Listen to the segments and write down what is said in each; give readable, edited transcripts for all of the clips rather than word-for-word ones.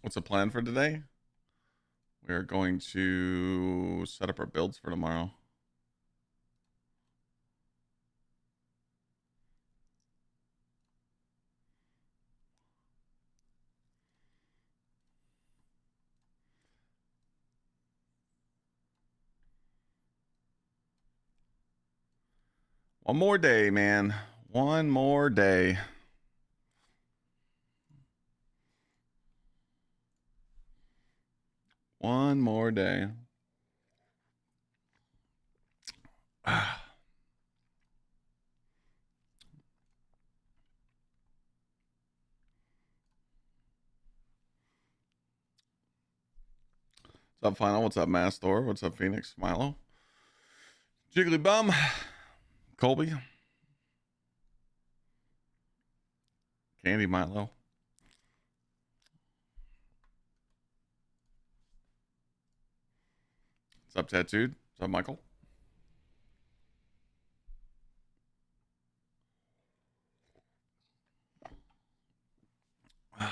What's the plan for today? We're going to set up our builds for tomorrow. One more day, man. One more day. One more day. What's up, Final? What's up, Mastor? What's up, Phoenix? Milo? Jiggly Bum? Colby? Candy Milo? What's up, Tattooed? What's up, Michael? Okay.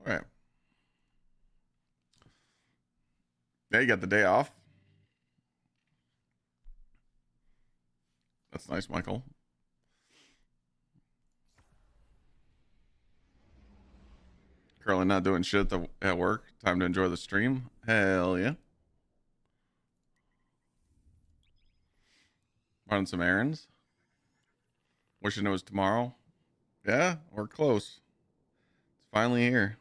All right. Yeah, you got the day off. That's nice, Michael. Currently not doing shit at work. Time to enjoy the stream. Hell yeah. Running some errands. Wishing it was tomorrow. Yeah, we're close. It's finally here.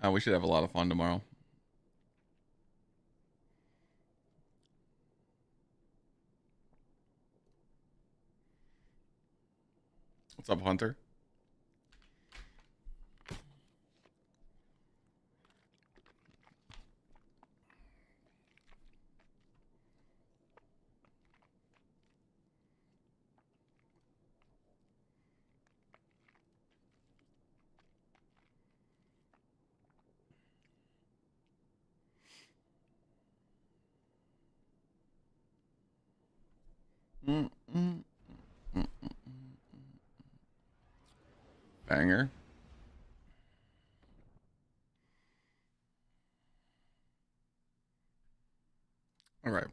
We should have a lot of fun tomorrow. What's up, Hunter? Mm, mm, mm, Banger. All right.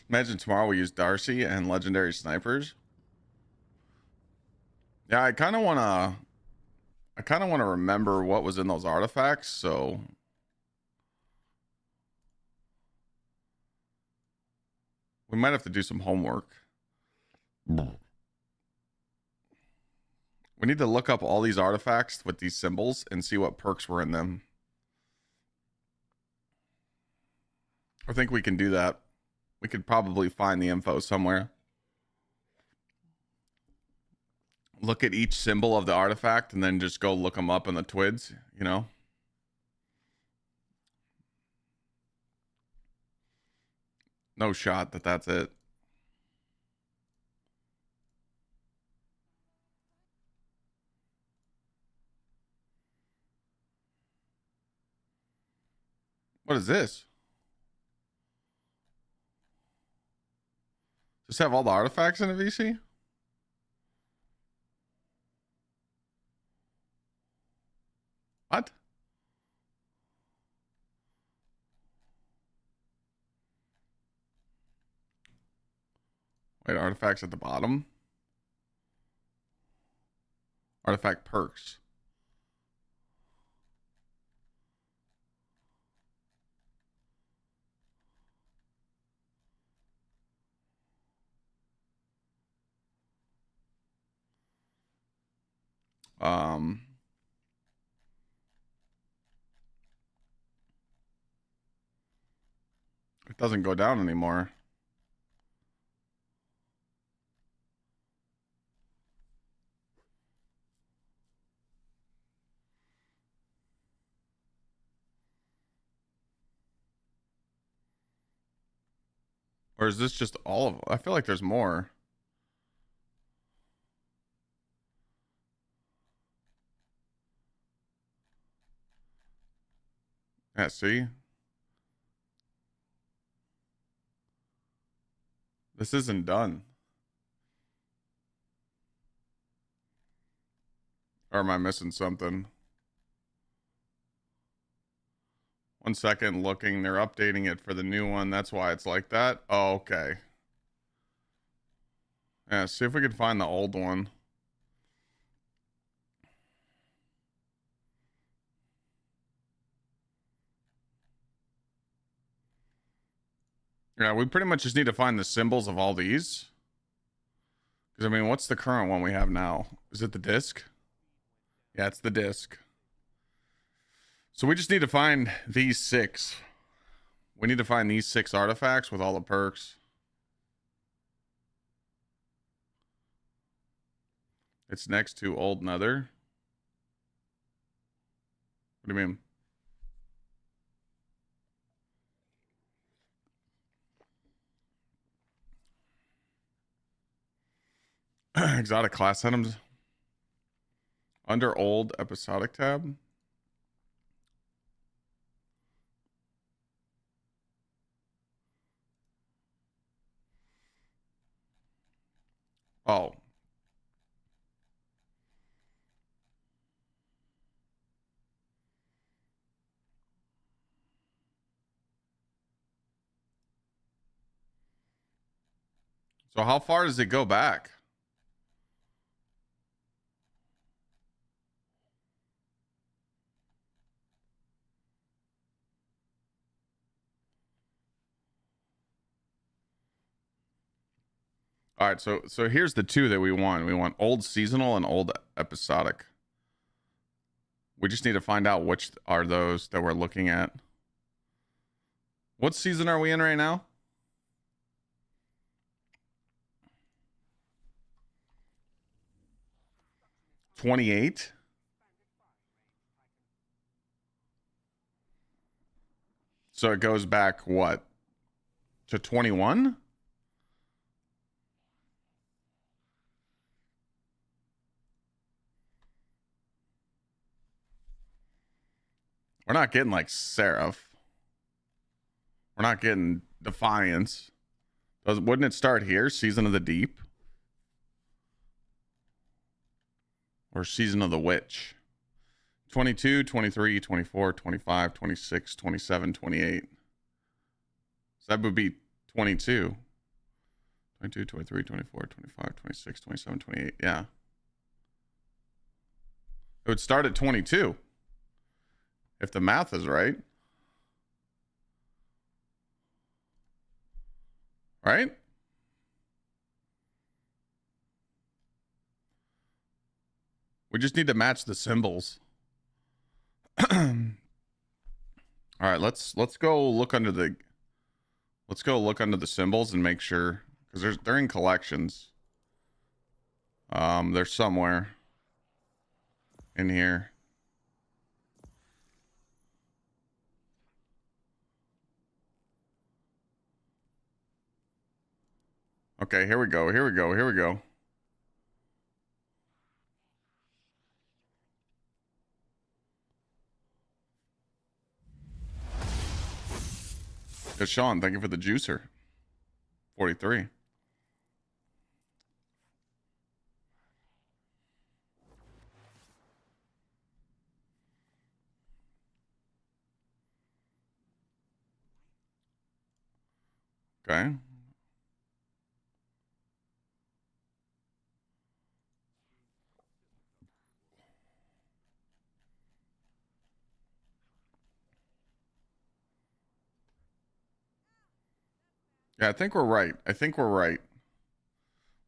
Imagine tomorrow we use Darcy and legendary snipers. Yeah, I kind of want to remember what was in those artifacts, so we might have to do some homework. We need to look up all these artifacts with these symbols and see what perks were in them. I think we can do that. We could probably find the info somewhere. Look at each symbol of the artifact and then just go look them up in the TWIDs, you know? No shot that that's it. What is this? Just have all the artifacts in a VC? What? Wait, artifacts at the bottom? Artifact perks. Um, it doesn't go down anymore. Or is this just all of them? I feel like there's more. Yeah, see? This isn't done. Or am I missing something? 1 second, looking. They're updating it for the new one. That's why it's like that. Oh, okay. Yeah, see if we can find the old one. Yeah, we pretty much just need to find the symbols of all these. Because, I mean, what's the current one we have now? Is it the disc? Yeah, it's the disc. So we just need to find these 6. We need to find these 6 artifacts with all the perks. It's next to Old Nether. What do you mean? Exotic class items. Under Old Episodic tab. Oh. So how far does it go back? All right, so here's the 2 that we want. We want Old Seasonal and Old Episodic. We just need to find out which are those that we're looking at. What season are we in right now? 28? So it goes back, what? To 21? We're not getting like Seraph. We're not getting Defiance. Wouldn't it start here? Season of the Deep? Or Season of the Witch? 22, 23, 24, 25, 26, 27, 28. So that would be 22. 22, 23, 24, 25, 26, 27, 28. Yeah. It would start at 22. If the math is right. Right? We just need to match the symbols. All right, let's go look under the symbols and make sure, because they're in collections. They're somewhere in here. Okay, here we go. Here we go. Here we go. Good, Sean. Thank you for the juicer. 43. Okay. Yeah, I think we're right. I think we're right.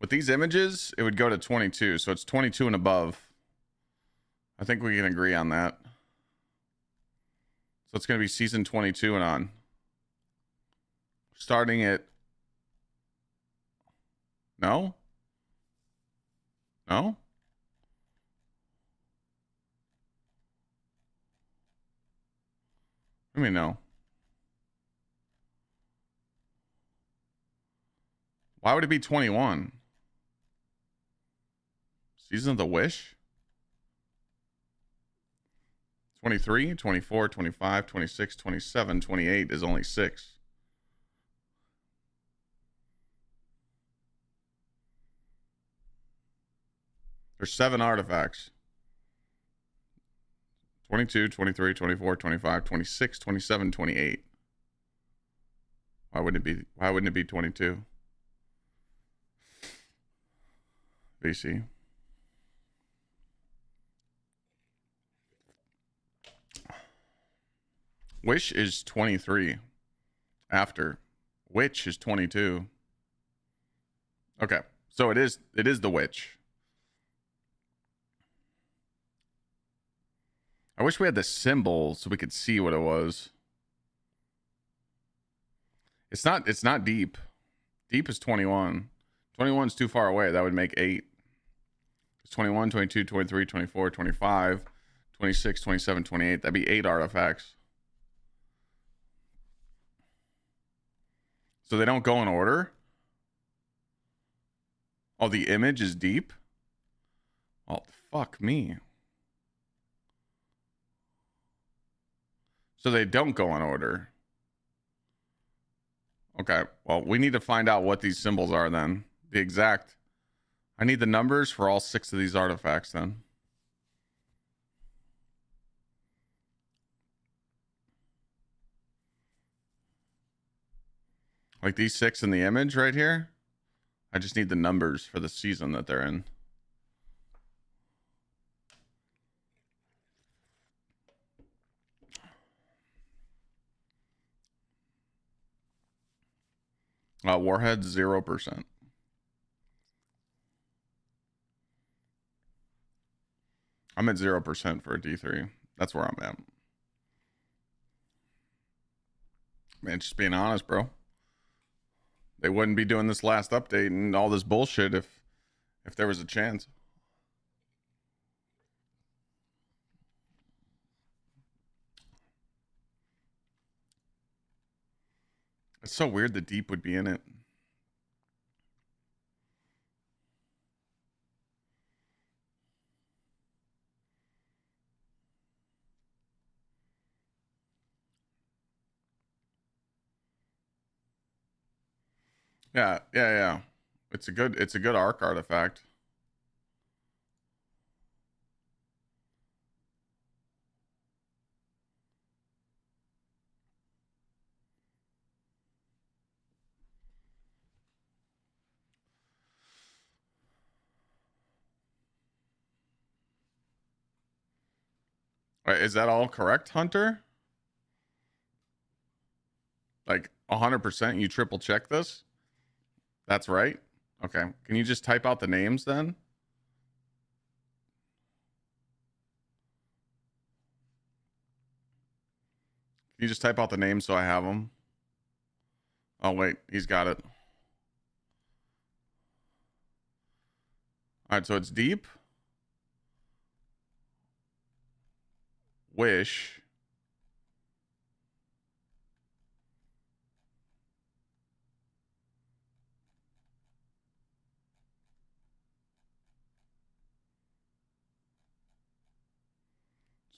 With these images, it would go to 22. So it's 22 and above. I think we can agree on that. So it's going to be season 22 and on. Starting at... No? No? Let me know. Why would it be 21? Season of the Wish? 23, 24, 25, 26, 27, 28 is only 6. There's 7 artifacts. 22, 23, 24, 25, 26, 27, 28. Why wouldn't it be 22? VC. Wish is 23. After. Witch is 22. Okay. So it is the witch. I wish we had the symbol so we could see what it was. It's not deep. Deep is 21. 21 is too far away. That would make 8. It's 21, 22, 23, 24, 25, 26, 27, 28. That'd be 8 artifacts. So they don't go in order? Oh, the image is deep? Oh, fuck me. So they don't go in order. Okay, well, we need to find out what these symbols are then. The exact. I need the numbers for all 6 of these artifacts then. Like these 6 in the image right here. I just need the numbers for the season that they're in. Warhead 0%. I'm at 0% for a D3. That's where I'm at. Man, just being honest, bro. They wouldn't be doing this last update and all this bullshit if there was a chance. It's so weird the deep would be in it. Yeah. It's a good arc artifact. Wait, is that all correct, Hunter? Like 100% you triple check this? That's right? Okay. Can you just type out the names then? Can you just type out the names so I have them? Oh, wait. He's got it. All right. So it's deep. Wish.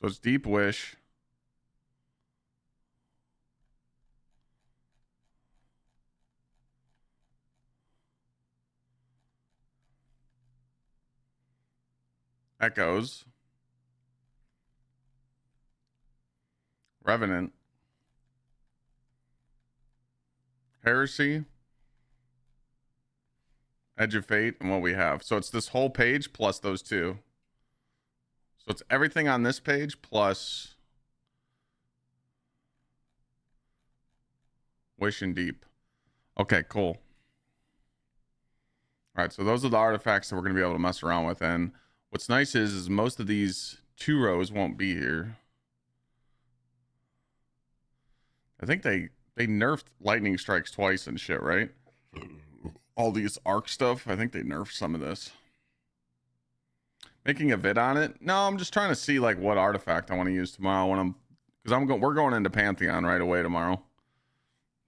So it's deep wish. Echoes. Revenant. Heresy. Edge of Fate, and what we have. So it's this whole page plus those 2. So it's everything on this page plus Wish and Deep. Okay, cool. All right, so those are the artifacts that we're going to be able to mess around with. And what's nice is most of these 2 rows won't be here. I think they nerfed lightning strikes twice and shit, right? All these arc stuff, I think they nerfed some of this. Making a vid on it? No, I'm just trying to see like what artifact I want to use tomorrow when we're going into Pantheon right away tomorrow.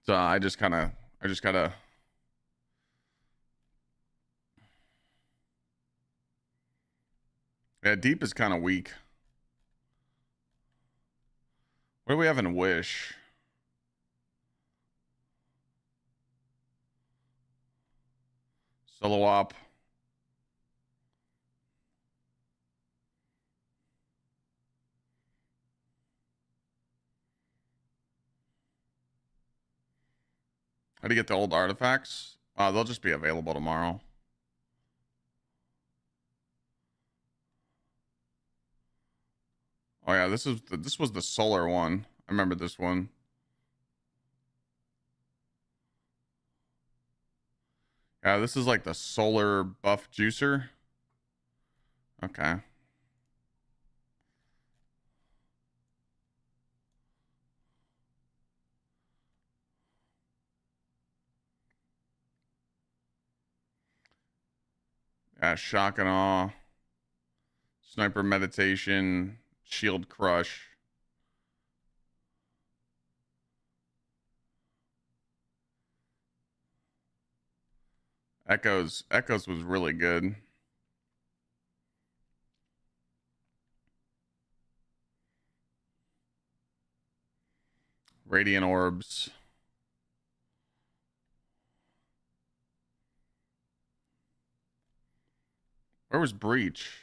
So I just gotta Yeah, deep is kind of weak. What do we have in Wish? Solo op. How do you get the old artifacts? They'll just be available tomorrow. Oh yeah, this was the solar one. I remember this one. Yeah, this is like the solar buff juicer. Okay. Yeah, shock and awe. Sniper meditation. Shield crush. Echoes was really good. Radiant orbs. Where was breach?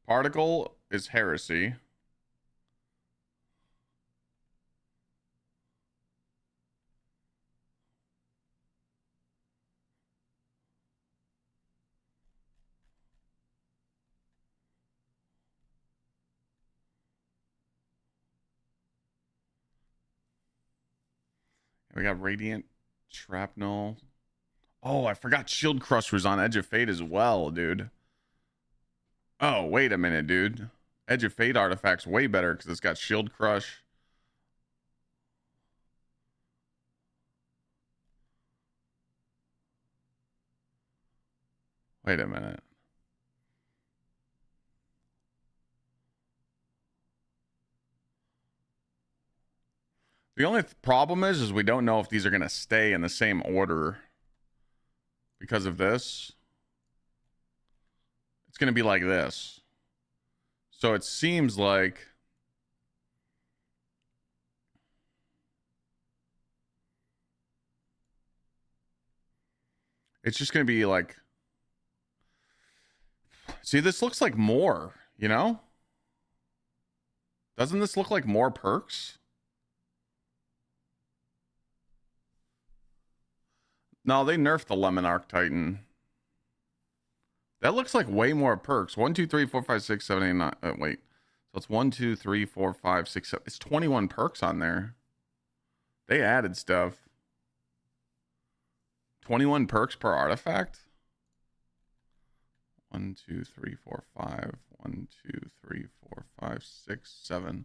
Particle is heresy. We got radiant shrapnel. Oh, I forgot shield crush was on Edge of Fate as well, dude. Oh, wait a minute, dude. Edge of Fate artifact's way better because it's got shield crush. Wait a minute. The only problem is we don't know if these are going to stay in the same order because of this. It's going to be like this. So it seems like it's just going to be like, see, this looks like more, you know? Doesn't this look like more perks? No, they nerfed the Lemon Arc Titan. That looks like way more perks. 1, 2, 3, 4, 5, 6, 7, 8, 9. Wait. So it's 1, 2, 3, 4, 5, 6, 7. It's 21 perks on there. They added stuff. 21 perks per artifact? 1, 2, 3, 4, 5. 1, 2, 3, 4, 5, 6, 7.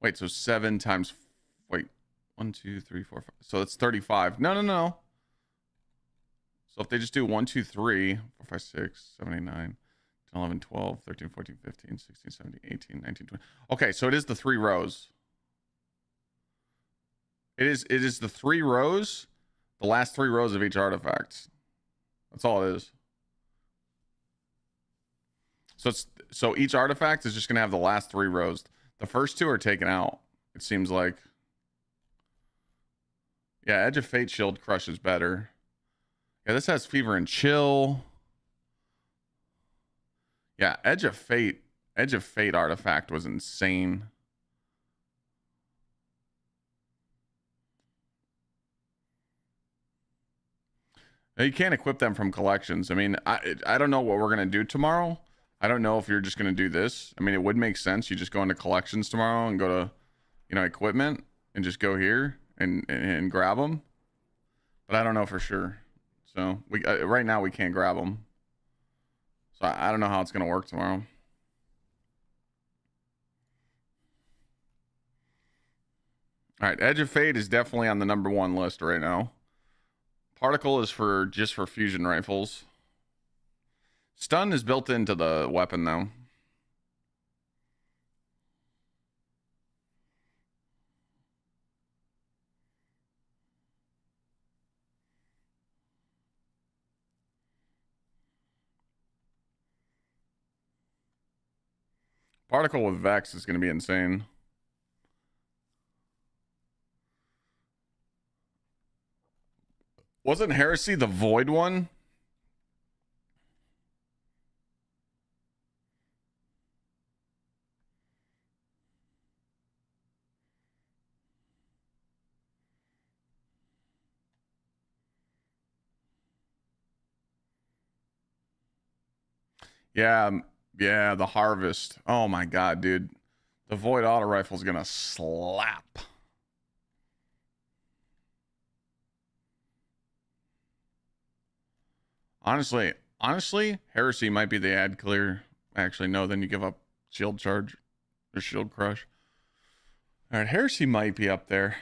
Wait, so 7 times. Wait. 1, 2, 3, 4, 5. So it's 35. No. So if they just do 1, 2, 3, 4, 5, 6, 7, 8, 9, 10, 11, 12, 13, 14, 15, 16, 17, 18, 19, 20. Okay, so it is the 3 rows. It is the 3 rows, the last 3 rows of each artifact. That's all it is. So each artifact is just gonna have the last 3 rows. The first 2 are taken out, it seems like. Yeah, Edge of Fate Shield Crush is better. Yeah, this has Fever and Chill. Yeah, Edge of Fate artifact was insane. Now, you can't equip them from collections. I mean, I don't know what we're gonna do tomorrow. I don't know if you're just gonna do this. I mean, it would make sense. You just go into collections tomorrow and go to, equipment and just go here and grab them. But I don't know for sure. So we right now we can't grab them. So I don't know how it's gonna work tomorrow. All right, Edge of Fate is definitely on the #1 list right now. Particle is for just for fusion rifles. Stun is built into the weapon though. Particle with Vex is going to be insane. Wasn't Heresy the Void one? Yeah, yeah, the Harvest. Oh my god, dude. The Void auto rifle is going to slap. Honestly, Heresy might be the ad clear. Actually, no, then you give up shield charge or shield crush. All right, Heresy might be up there.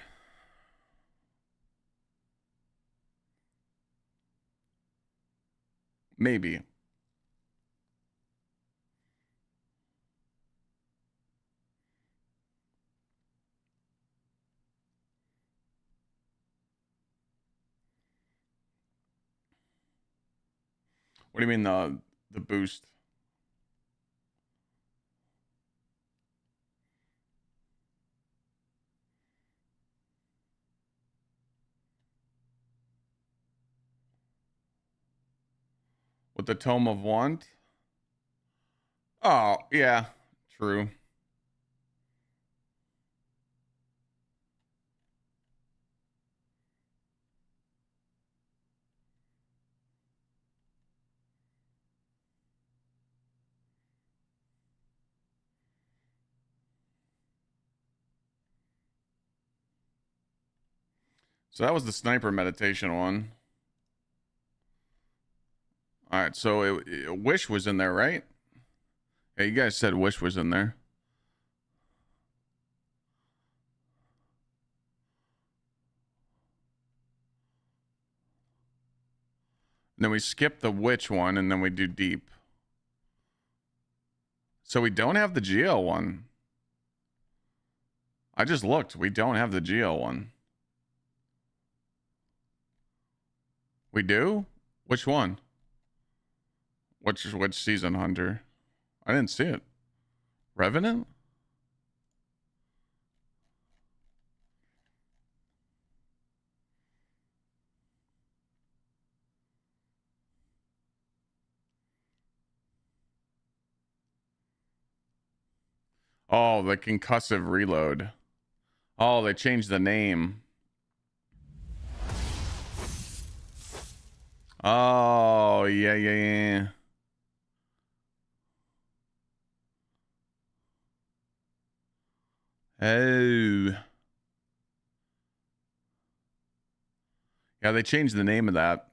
Maybe. What do you mean the boost? With the Tome of Want? Oh, yeah. True. So that was the sniper meditation one. All right, so Wish was in there, right? Yeah, you guys said Wish was in there. And then we skip the Witch one, and then we do Deep. So we don't have the GL one. I just looked. We don't have the GL one. We do? Which one? Which season, Hunter? I didn't see it. Revenant? Oh, the concussive reload. Oh, they changed the name. Oh, yeah, yeah, yeah. Oh. Yeah, they changed the name of that.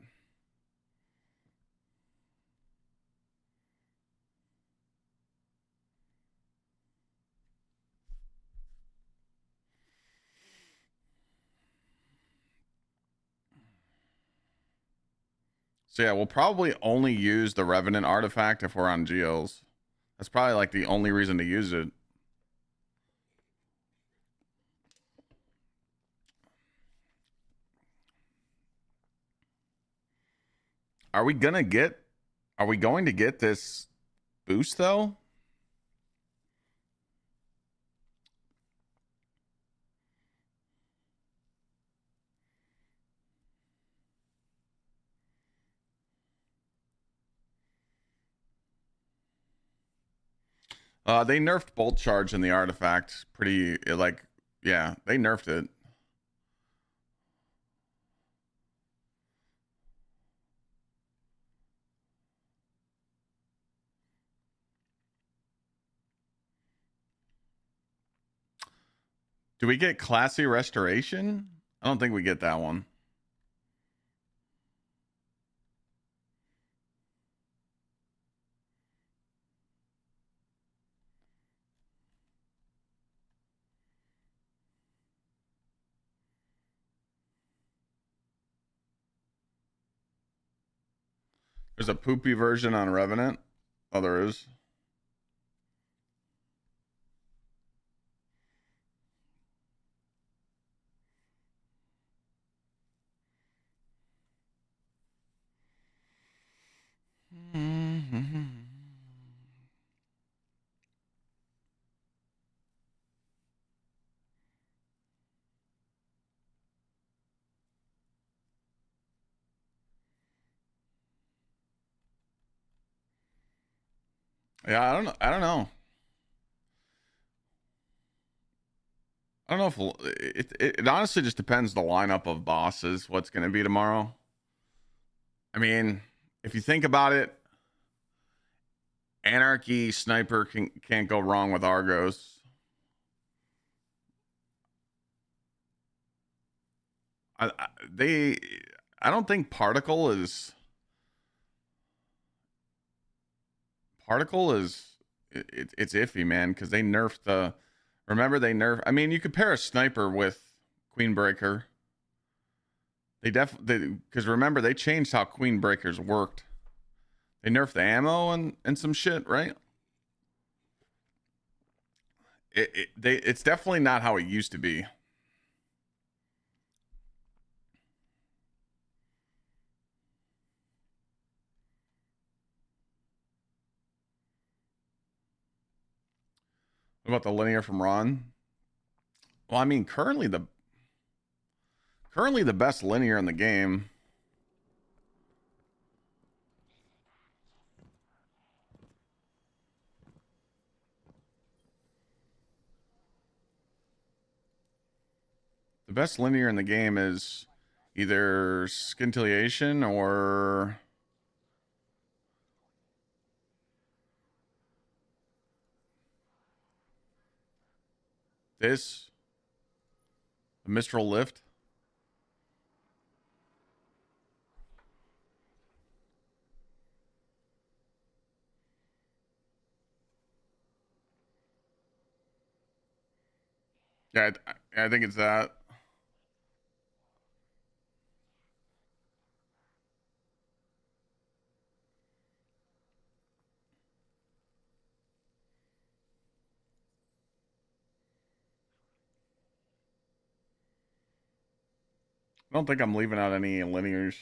So yeah, we'll probably only use the Revenant artifact if we're on GLs. That's probably like the only reason to use it. Are we going to get this boost though? They nerfed bolt charge in the artifact pretty like, yeah, they nerfed it. Do we get classy restoration? I don't think we get that one. There's a poopy version on Revenant. Oh, there is. Yeah, I don't know. I don't know. I don't know if it honestly just depends the lineup of bosses, what's going to be tomorrow. I mean, if you think about it, Anarchy Sniper can't go wrong with Argos. I don't think Particle is it's iffy, man, because they nerfed the. Remember they nerfed. I mean, you could pair a sniper with Queenbreaker. They definitely because remember they changed how Queenbreakers worked. They nerfed the ammo and some shit, right? It's definitely not how it used to be. What about the linear from Ron? Well, I mean, currently the best linear in the game. The best linear in the game is either Scintillation or this, the Mistral Lift. Yeah, I think it's that. I don't think I'm leaving out any linears.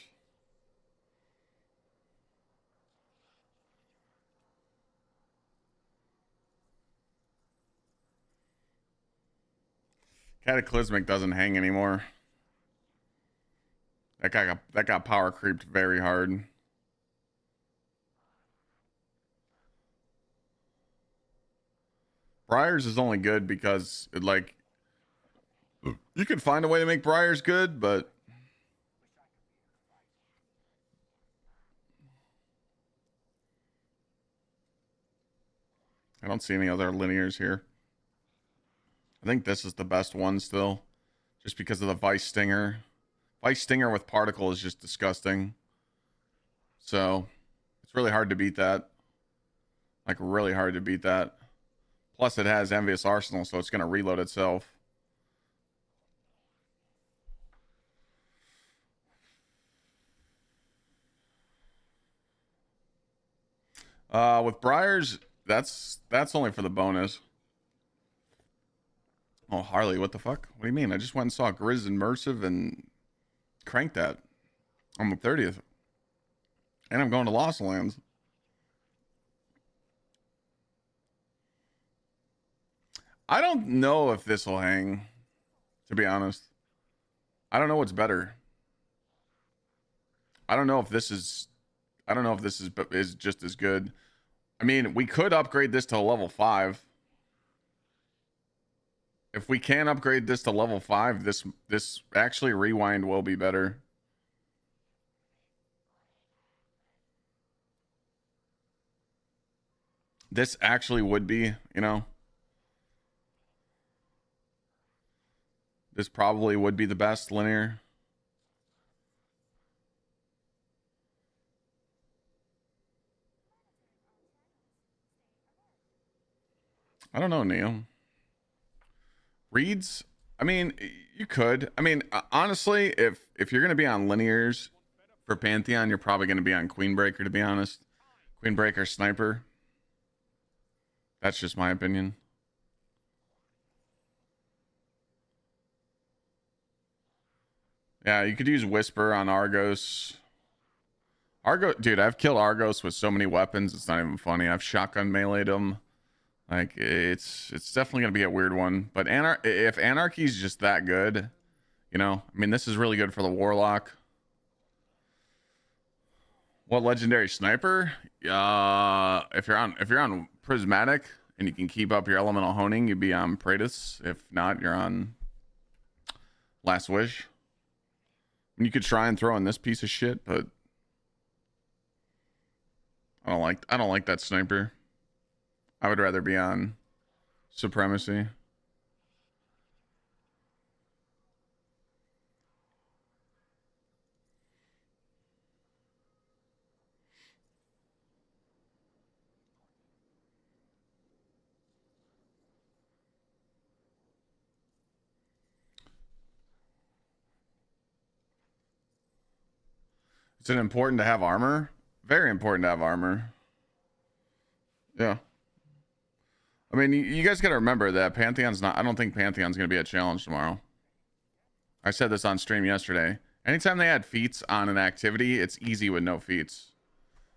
Cataclysmic doesn't hang anymore. That got power creeped very hard. Briars is only good because it like you could find a way to make Briars good, but I don't see any other linears here. I think this is the best one still, just because of the Vice Stinger. Vice Stinger with Particle is just disgusting. So it's really hard to beat that. Like really hard to beat that. Plus it has Envious Arsenal, so it's going to reload itself. With Briars, that's only for the bonus. Oh, Harley, what the fuck? What do you mean? I just went and saw Grizz and Mersive and cranked that on the 30th. And I'm going to Lost Lands. I don't know if this will hang, to be honest. I don't know what's better. I don't know if this is is just as good. I mean, we could upgrade this to level 5. If we can upgrade this to level 5, this actually rewind will be better. This actually would be, you know. This probably would be the best linear. I don't know, Neil. Reads? I mean, you could. I mean, honestly, if you're going to be on linears, For Pantheon, you're probably going to be on Queenbreaker, to be honest. Queenbreaker Sniper. That's just my opinion. Yeah, you could use Whisper on Argos. Dude, I've killed Argos with so many weapons, it's not even funny. I've shotgun melee'd them. Like, it's definitely going to be a weird one. But if Anarchy's just that good, you know, I mean, this is really good for the Warlock. What legendary sniper? If you're on Prismatic and you can keep up your elemental honing, you'd be on Praetus. If not, you're on Last Wish. And you could try and throw in this piece of shit, but I don't like that sniper. I would rather be on Supremacy. Is it important to have armor? Very important to have armor. Yeah. I mean, you guys got to remember that Pantheon's not... I don't think Pantheon's going to be a challenge tomorrow. I said this on stream yesterday. Anytime they add feats on an activity, it's easy with no feats.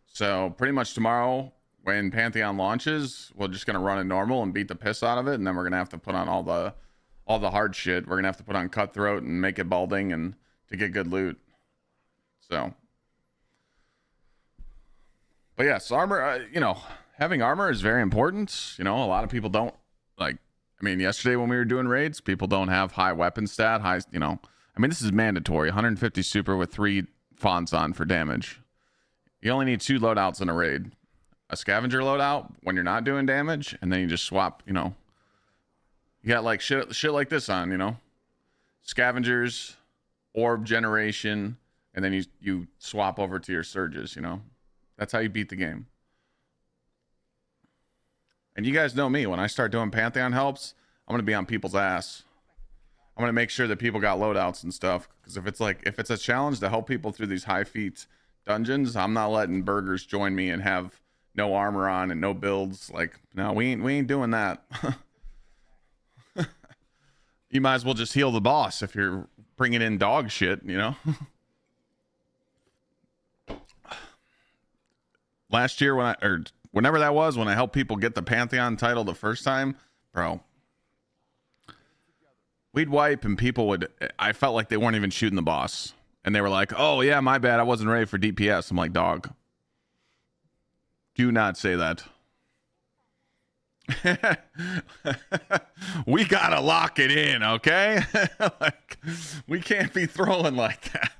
So pretty much tomorrow, when Pantheon launches, we're just going to run it normal and beat the piss out of it. And then we're going to have to put on all the hard shit. We're going to have to put on Cutthroat and make it balding and to get good loot. So... But yes, armor, you know, having armor is very important. You know, a lot of people don't like, I mean, yesterday when we were doing raids, people don't have high weapon stat, you know, I mean, this is mandatory 150 super with 3 fonts on for damage. You only need 2 loadouts in a raid, a scavenger loadout when you're not doing damage. And then you just swap, you know, you got like shit like this on, you know, scavengers, orb generation, and then you swap over to your surges, you know. That's how you beat the game. And you guys know me. When I start doing Pantheon helps, I'm going to be on people's ass. I'm going to make sure that people got loadouts and stuff. Because if it's a challenge to help people through these high feat dungeons, I'm not letting burgers join me and have no armor on and no builds. Like, no, we ain't doing that. You might as well just heal the boss if you're bringing in dog shit, you know? Last year or whenever that was, when I helped people get the Pantheon title the first time, bro, we'd wipe and I felt like they weren't even shooting the boss. And they were like, oh yeah, my bad, I wasn't ready for DPS. I'm like, dog, do not say that. We gotta lock it in, okay? Like, we can't be throwing like that.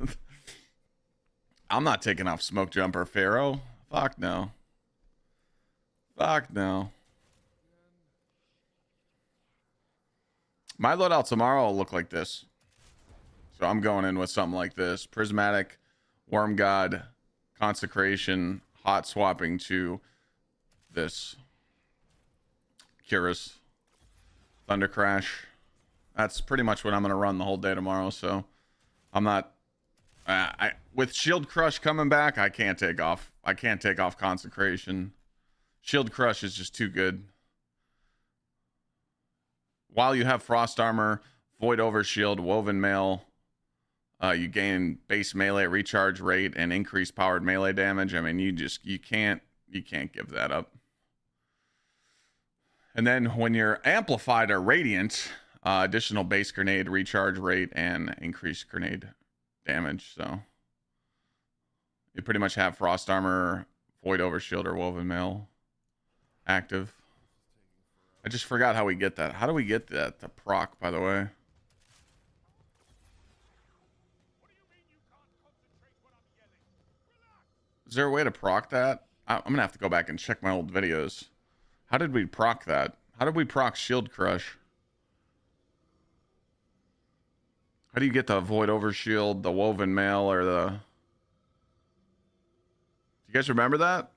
I'm not taking off Smoke Jumper Pharaoh. Fuck no. Fuck no. My loadout tomorrow will look like this. So I'm going in with something like this. Prismatic, Worm God, Consecration, hot swapping to this. Curus, Thunder Crash. That's pretty much what I'm going to run the whole day tomorrow. So I'm not... with Shield Crush coming back, I can't take off Consecration. Shield Crush is just too good. While you have Frost Armor, Void Overshield, Woven Mail, you gain base melee recharge rate and increased powered melee damage. I mean, you can't give that up. And then when you're amplified or radiant, additional base grenade recharge rate and increased grenade damage. So you pretty much have Frost Armor, Void Overshield, or Woven Mail active. I just forgot how we get that. How do we get that to proc, by the way? Is there a way to proc that? I'm gonna have to go back and check my old videos. How did we proc that? How did we proc Shield Crush? How do you get the Void Overshield, the Woven Mail, or the... Do you guys remember that?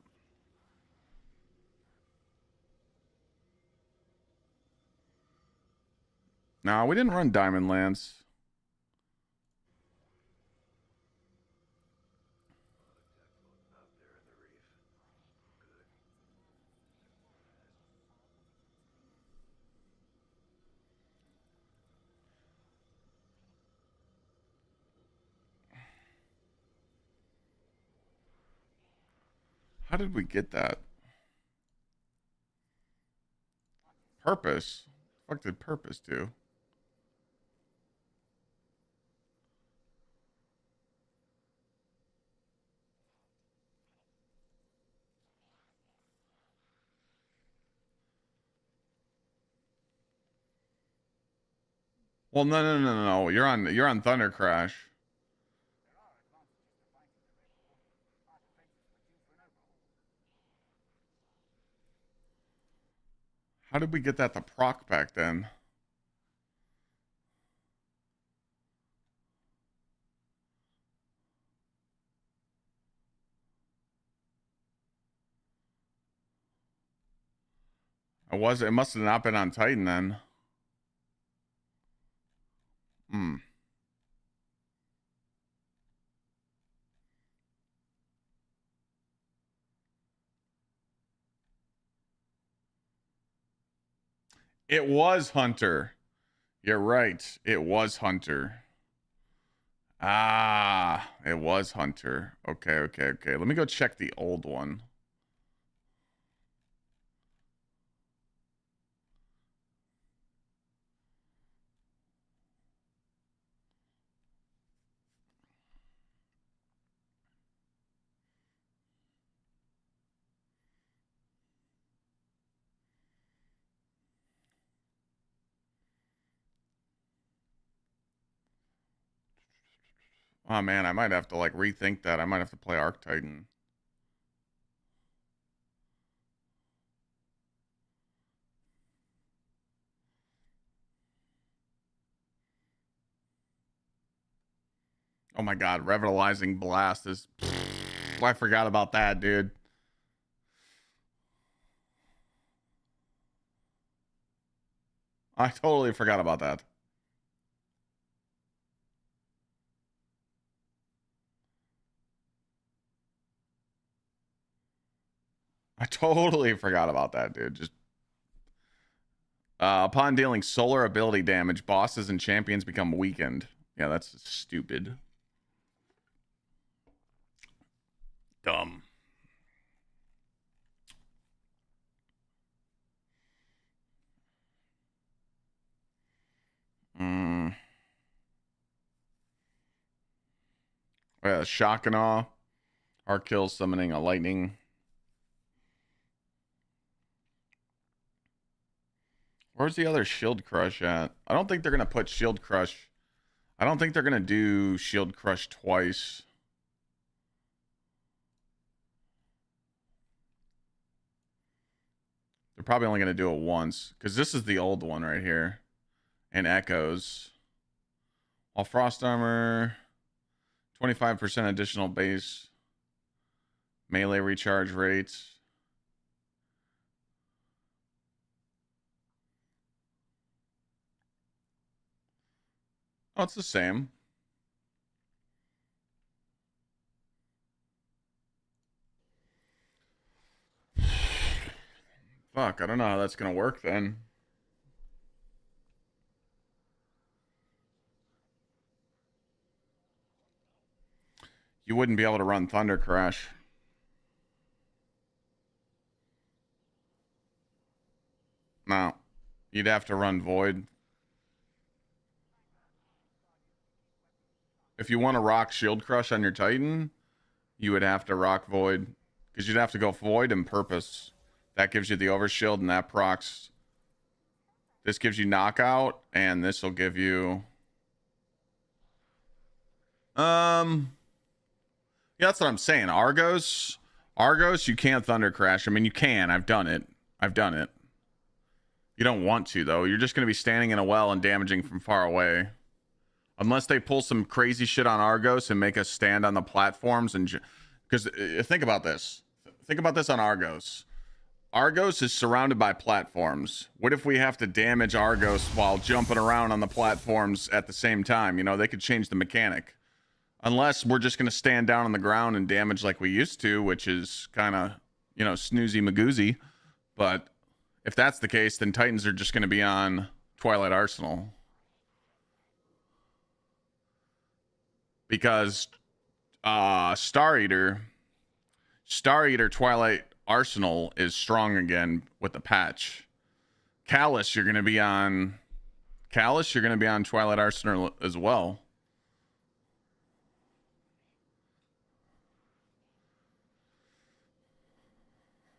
No, we didn't run Diamond Lance. How did we get that? Purpose? What the fuck did purpose do? Well, no. You're on Thunder Crash. How did we get that to proc back then? It must have not been on Titan then. Hmm. It was Hunter. You're right. It was Hunter. Ah, it was Hunter. Okay. Let me go check the old one. Oh man, I might have to like rethink that. I might have to play Arc Titan. Oh my god, Revitalizing Blast is I forgot about that, dude. I totally forgot about that. I totally forgot about that, dude. Just upon dealing solar ability damage, bosses and champions become weakened. Yeah, that's stupid. Dumb. Mm. Yeah, shock and awe. Arc kill summoning a lightning. Where's the other Shield Crush at? I don't think they're gonna put Shield Crush. I don't think they're gonna do Shield Crush twice. They're probably only gonna do it once because this is the old one right here, and Echoes. All Frost Armor, 25% additional base melee recharge rates. Oh, it's the same. Fuck, I don't know how that's gonna work then. You wouldn't be able to run Thunder Crash. No. You'd have to run Void. If you want to rock Shield Crush on your Titan, you would have to rock Void. Because you'd have to go Void and Purpose. That gives you the Overshield, and that procs. This gives you Knockout, and this will give you... Yeah, that's what I'm saying. Argos, you can't Thunder Crash. I mean, you can. I've done it. You don't want to, though. You're just going to be standing in a well and damaging from far away. Unless they pull some crazy shit on Argos and make us stand on the platforms. And because think about this. Think about this on Argos. Argos is surrounded by platforms. What if we have to damage Argos while jumping around on the platforms at the same time? You know, they could change the mechanic. Unless we're just going to stand down on the ground and damage like we used to, which is kind of, you know, snoozy magoozy. But if that's the case, then Titans are just going to be on Twilight Arsenal. Because Star Eater Star Eater Twilight Arsenal is strong again with the patch. Callus, you're gonna be on Twilight Arsenal as well.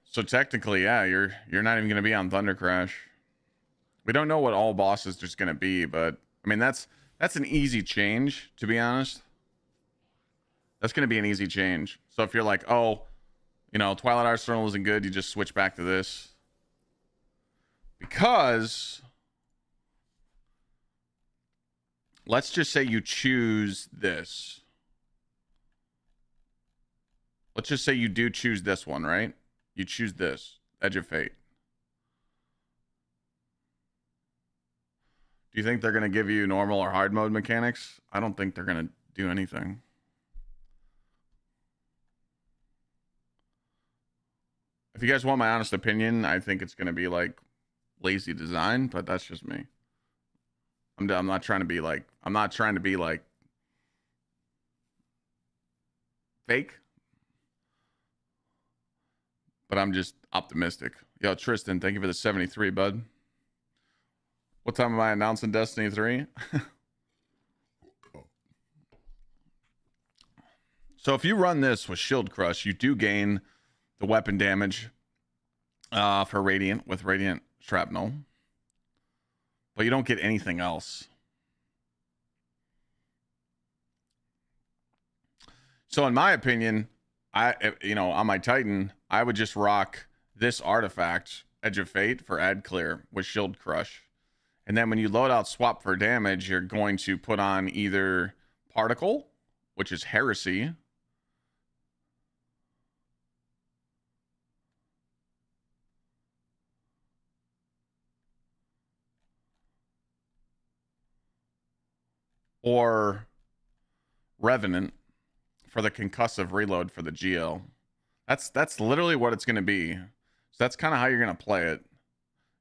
So technically, yeah, you're not even gonna be on Thunder Crash. We don't know what all bosses there's gonna be, but I mean that's an easy change, to be honest. That's gonna be an easy change. So if you're like, oh, you know, Twilight Arsenal isn't good, you just switch back to this. Because let's just say you choose this. Let's just say you do choose this one, right? You choose this, Edge of Fate. Do you think they're going to give you normal or hard mode mechanics? I don't think they're going to do anything. If you guys want my honest opinion, I think it's going to be like lazy design, but that's just me. I'm not trying to be like fake, but I'm just optimistic. Yo, Tristan, thank you for the 73, bud. What time am I announcing Destiny 3? So if you run this with Shield Crush, you do gain the weapon damage for Radiant with Radiant Shrapnel, but you don't get anything else. So in my opinion, on my Titan, I would just rock this artifact, Edge of Fate, for Ad Clear with Shield Crush. And then when you load out swap for damage, you're going to put on either Particle, which is Heresy, or Revenant for the concussive reload for the GL. That's literally what it's going to be. So that's kind of how you're going to play it.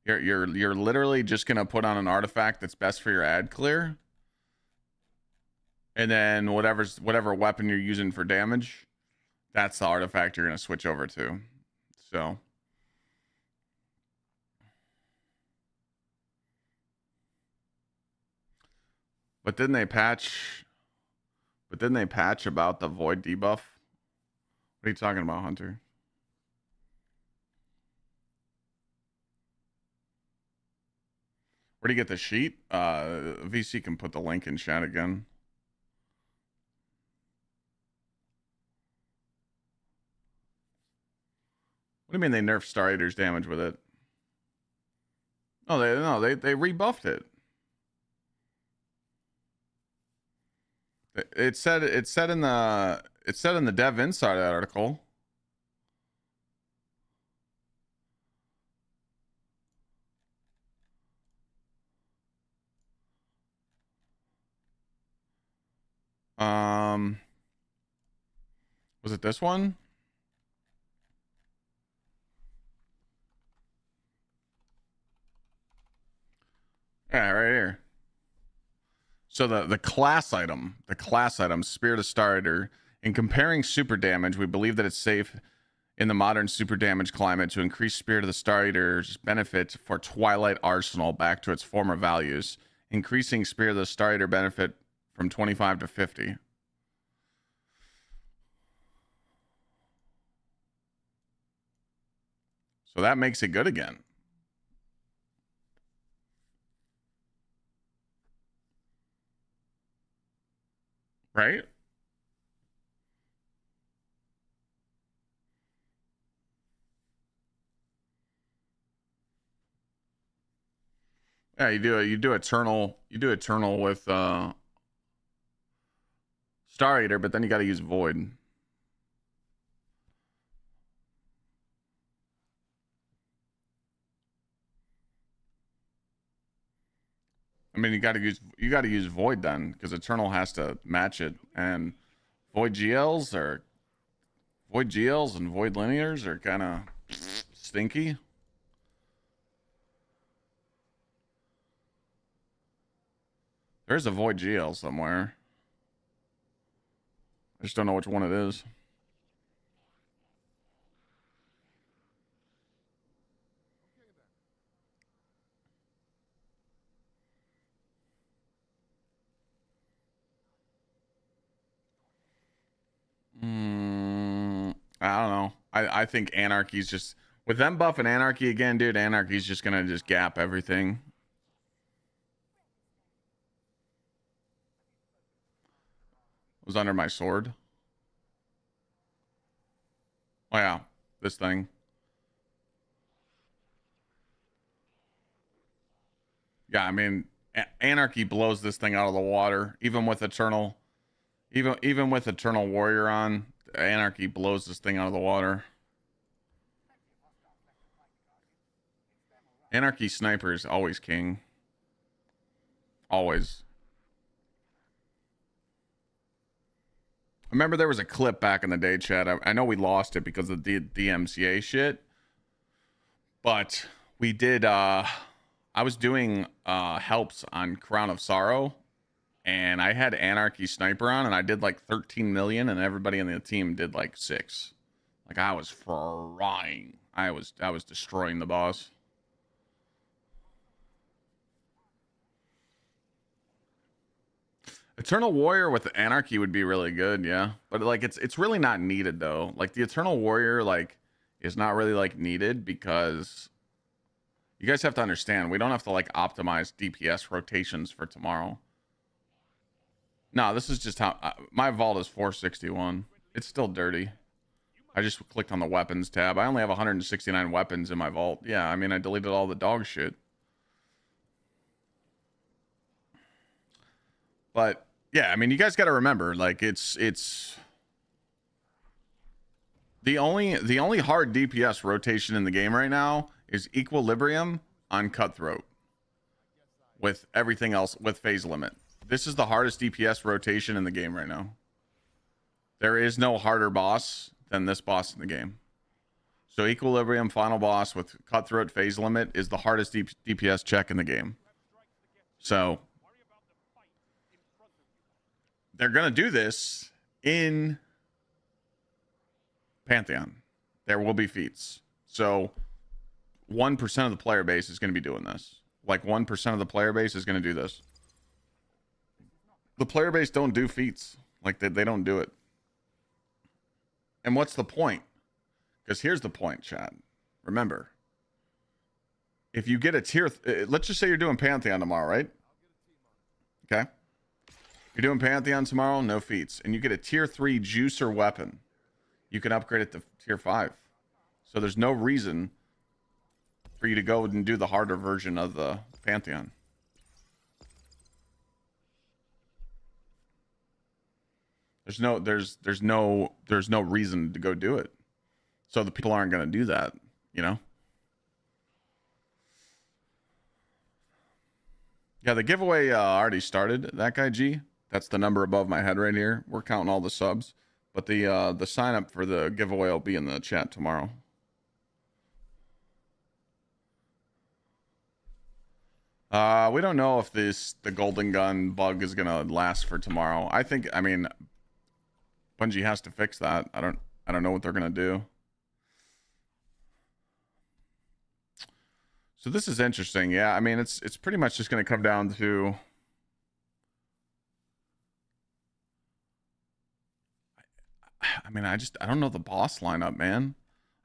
You're literally just going to put on an artifact that's best for your ad clear, and then whatever weapon you're using for damage, that's the artifact you're going to switch over to. So but didn't they patch about the void debuff? What are you talking about, Hunter? Where do you get the sheet? VC can put the link in chat again. What do you mean they nerfed Star Eater's damage with it? They rebuffed it. It said in the Dev Insider article. Was it this one? Yeah, right here. So the class item, Spirit of Star Eater. In comparing super damage, we believe that it's safe in the modern super damage climate to increase Spirit of the Star Eater's benefit for Twilight Arsenal back to its former values, increasing Spirit of the Star Eater benefit from 25 to 50. So that makes it good again. Right? Yeah, you do eternal with Star Eater, but then you got to use Void. I mean, you got to use Void then, because Eternal has to match it, and Void GLs and Void Linears are kind of stinky. There's a Void GL somewhere. I just don't know which one it is. I don't know. I think Anarchy's just with them buffing Anarchy again, dude. Anarchy's just gonna just gap everything. It was under my sword. Oh yeah, this thing. Yeah, I mean, Anarchy blows this thing out of the water, even with Eternal. Even with Eternal Warrior on, Anarchy blows this thing out of the water. Anarchy Sniper is always king. Always. I remember there was a clip back in the day, Chad. I know we lost it because of the DMCA shit. But we did, I was doing helps on Crown of Sorrow. And I had Anarchy Sniper on, and I did like 13 million, and everybody in the team did like 6. Like I was frying. I was destroying the boss. Eternal Warrior with the Anarchy would be really good, yeah. But like it's really not needed though. Like the Eternal Warrior like is not really like needed because you guys have to understand we don't have to like optimize DPS rotations for tomorrow. No, this is just how my vault is 461. It's still dirty. I just clicked on the weapons tab. I only have 169 weapons in my vault. Yeah, I mean, I deleted all the dog shit. But yeah, I mean, you guys got to remember, like it's the only hard DPS rotation in the game right now is Equilibrium on Cutthroat with everything else with Phase Limit. This is the hardest DPS rotation in the game right now. There is no harder boss than this boss in the game. So Equilibrium final boss with Cutthroat Phase Limit is the hardest DPS check in the game. So they're going to do this in Pantheon. There will be feats. So 1% of the player base is going to be doing this. Like 1% of the player base is going to do this. The player base don't do feats. Like they don't do it. And what's the point? Because here's the point, Chad. Remember, if you get a tier, let's just say you're doing Pantheon tomorrow, right? Okay. You're doing Pantheon tomorrow, no feats. And you get a tier 3 juicer weapon. You can upgrade it to tier 5. So there's no reason for you to go and do the harder version of the Pantheon. There's no reason to go do it. So the people aren't going to do that, you know? Yeah, the giveaway already started, that guy G. That's the number above my head right here. We're counting all the subs. But the sign up for the giveaway will be in the chat tomorrow. We don't know if the golden gun bug is gonna last for tomorrow. I mean, Bungie has to fix that. I don't know what they're gonna do. So this is interesting. Yeah, I mean, it's pretty much just gonna come down to I mean, I don't know the boss lineup, man.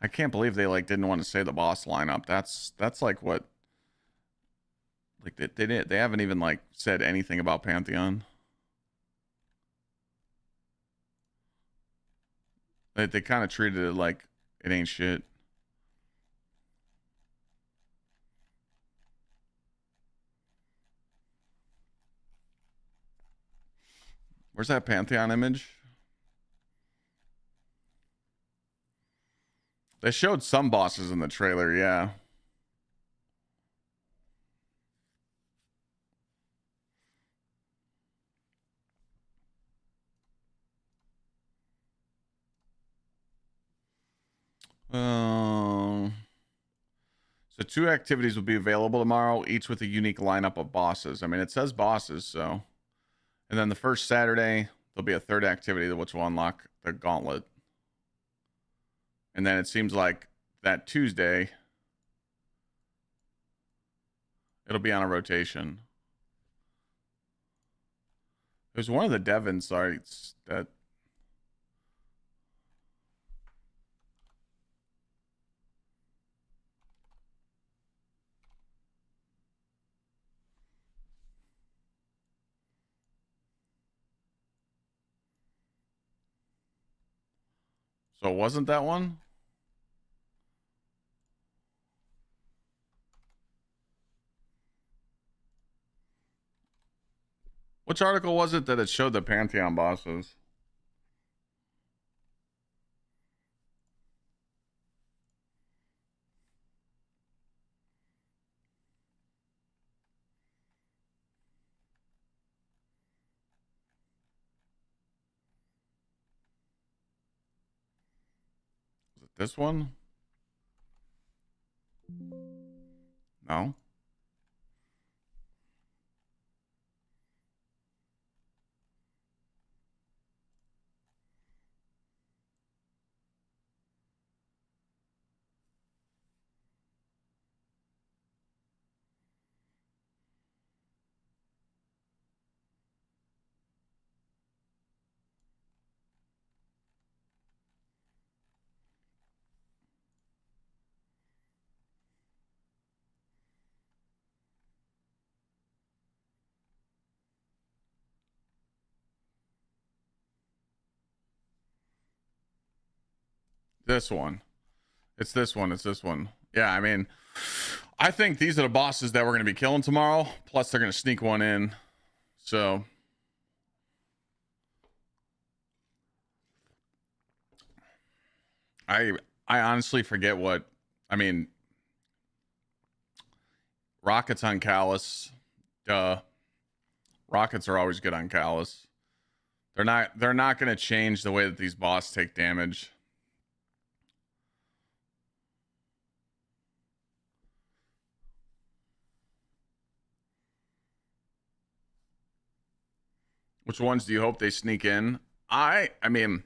I can't believe they like didn't want to say the boss lineup. That's like what like they haven't even like said anything about Pantheon. They kind of treated it like it ain't shit. Where's that Pantheon image? They showed some bosses in the trailer, yeah. So 2 activities will be available tomorrow, each with a unique lineup of bosses. I mean, it says bosses, so. And then the first Saturday, there'll be a 3rd activity which will unlock the gauntlet. And then it seems like that Tuesday, it'll be on a rotation. There's one of the Devon sites that So it wasn't that one? Which article was it that it showed the Pantheon bosses? Was it this one? No. This one. It's this one. It's this one. Yeah, I mean, I think these are the bosses that we're going to be killing tomorrow. Plus, they're going to sneak one in. So, I honestly forget what. I mean, rockets on Callus. Duh. Rockets are always good on Callus. They're not going to change the way that these bosses take damage. Which ones do you hope they sneak in? I mean,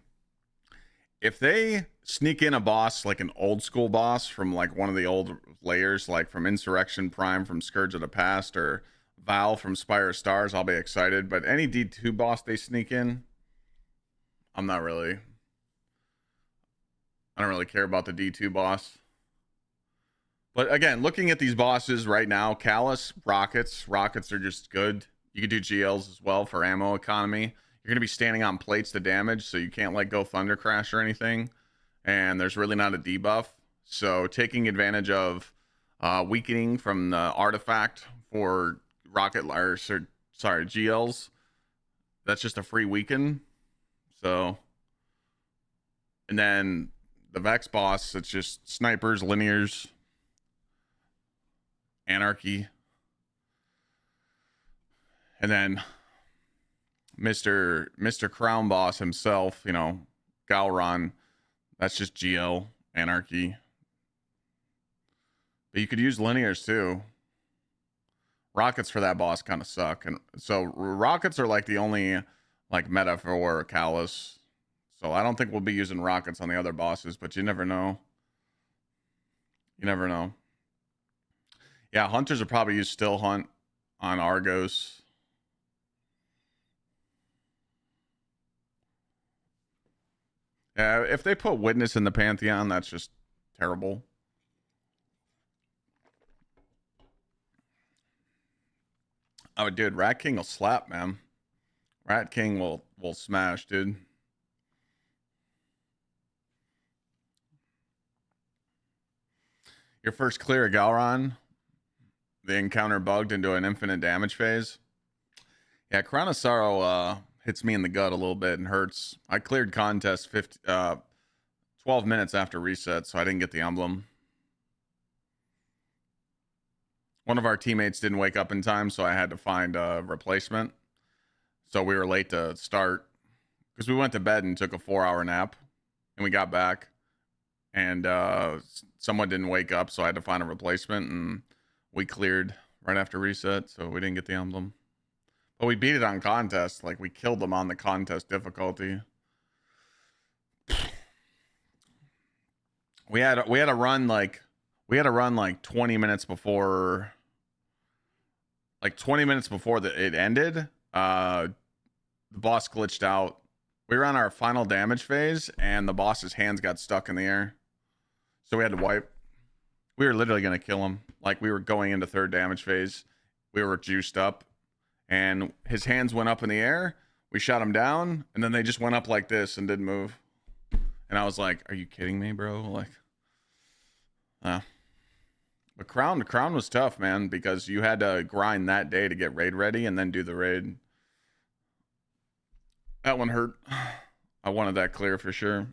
if they sneak in a boss like an old school boss from like one of the old layers, like from Insurrection Prime from Scourge of the Past or Val from Spire of Stars, I'll be excited. But any D2 boss they sneak in, I'm not really. I don't really care about the D2 boss. But again, looking at these bosses right now, Callus, Rockets are just good. You can do GLs as well for ammo economy. You're going to be standing on plates to damage, so you can't let go Thunder Crash or anything. And there's really not a debuff. So taking advantage of weakening from the artifact for GLs, that's just a free weaken. So, and then the Vex boss, it's just snipers, linears, anarchy. And then Mr. Crown Boss himself, you know, Galron, that's just GL, anarchy. But you could use linears too. Rockets for that boss kind of suck. And so rockets are like the only like meta for Callus. So I don't think we'll be using rockets on the other bosses, but you never know. You never know. Yeah, hunters will probably use Still Hunt on Argos. Yeah, if they put Witness in the Pantheon, that's just terrible. Oh, dude, Rat King will slap, man. Rat King will smash, dude. Your first clear of Galron, the encounter bugged into an infinite damage phase. Yeah, Crown of Sorrow hits me in the gut a little bit and hurts. I cleared contest 12 minutes after reset, so I didn't get the emblem. One of our teammates didn't wake up in time, so I had to find a replacement. So we were late to start because we went to bed and took a 4-hour nap, and we got back, and someone didn't wake up, so I had to find a replacement, and we cleared right after reset, so we didn't get the emblem. But we beat it on contest. Like, we killed them on the contest difficulty. We had to run like 20 minutes before, it ended. The boss glitched out. We were on our final damage phase, and the boss's hands got stuck in the air, so we had to wipe. We were literally gonna kill him. Like, we were going into third damage phase. We were juiced up, and his hands went up in the air. We shot him down, and then they just went up like this and didn't move. And I was like, are you kidding me, bro? Like, but Crown was tough, man, because you had to grind that day to get raid ready and then do the raid. That one hurt. I wanted that clear for sure.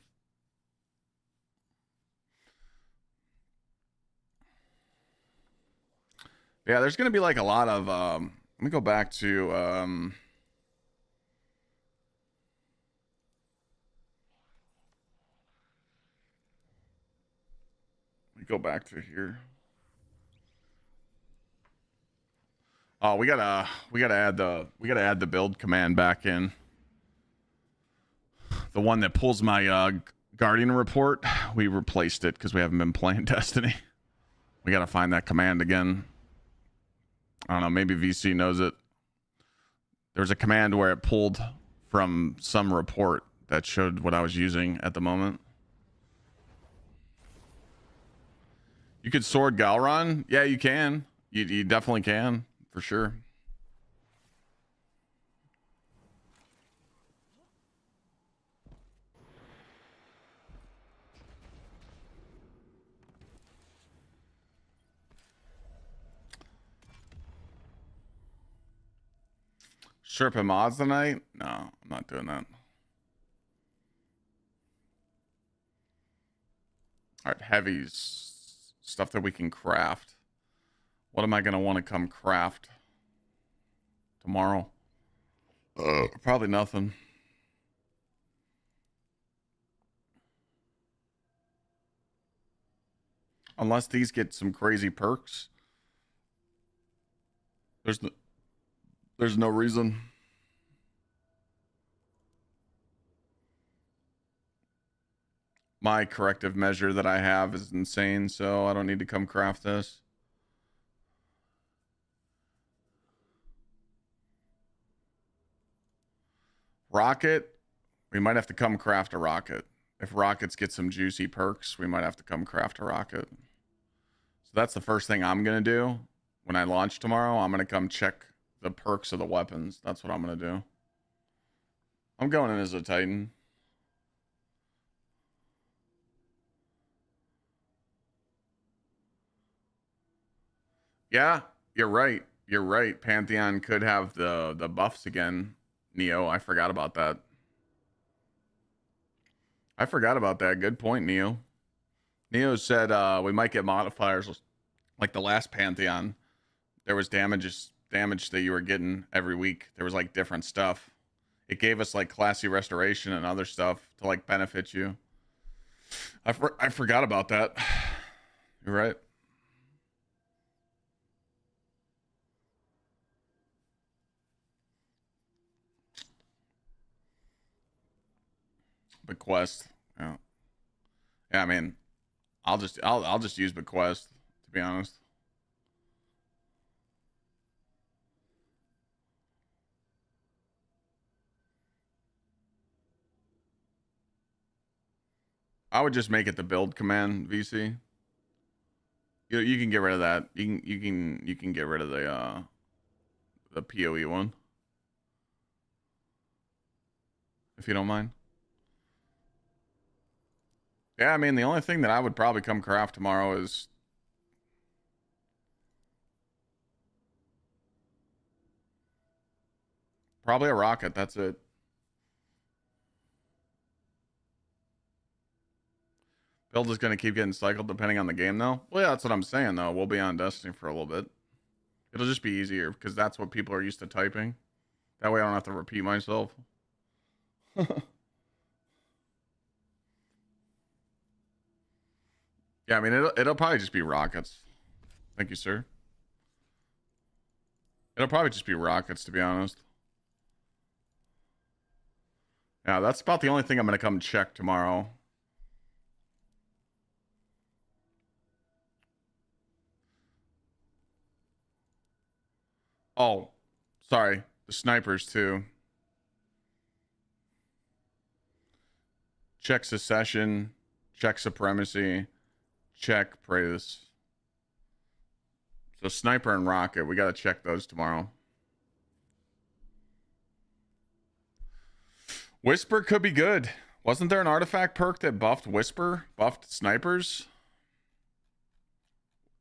Yeah, there's gonna be like a lot of let me go back to let me go back to here. Oh, we gotta add the build command back in. The one that pulls my Guardian report. We replaced it because we haven't been playing Destiny. We gotta find that command again. I don't know, maybe VC knows it. There's a command where it pulled from some report that showed what I was using at the moment. You could sword Galron? Yeah, you can. You definitely can, for sure. Sherpa mods tonight? No, I'm not doing that. All right, heavies. Stuff that we can craft. What am I going to want to come craft tomorrow? Probably nothing. Unless these get some crazy perks. There's no reason. My corrective measure that I have is insane, so I don't need to come craft this. Rocket, we might have to come craft a rocket. If rockets get some juicy perks, we might have to come craft a rocket. So that's the first thing I'm going to do when I launch tomorrow. I'm going to come check the perks of the weapons. That's what I'm going to do. I'm going in as a Titan. Yeah, you're right. You're right. Pantheon could have the buffs again. Neo, I forgot about that. I forgot about that. Good point, Neo. Neo said we might get modifiers like the last Pantheon. There was damage that you were getting every week. There was like different stuff. It gave us like classy restoration and other stuff to like benefit you. I forgot about that. You're right. Bequest. Yeah. Yeah, I mean, I'll just use Bequest, to be honest. I would just make it the build command, VC. You can get rid of that. You can get rid of the PoE one. If you don't mind. Yeah, I mean, the only thing that I would probably come craft tomorrow is probably a rocket. That's it. Build is going to keep getting cycled depending on the game, though. Well, yeah, that's what I'm saying, though. We'll be on Destiny for a little bit. It'll just be easier because that's what people are used to typing. That way I don't have to repeat myself. Yeah, I mean, it'll probably just be rockets. Thank you, sir. It'll probably just be rockets, to be honest. Yeah, that's about the only thing I'm going to come check tomorrow. Oh, sorry. The snipers, too. Check secession. Check supremacy. Check praise. So sniper and rocket, we got to check those tomorrow. Whisper could be good. Wasn't there an artifact perk that buffed Whisper? Buffed snipers?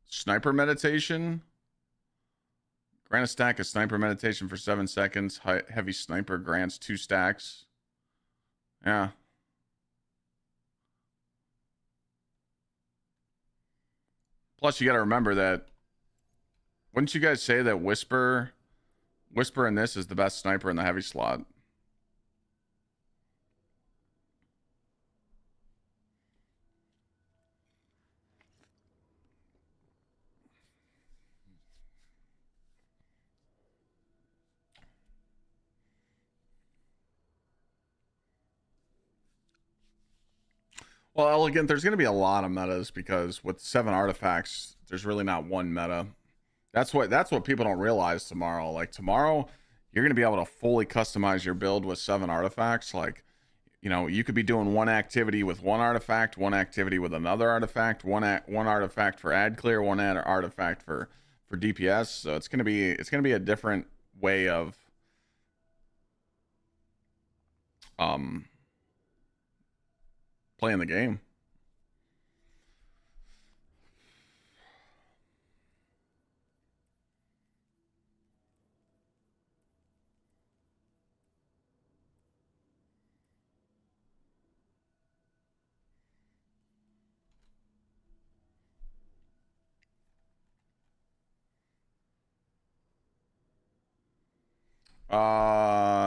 Sniper meditation? Grant a stack of sniper meditation for 7 seconds. Heavy sniper grants 2 stacks. Yeah. Plus, you got to remember that. Wouldn't you guys say that Whisper in this is the best sniper in the heavy slot? Well, Elegant, there's going to be a lot of metas because with 7 artifacts, there's really not one meta. That's what people don't realize tomorrow. Like tomorrow, you're going to be able to fully customize your build with 7 artifacts. Like, you know, you could be doing one activity with one artifact, one activity with another artifact, one artifact for ad clear, one artifact for DPS. So it's going to be a different way of playing the game.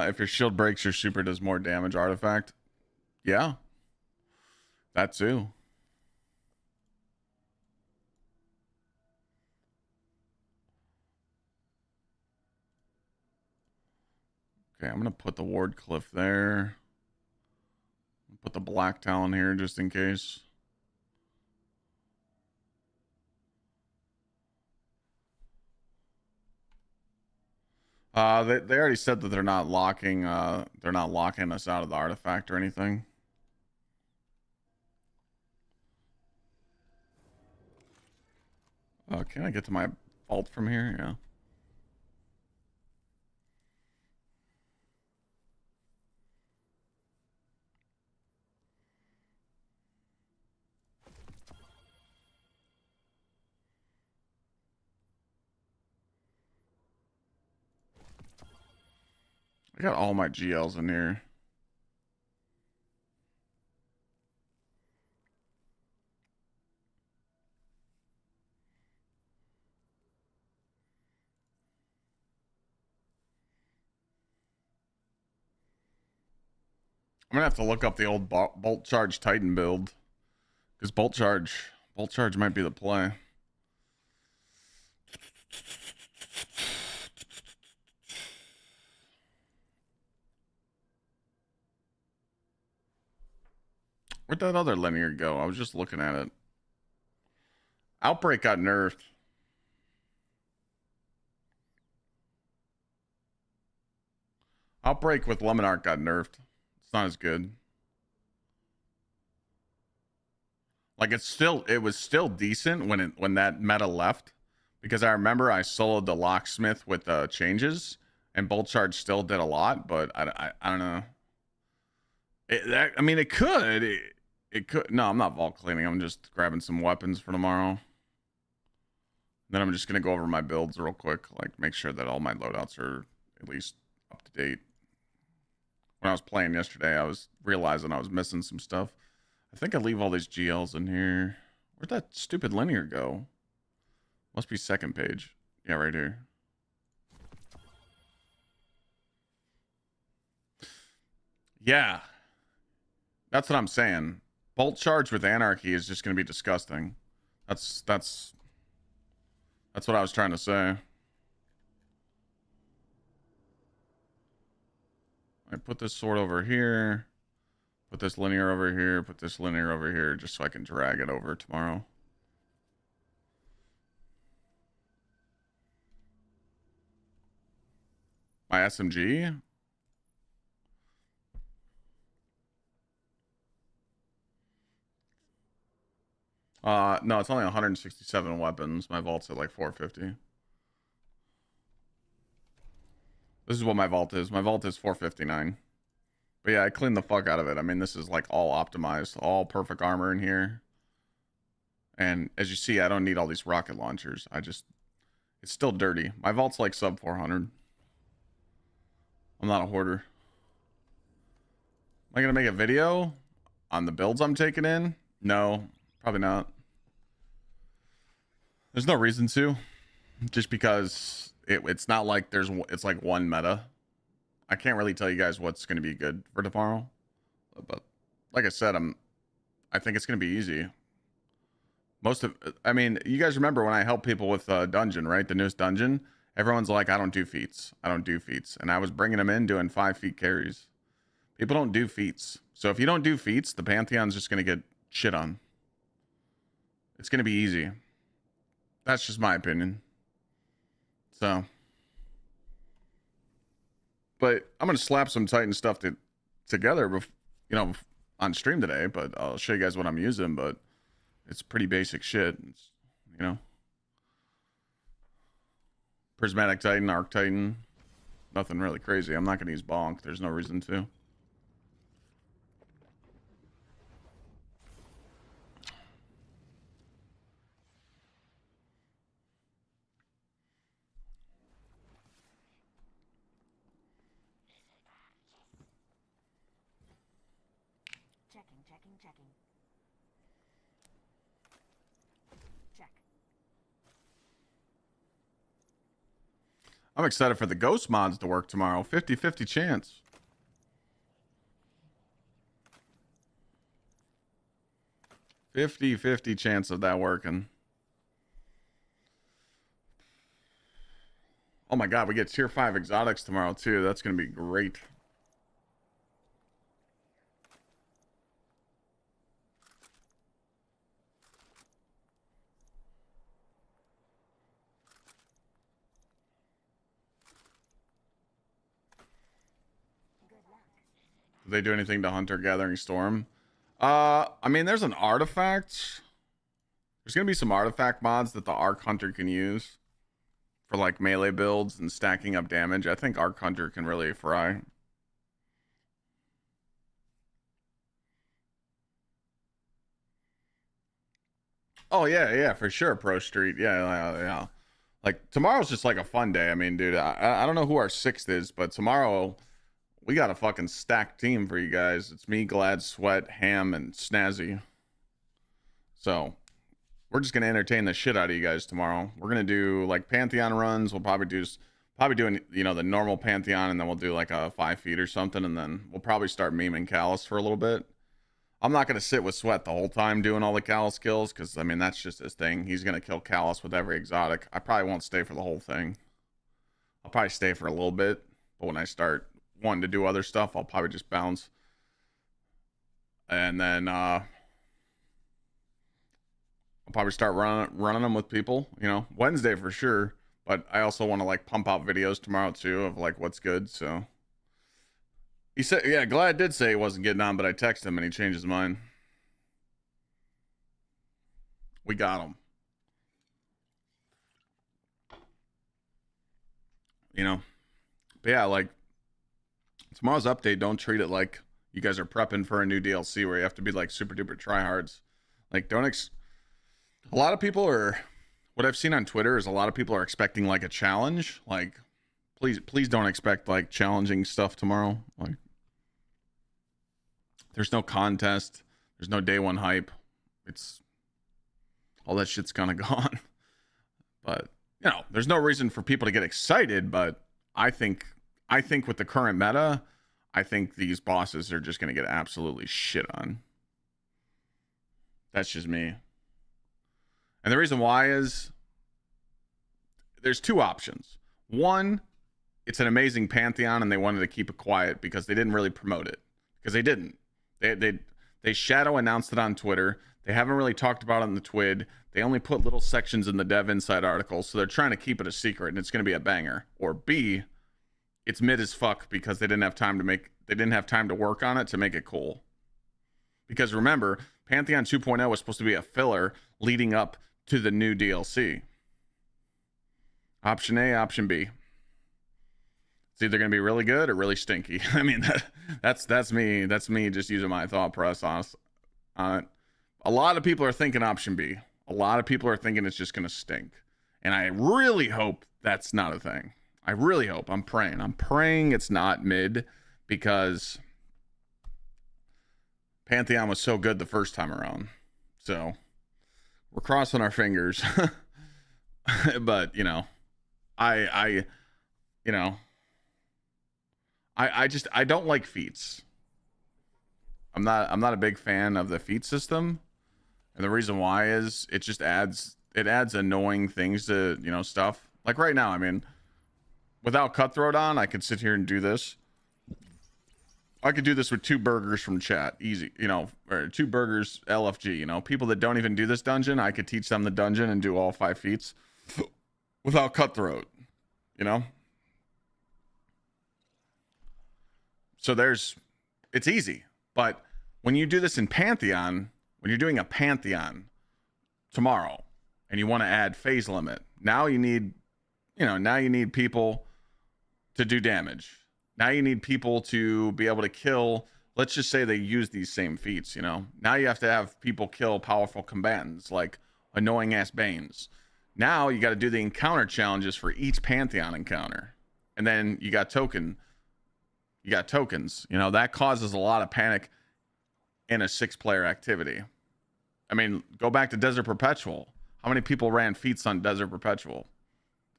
If your shield breaks, your super does more damage artifact. Yeah. That too. Okay, I'm gonna put the ward cliff there. Put the black talon here just in case. They already said that they're not locking us out of the artifact or anything. Can I get to my vault from here? Yeah. I got all my GLs in here. I'm gonna have to look up the old bolt charge Titan build because bolt charge might be the play. Where'd that other linear go? I was just looking at it. Outbreak got nerfed. Outbreak with Luminarch got nerfed. It's not as good. Like it was still decent when that meta left, because I remember I soloed the locksmith with changes, and bolt charge still did a lot, but I don't know. It could. It could. No, I'm not vault cleaning. I'm just grabbing some weapons for tomorrow. Then I'm just gonna go over my builds real quick, like make sure that all my loadouts are at least up to date. When I was playing yesterday, I was realizing I was missing some stuff. I think I leave all these GLs in here. Where'd that stupid linear go? Must be second page. Yeah, right here. Yeah. That's what I'm saying. Bolt charge with anarchy is just going to be disgusting. That's what I was trying to say. I put this sword over here. Put this linear over here. Put this linear over here just so I can drag it over tomorrow. My SMG? No, it's only 167 weapons. My vault's at like 450. This is what my vault is. My vault is 459. But yeah, I cleaned the fuck out of it. I mean, this is like all optimized, all perfect armor in here. And as you see, I don't need all these rocket launchers. It's still dirty. My vault's like sub 400. I'm not a hoarder. Am I going to make a video on the builds I'm taking in? No, probably not. There's no reason to. Just because it's not like it's like one meta. I can't really tell you guys what's going to be good for tomorrow. But like I said, I think it's going to be easy. I mean, you guys remember when I helped people with dungeon, right? The newest dungeon. Everyone's like, I don't do feats. I don't do feats. And I was bringing them in doing 5 feet carries. People don't do feats. So if you don't do feats, the Pantheon's just going to get shit on. It's going to be easy. That's just my opinion. So. But I'm going to slap some Titan stuff together, on stream today. But I'll show you guys what I'm using. But it's pretty basic shit. Prismatic Titan, Arc Titan. Nothing really crazy. I'm not going to use Bonk. There's no reason to. Checking. Check. I'm excited for the ghost mods to work tomorrow. 50-50 chance. $50-50 chance of that working. Oh my god, we get tier 5 exotics tomorrow too. That's going to be great. Did they do anything to Hunter Gathering Storm? I mean, there's an artifact. There's going to be some artifact mods that the Arc Hunter can use for like melee builds and stacking up damage. I think Arc Hunter can really fry. Oh yeah, for sure. Pro Street. Yeah. Like tomorrow's just like a fun day. I mean, dude, I don't know who our 6th is, but tomorrow we got a fucking stacked team for you guys. It's me, Glad, Sweat, Ham, and Snazzy. So we're just gonna entertain the shit out of you guys tomorrow. We're gonna do like Pantheon runs. We'll probably doing the normal Pantheon, and then we'll do like a 5 feet or something, and then we'll probably start memeing Callus for a little bit. I'm not gonna sit with Sweat the whole time doing all the Callus kills, because I mean that's just his thing. He's gonna kill Callus with every exotic. I probably won't stay for the whole thing. I'll probably stay for a little bit, but when I start wanting to do other stuff, I'll probably just bounce. And then I'll probably start running them with people, Wednesday for sure. But I also want to like pump out videos tomorrow too of like what's good. So he said, yeah, Glad did say he wasn't getting on, but I texted him and he changed his mind. We got him. But yeah, like tomorrow's update, don't treat it like you guys are prepping for a new DLC where you have to be like super duper tryhards. Like a lot of people are, what I've seen on Twitter is a lot of people are expecting like a challenge. Like please don't expect like challenging stuff tomorrow. Like there's no contest. There's no day one hype. It's all that shit's kind of gone. But there's no reason for people to get excited, but I think with the current meta, I think these bosses are just going to get absolutely shit on. That's just me. And the reason why is there's 2 options. One, it's an amazing Pantheon and they wanted to keep it quiet because they didn't really promote it. Because they didn't. They shadow announced it on Twitter. They haven't really talked about it in the TWID. They only put little sections in the Dev Inside article, so they're trying to keep it a secret and it's going to be a banger. Or B, it's mid as fuck because they didn't have time to work on it to make it cool. Because remember, Pantheon 2.0 was supposed to be a filler leading up to the new DLC. Option A, option B. It's either going to be really good or really stinky. I mean, that's me. That's me just using my thought process on it. A lot of people are thinking option B. A lot of people are thinking it's just going to stink. And I really hope that's not a thing. I really hope. I'm praying. I'm praying it's not mid, because Pantheon was so good the first time around. So we're crossing our fingers. But, you know, I don't like feats. I'm not a big fan of the feat system. And the reason why is it just adds annoying things to, you know, stuff. Like right now, I mean, without Cutthroat on, I could sit here and do this. I could do this with 2 burgers from chat, easy, you know, or 2 burgers LFG, you know, people that don't even do this dungeon, I could teach them the dungeon and do all 5 feats without Cutthroat, you know? So it's easy. But when you do this in Pantheon, when you're doing a Pantheon tomorrow and you want to add phase limit, now you need people to do damage. Now you need people to be able to kill. Let's just say they use these same feats, you know. Now you have to have people kill powerful combatants like annoying ass Banes. Now you got to do the encounter challenges for each Pantheon encounter. And then you got tokens. You know, that causes a lot of panic in a 6-player activity. I mean, go back to Desert Perpetual. How many people ran feats on Desert Perpetual?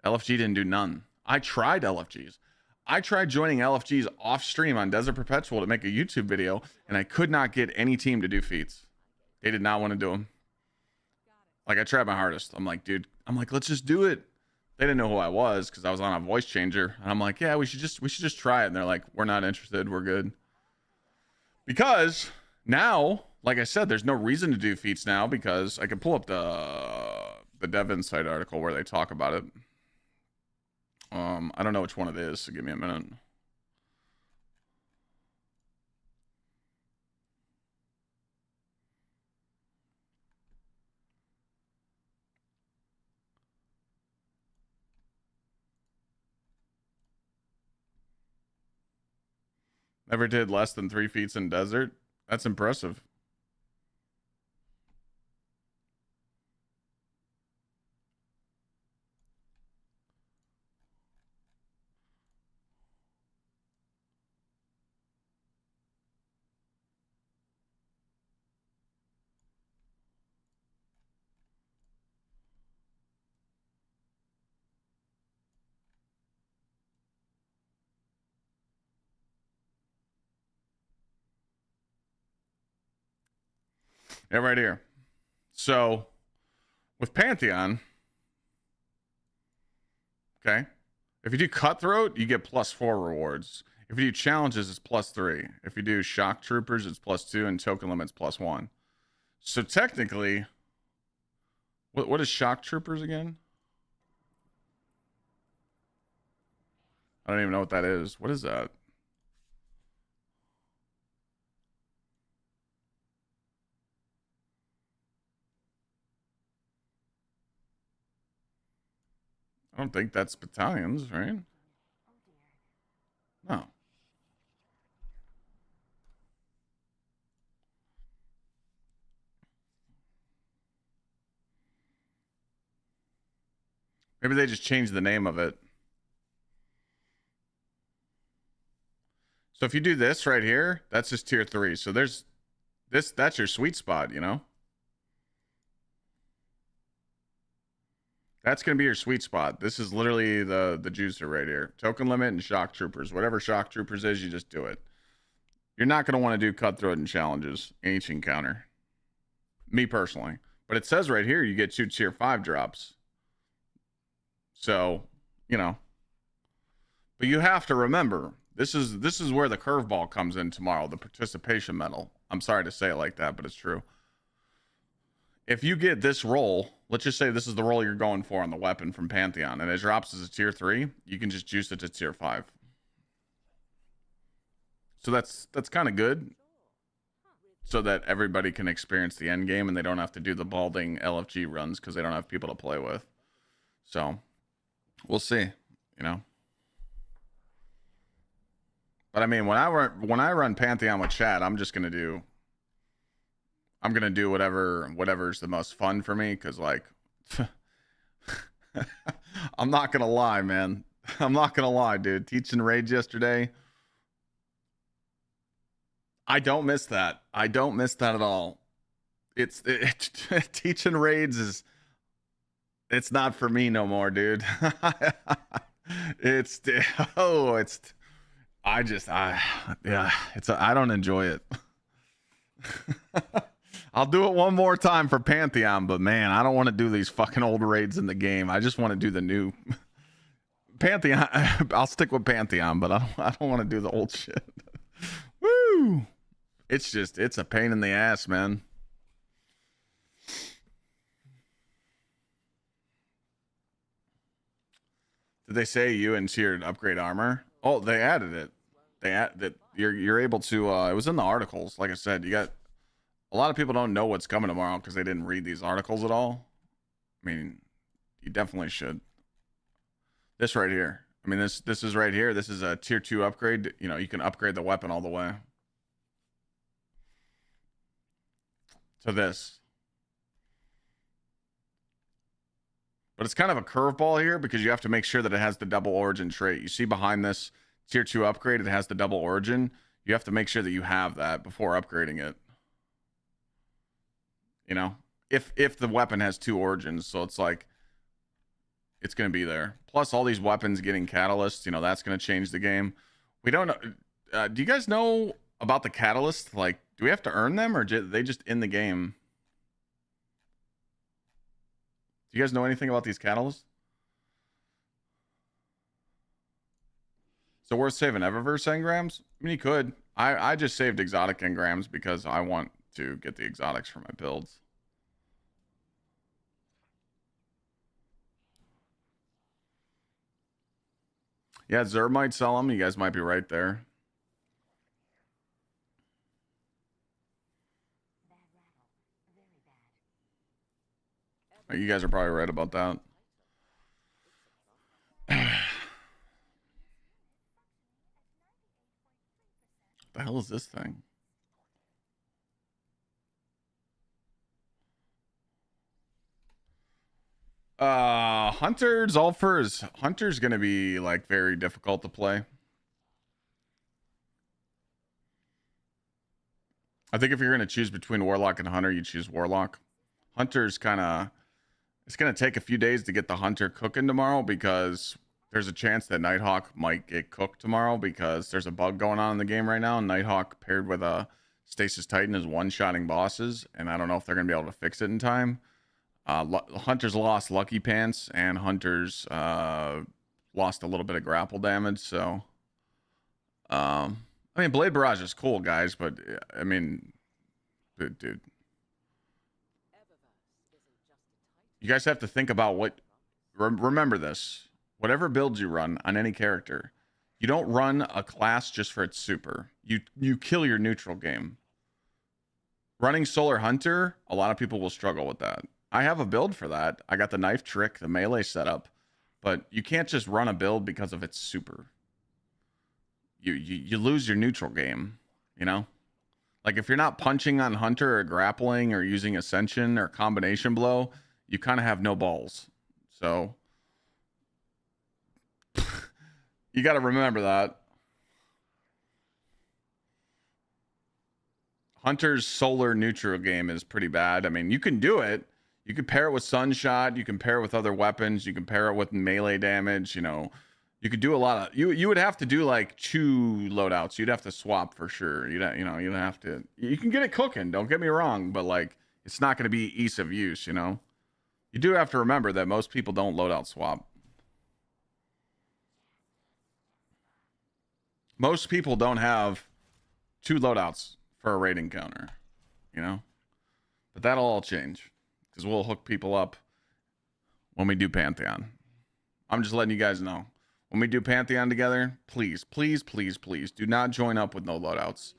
LFG didn't do none. I tried LFGs. I tried joining LFGs off stream on Desert Perpetual to make a YouTube video, and I could not get any team to do feats. They did not want to do them. Like, I tried my hardest. I'm like, dude, let's just do it. They didn't know who I was because I was on a voice changer. And I'm like, yeah, we should just try it. And they're like, we're not interested. We're good. Because now, like I said, there's no reason to do feats now, because I can pull up the Dev Insight article where they talk about it. I don't know which one it is, so give me a minute. Never did less than 3 feats in desert. That's impressive. Yeah, right here. So with Pantheon, okay, if you do Cutthroat, you get +4 rewards. If you do challenges, it's +3. If you do Shock Troopers, it's +2, and token limits +1. So technically, what is Shock Troopers again? I don't even know what that is. What is that? I don't think that's battalions, right? No. Maybe they just changed the name of it. So if you do this right here, that's just tier 3. So there's that's your sweet spot, you know? That's going to be your sweet spot. This is literally the juicer right here. Token limit and Shock Troopers. Whatever Shock Troopers is, you just do it. You're not going to want to do Cutthroat and challenges in each encounter. Me personally. But it says right here you get 2 tier 5 drops. So, you know. But you have to remember, this is where the curveball comes in tomorrow, the participation medal. I'm sorry to say it like that, but it's true. If you get this roll, let's just say this is the roll you're going for on the weapon from Pantheon, and it drops as a tier 3, you can just juice it to tier 5. So that's kind of good, so that everybody can experience the end game and they don't have to do the balding LFG runs because they don't have people to play with. So we'll see, you know. But I mean, when I run Pantheon with chat, I'm gonna do whatever's the most fun for me, because like I'm not gonna lie, man. I'm not gonna lie, dude. Teaching raids yesterday, I don't miss that. I don't miss that at all. Teaching raids it's not for me no more, dude. it's oh, it's I don't enjoy it. I'll do it one more time for Pantheon, but man, I don't want to do these fucking old raids in the game. I just want to do the new Pantheon. I'll stick with Pantheon, but I don't want to do the old shit. Woo! It's a pain in the ass, man. Did they say you and tiered upgrade armor? Oh, they added it. They add that you're able to. It was in the articles. Like I said, you got a lot of people don't know what's coming tomorrow because they didn't read these articles at all. I mean, you definitely should. This right here. I mean, this is right here. This is a tier 2 upgrade. You know, you can upgrade the weapon all the way to this. But it's kind of a curveball here because you have to make sure that it has the double origin trait. You see behind this tier 2 upgrade, it has the double origin. You have to make sure that you have that before upgrading it. You know, if the weapon has 2 origins, so it's like it's going to be there. Plus all these weapons getting catalysts, you know, that's going to change the game. We don't know. Do you guys know about the catalysts? Like, do we have to earn them, or are they just in the game? Do you guys know anything about these catalysts? So worth saving Eververse engrams? I mean, you could. I just saved exotic engrams because I want to get the exotics for my builds. Yeah, Zer might sell them. You guys might be right there. You guys are probably right about that. The hell is this thing? Hunter's gonna be like very difficult to play. I think if you're gonna choose between Warlock and Hunter, you choose Warlock. Hunter's kind of, it's gonna take a few days to get the Hunter cooking tomorrow because there's a chance that Nighthawk might get cooked tomorrow because there's a bug going on in the game right now. And Nighthawk paired with a Stasis Titan is one-shotting bosses, and I don't know if they're gonna be able to fix it in time. Hunter's lost Lucky Pants, and Hunter's lost a little bit of grapple damage. So, I mean, Blade Barrage is cool, guys, but I mean, dude, you guys have to think about what. Remember this: whatever builds you run on any character, you don't run a class just for its super. You kill your neutral game. Running Solar Hunter, a lot of people will struggle with that. I have a build for that. I got the knife trick, the melee setup, but you can't just run a build because of its super. You lose your neutral game, you know? Like if you're not punching on Hunter or grappling or using Ascension or combination blow, you kind of have no balls. So you got to remember that. Hunter's solar neutral game is pretty bad. I mean, you can do it. You can pair it with Sunshot. You can pair it with other weapons. You can pair it with melee damage. You know, you could do a lot of. You would have to do like 2 loadouts. You'd have to swap for sure. You'd have to. You can get it cooking. Don't get me wrong, but like it's not going to be ease of use. You know, you do have to remember that most people don't loadout swap. Most people don't have 2 loadouts for a raid encounter. You know, but that'll all change. Because we'll hook people up when we do Pantheon. I'm just letting you guys know. When we do Pantheon together, please, please, please, please do not join up with no loadouts.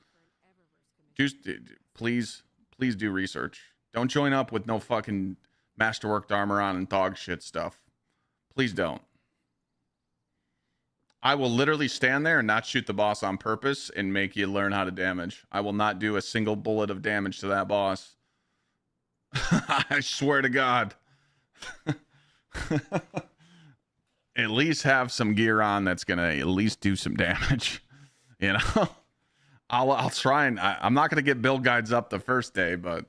Just please do research. Don't join up with no fucking masterworked armor on and dog shit stuff. Please don't. I will literally stand there and not shoot the boss on purpose and make you learn how to damage. I will not do a single bullet of damage to that boss. I swear to God. At least have some gear on that's gonna at least do some damage. You know, I'll try and I'm not gonna get build guides up the first day, but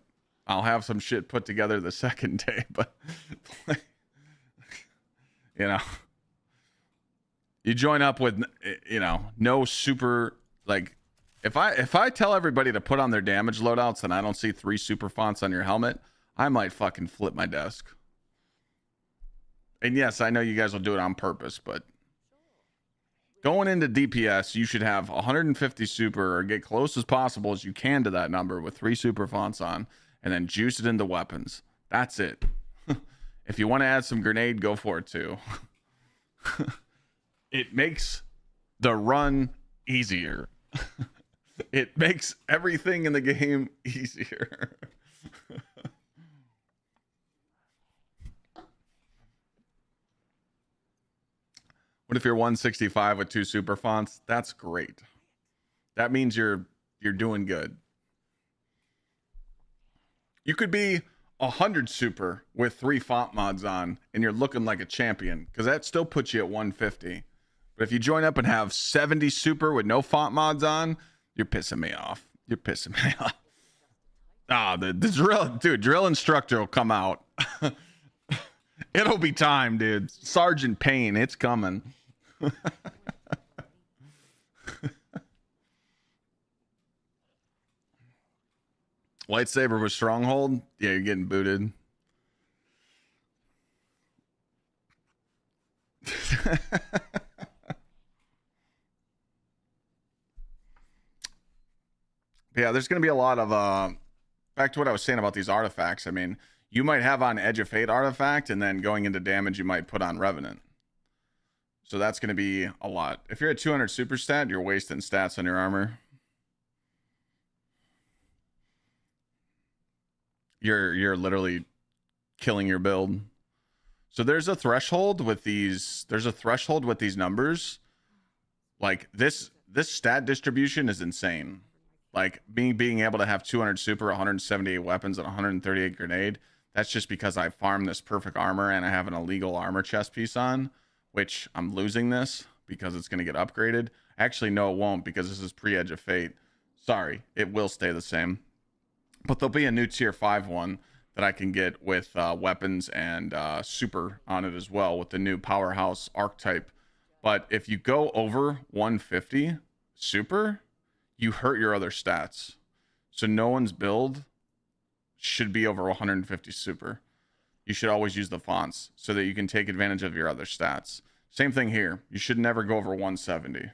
I'll have some shit put together the second day. But you know, you join up with, you know, no super, like, if I tell everybody to put on their damage loadouts and I don't see 3 super fonts on your helmet, I might fucking flip my desk. And yes, I know you guys will do it on purpose, but going into DPS, you should have 150 super or get close as possible as you can to that number with 3 super fonts on, and then juice it into weapons. That's it. If you want to add some grenade, go for it too. It makes the run easier. It makes everything in the game easier. What if you're 165 with 2 super fonts? That's great. That means you're doing good. You could be 100 super with 3 font mods on and you're looking like a champion, because that still puts you at 150. But if you join up and have 70 super with no font mods on, you're pissing me off. You're pissing me off. Ah, the drill instructor will come out. It'll be time, dude. Sergeant Payne, it's coming. Lightsaber with Stronghold? Yeah, you're getting booted. Yeah, there's going to be a lot of back to what I was saying about these artifacts. I mean, you might have on Edge of Fate artifact, and then going into damage, you might put on Revenant. So that's going to be a lot. If you're at 200 super stat, you're wasting stats on your armor. You're literally killing your build. So there's a threshold with these. There's a threshold with these numbers. Like this stat distribution is insane. Like being able to have 200 super, 178 weapons, and 138 grenade. That's just because I farmed this perfect armor and I have an illegal armor chest piece on, which I'm losing this because it's going to get upgraded. Actually, no, it won't, because this is pre-Edge of Fate. Sorry, it will stay the same. But there'll be a new tier 5 one that I can get with weapons and super on it as well with the new powerhouse archetype. But if you go over 150 super, you hurt your other stats. So no one's build should be over 150 super. You should always use the fonts so that you can take advantage of your other stats. Same thing here. You should never go over 170.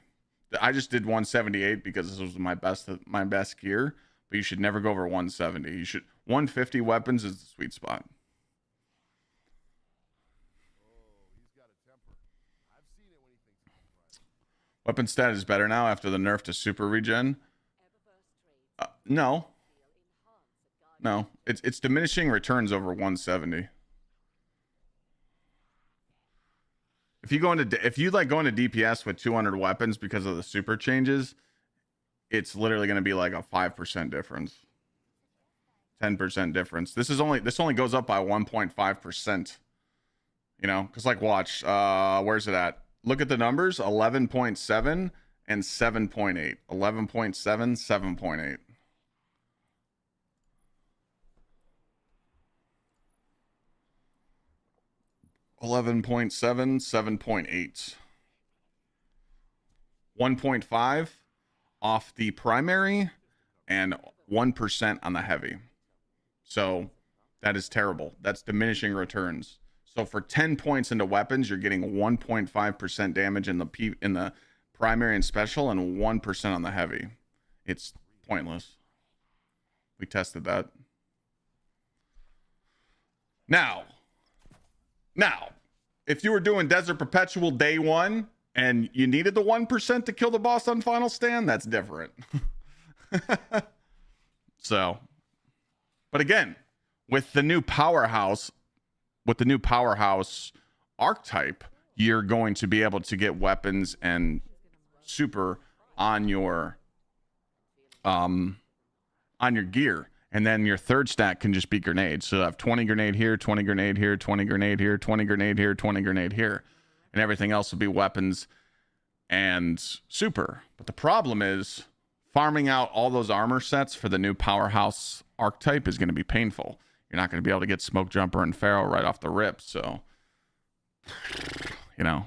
I just did 178 because this was my best gear, but you should never go over 170. You should 150 weapons is the sweet spot. Weapon stat is better now after the nerf to super regen. No. It's diminishing returns over 170. If you go into go into DPS with 200 weapons because of the super changes, it's literally going to be like a 5% difference. 10% difference. This only goes up by 1.5%. You know, because like watch, where's it at? Look at the numbers, 11.7 and 7.8. 11.7, 7.8. $11.7, 7.8. 1.5 off the primary and 1% on the heavy. So that is terrible. That's diminishing returns. So for 10 points into weapons, you're getting 1.5% damage in the primary and special, and 1% on the heavy. It's pointless. We tested that. Now, if you were doing Desert Perpetual day 1 and you needed the 1% to kill the boss on Final Stand, that's different. So, but again, with the new powerhouse archetype, you're going to be able to get weapons and super on your gear, and then your third stack can just be grenades. So I have 20 grenade here, 20 grenade here, 20 grenade here, 20 grenade here, 20 grenade here, and everything else will be weapons and super. But the problem is farming out all those armor sets for the new powerhouse archetype is going to be painful. You're not going to be able to get smoke jumper and pharaoh right off the rip. So, you know,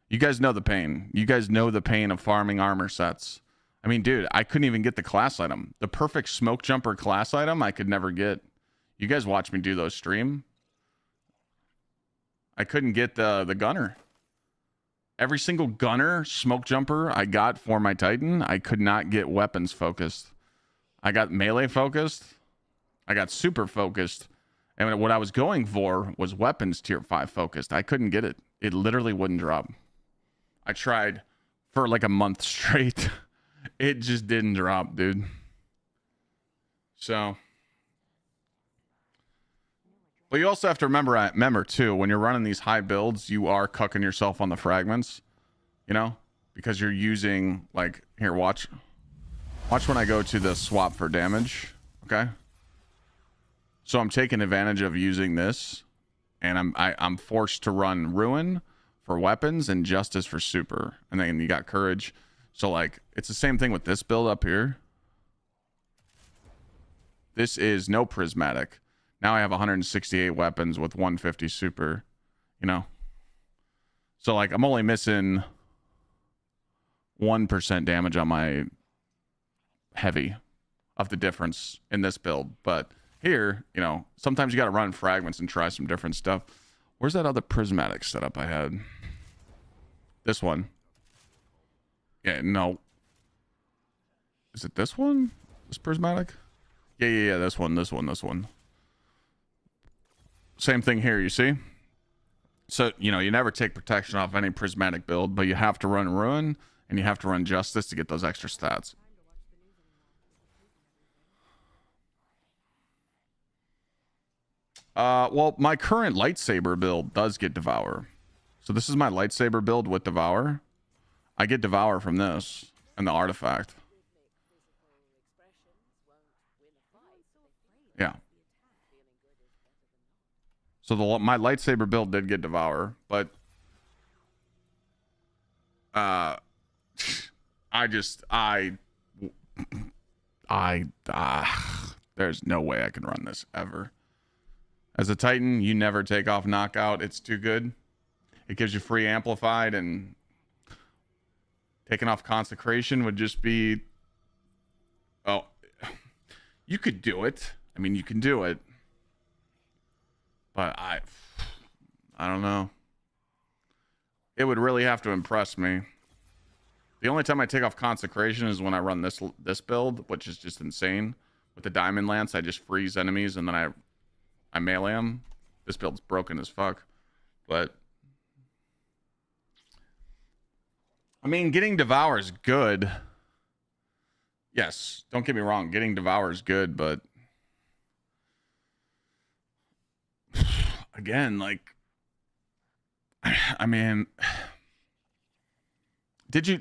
you guys know the pain. You guys know the pain of farming armor sets. I mean, dude, I couldn't even get the class item. The perfect smoke jumper class item I could never get. You guys watch me do those stream. I couldn't get the gunner. Every single gunner smoke jumper I got for my Titan, I could not get weapons focused. I got melee focused. I got super focused. And what I was going for was weapons tier 5 focused. I couldn't get it. It literally wouldn't drop. I tried for like a month straight. It just didn't drop, dude. So, but you also have to remember too, when you're running these high builds, you are cucking yourself on the fragments, you know, because you're using, like, here, watch when I go to the swap for damage. Okay. So I'm taking advantage of using this, and I'm forced to run ruin for weapons and justice for super. And then you got courage. So, like, it's the same thing with this build up here. This is no prismatic. Now I have 168 weapons with 150 super, you know. So, like, I'm only missing 1% damage on my heavy of the difference in this build. But here, you know, sometimes you got to run fragments and try some different stuff. Where's that other prismatic setup I had? This one. Yeah, no. Is it this one? This prismatic? Yeah, this one. Same thing here, you see? So, you know, you never take protection off any prismatic build, but you have to run ruin and you have to run justice to get those extra stats. Well, my current lightsaber build does get devour. So this is my lightsaber build with devour. I get devour from this and the artifact. Yeah. So my lightsaber build did get devour, but there's no way I can run this ever. As a Titan, you never take off knockout. It's too good. It gives you free amplified, and taking off consecration would just be, oh, you could do it. I mean, you can do it, but I don't know. It would really have to impress me. The only time I take off consecration is when I run this build, which is just insane. With the diamond lance, I just freeze enemies and then I melee them. This build's broken as fuck, but I mean, getting devour is good. Yes, don't get me wrong, getting devour is good, but again, like, I mean, did you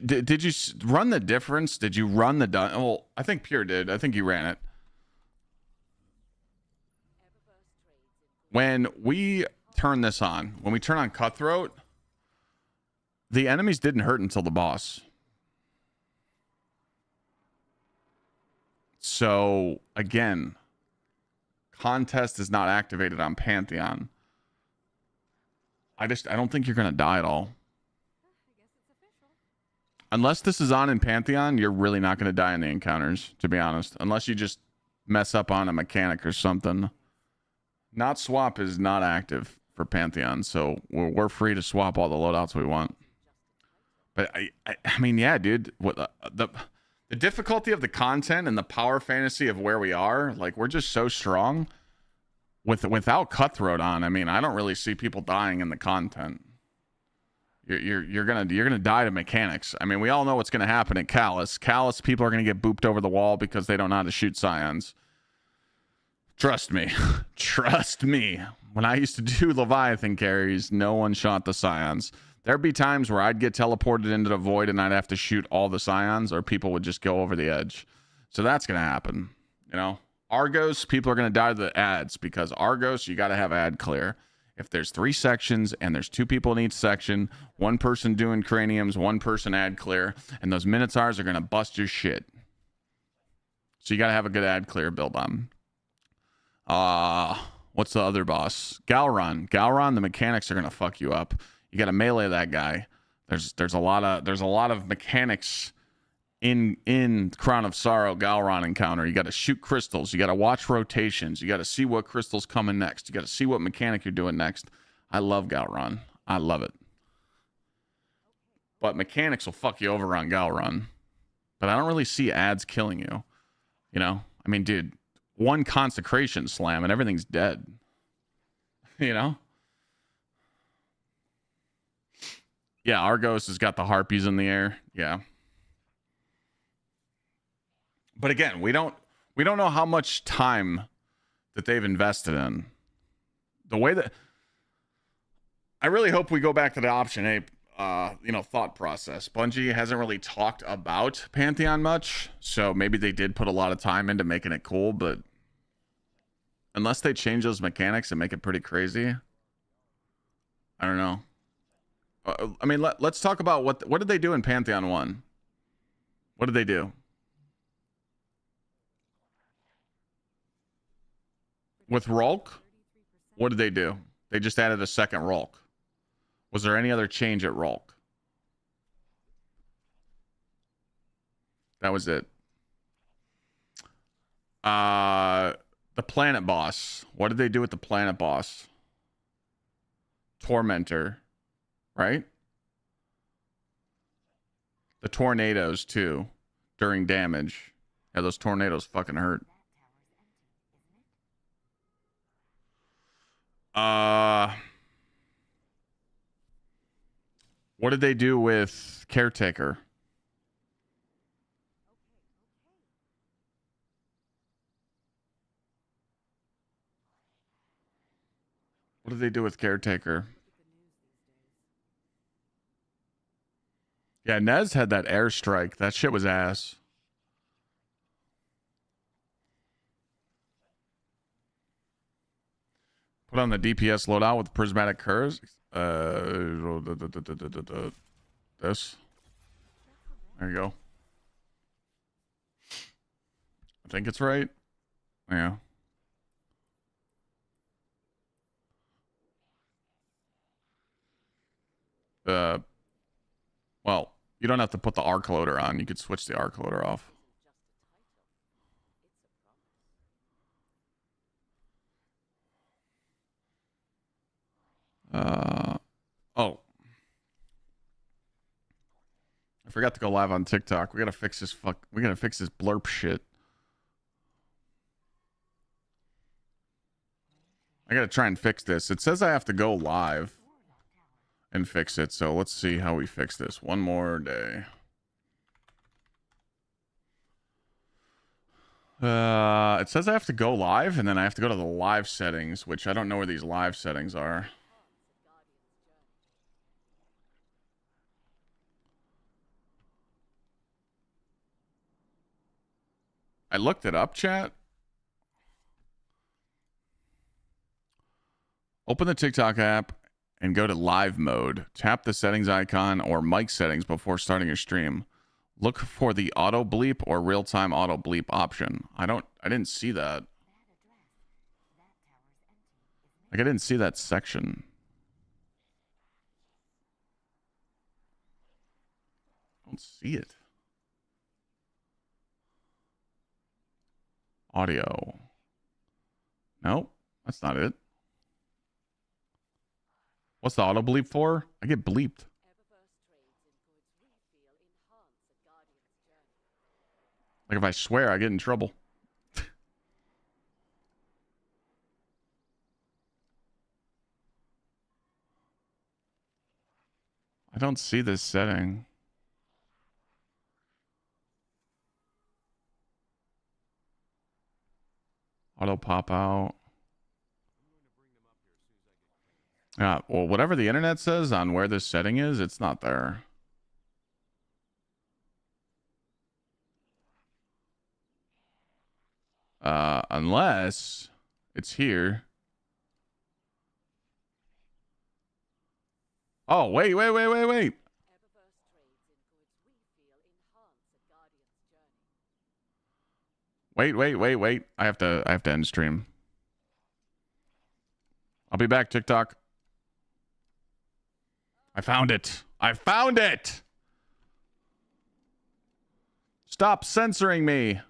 run the difference? Did you run the well, I think Pure did. I think you ran it. When we turn this on, when we turn on Cutthroat, the enemies didn't hurt until the boss. So, again, contest is not activated on Pantheon. I don't think you're going to die at all. Unless this is on in Pantheon, you're really not going to die in the encounters, to be honest. Unless you just mess up on a mechanic or something. Not swap is not active for Pantheon, so we're free to swap all the loadouts we want. But I mean, yeah, dude, what the difficulty of the content and the power fantasy of where we are, like, we're just so strong without Cutthroat on. I mean, I don't really see people dying in the content. You're gonna die to mechanics. I mean, we all know what's gonna happen at Callus. Callus, people are gonna get booped over the wall because they don't know how to shoot scions. Trust me. Trust me. When I used to do Leviathan carries, no one shot the scions. There'd be times where I'd get teleported into the void and I'd have to shoot all the scions, or people would just go over the edge. So that's gonna happen. You know, Argos, people are gonna die to the ads, because Argos, you gotta have ad clear. If there's 3 sections and there's 2 people in each section, 1 person doing craniums, 1 person ad clear, and those Minotaurs are gonna bust your shit. So you gotta have a good ad clear build on. What's the other boss? Galron. Galron, the mechanics are gonna fuck you up. You gotta melee that guy. There's a lot of mechanics in Crown of Sorrow Galron encounter. You gotta shoot crystals, you gotta watch rotations, you gotta see what crystal's coming next, you gotta see what mechanic you're doing next. I love Galron. I love it. But mechanics will fuck you over on Galron. But I don't really see ads killing you. You know? I mean, dude, 1 consecration slam and everything's dead. You know? Yeah, Argos has got the harpies in the air. Yeah. But again, we don't know how much time that they've invested in. The way that I really hope we go back to the option A thought process. Bungie hasn't really talked about Pantheon much, so maybe they did put a lot of time into making it cool, but unless they change those mechanics and make it pretty crazy, I don't know. I mean, let's talk about what did they do in Pantheon 1? What did they do? With Rolk, what did they do? They just added a second Rolk. Was there any other change at Rolk? That was it. The planet boss. What did they do with the planet boss? Tormentor, right? The tornadoes too, during damage. Yeah, those tornadoes fucking hurt. What did they do with Caretaker? What did they do with Caretaker? Yeah, Nez had that airstrike. That shit was ass. Put on the DPS loadout with prismatic curves. This. There you go. I think it's right. Yeah. Well, you don't have to put the arc loader on. You could switch the arc loader off. Oh. I forgot to go live on TikTok. We gotta fix this blurp shit. I gotta try and fix this. It says I have to go live and fix it, so let's see how we fix this. One more day. It says I have to go live, and then I have to go to the live settings, which I don't know where these live settings are. I looked it up, chat. Open the TikTok app and go to live mode. Tap the settings icon or mic settings before starting your stream. Look for the auto bleep or real-time auto bleep option. I didn't see that. Like, I didn't see that section. I don't see it. Audio. Nope, that's not it. What's the auto bleep for? I get bleeped. Like, if I swear, I get in trouble. I don't see this setting. Auto pop out. Well, whatever the internet says on where this setting is, it's not there. Unless it's here. Oh, wait. Wait. I have to end stream. I'll be back, TikTok. I found it. Stop censoring me.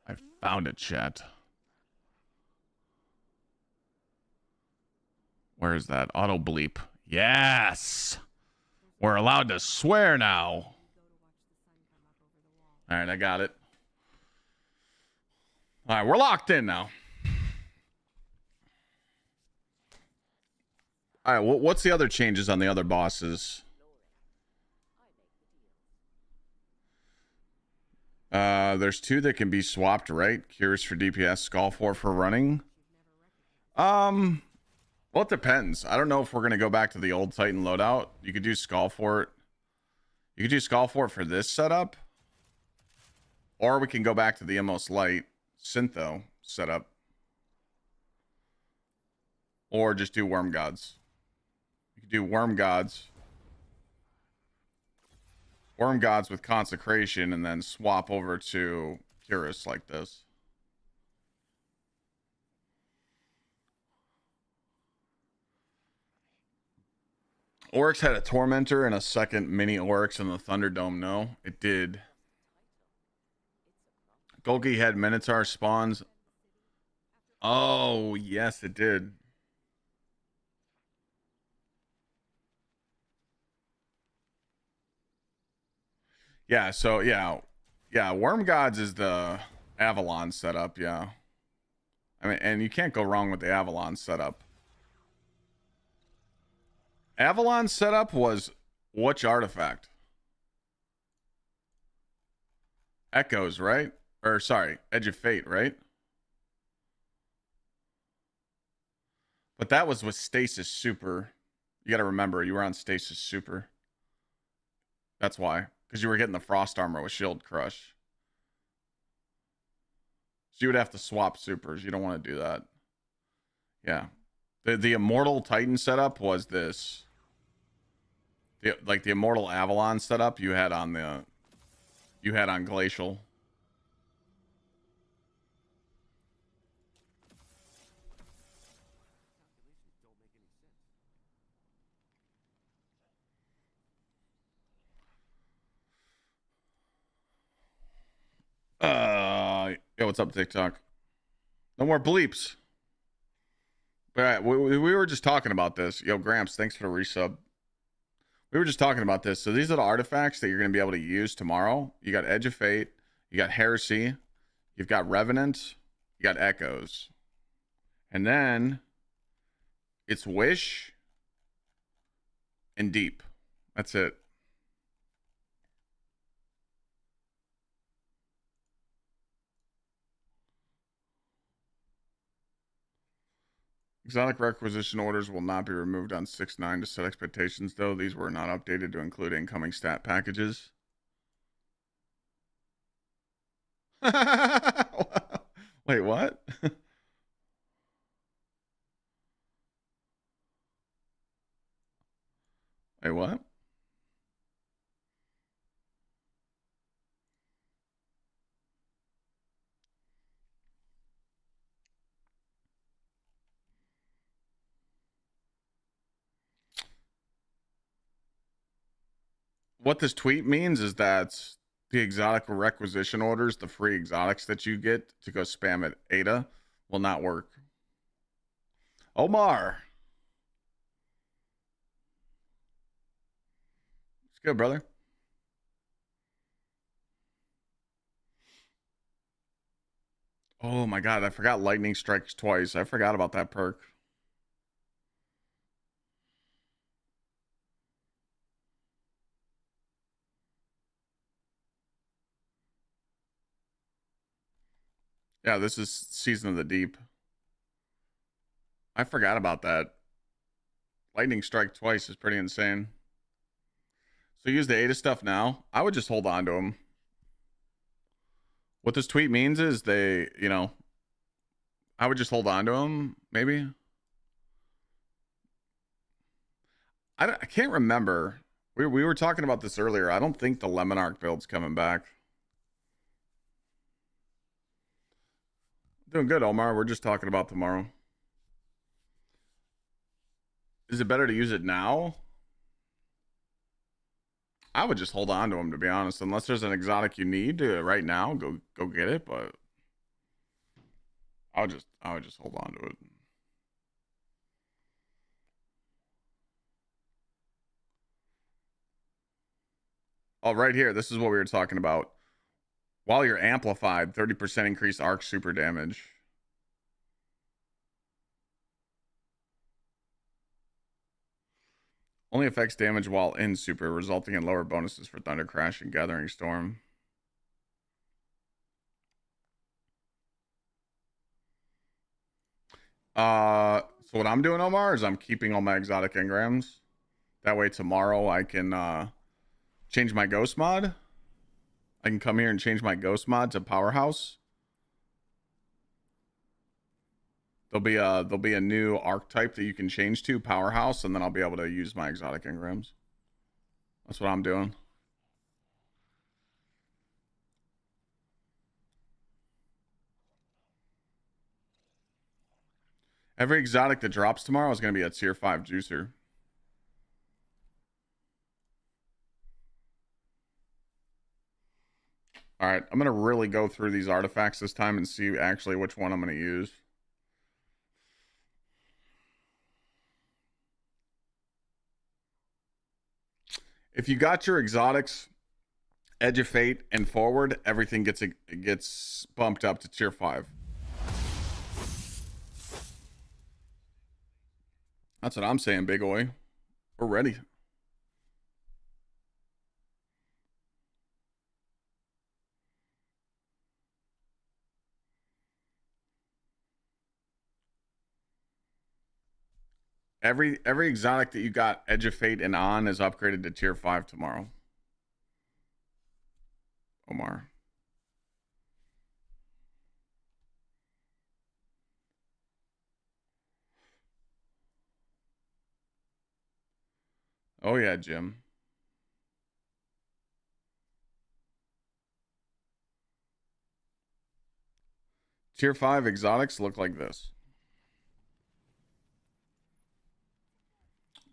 I found it, chat. Where is that? Auto bleep. Yes. We're allowed to swear now. All right, I got it. All right, we're locked in now. All right, what's the other changes on the other bosses? There's 2 that can be swapped, right? Curious for DPS, Skull for running. Well, it depends. I don't know if we're gonna go back to the old Titan loadout. You could do Skull Fort. You could do Skull Fort for this setup, or we can go back to the Immos Light Syntho setup, or just do Worm Gods. You could do Worm Gods with Consecration, and then swap over to Curious like this. Oryx had a Tormentor and a second mini Oryx in the Thunderdome. No, it did. Golgi had Minotaur spawns. Oh, yes, it did. Yeah, so yeah, Worm Gods is the Avalon setup. Yeah, I mean, and you can't go wrong with the Avalon setup. Avalon setup was which artifact? Echoes, right? Or sorry, Edge of Fate, right? But that was with Stasis Super. You got to remember, you were on Stasis Super. That's why, because you were getting the Frost armor with Shield Crush. So you would have to swap supers. You don't want to do that. Yeah. The Immortal Titan setup was this. The Immortal Avalon setup you had on Glacial. Yeah, what's up, TikTok? No more bleeps. All right, we were just talking about this. Yo, Gramps, thanks for the resub. We were just talking about this. So these are the artifacts that you're going to be able to use tomorrow. You got Edge of Fate, you got Heresy, you've got Revenant, you got Echoes. And then it's Wish and Deep. That's it. Exotic requisition orders will not be removed on 6.9 to set expectations, though. These were not updated to include incoming stat packages. Wait, what? Wait, what? What this tweet means is that the exotic requisition orders, the free exotics that you get to go spam at Ada, will not work. Omar. It's good, brother. Oh my god, I forgot lightning strikes twice. I forgot about that perk. Yeah, this is Season of the Deep. I forgot about that. Lightning strike twice is pretty insane. So use the Ada stuff now. I would just hold on to them. What this tweet means is they, you know, I would just hold on to them, maybe. I can't remember. We were talking about this earlier. I don't think the Lemon Arc build's coming back. Doing good, Omar. We're just talking about tomorrow. Is it better to use it now? I would just hold on to them, to be honest. Unless there's an exotic you need right now, go get it. But I would just hold on to it. Oh, right here. This is what we were talking about. While you're amplified, 30% increased arc super damage. Only affects damage while in super, resulting in lower bonuses for Thunder Crash and Gathering Storm. So what I'm doing, Omar, is I'm keeping all my exotic engrams. That way tomorrow I can change my ghost mod. I can come here and change my ghost mod to Powerhouse. There'll be a new archetype that you can change to, Powerhouse, and then I'll be able to use my exotic engrams. That's what I'm doing. Every exotic that drops tomorrow is going to be a tier 5 juicer. All right, I'm going to really go through these artifacts this time and see actually which one I'm going to use. If you got your exotics, Edge of Fate, and Forward, everything gets bumped up to tier 5. That's what I'm saying, Big Oi. We're ready. Every exotic that you got Edge of Fate and on is upgraded to tier 5 tomorrow. Omar. Oh yeah, Jim. Tier 5 exotics look like this.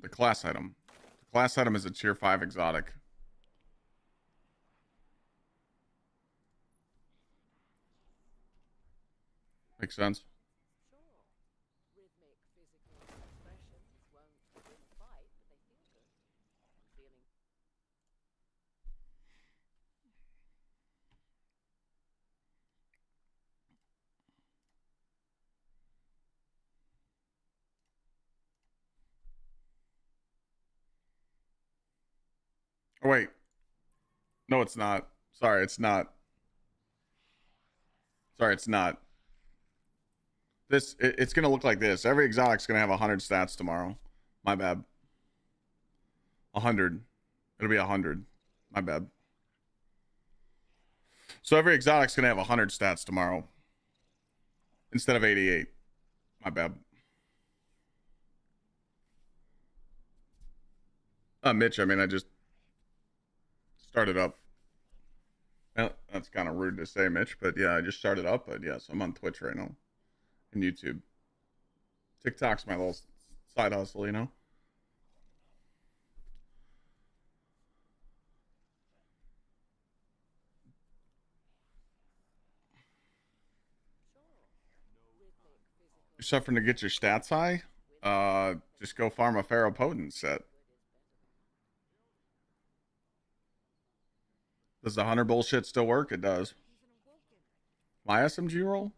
The class item. The class item is a tier 5 exotic. Makes sense? Oh, wait. No, it's not. Sorry, it's not. Sorry, it's not. It's going to look like this. Every exotic's going to have 100 stats tomorrow. My bad. 100. It'll be 100. My bad. So every exotic's going to have 100 stats tomorrow instead of 88. My bad. Mitch, I mean, I just started up. That's kind of rude to say, Mitch, but yeah, I just started up. But yes, I'm on Twitch right now and YouTube. TikTok's my little side hustle, you know? You're suffering to get your stats high? Just go farm a Pharaoh Potent set. Does the hunter bullshit still work? It does. My SMG roll?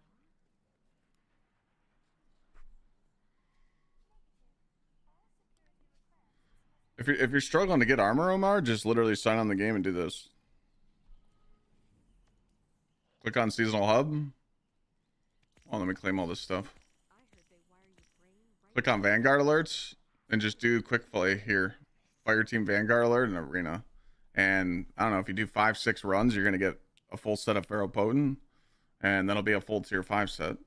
If you're struggling to get armor, Omar, just literally sign on the game and do this. Click on seasonal hub. Oh, let me claim all this stuff. Click on Vanguard alerts and just do quick play here. Fire team Vanguard alert in arena. And I don't know, if you do 5-6 runs, you're gonna get a full set of Ferropotent, and that'll be a full tier 5 set.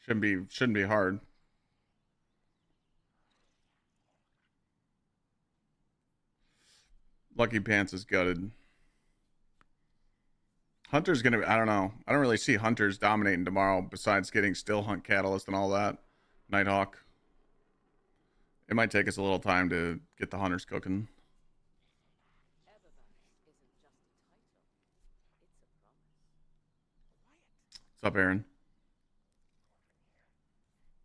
Shouldn't be hard. Lucky Pants is gutted. Hunter's gonna be, I don't know. I don't really see Hunters dominating tomorrow besides getting Still Hunt Catalyst and all that. Nighthawk. It might take us a little time to get the Hunters cooking. What's up, Aaron?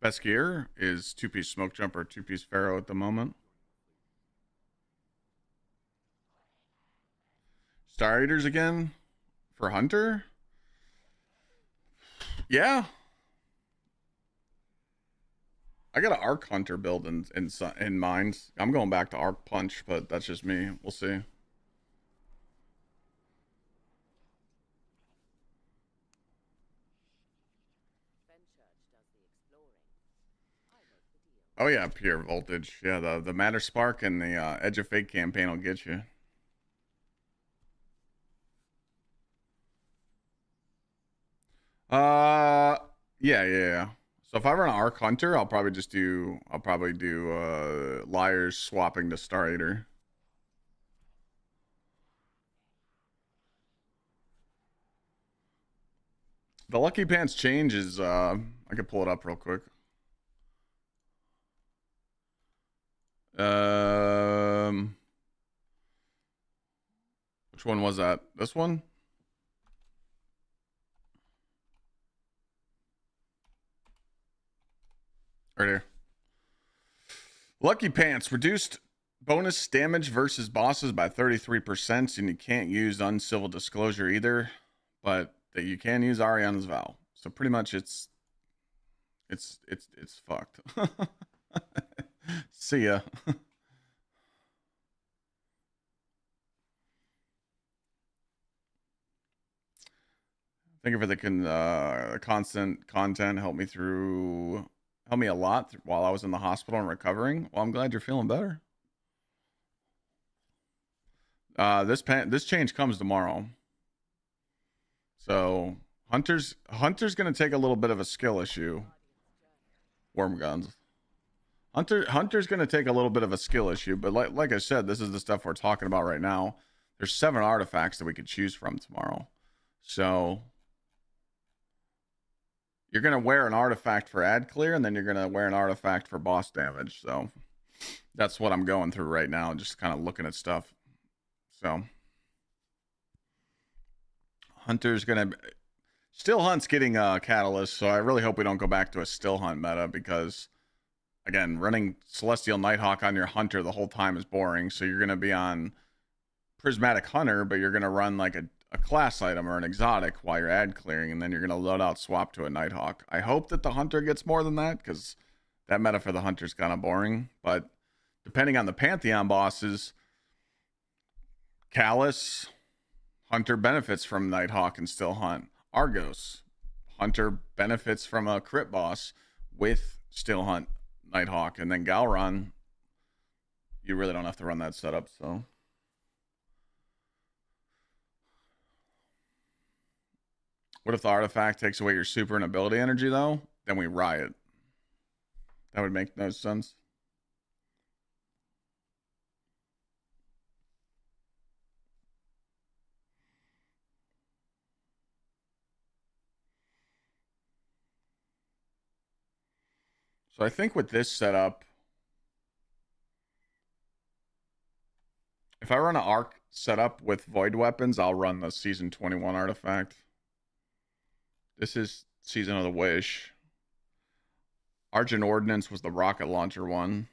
Best gear is 2-piece Smoke Jumper, 2-piece Pharaoh at the moment. Star Eaters again for Hunter? Yeah. I got an Arc Hunter build in mind. I'm going back to Arc Punch, but that's just me. We'll see. Oh yeah, pure voltage. Yeah, the Matter Spark and the Edge of Fate campaign will get you. Yeah. So if I run an Arc Hunter, I'll probably do Liars swapping to Star Eater. The Lucky Pants change is I could pull it up real quick. Which one was that? This one? Right here. Lucky Pants reduced bonus damage versus bosses by 33%, and you can't use Uncivil Disclosure either, but that you can use Ariana's Vow. So pretty much it's fucked. See ya. Thank you for the constant content. Helped me a lot while I was in the hospital and recovering. Well, I'm glad you're feeling better. This change comes tomorrow. So Hunter's gonna take a little bit of a skill issue. Worm guns. Hunter's gonna take a little bit of a skill issue, but like I said, this is the stuff we're talking about right now. There's 7 artifacts that we could choose from tomorrow. So you're gonna wear an artifact for ad clear, and then you're gonna wear an artifact for boss damage. So that's what I'm going through right now, just kind of looking at stuff. So Hunter's gonna Still Hunt's getting a catalyst, so I really hope we don't go back to a Still Hunt meta, because again, running Celestial Nighthawk on your Hunter the whole time is boring. So you're gonna be on Prismatic Hunter, but you're gonna run like a class item or an exotic while you're ad clearing, and then you're gonna load out swap to a Nighthawk. I hope that the Hunter gets more than that, because that meta for the Hunter is kind of boring. But depending on the Pantheon bosses, Callus, Hunter benefits from Nighthawk and Still Hunt. Argos, Hunter benefits from a crit boss with Still Hunt, Nighthawk, and then Galron, you really don't have to run that setup. So what if the artifact takes away your super and ability energy though? Then we riot. That would make no sense. So I think with this setup, if I run an arc setup with void weapons, I'll run the season 21 artifact. This is Season of the Wish. Argent Ordnance was the rocket launcher one.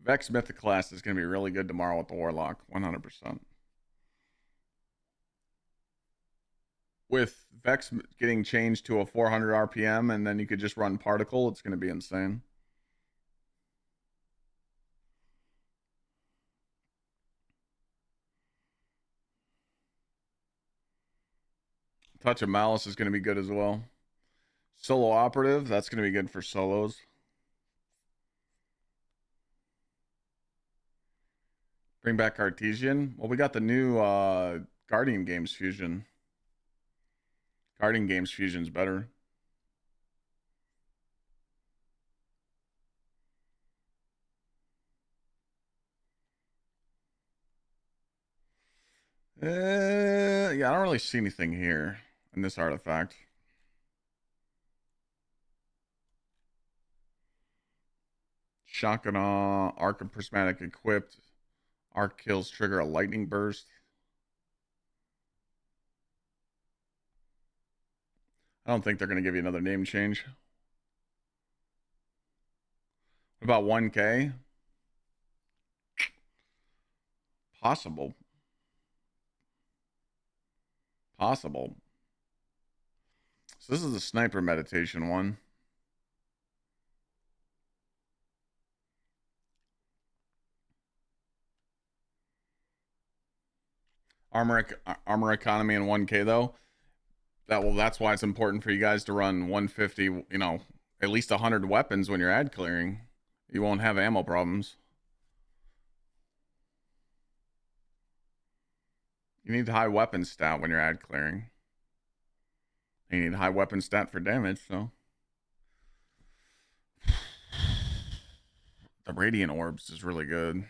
Vex Mythic class is going to be really good tomorrow with the Warlock, 100%. With Vex getting changed to a 400 RPM, and then you could just run Particle, it's going to be insane. Touch of Malice is going to be good as well. Solo Operative, that's going to be good for solos. Bring back Artesian. Well, we got the new Guardian Games Fusion. Guardian Games Fusion's better. Yeah, I don't really see anything here in this artifact. Shotgun, Arc of Prismatic equipped. Arc kills trigger a lightning burst. I don't think they're going to give you another name change. What about 1K? Possible. Possible. So this is the sniper meditation one. Armor economy in 1K though. That's why it's important for you guys to run 150, you know, at least 100 weapons when you're ad clearing. You won't have ammo problems. You need high weapon stat when you're ad clearing. You need high weapon stat for damage, so. The Radiant Orbs is really good.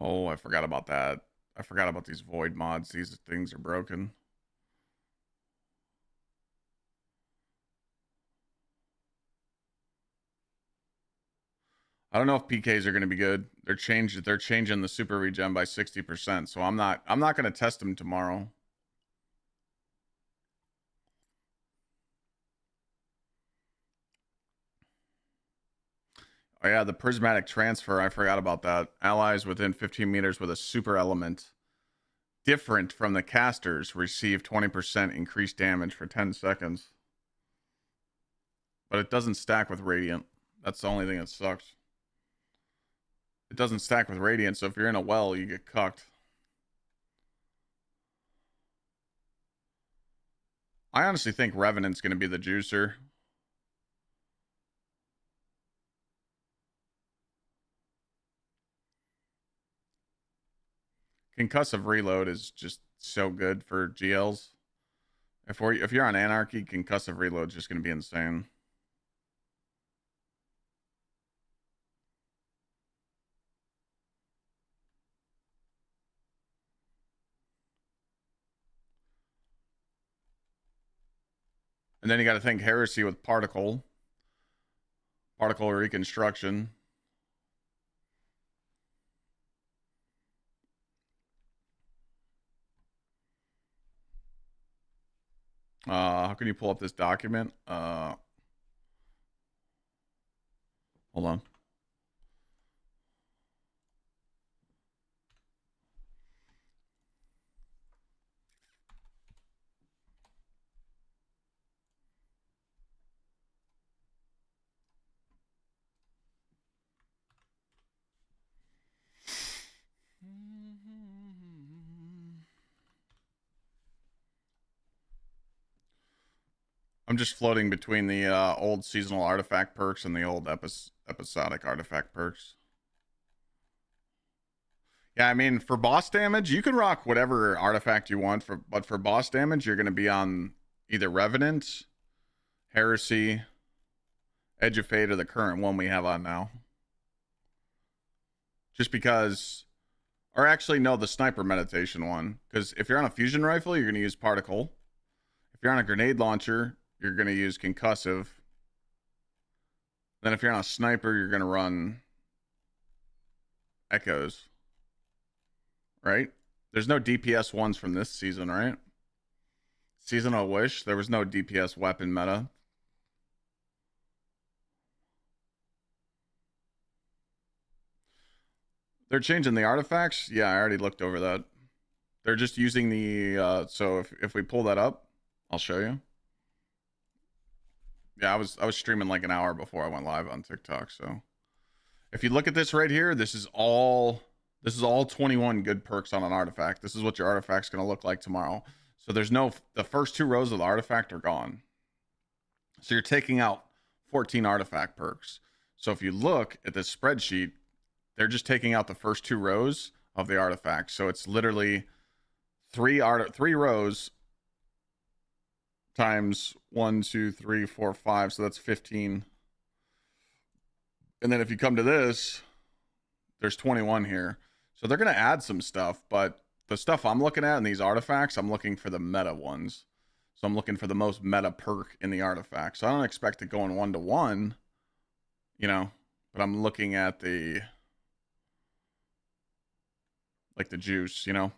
Oh, I forgot about that. I forgot about these void mods. These things are broken. I don't know if PKs are going to be good. They're changing the super regen by 60%. So I'm not going to test them tomorrow. Oh yeah, the prismatic transfer. I forgot about that. Allies within 15 meters with a super element different from the casters receive 20% increased damage for 10 seconds. But it doesn't stack with Radiant. That's the only thing that sucks. It doesn't stack with Radiant, so if you're in a well, you get cucked. I honestly think Revenant's going to be the juicer. Concussive reload is just so good for GLs. If you're on Anarchy, concussive reload is just going to be insane. And then you got to think Heresy with particle reconstruction. How can you pull up this document? Hold on. I'm just floating between the old seasonal artifact perks and the old episodic artifact perks. Yeah, I mean, for boss damage, you can rock whatever artifact you want, but for boss damage, you're going to be on either Revenant, Heresy, Edge of Fate, or the current one we have on now. Just because, or actually, no, the sniper meditation one. Because if you're on a fusion rifle, you're going to use particle. If you're on a grenade launcher, you're going to use concussive. Then if you're on a sniper, you're going to run echoes. Right? There's no DPS ones from this season, right? Seasonal Wish, there was no DPS weapon meta. They're changing the artifacts? Yeah, I already looked over that. They're just using the, so if we pull that up, I'll show you. Yeah, I was streaming like an hour before I went live on TikTok. So if you look at this right here, this is all 21 good perks on an artifact. This is what your artifact's going to look like tomorrow. So there's no, the first 2 rows of the artifact are gone. So you're taking out 14 artifact perks. So if you look at this spreadsheet, they're just taking out the first 2 rows of the artifact. So it's literally 3 rows times 1, 2, 3, 4, 5. So that's 15. And then if you come to this, there's 21 here. So they're going to add some stuff, but the stuff I'm looking at in these artifacts, I'm looking for the meta ones. So I'm looking for the most meta perk in the artifact. So I don't expect it going 1-to-1, you know, but I'm looking at the, like the juice, you know,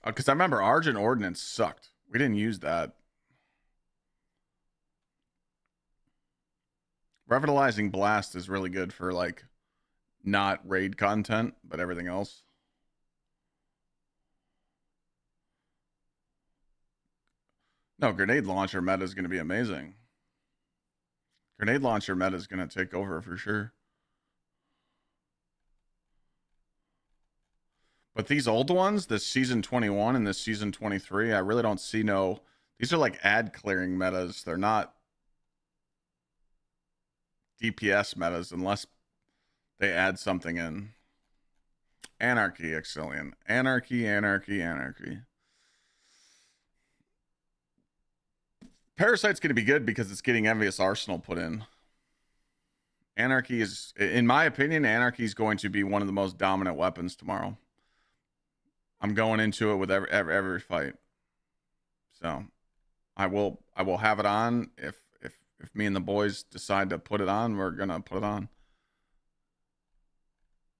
because I remember Argent Ordnance sucked. We didn't use that. Revitalizing Blast is really good for like not raid content, but everything else. No, grenade launcher meta is going to be amazing. Grenade launcher meta is going to take over for sure. But these old ones, this season 21 and this season 23, I really don't see no. These are like ad clearing metas. They're not DPS metas unless they add something in. Anarchy, Xclyde. Anarchy, anarchy, anarchy. Parasite's going to be good because it's getting Envious Arsenal put in. Anarchy is, in my opinion, Anarchy is going to be one of the most dominant weapons tomorrow. I'm going into it with every fight. So I will have it on. If me and the boys decide to put it on, we're going to put it on.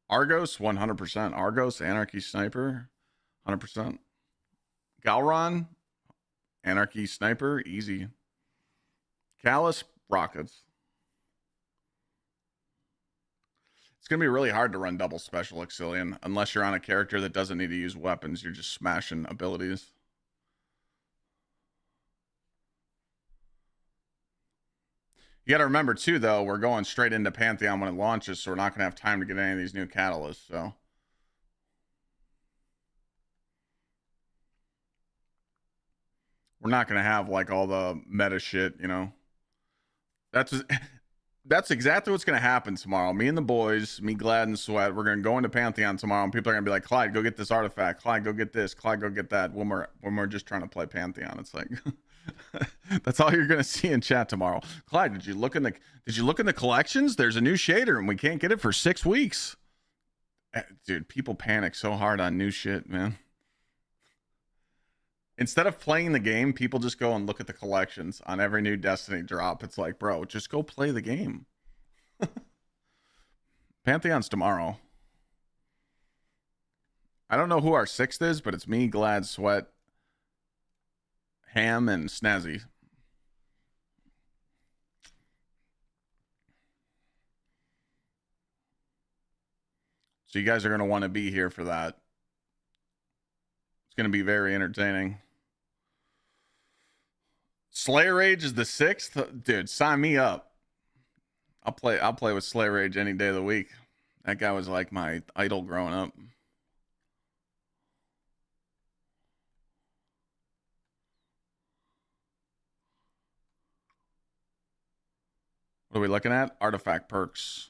Argos, 100%. Argos, Anarchy Sniper, 100%. Galron, Anarchy Sniper, easy. Callus, Rockets. It's going to be really hard to run double special Xclyde unless you're on a character that doesn't need to use weapons. You're just smashing abilities. You got to remember, too, though, we're going straight into Pantheon when it launches, so we're not going to have time to get any of these new catalysts, so. We're not going to have, like, all the meta shit, you know. That's exactly what's going to happen tomorrow. Me and the boys, me, Glad, and Sweat, we're going to go into Pantheon tomorrow, and people are going to be like, Clyde, go get this artifact. Clyde, go get this. Clyde, go get that. When we're just trying to play Pantheon. It's like... That's all you're gonna see in chat tomorrow. Clyde, did you look in the collections? There's a new shader and we can't get it for 6 weeks. Dude, people panic so hard on new shit, man. Instead of playing the game, people just go and look at the collections on every new Destiny drop. It's like, bro, just go play the game. Pantheon's tomorrow. I don't know who our 6th is, but it's me, Glad, Sweat, Ham, and Snazzy. So you guys are going to want to be here for that. It's going to be very entertaining. Slayer Rage is the 6th? Dude, sign me up. I'll play with Slayer Rage any day of the week. That guy was like my idol growing up. What are we looking at? Artifact perks.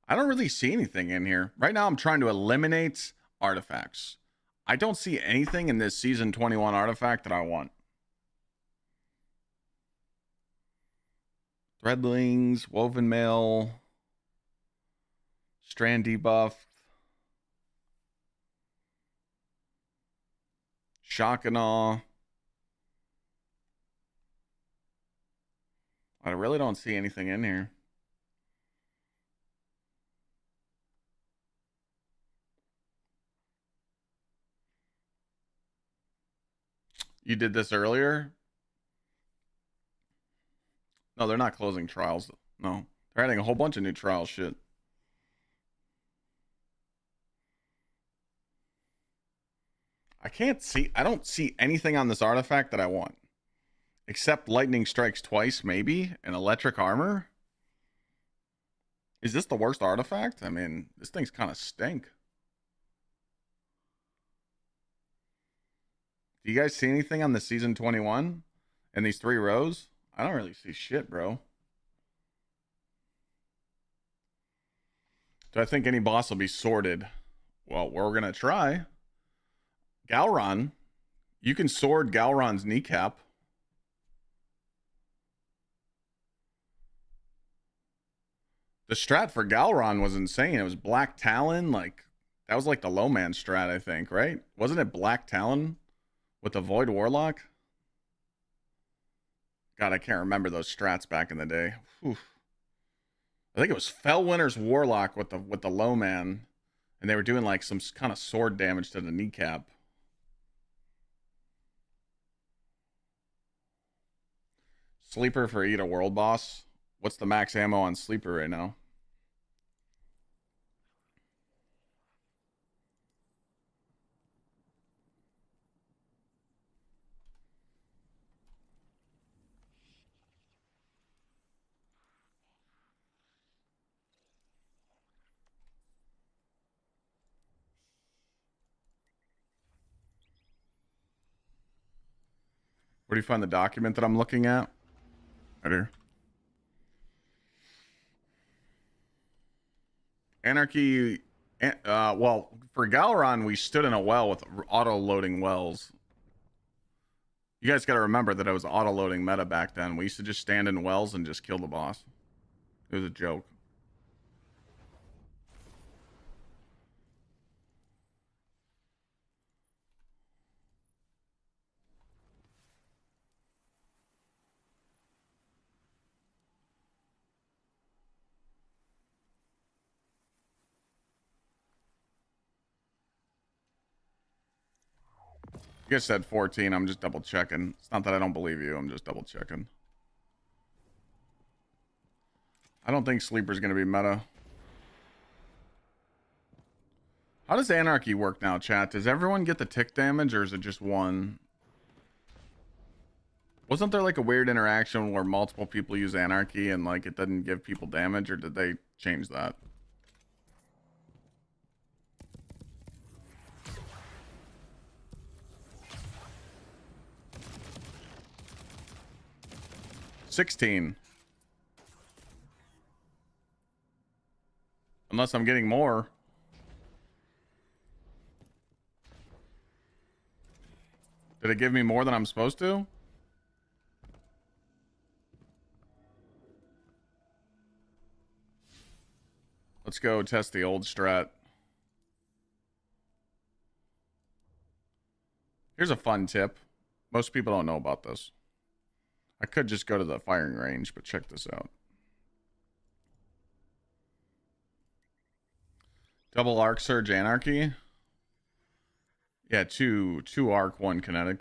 I don't really see anything in here. Right now I'm trying to eliminate artifacts. I don't see anything in this season 21 artifact that I want. Threadlings, Woven Mail, Strand debuff, Shock and Awe. I really don't see anything in here. You did this earlier? No, they're not closing trials. No, they're adding a whole bunch of new trial shit. I don't see anything on this artifact that I want. Except lightning strikes twice, maybe, and electric armor. Is this the worst artifact? I mean, this thing's kind of stink. Do you guys see anything on the season 21 in these 3 rows? I don't really see shit, bro. Do I think any boss will be sorted? Well, we're going to try. Galron. You can sword Galron's kneecap. The strat for Galron was insane. It was Black Talon. Like, that was like the low man strat, I think, right? Wasn't it Black Talon with the Void Warlock? God, I can't remember those strats back in the day. Oof. I think it was Fellwinter's Warlock with the low man, and they were doing like some kind of sword damage to the kneecap. Sleeper for Eat a World Boss. What's the max ammo on Sleeper right now? Where do you find the document that I'm looking at? Right here. Anarchy. Well, for Galron, we stood in a well with auto-loading wells. You guys got to remember that it was auto-loading meta back then. We used to just stand in wells and just kill the boss. It was a joke. You guys said 14. I'm just double checking. It's not that I don't believe you. I'm just double checking. I don't think Sleeper's going to be meta. How does Anarchy work now, chat? Does everyone get the tick damage, or is it just one? Wasn't there like a weird interaction where multiple people use Anarchy and like it doesn't give people damage, or did they change that? $16. Unless I'm getting more. Did it give me more than I'm supposed to? Let's go test the old strat. Here's a fun tip. Most people don't know about this. I could just go to the firing range, but check this out. Double arc surge anarchy. Yeah, two arc, 1 kinetic.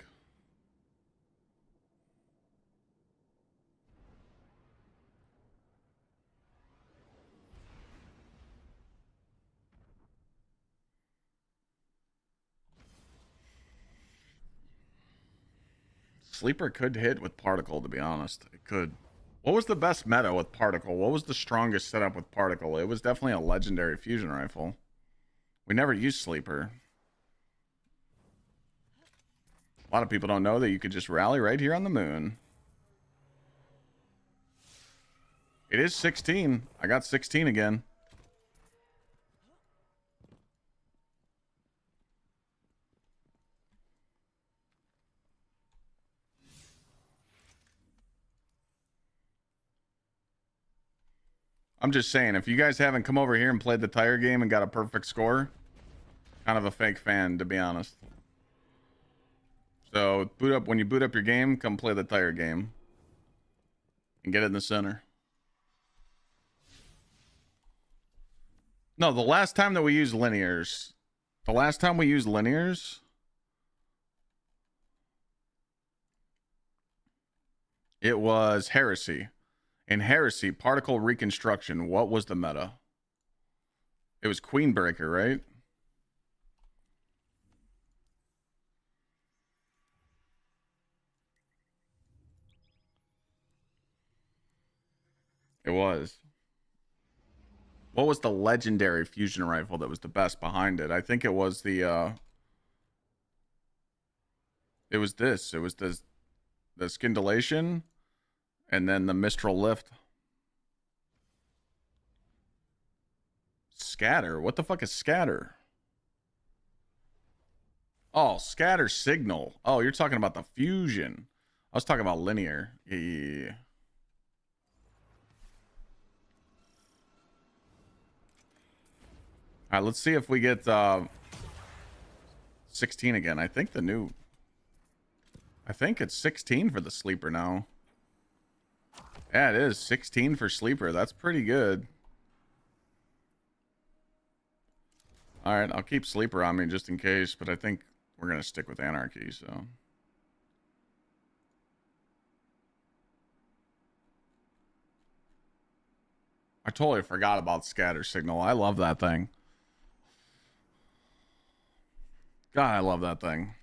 Sleeper could hit with particle, to be honest. It could. What was the best meta with particle? What was the strongest setup with particle? It was definitely a legendary fusion rifle. We never used Sleeper. A lot of people don't know that you could just rally right here on the moon. It is 16. I got 16 again. I'm just saying, if you guys haven't come over here and played the tire game and got a perfect score, kind of a fake fan, to be honest. So when you boot up your game, come play the tire game and get it in the center. No, the last time that we used linears, it was Heresy. In Heresy, particle reconstruction, what was the meta? It was Queenbreaker, right? was. What was the legendary fusion rifle that was the best behind it? I think it was the it was this. It was the scindulation and then the Mistral lift. Scatter. What the fuck is scatter? Oh, scatter signal. Oh, you're talking about the fusion. I was talking about linear. Yeah. All right, let's see if we get 16 again. I think it's 16 for the sleeper now. Yeah, it is 16 for sleeper. That's pretty good. All right, I'll keep sleeper on me just in case, but I think we're going to stick with anarchy, so. I totally forgot about scatter signal. I love that thing. God, I love that thing.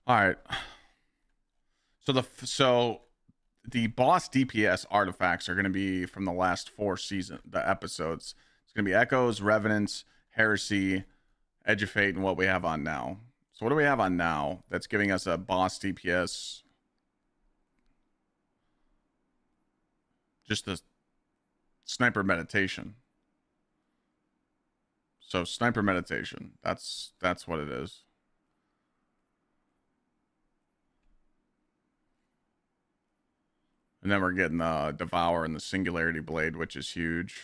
All right. So the boss DPS artifacts are going to be from the last the episodes. It's going to be Echoes, Revenants, Heresy, Edge of Fate, and what we have on now. So what do we have on now that's giving us a boss DPS? Just the sniper meditation. So sniper meditation. That's what it is. And then we're getting the Devour and the Singularity Blade, which is huge.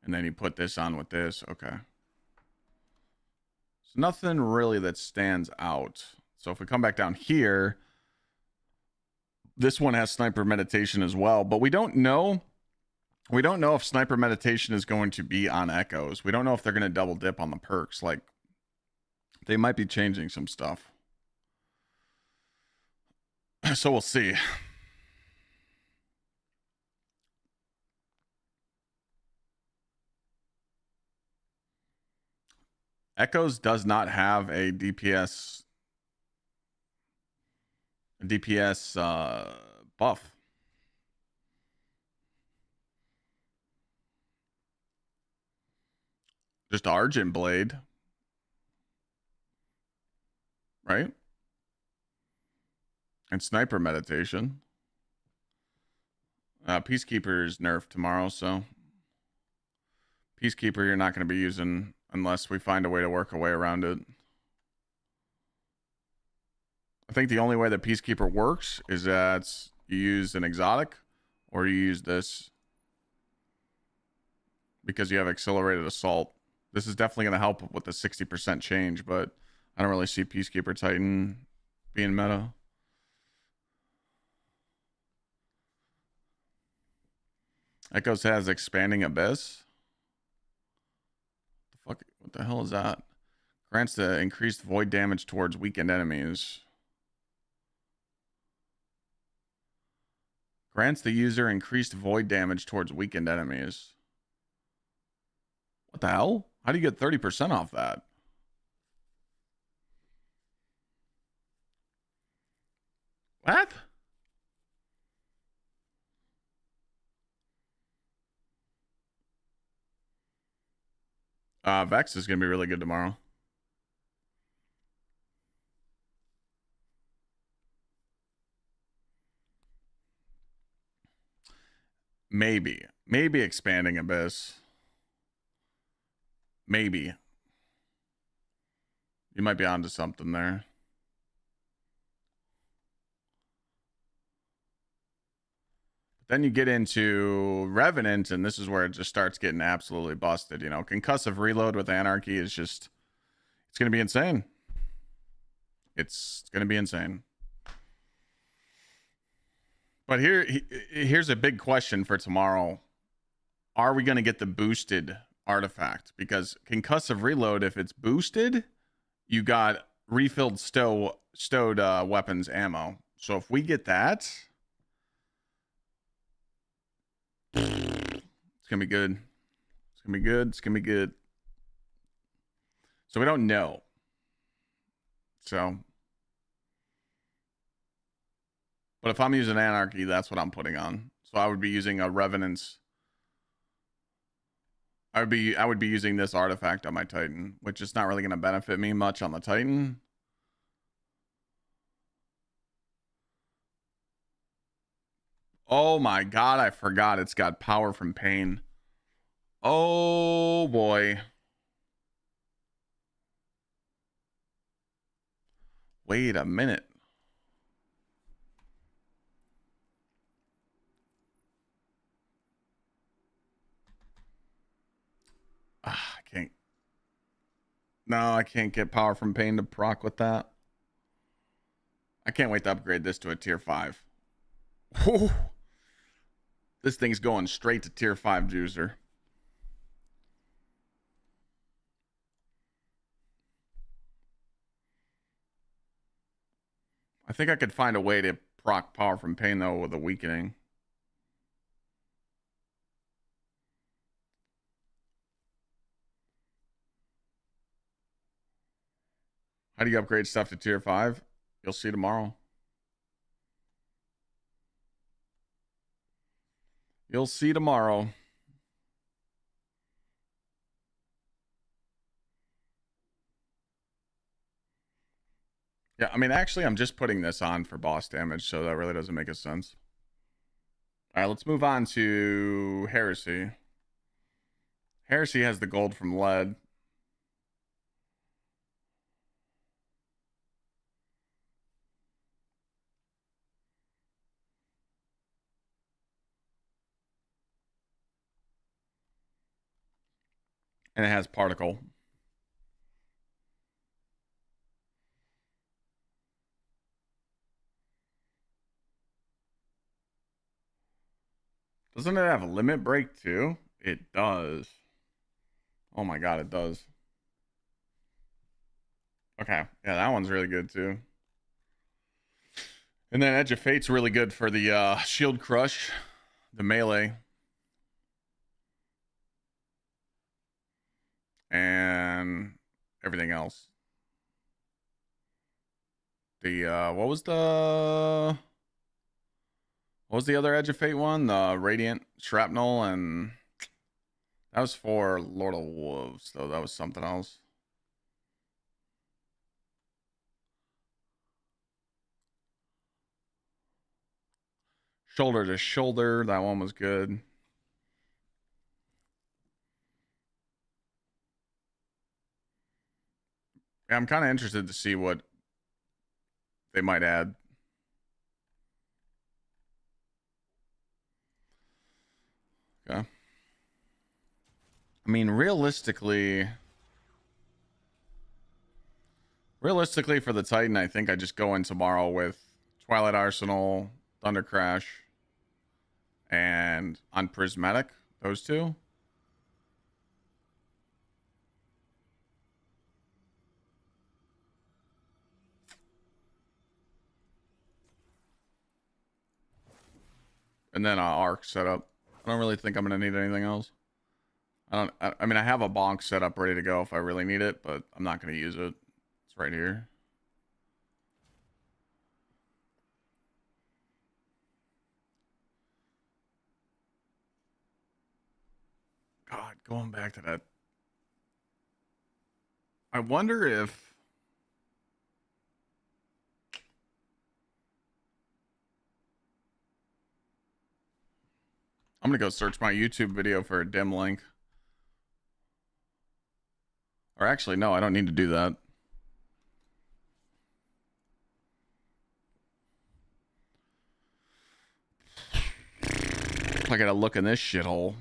And then you put this on with this. Okay. So nothing really that stands out. So if we come back down here, this one has Sniper Meditation as well, but we don't know. We don't know if Sniper Meditation is going to be on Echoes. We don't know if they're going to double dip on the perks. Like, they might be changing some stuff. So we'll see. Echoes does not have a DPS buff. Just Argent Blade. Right? And Sniper Meditation. Peacekeeper is nerfed tomorrow, so Peacekeeper you're not going to be using unless we find a way to work a way around it. I think the only way that Peacekeeper works is that you use an exotic or you use this because you have accelerated assault. This is definitely going to help with the 60% change, but I don't really see Peacekeeper Titan being meta. Echoes has Expanding Abyss. What the hell is that? Grants the increased void damage towards weakened enemies. Grants the user increased void damage towards weakened enemies. What the hell? How do you get 30% off that? What? Vex is going to be really good tomorrow. Maybe Expanding Abyss. Maybe. You might be onto something there. Then you get into Revenant, and this is where it just starts getting absolutely busted. You know, concussive reload with Anarchy is just, it's going to be insane. It's going to be insane. But here's a big question for tomorrow. Are we going to get the boosted artifact? Because concussive reload, if it's boosted, you got refilled stowed weapons ammo. So if we get that, gonna be good. It's gonna be good. It's gonna be good. So we don't know. So, but if I'm using Anarchy, that's what I'm putting on. So I would be using a Revenant's. I would be using this artifact on my Titan, which is not really going to benefit me much on the Titan. Oh my god, I forgot it's got power from pain. Oh boy. Wait a minute. I can't. No, I can't get power from pain to proc with that. I can't wait to upgrade this to a tier 5. Whew. This thing's going straight to tier 5 juicer. I think I could find a way to proc power from pain though with a weakening. How do you upgrade stuff to tier 5? You'll see tomorrow. You'll see tomorrow. Yeah, I mean, actually, I'm just putting this on for boss damage, so that really doesn't make a sense. All right, let's move on to Heresy. Heresy has the gold from lead. And it has particle. Doesn't it have a limit break too? It does. Oh my god, it does. Okay, yeah, that one's really good too. And then Edge of Fate's really good for the shield crush, the melee. And everything else. The what was the other Edge of Fate one? The Radiant Shrapnel, and that was for Lord of Wolves, though. That was something else. Shoulder to shoulder, that one was good. Yeah, I'm kind of interested to see what they might add. Okay. I mean, realistically for the Titan, I think I just go in tomorrow with Twilight Arsenal, Thunder Crash, and on Prismatic, those two. And then Arc setup. I don't really think I'm going to need anything else. I mean, I have a bonk set up ready to go if I really need it, but I'm not going to use it. It's right here. God, going back to that. I wonder if I'm going to go search my YouTube video for a dim link. Or actually, no, I don't need to do that. I gotta look in this shithole.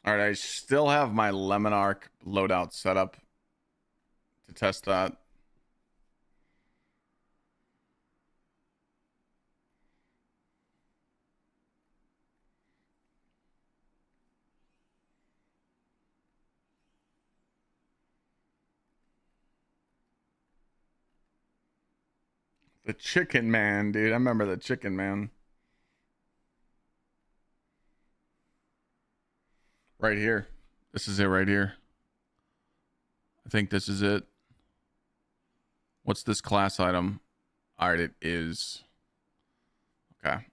All right, I still have my Lemon Arc loadout set up to test that. The Chicken Man, dude. I remember the Chicken Man. Right here. This is it right here. I think this is it. What's this class item? All right, it is. Okay.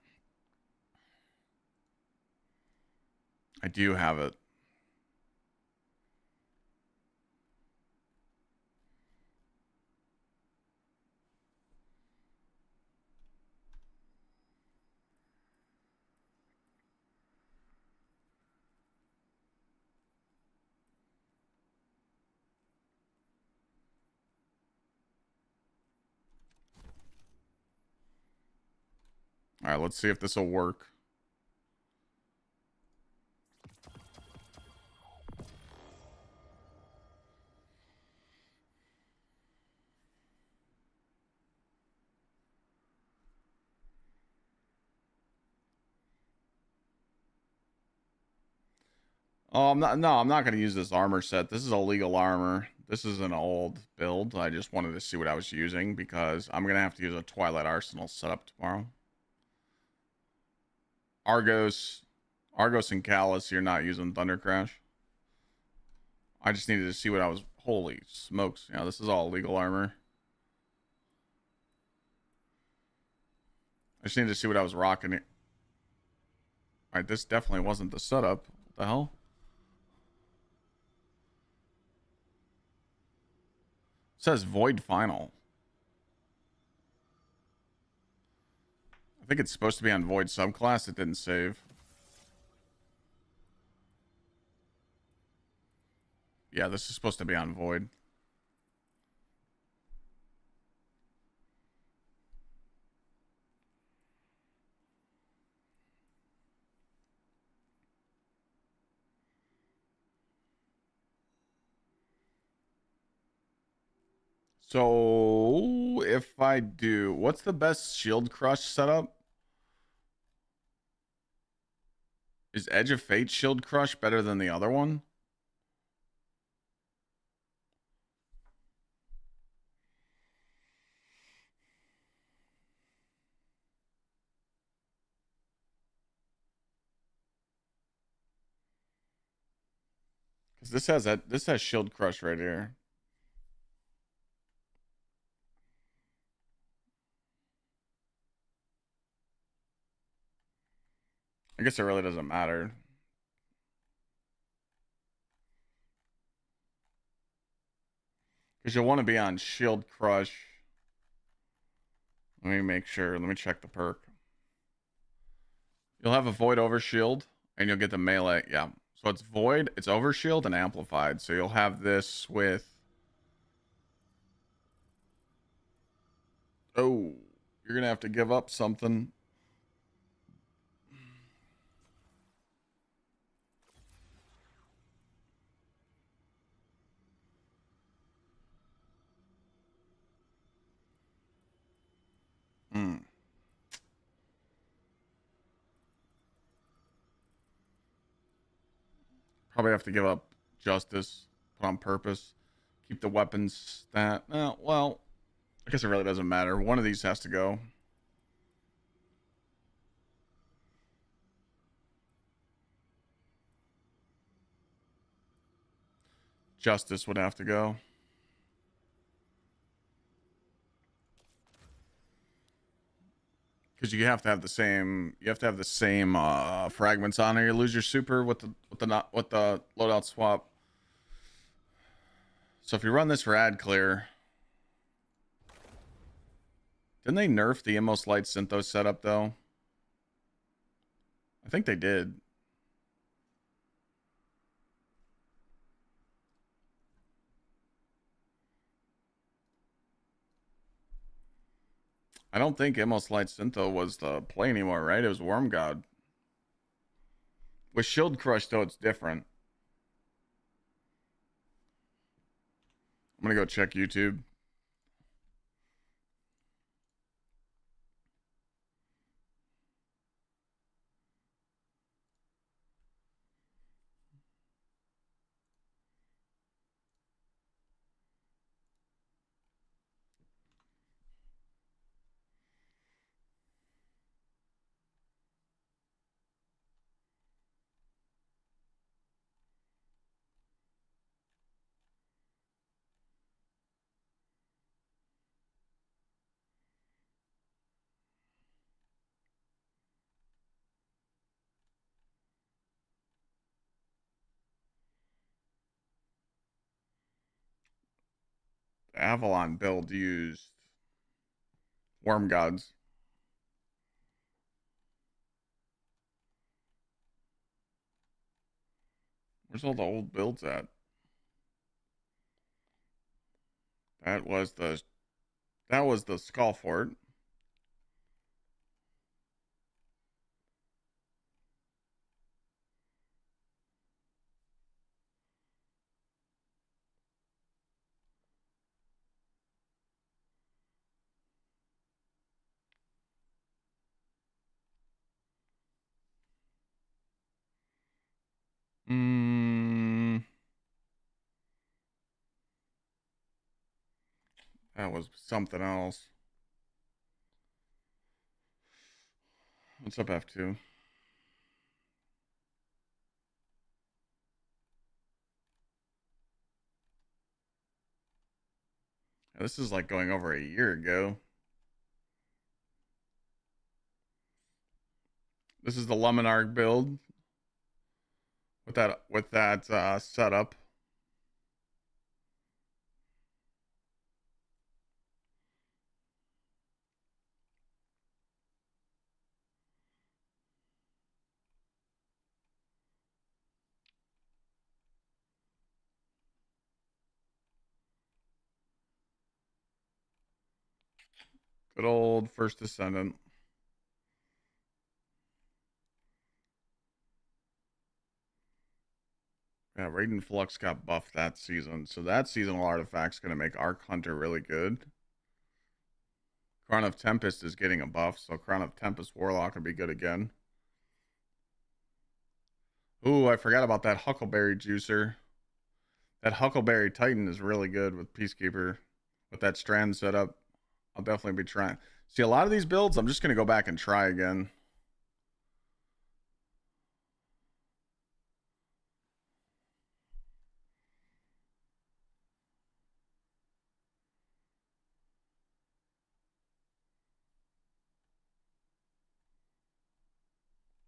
I do have it. All right, let's see if this will work. Oh, I'm not. No, I'm not going to use this armor set. This is illegal armor. This is an old build. I just wanted to see what I was using because I'm going to have to use a Twilight Arsenal setup tomorrow. Argos and Callus, you're not using Thunder Crash. I just needed to see what I was. Holy smokes! Yeah, this is all illegal armor. I just needed to see what I was rocking. All right, this definitely wasn't the setup. What the hell? It says Void Final. I think it's supposed to be on Void subclass. It didn't save. Yeah, this is supposed to be on Void. So if I do, what's the best Shield Crush setup? Is Edge of Fate Shield Crush better than the other one? Because this has Shield Crush right here. I guess it really doesn't matter. Because you'll want to be on Shield Crush. Let me make sure. Let me check the perk. You'll have a Void over Shield, and you'll get the melee. Yeah. So it's Void, it's over Shield, and Amplified. So you'll have this with. Oh, you're going to have to give up something. Hmm. Probably have to give up Justice, put on purpose. Keep the weapons stat. Well, I guess it really doesn't matter. One of these has to go. Justice would have to go. Because you have to have the same. You have to have the same fragments on, or you lose your super with the loadout swap. So if you run this for ad clear, didn't they nerf the Immos Light Synthos setup though? I think they did. I don't think Immos Light Syntho was the play anymore, right? It was Worm God. With Shield Crush though, it's different. I'm gonna go check YouTube. Avalon build used Worm Gods. Where's all the old builds at? That was the Skull Fort. That was something else. What's up, F2? This is like going over a year ago. This is the Luminarg build with that setup. Good old First Descendant. Yeah, Raiden Flux got buffed that season. So that seasonal artifact's going to make Arc Hunter really good. Crown of Tempest is getting a buff, so Crown of Tempest Warlock will be good again. Ooh, I forgot about that Huckleberry Juicer. That Huckleberry Titan is really good with Peacekeeper. With that Strand setup, I'll definitely be trying. See, a lot of these builds, I'm just going to go back and try again.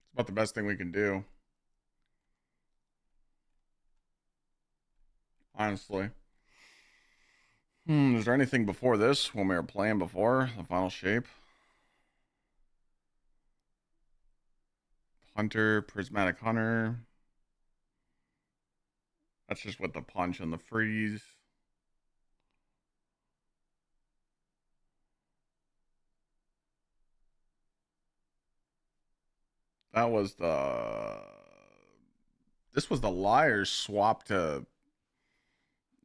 It's about the best thing we can do. Honestly. Is there anything before this when we were playing before? The final shape? Hunter, Prismatic Hunter. That's just with the punch and the freeze. That was this was the Liars swap to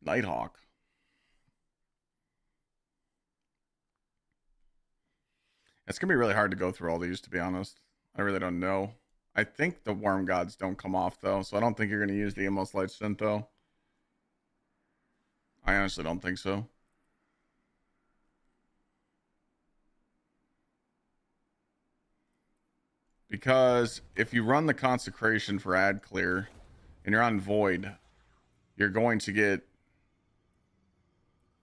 Nighthawk. It's going to be really hard to go through all these, to be honest. I really don't know. I think the Worm Gods don't come off, though, so I don't think you're going to use the Amos Light Shinto. I honestly don't think so. Because if you run the Consecration for Ad Clear and you're on Void, you're going to get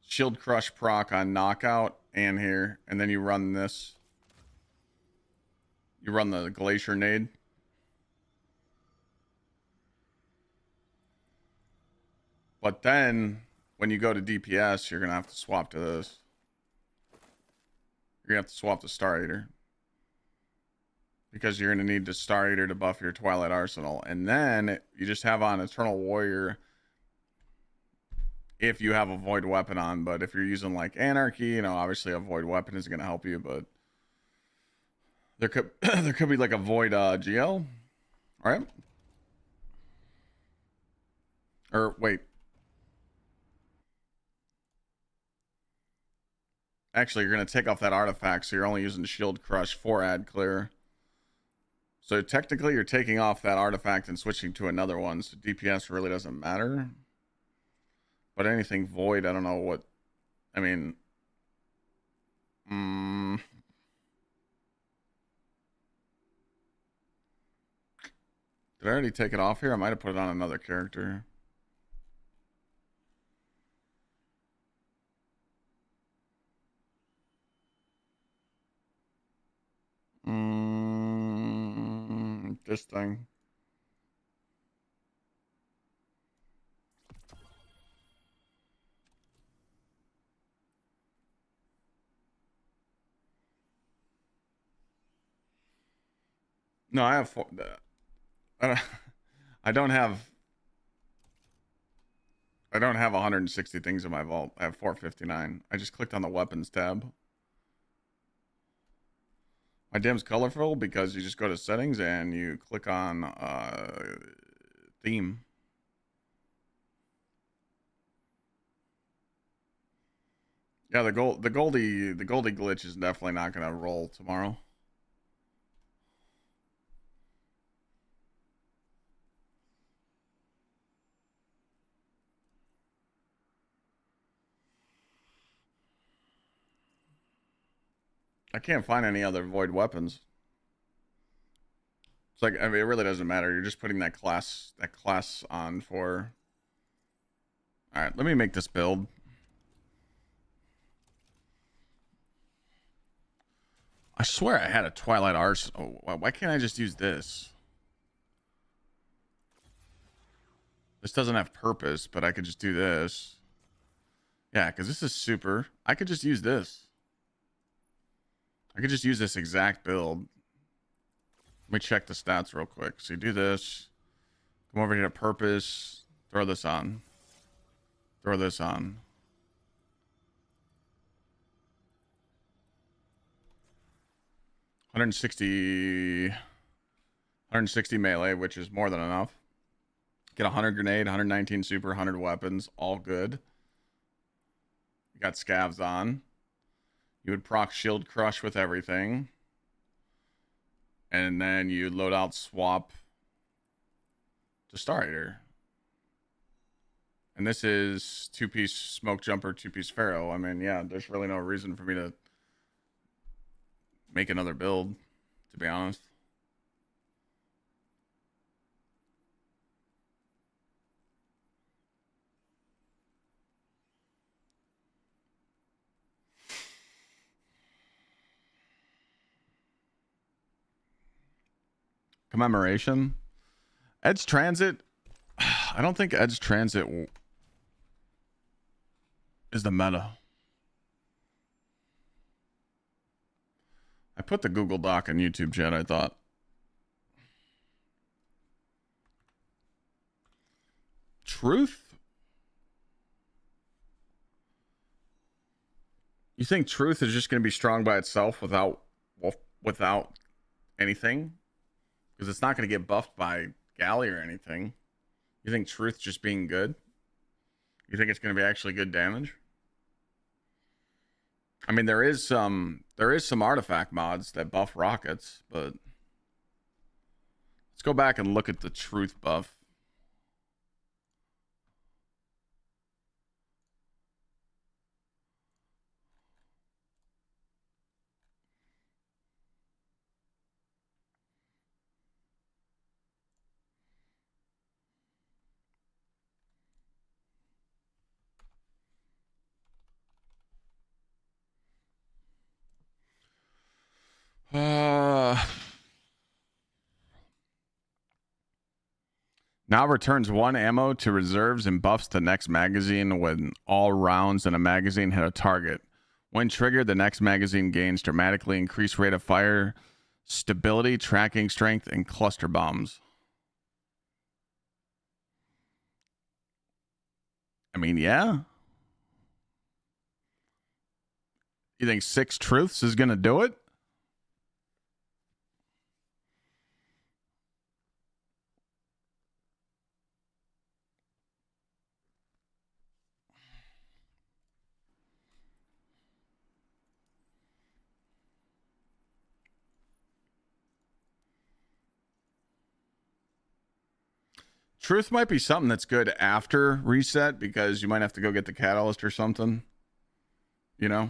Shield Crush proc on Knockout and here, and then you run this. You run the Glacier Nade. But then, when you go to DPS, you're going to have to swap to this. You're going to have to swap to Star Eater. Because you're going to need the Star Eater to buff your Twilight Arsenal. And then, you just have on Eternal Warrior if you have a Void Weapon on. But if you're using, like, Anarchy, you know, obviously a Void Weapon is going to help you. But there could there could be, like, a Void GL. All right? Or, wait. Actually, you're going to take off that artifact, so you're only using Shield Crush for Ad Clear. So technically, you're taking off that artifact and switching to another one, so DPS really doesn't matter. But anything Void, I don't know what... I mean... Did I already take it off here? I might have put it on another character. This thing. No, I have four. I don't, I don't have. I don't have 160 things in my vault. I have 459. I just clicked on the weapons tab. My dim's colorful because you just go to settings and you click on theme. Yeah, the Goldie glitch is definitely not gonna roll tomorrow. I can't find any other void weapons. It's like, I mean, it really doesn't matter. You're just putting that class on for. All right, let me make this build. I swear I had a Twilight Arsenal. Oh, why can't I just use this? This doesn't have purpose, but I could just do this. Yeah, because this is super. I could just use this. I could just use this exact build. Let me check the stats real quick. So you do this. Come over here to purpose. Throw this on. Throw this on. $160 melee, which is more than enough. Get 100 grenade, 119 super, 100 weapons, all good. You got scavs on. You would proc shield crush with everything. And then you load out swap to Star Eater. And this is 2-piece smoke jumper, 2-piece Pharaoh. I mean, yeah, there's really no reason for me to make another build, to be honest. Commemoration. Edge Transit. I don't think Edge Transit is the meta. I put the Google Doc on YouTube chat, I thought. Truth? You think Truth is just going to be strong by itself without anything? Because it's not going to get buffed by Galley or anything. You think Truth just being good? You think it's going to be actually good damage? I mean, there is some artifact mods that buff rockets, but let's go back and look at the Truth buff. Now returns 1 ammo to reserves and buffs the next magazine when all rounds in a magazine hit a target. When triggered, the next magazine gains dramatically increased rate of fire, stability, tracking strength, and cluster bombs. I mean, yeah. You think 6 truths is going to do it? Truth might be something that's good after reset because you might have to go get the catalyst or something. You know?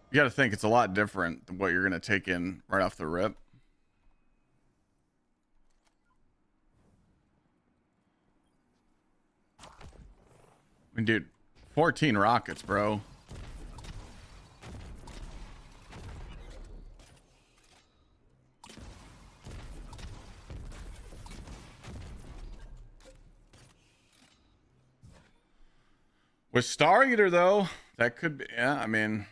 You got to think it's a lot different than what you're going to take in right off the rip. I mean, dude, 14 rockets, bro. With Star Eater, though, that could be, yeah, I mean,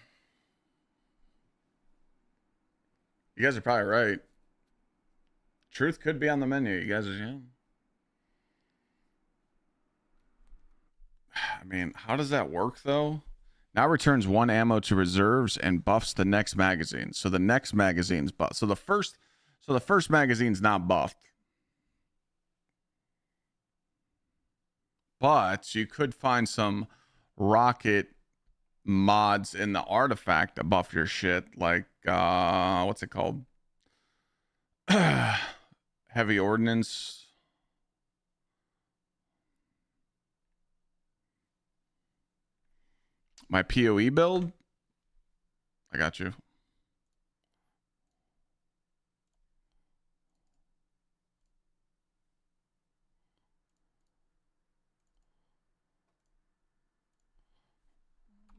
You guys are probably right. Truth could be on the menu. You guys are, yeah. I mean, how does that work though? Now returns 1 ammo to reserves and buffs the next magazine. So the next magazine's buff. So the first magazine's not buffed. But you could find some rocket mods in the artifact that buff your shit, like what's it called? Heavy ordnance. My PoE build. I got you.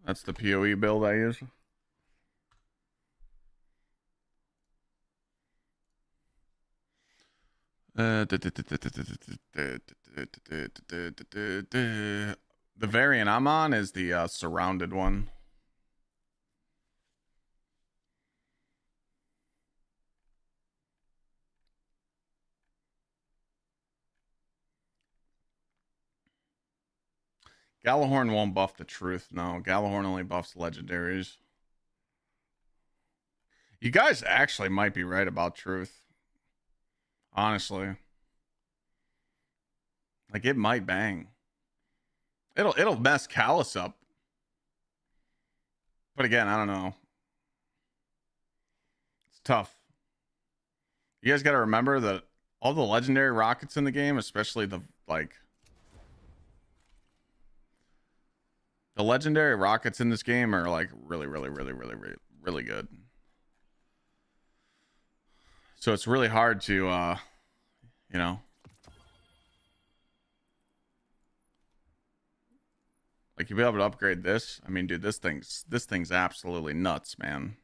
That's the PoE build I use. The variant I'm on is the surrounded one. Gallahorn won't buff the truth. No, Gallahorn only buffs legendaries. You guys actually might be right about truth. Honestly. Like it might bang. It'll mess Callus up. But again, I don't know. It's tough. You guys got to remember that all the legendary rockets in the game, especially the legendary rockets in this game are like really good. So it's really hard to you know, like you'll be able to upgrade this. I mean, dude, this thing's absolutely nuts, man.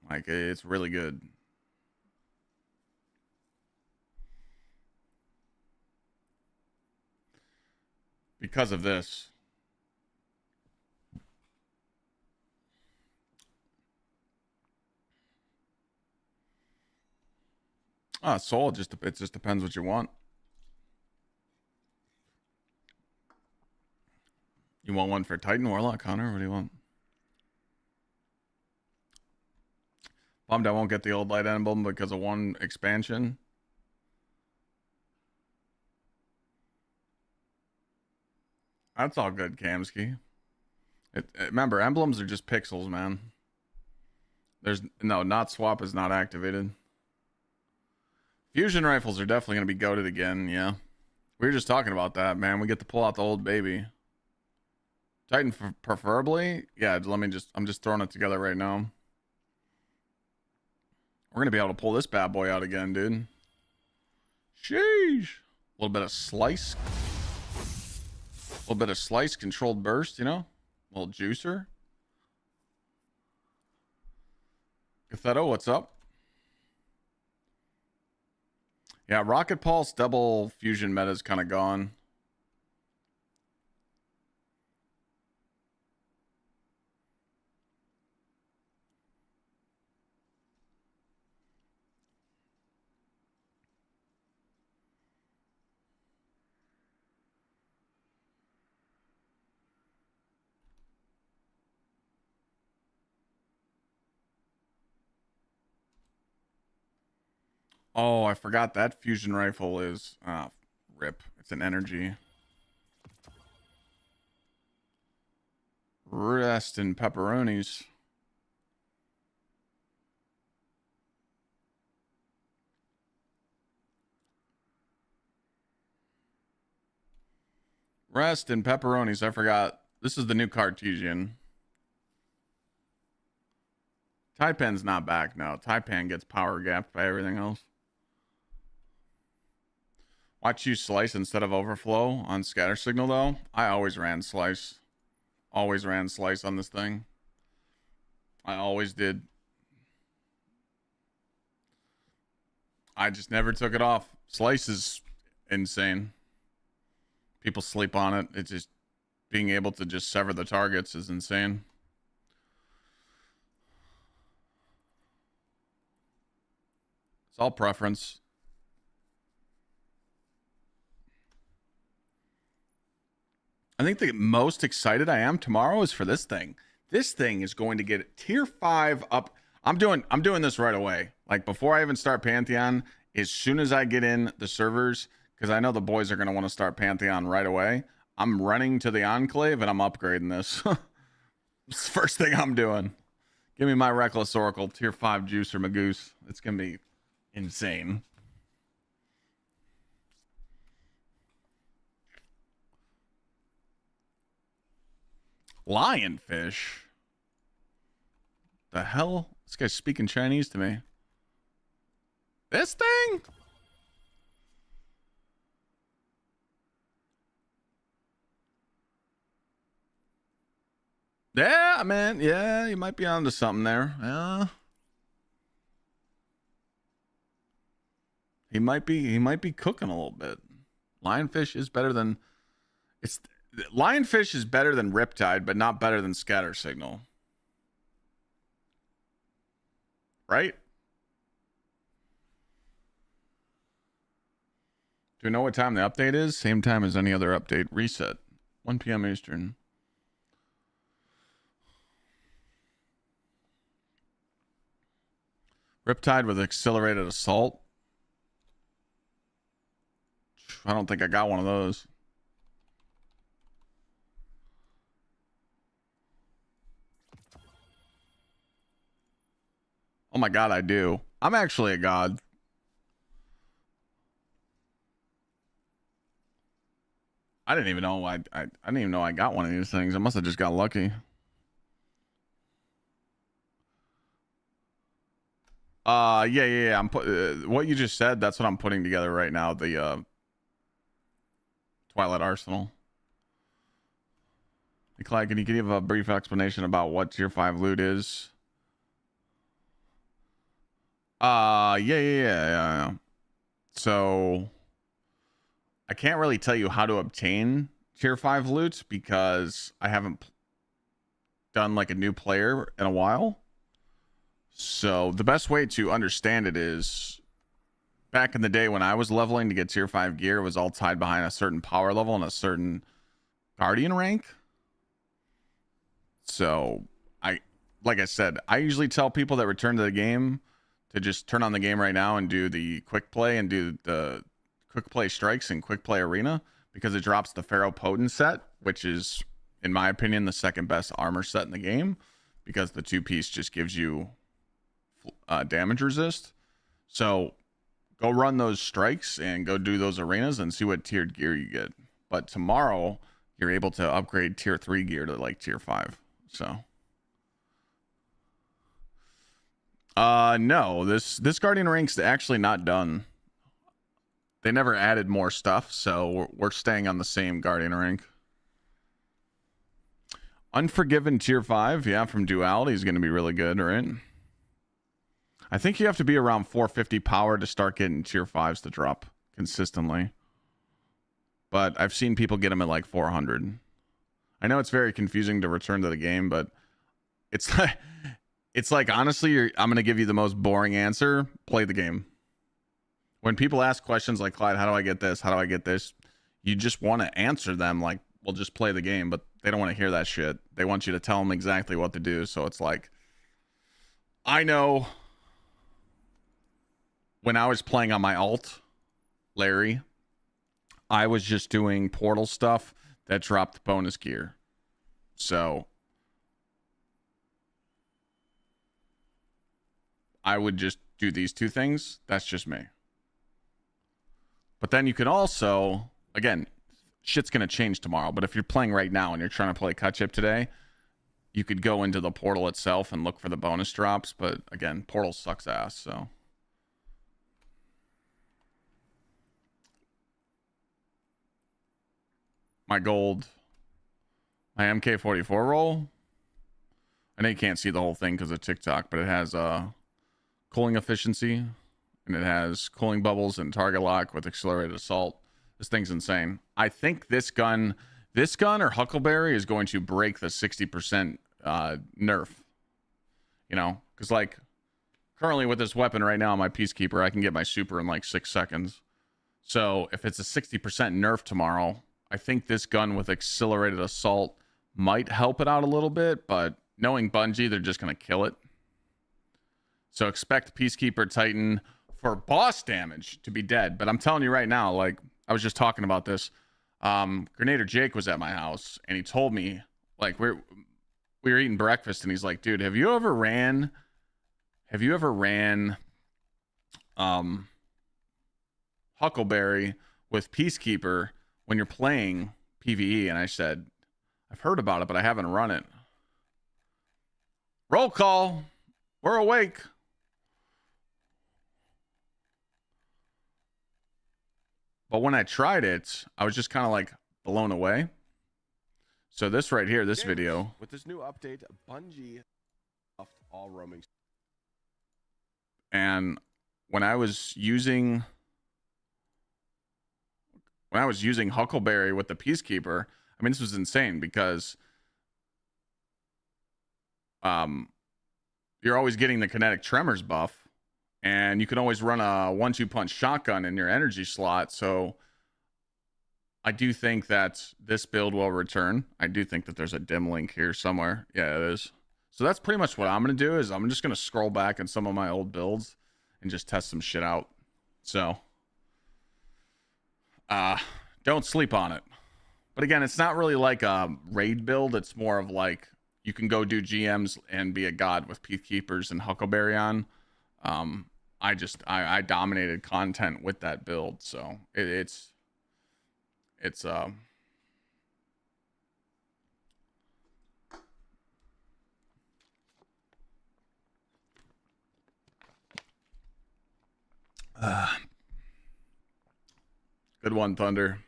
Like it's really good. Because of this. Soul, it just depends what you want. You want one for Titan Warlock, Connor? What do you want? Bummed I won't get the old light emblem because of one expansion. That's all good, Kamsky. Remember, emblems are just pixels, man. There's no, not swap is not activated. Fusion rifles are definitely going to be goated again, yeah. We were just talking about that, man. We get to pull out the old baby. Titan preferably? Yeah, I'm just throwing it together right now. We're going to be able to pull this bad boy out again, dude. Sheesh. A little bit of slice. A little bit of slice, controlled burst, you know? A little juicer. Gathetto, what's up? Yeah, Rocket Pulse double fusion meta is kind of gone. Oh, I forgot that fusion rifle is rip. It's an energy. Rest in pepperonis. Rest in pepperonis. I forgot. This is the new Cartesian. Taipan's not back now. Taipan gets power gapped by everything else. Watch you slice instead of overflow on scatter signal though. I always ran slice. Always ran slice on this thing. I always did. I just never took it off. Slice is insane. People sleep on it. It's just being able to just sever the targets is insane. It's all preference. I think the most excited I am tomorrow is for this thing. This thing is going to get tier 5 up. I'm doing this right away. Like before I even start Pantheon, as soon as I get in the servers, because I know the boys are going to want to start Pantheon right away, I'm running to the Enclave and I'm upgrading this. It's the first thing I'm doing. Give me my Reckless Oracle, tier 5 juice or Magoose. It's going to be insane. Lionfish? The hell? This guy's speaking Chinese to me. This thing? Yeah, man. Yeah, you might be onto something there. Yeah. He might be cooking a little bit. Lionfish is better than Lionfish is better than Riptide, but not better than Scatter Signal. Right? Do we know what time the update is? Same time as any other update. Reset. 1 p.m. Eastern. Riptide with accelerated assault. I don't think I got one of those. Oh my god, I do. I'm actually a god. I didn't even know I didn't even know I got one of these things. I must have just got lucky. Yeah. I'm what you just said. That's what I'm putting together right now. The Twilight Arsenal. Hey, Clyde, can you give a brief explanation about what tier 5 loot is? Yeah. So I can't really tell you how to obtain tier 5 loot because I haven't done like a new player in a while. So the best way to understand it is back in the day when I was leveling to get tier 5 gear, it was all tied behind a certain power level and a certain guardian rank. So like I said, I usually tell people that return to the game to just turn on the game right now and do the quick play and do the quick play strikes and quick play arena because it drops the Pharaoh Potent set, which is, in my opinion, the second best armor set in the game because the 2-piece just gives you damage resist. So go run those strikes and go do those arenas and see what tiered gear you get. But tomorrow you're able to upgrade tier 3 gear to like tier 5. So no, this guardian rank's actually not done. They never added more stuff, so we're staying on the same guardian rank. Unforgiven tier 5, yeah, from Duality is going to be really good, right? I think you have to be around 450 power to start getting tier 5s to drop consistently. But I've seen people get them at like 400. I know it's very confusing to return to the game, but it's like honestly, I'm going to give you the most boring answer. Play the game. When people ask questions like, Clyde, how do I get this? How do I get this? You just want to answer them like, well, just play the game, but they don't want to hear that shit. They want you to tell them exactly what to do. So it's like, I know when I was playing on my alt, Larry, I was just doing portal stuff that dropped bonus gear. So I would just do these two things. That's just me. But then you could also, again, shit's going to change tomorrow. But if you're playing right now and you're trying to play cut chip today, you could go into the portal itself and look for the bonus drops. But again, portal sucks ass. So my gold, my MK44 roll. I know you can't see the whole thing because of TikTok, but it has cooling efficiency. And it has cooling bubbles and target lock with accelerated assault. This thing's insane. I think this gun or Huckleberry is going to break the 60% nerf. You know, because like currently with this weapon right now, my Peacekeeper, I can get my super in like 6 seconds. So if it's a 60% nerf tomorrow, I think this gun with accelerated assault might help it out a little bit, but knowing Bungie, they're just going to kill it. So expect Peacekeeper Titan for boss damage to be dead. But I'm telling you right now, like I was just talking about this. Grenadier Jake was at my house and he told me, like, we were eating breakfast and he's like, dude, have you ever ran Huckleberry with Peacekeeper when you're playing PvE? And I said, I've heard about it, but I haven't run it. Roll call. We're awake. But when I tried it, I was just kind of like blown away. So this right here, this video. With this new update, Bungie buffed all roaming. And when I was using Huckleberry with the Peacekeeper, I mean, this was insane because you're always getting the kinetic tremors buff, and you can always run a 1-2 punch shotgun in your energy slot. So I do think that this build will return. I do think that there's a dim link here somewhere. Yeah, it is. So that's pretty much what I'm going to do is I'm just going to scroll back in some of my old builds and just test some shit out. So don't sleep on it. But again, it's not really like a raid build. It's more of like you can go do GMs and be a god with Peacekeepers and Huckleberry on. I dominated content with that build, so it's good one, Thunder.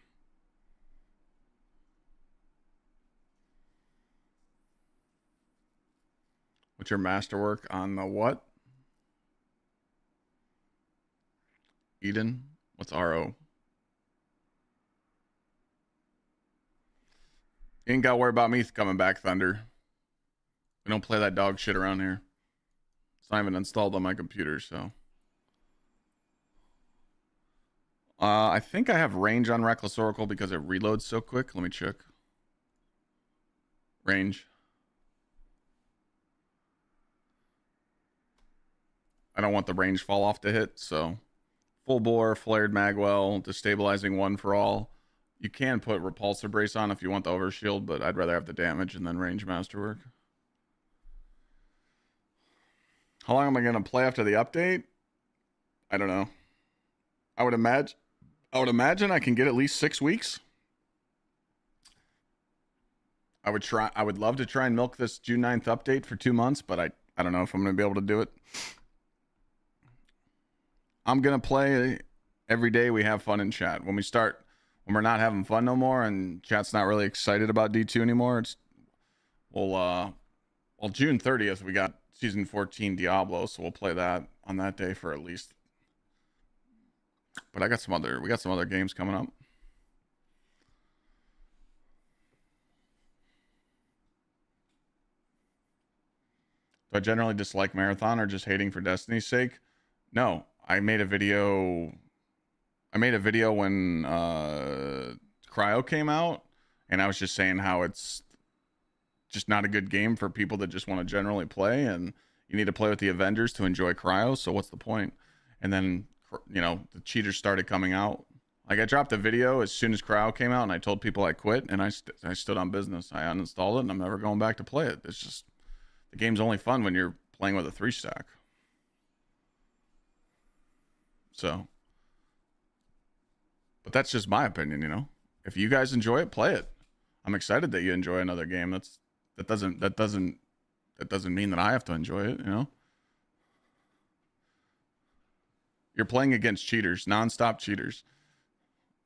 What's your masterwork on the what? Eden? What's RO? You ain't got to worry about me coming back, Thunder. We don't play that dog shit around here. It's not even installed on my computer, so. I think I have range on Reckless Oracle because it reloads so quick. Let me check. Range. I don't want the range fall off to hit, so full bore, flared magwell, destabilizing one for all. You can put repulsor brace on if you want the overshield, but I'd rather have the damage and then range masterwork. How long am I gonna play after the update? I don't know. I would imagine I can get at least 6 weeks. I would love to try and milk this June 9th update for 2 months, but I don't know if I'm gonna be able to do it. I'm gonna play every day. We have fun in chat. When we're not having fun no more and chat's not really excited about D2 anymore, June 30th we got season 14 Diablo, so we'll play that on that day for at least. But we got some other games coming up. Do I generally dislike Marathon or just hating for Destiny's sake? No, I made a video when Cryo came out, and I was just saying how it's just not a good game for people that just want to generally play, and you need to play with the Avengers to enjoy Cryo, so what's the point? And then, you know, the cheaters started coming out. Like, I dropped a video as soon as Cryo came out, and I told people I quit, and I stood on business. I uninstalled it, and I'm never going back to play it. It's just, the game's only fun when you're playing with a 3-stack. So, but that's just my opinion, you know. If you guys enjoy it, play it. I'm excited that you enjoy another game. That doesn't mean that I have to enjoy it, you know. You're playing against cheaters, non-stop cheaters.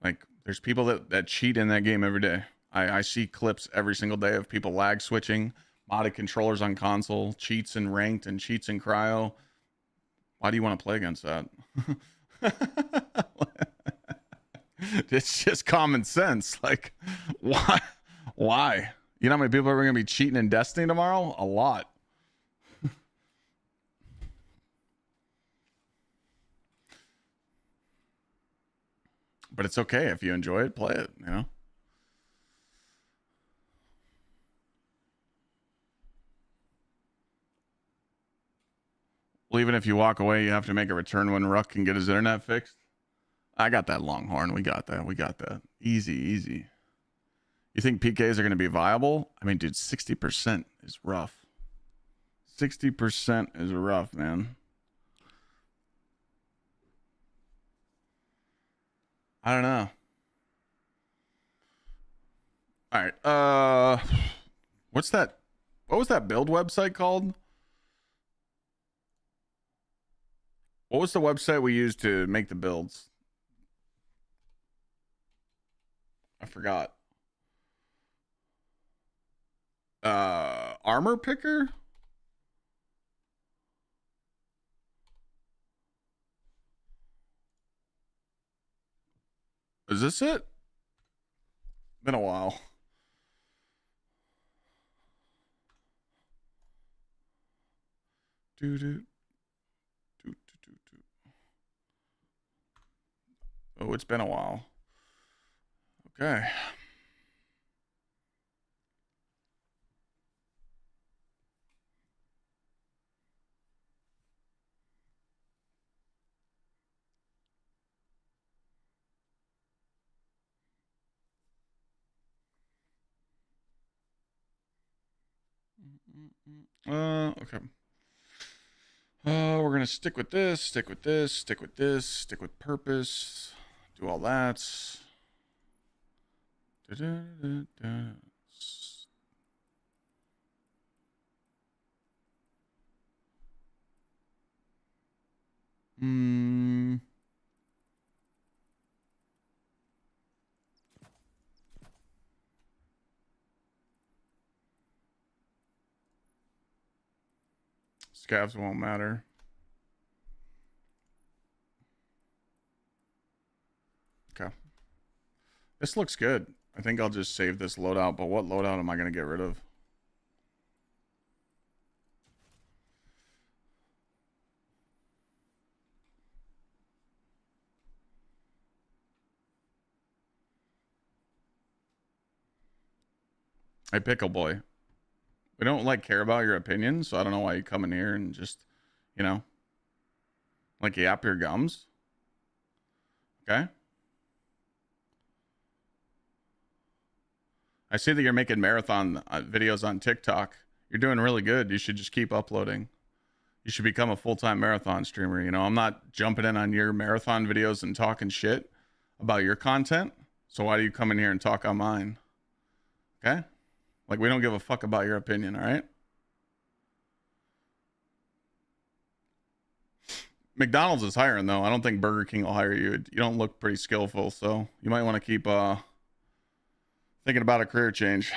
Like, there's people that cheat in that game every day. I see clips every single day of people lag switching, modded controllers on console, cheats in ranked and cheats in cryo. Why do you want to play against that? It's just common sense. Like, why? You know how many people are going to be cheating in Destiny tomorrow? A lot. But it's okay if you enjoy it, play it, you know? Well, even if you walk away, you have to make a return when Ruck can get his internet fixed. I got that, Longhorn. We got that. We got that. Easy, easy. You think PKs are going to be viable? I mean, dude, 60% is rough. 60% is rough, man. I don't know. All right. What's that? What was that build website called? What was the website we used to make the builds? I forgot. Armor Picker? Is this it? Been a while. Oh, it's been a while. Okay. Okay. We're gonna stick with this, stick with this, stick with this, stick with purpose, do all that. Scavs won't matter. Okay. This looks good. I think I'll just save this loadout, but what loadout am I going to get rid of? Hey, Pickle Boy. We don't like care about your opinion, so I don't know why you come in here and just, you know, like yap your gums. Okay. I see that you're making marathon videos on TikTok. You're doing really good. You should just keep uploading. You should become a full-time marathon streamer. You know, I'm not jumping in on your marathon videos and talking shit about your content. So why do you come in here and talk on mine? Okay. Like, we don't give a fuck about your opinion, all right? McDonald's is hiring, though. I don't think Burger King will hire you. You don't look pretty skillful, so you might want to keep thinking about a career change.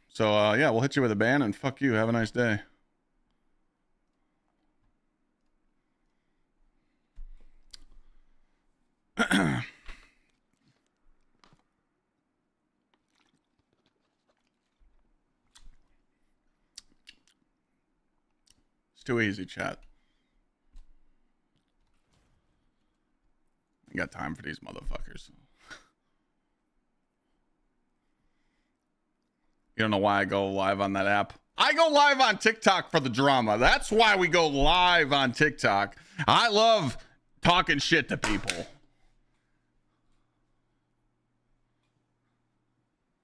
So, yeah, we'll hit you with a ban, and fuck you. Have a nice day. It's too easy, chat. I got time for these motherfuckers. You don't know why I go live on that app? I go live on TikTok for the drama. That's why we go live on TikTok. I love talking shit to people.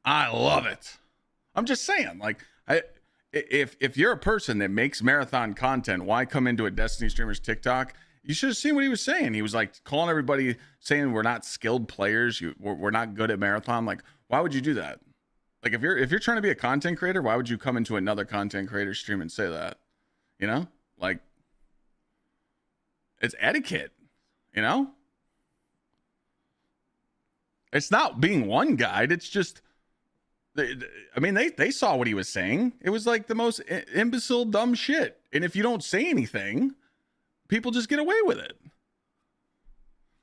I love it. I'm just saying, like, if you're a person that makes marathon content, why come into a Destiny streamer's TikTok? You should have seen what he was saying. He was like calling everybody, saying we're not skilled players. We're not good at marathon. Like, why would you do that? Like, if you're trying to be a content creator, why would you come into another content creator stream and say that? You know, like, it's etiquette. You know, it's not being one guide. It's just, I mean, they saw what he was saying. It was like the most imbecile, dumb shit. And if you don't say anything, people just get away with it.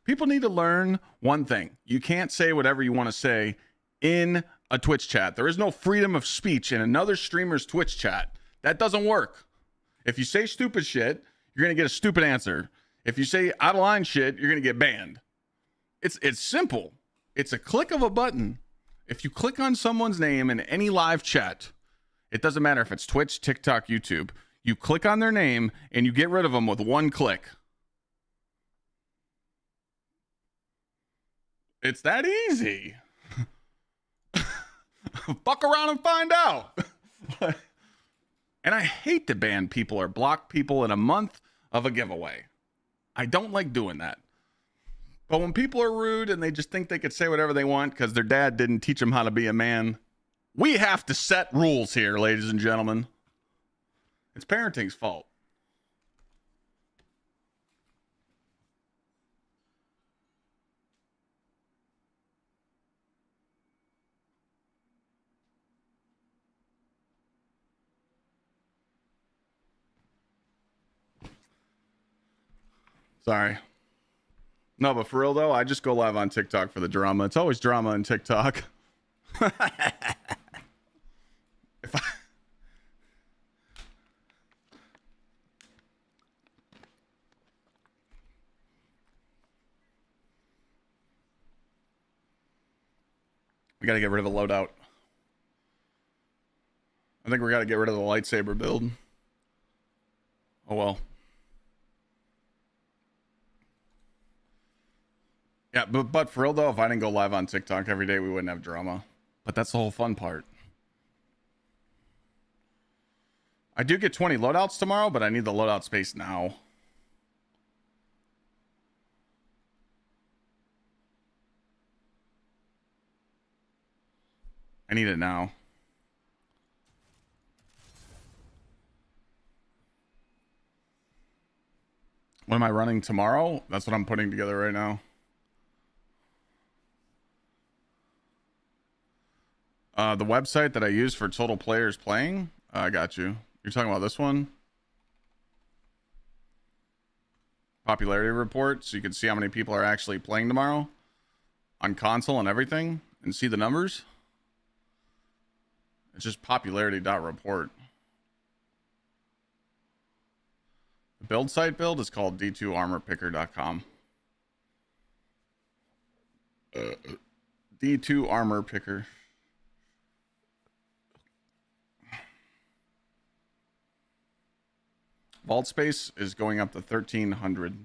People need to learn one thing. You can't say whatever you want to say in a Twitch chat. There is no freedom of speech in another streamer's Twitch chat. That doesn't work. If you say stupid shit, you're going to get a stupid answer. If you say out of line shit, you're going to get banned. It's simple. It's a click of a button. If you click on someone's name in any live chat, it doesn't matter if it's Twitch, TikTok, YouTube. You click on their name and you get rid of them with one click. It's that easy. Fuck around and find out. And I hate to ban people or block people in a month of a giveaway. I don't like doing that. But when people are rude and they just think they could say whatever they want because their dad didn't teach them how to be a man, we have to set rules here, ladies and gentlemen. It's parenting's fault. Sorry. No, but for real though, I just go live on TikTok for the drama. It's always drama on TikTok. If I... We gotta get rid of the loadout. I think we gotta get rid of the lightsaber build. Oh well. Yeah, but for real though, if I didn't go live on TikTok every day, we wouldn't have drama. But that's the whole fun part. I do get 20 loadouts tomorrow, but I need the loadout space now. I need it now. What am I running tomorrow? That's what I'm putting together right now. The website that I use for total players playing. I got you. You're talking about this one? Popularity report, so you can see how many people are actually playing tomorrow on console and everything and see the numbers. It's just popularity.report. The build site build is called d2armorpicker.com. D2 Armor Picker. Vault space is going up to 1,300.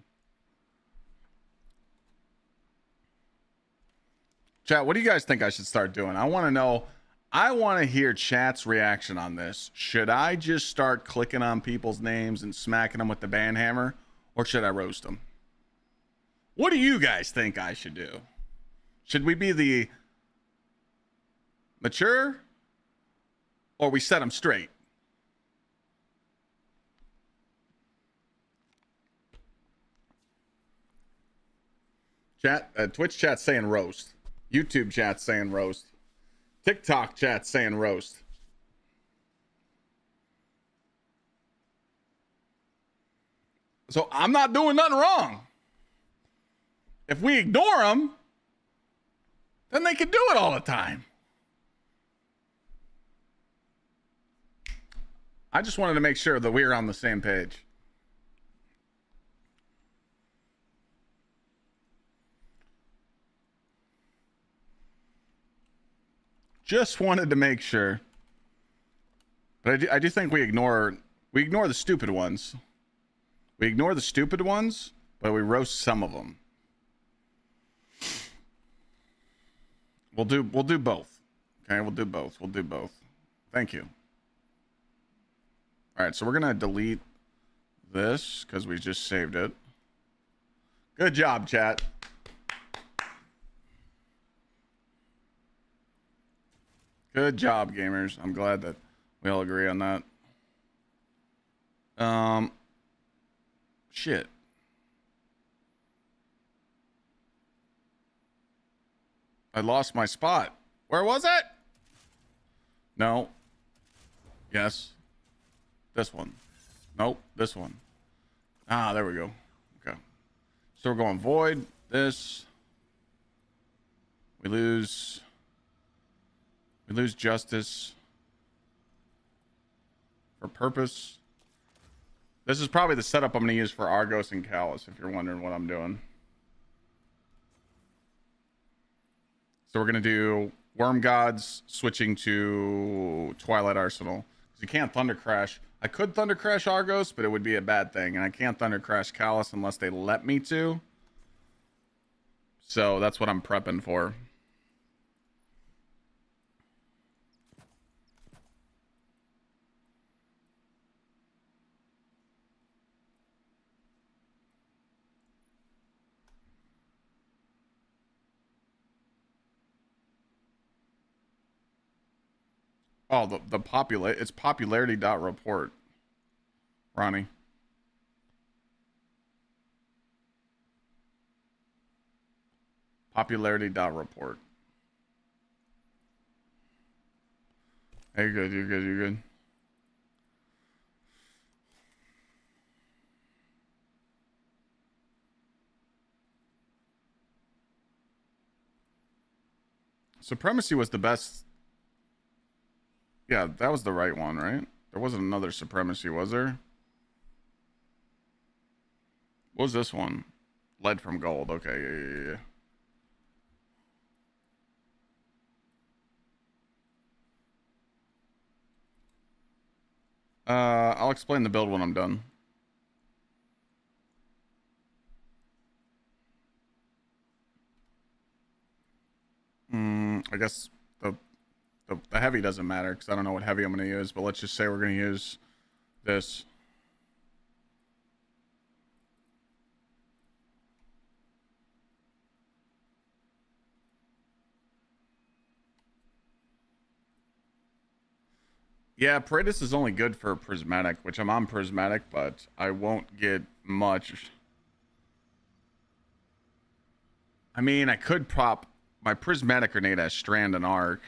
Chat, what do you guys think I should start doing? I want to know. I want to hear chat's reaction on this. Should I just start clicking on people's names and smacking them with the ban hammer? Or should I roast them? What do you guys think I should do? Should we be the mature? Or we set them straight? Chat, Twitch chat saying roast. YouTube chat saying roast. TikTok chat saying roast. So I'm not doing nothing wrong. If we ignore them, then they can do it all the time. I just wanted to make sure that we were on the same page. Just wanted to make sure. But I do think we ignore the stupid ones. We ignore the stupid ones, but we roast some of them. We'll do both. Okay, we'll do both. We'll do both. Thank you. All right, so we're gonna delete this because we just saved it. Good job, chat. Good job, gamers. I'm glad that we all agree on that. Shit. I lost my spot. Where was it? No. Yes. This one. Nope. This one. Ah, there we go. Okay. So we're going void. This. We lose justice for purpose. This is probably the setup I'm going to use for Argos and Callus, if you're wondering what I'm doing. So we're going to do Worm Gods switching to Twilight Arsenal. You can't Thunder Crash. I could Thunder Crash Argos, but it would be a bad thing. And I can't Thunder Crash Callus unless they let me to. So that's what I'm prepping for. Oh, it's popularity dot report. Ronnie. Popularity dot report. Hey, you're good, you're good, you're good. Supremacy was the best. Yeah, that was the right one, right? There wasn't another Supremacy, was there? What was this one? Lead from Gold. Okay, yeah. I'll explain the build when I'm done. I guess the heavy doesn't matter because I don't know what heavy I'm going to use, but let's just say we're going to use this. Yeah, Paredes is only good for Prismatic, which I'm on Prismatic, but I won't get much. I mean, I could prop my Prismatic Grenade as Strand and Arc.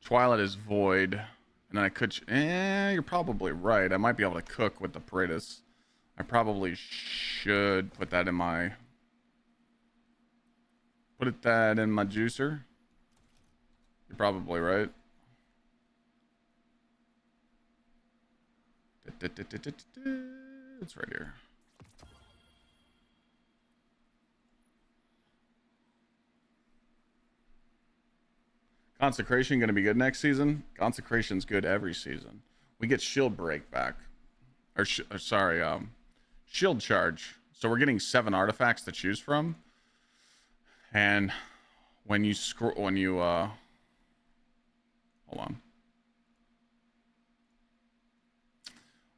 Twilight is Void. And then I could... you're probably right. I might be able to cook with the Paredes. I probably should put that in my... Put that in my juicer. You're probably right. It's right here. Consecration going to be good next season. Consecration's good every season. We get shield break back, or sorry, shield charge. So we're getting 7 artifacts to choose from, and when you hold on.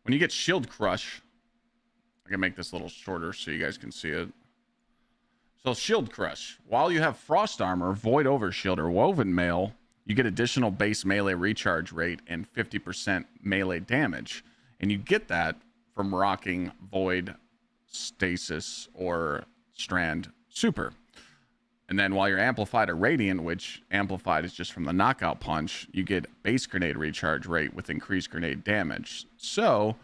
When you get shield crush, I can make this a little shorter so you guys can see it. So shield crush, while you have frost armor, void overshield, or woven mail, you get additional base melee recharge rate and 50% melee damage. And you get that from rocking void, stasis, or strand super. And then while you're amplified or radiant, which amplified is just from the knockout punch, you get base grenade recharge rate with increased grenade damage. So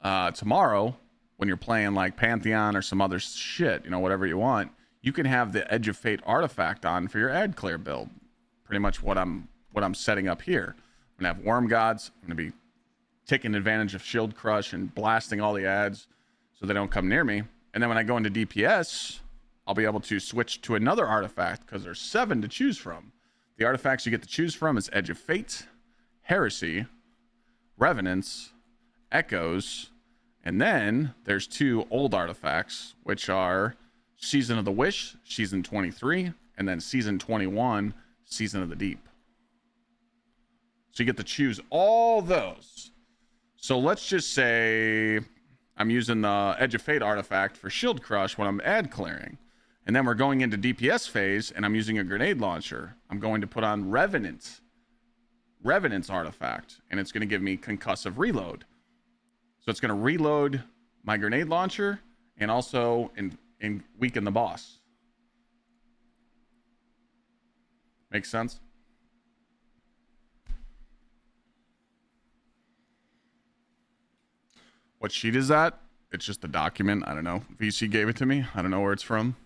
tomorrow, when you're playing like Pantheon or some other shit, you know, whatever you want, you can have the Edge of Fate artifact on for your ad clear build. Pretty much what I'm setting up here. I'm gonna have Worm Gods. I'm gonna be taking advantage of Shield Crush and blasting all the ads so they don't come near me. And then when I go into DPS, I'll be able to switch to another artifact because there's 7 to choose from. The artifacts you get to choose from is Edge of Fate, Heresy, Revenants, Echoes, and then there's 2 old artifacts, which are Season of the Wish, Season 23, and then Season 21, Season of the Deep. So you get to choose all those. So let's just say I'm using the Edge of Fate artifact for Shield Crush when I'm ad clearing. And then we're going into DPS phase, and I'm using a grenade launcher. I'm going to put on Revenant's artifact, and it's going to give me concussive reload. So it's going to reload my grenade launcher and also weaken the boss. Makes sense? What sheet is that? It's just a document. I don't know. VC gave it to me. I don't know where it's from.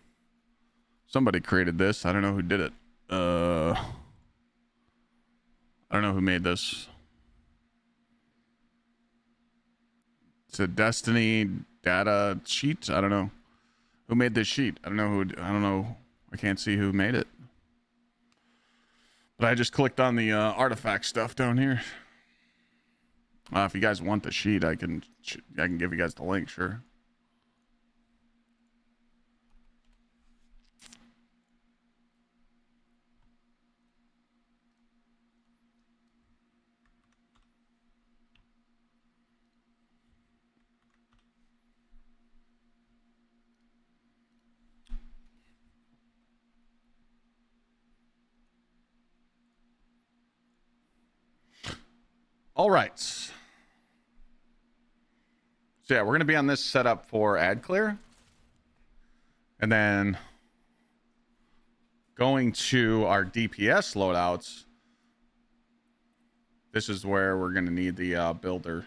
Somebody created this. I don't know who did it. I don't know who made this. It's a Destiny data sheet. I don't know who made this sheet. I don't know. I can't see who made it. But I just clicked on the artifact stuff down here. If you guys want the sheet, I can give you guys the link, sure. All right. So yeah, we're going to be on this setup for ad clear. And then going to our DPS loadouts. This is where we're going to need the builder.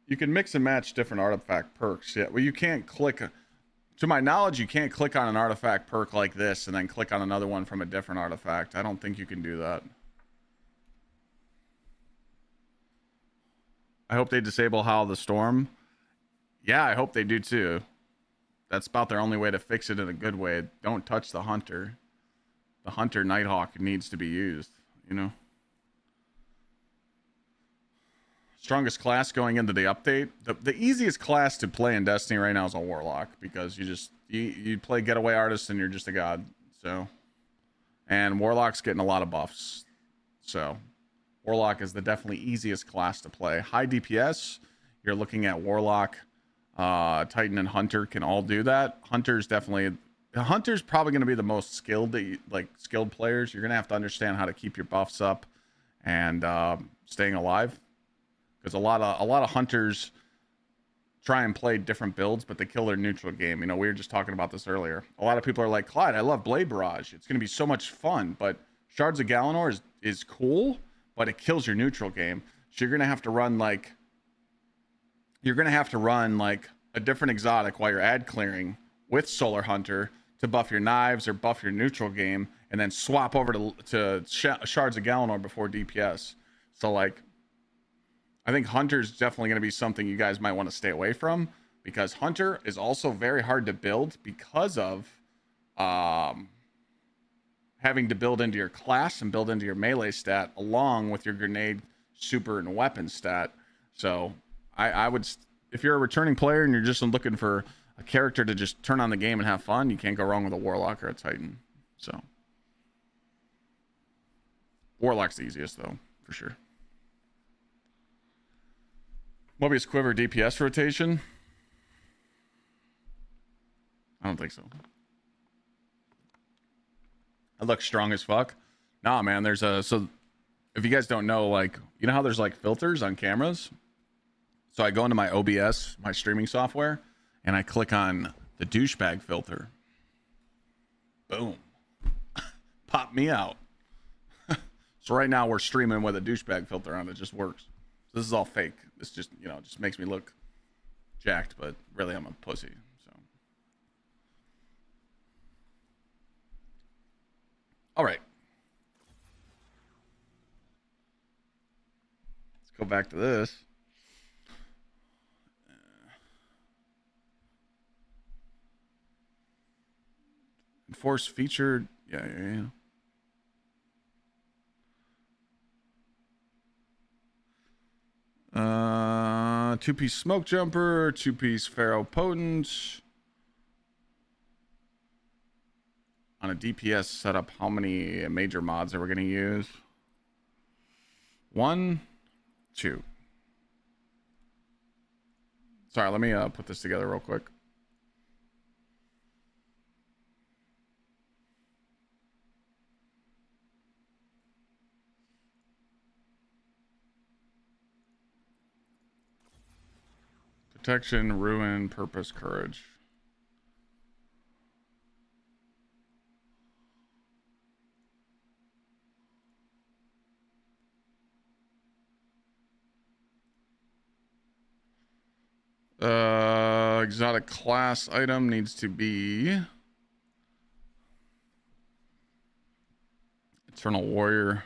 You can mix and match different artifact perks. Yeah, well, you can't click. To my knowledge, you can't click on an artifact perk like this and then click on another one from a different artifact. I don't think you can do that. I hope they disable Howl of the Storm. Yeah, I hope they do too. That's about their only way to fix it in a good way. Don't touch the Hunter. The Hunter Nighthawk needs to be used, you know? Strongest class going into the update. The easiest class to play in Destiny right now is a Warlock, because you play Getaway Artist and you're just a god. So, and Warlock's getting a lot of buffs. So, Warlock is the definitely easiest class to play. High DPS, you're looking at Warlock, Titan, and Hunter can all do that. Hunter's probably going to be the most skilled, skilled players. You're going to have to understand how to keep your buffs up and staying alive. Because a lot of hunters try and play different builds, but they kill their neutral game. You know, we were just talking about this earlier. A lot of people are like, Clyde, I love Blade Barrage. It's going to be so much fun. But Shards of Galanor is cool, but it kills your neutral game. So you're going to have to run like a different exotic while you're ad clearing with Solar Hunter to buff your knives or buff your neutral game, and then swap over to Shards of Galanor before DPS. So like, I think Hunter's definitely going to be something you guys might want to stay away from, because Hunter is also very hard to build because of having to build into your class and build into your melee stat along with your grenade, super, and weapon stat. So I would, if you're a returning player and you're just looking for a character to just turn on the game and have fun, you can't go wrong with a Warlock or a Titan. So Warlock's the easiest though, for sure. Mobius Quiver DPS rotation? I don't think so. I look strong as fuck. Nah, man, so if you guys don't know, like, you know how there's like filters on cameras? So I go into my OBS, my streaming software, and I click on the douchebag filter. Boom. Pop me out. So right now we're streaming with a douchebag filter on. It just works. This is all fake. This just, just makes me look jacked, but really I'm a pussy. So, all right. Let's go back to this. Enforce featured. Yeah. Two-piece smoke jumper, two-piece Pharaoh potent. On a DPS setup, how many major mods are we going to use? 1, 2. Sorry, let me put this together real quick. Protection, ruin, purpose, courage. Exotic class item needs to be Eternal Warrior.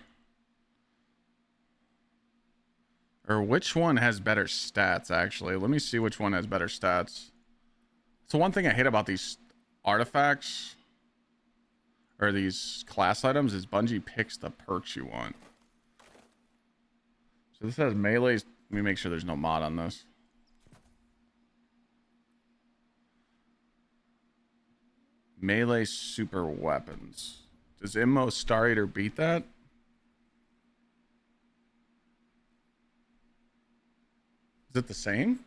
Or which one has better stats, actually? Let me see which one has better stats. So one thing I hate about these artifacts or these class items is Bungie picks the perks you want. So this has melee. Let me make sure there's no mod on this. Melee super weapons. Does Immo Star Eater beat that? Is it the same?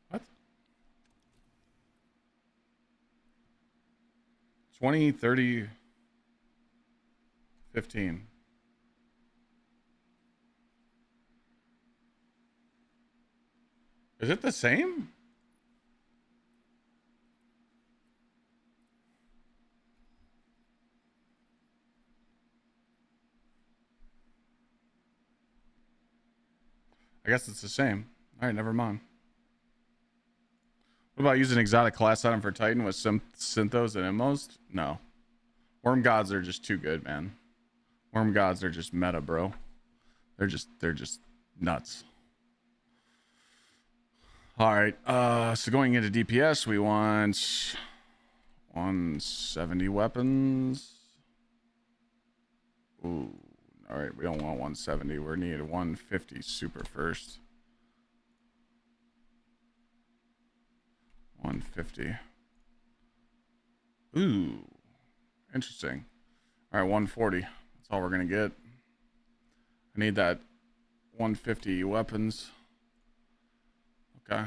What? 20, 30, 15. Is it the same? I guess it's the same. All right, never mind. What about using exotic class item for Titan with some synthos and immos? No. Worm gods are just too good, man. Worm gods are just meta, bro. They're just nuts. All right. So going into DPS, we want 170 weapons. Ooh. All right, we don't want 170. We need 150 super first. 150. Ooh, interesting. All right, 140. That's all we're gonna get. I need that 150 weapons. Okay.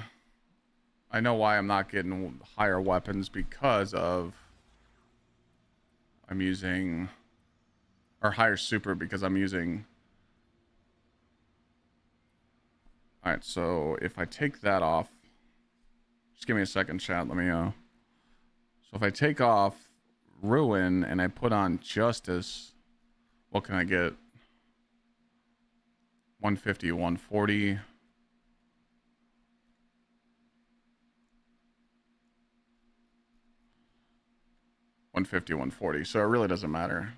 I know why I'm not getting higher weapons because of I'm using. Or higher super because I'm using. All right, so if I take that off, just give me a second, chat. Let me. So if I take off ruin and I put on justice, what can I get? 150, 140. 150, 140. So it really doesn't matter.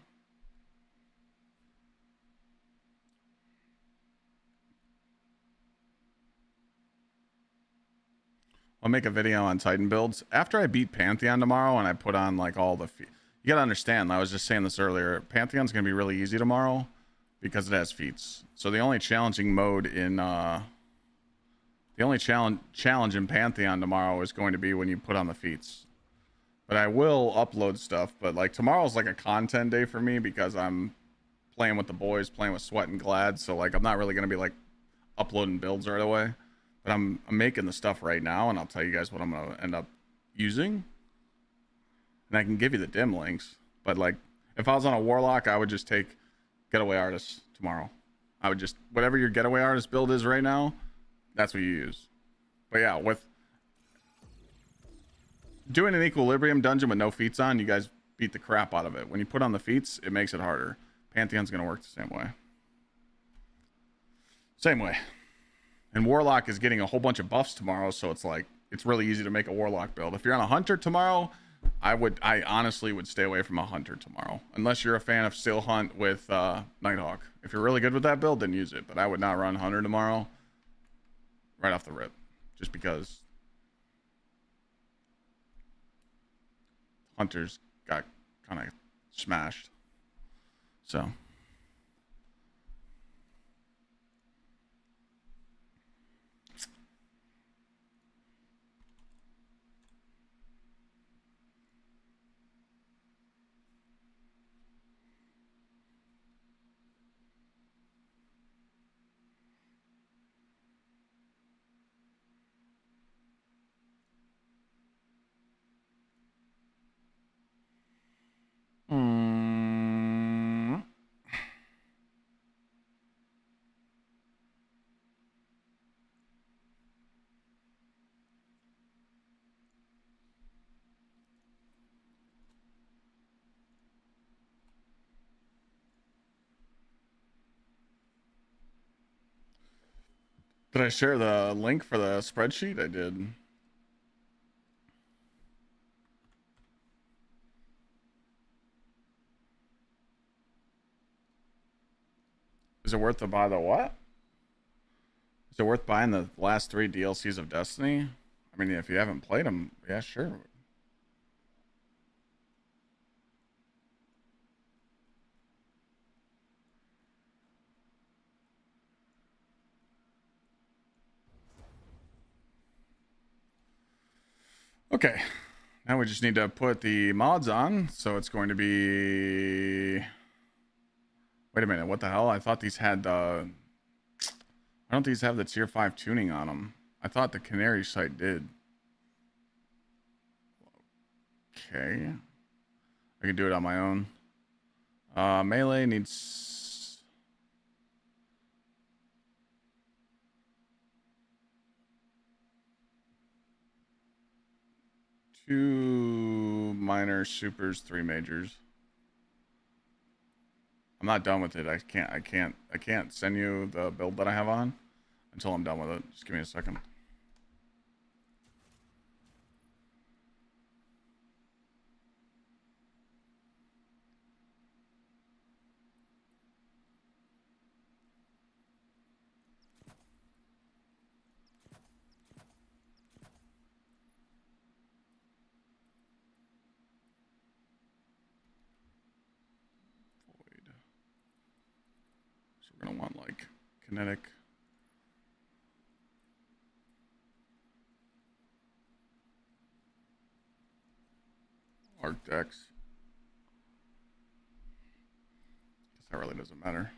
I'll make a video on Titan builds after I beat Pantheon tomorrow and I put on like all the you gotta understand, I was just saying this earlier, Pantheon's gonna be really easy tomorrow because it has feats. So the only challenging mode in the only challenge in Pantheon tomorrow is going to be when you put on the feats. But I will upload stuff, but like tomorrow's like a content day for me because I'm playing with the boys, playing with Sweat and Glad, so like I'm not really gonna be like uploading builds right away. But I'm making the stuff right now, and I'll tell you guys what I'm going to end up using. And I can give you the dim links. But, like, if I was on a Warlock, I would just take Getaway Artist tomorrow. I would just, whatever your Getaway Artist build is right now, that's what you use. But, yeah, with doing an Equilibrium dungeon with no feats on, you guys beat the crap out of it. When you put on the feats, it makes it harder. Pantheon's going to work the same way. Same way. And Warlock is getting a whole bunch of buffs tomorrow, so it's like it's really easy to make a Warlock build. If you're on a Hunter tomorrow, I honestly would stay away from a Hunter tomorrow, unless you're a fan of Still Hunt with Nighthawk. If you're really good with that build, then use it. But I would not run Hunter tomorrow, right off the rip, just because Hunters got kind of smashed. So. Did I share the link for the spreadsheet? I did. Is it worth to buy the what? Is it worth buying the last 3 DLCs of Destiny? I mean, if you haven't played them, yeah, sure. Okay. Now we just need to put the mods on. So it's going to be... Wait a minute. What the hell? I thought these had the... I don't these have the tier 5 tuning on them. I thought the Canary site did. Okay. I can do it on my own. Melee needs... Two minor supers, 3 majors. I'm not done with it. I can't send you the build that I have on until I'm done with it. Just give me a second. Void. So we're gonna want like kinetic. Arcdex. Guess that really doesn't matter.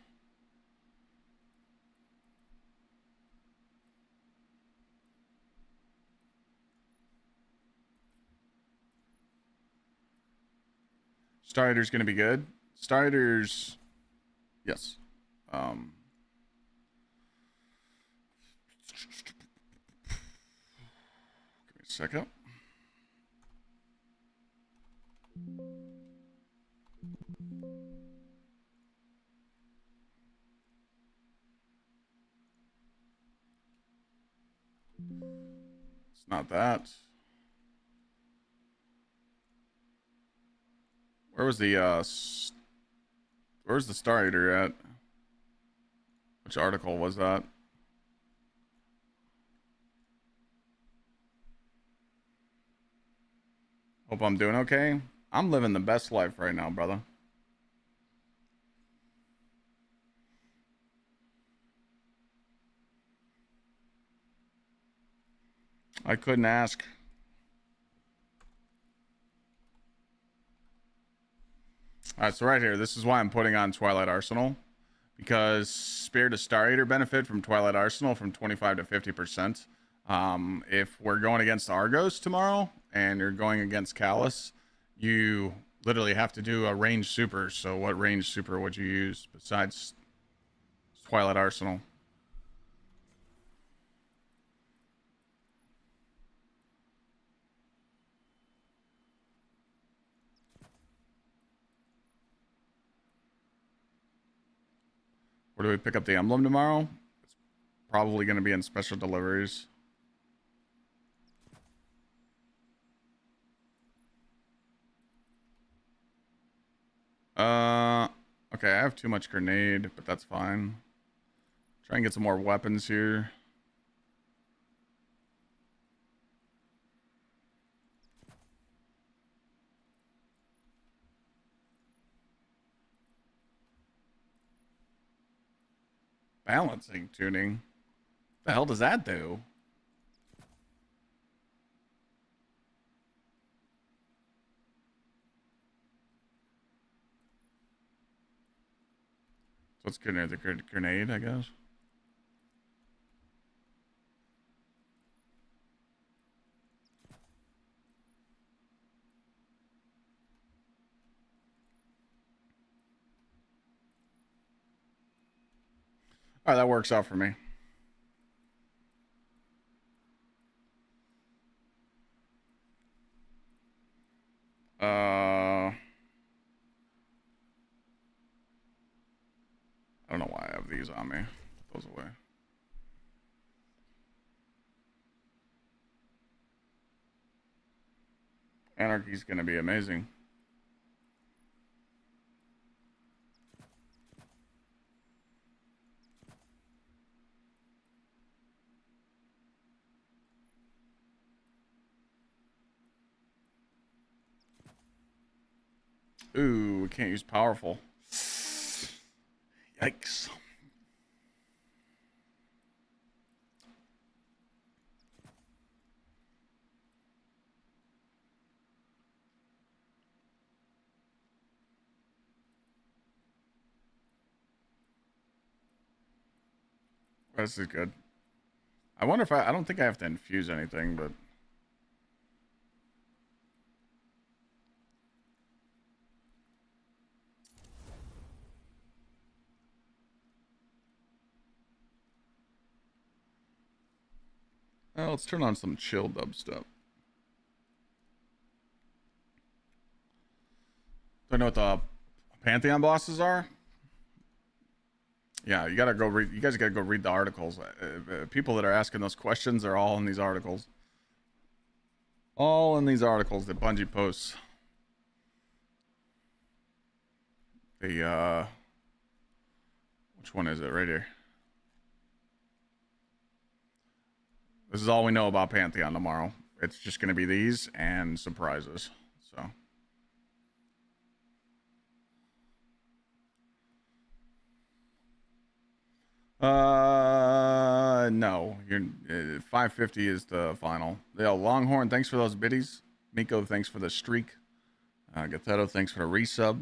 Starter's gonna be good. Starters, yes. Give me a second. It's not that. Where was the where's the starter at? Which article was that? Hope I'm doing okay. I'm living the best life right now, brother. I couldn't ask. All right, so right here, this is why I'm putting on Twilight Arsenal, because Spirit of Star Eater benefit from Twilight Arsenal from 25 to 50%. If we're going against Argos tomorrow and you're going against Callus, you literally have to do a range super. So what range super would you use besides Twilight Arsenal? Where do we pick up the emblem tomorrow? It's probably going to be in special deliveries. Okay, I have too much grenade, but that's fine. Try and get some more weapons here. Balancing tuning. What the hell does that do? So it's the grenade, I guess. All right, that works out for me. I don't know why I have these on me. Put those away. Anarchy's gonna be amazing. Ooh, we can't use powerful. Yikes. This is good. I wonder if I don't think I have to infuse anything, but let's turn on some chill dubstep. Do I know what the Pantheon bosses are? Yeah, you gotta go read. You guys gotta go read the articles. People that are asking those questions are all in these articles. All in these articles that Bungie posts. The which one is it? Right here. This is all we know about Pantheon tomorrow. It's just gonna be these and surprises. So. No. You're 550 is the final. Yeah, Longhorn, thanks for those biddies. Miko, thanks for the streak. Gatheto, thanks for the resub.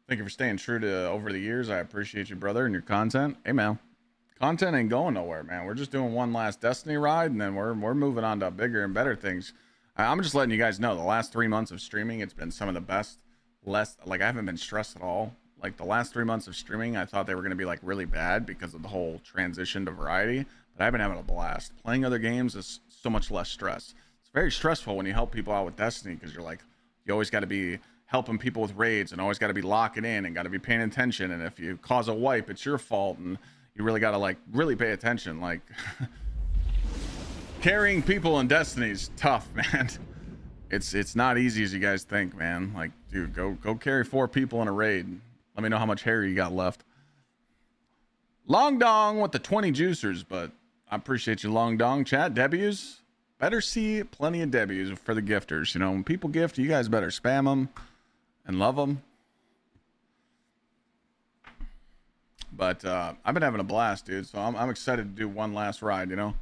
Thank you for staying true to over the years. I appreciate you, brother, and your content. Hey, man, content ain't going nowhere, man. We're just doing one last Destiny ride, and then we're moving on to bigger and better things. I'm just letting you guys know the last 3 months of streaming, it's been some of the best. I haven't been stressed at all. Like the last 3 months of streaming, I thought they were going to be like really bad because of the whole transition to variety, but I've been having a blast. Playing other games is so much less stress. It's very stressful when you help people out with Destiny because you're like, you always got to be helping people with raids and always got to be locking in and got to be paying attention. And if you cause a wipe, it's your fault. And you really got to like really pay attention. Like carrying people in Destiny is tough, man. It's not easy as you guys think, man. Like, dude, go carry 4 people in a raid. Let me know how much hair you got left. Long Dong with the 20 juicers, but I appreciate you, Long Dong. Chat, W's. Better see plenty of W's for the gifters. You know, when people gift, you guys better spam them and love them. But I've been having a blast, dude. So I'm excited to do one last ride, you know.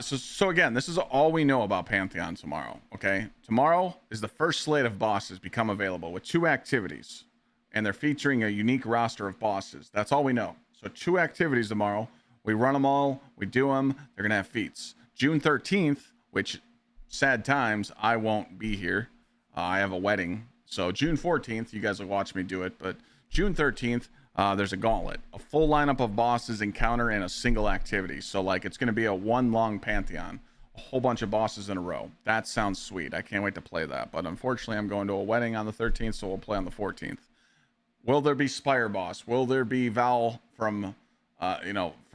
So again, this is all we know about Pantheon tomorrow. Okay, tomorrow is the first slate of bosses become available with 2 activities, and they're featuring a unique roster of bosses. That's all we know. So 2 activities tomorrow. We run them all. We do them. They're gonna have feats. June 13th, which sad times, I won't be here. I have a wedding. So June 14th, you guys will watch me do it. But June 13th. There's a gauntlet, a full lineup of bosses encounter in a single activity. So like it's going to be a one long Pantheon, a whole bunch of bosses in a row. That sounds sweet. I can't wait to play that. But unfortunately, I'm going to a wedding on the 13th, so we'll play on the 14th. Will there be Spire boss? Will there be Val from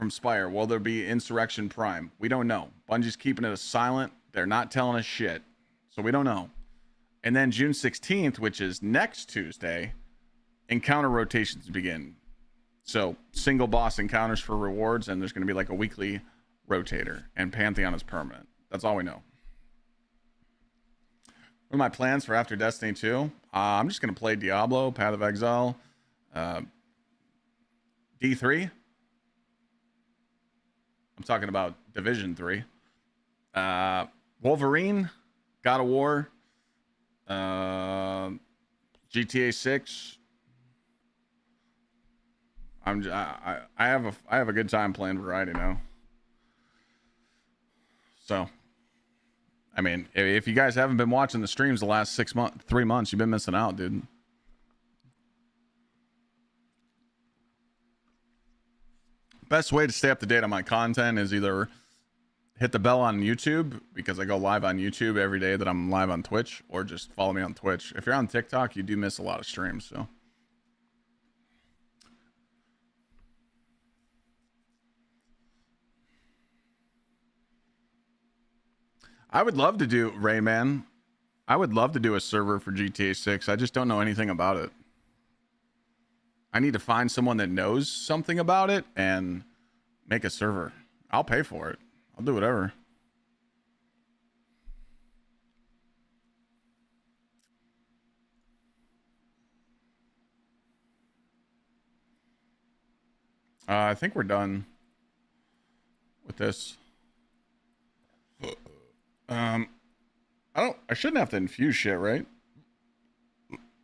Spire? Will there be Insurrection Prime? We don't know. Bungie's keeping it a silent. They're not telling us shit. So we don't know. And then June 16th, which is next Tuesday, encounter rotations begin. So single boss encounters for rewards, and there's going to be like a weekly rotator, and Pantheon is permanent. That's all we know. What are my plans for after Destiny 2? I'm just going to play Diablo, Path of Exile, D3. I'm talking about Division 3. Wolverine, God of War, GTA 6. I have a good time playing variety now. So, I mean, if you guys haven't been watching the streams the last 3 months, you've been missing out, dude. Best way to stay up to date on my content is either hit the bell on YouTube, because I go live on YouTube every day that I'm live on Twitch, or just follow me on Twitch. If you're on TikTok, you do miss a lot of streams, so. I would love to do, Rayman. I would love to do a server for GTA 6. I just don't know anything about it. I need to find someone that knows something about it and make a server. I'll pay for it. I'll do whatever. I think we're done with this. I shouldn't have to infuse shit, right?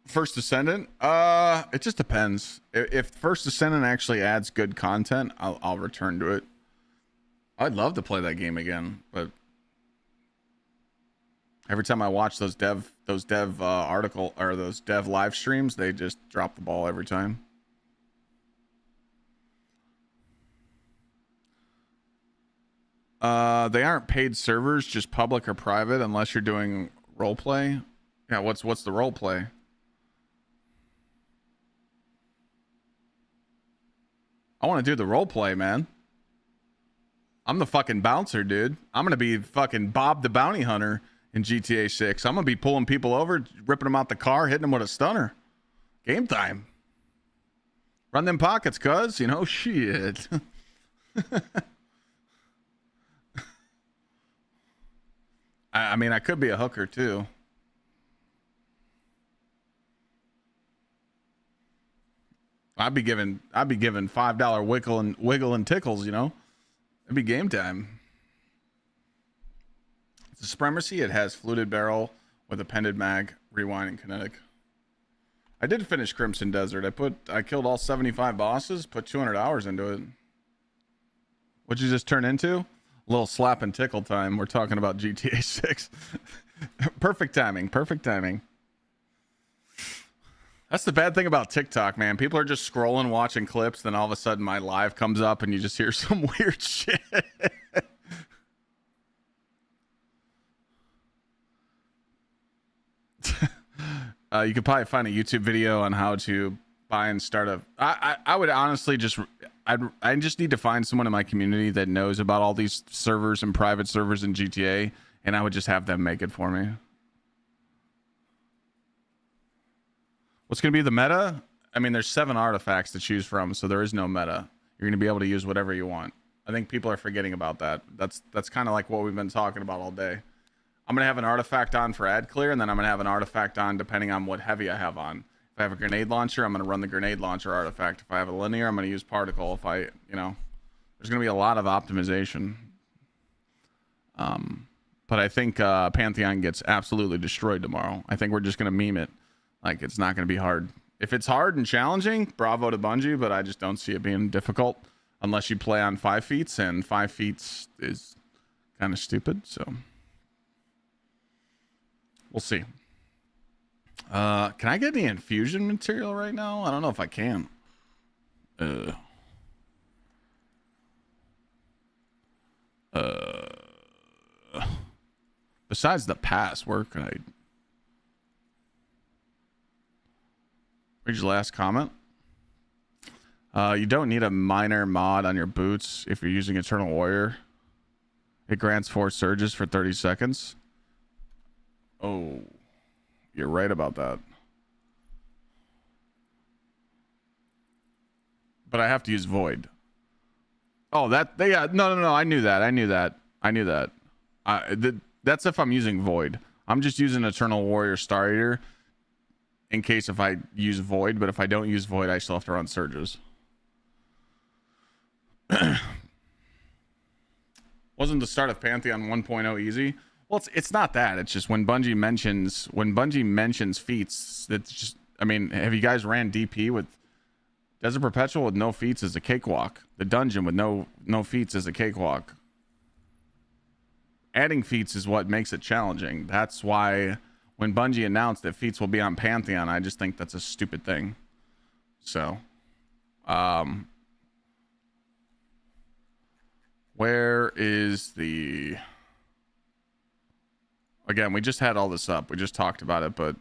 First Descendant, it just depends. If First Descendant actually adds good content, I'll return to it. I'd love to play that game again, but every time I watch those dev article or those dev live streams, they just drop the ball every time. They aren't paid servers, just public or private, unless you're doing role play. Yeah, what's the role play? I want to do the role play, man. I'm the fucking bouncer, dude. I'm gonna be fucking Bob the Bounty Hunter in GTA 6. I'm gonna be pulling people over, ripping them out the car, hitting them with a stunner. Game time. Run them pockets, cuz, you know, shit. I mean, I could be a hooker too. I'd be giving $5 wiggle and tickles, you know. It'd be game time. It's a Supremacy. It has fluted barrel with appended mag, rewind, and kinetic. I did finish Crimson Desert. I killed all 75 bosses, put 200 hours into it. What'd you just turn into? A little slap and tickle time. We're talking about GTA 6. Perfect timing. Perfect timing. That's the bad thing about TikTok, man. People are just scrolling, watching clips, then all of a sudden my live comes up and you just hear some weird shit. You could probably find a YouTube video on how to buy and start a... I would honestly just... I just need to find someone in my community that knows about all these servers and private servers in GTA, and I would just have them make it for me. What's going to be the meta? I mean, there's 7 artifacts to choose from, so there is no meta. You're going to be able to use whatever you want. I think people are forgetting about that. That's kind of like what we've been talking about all day. I'm going to have an artifact on for ad clear, and then I'm going to have an artifact on depending on what heavy I have on. If I have a grenade launcher, I'm going to run the grenade launcher artifact. If I have a linear, I'm going to use particle. If I, you know, there's going to be a lot of optimization. But I think Pantheon gets absolutely destroyed tomorrow. I think we're just going to meme it. Like, it's not going to be hard. If it's hard and challenging, bravo to Bungie, but I just don't see it being difficult unless you play on 5 feet, and 5 feet is kind of stupid, so we'll see. Can I get any infusion material right now? I don't know if I can. Besides the pass, where can I... Read your last comment. You don't need a minor mod on your boots if you're using Eternal Warrior. It grants 4 surges for 30 seconds. Oh, you're right about that. But I have to use Void. Oh, yeah, no. I knew that. That's if I'm using Void. I'm just using Eternal Warrior Star Eater in case if I use Void, but if I don't use Void, I still have to run surges. Wasn't the start of Pantheon 1.0 easy? Well, it's not that. It's just when Bungie mentions feats, that's just, I mean, have you guys ran DP with Desert Perpetual with no feats is a cakewalk. The dungeon with no feats is a cakewalk. Adding feats is what makes it challenging. That's why when Bungie announced that feats will be on Pantheon, I just think that's a stupid thing. So, where is the... Again, we just had all this up. We just talked about it, but...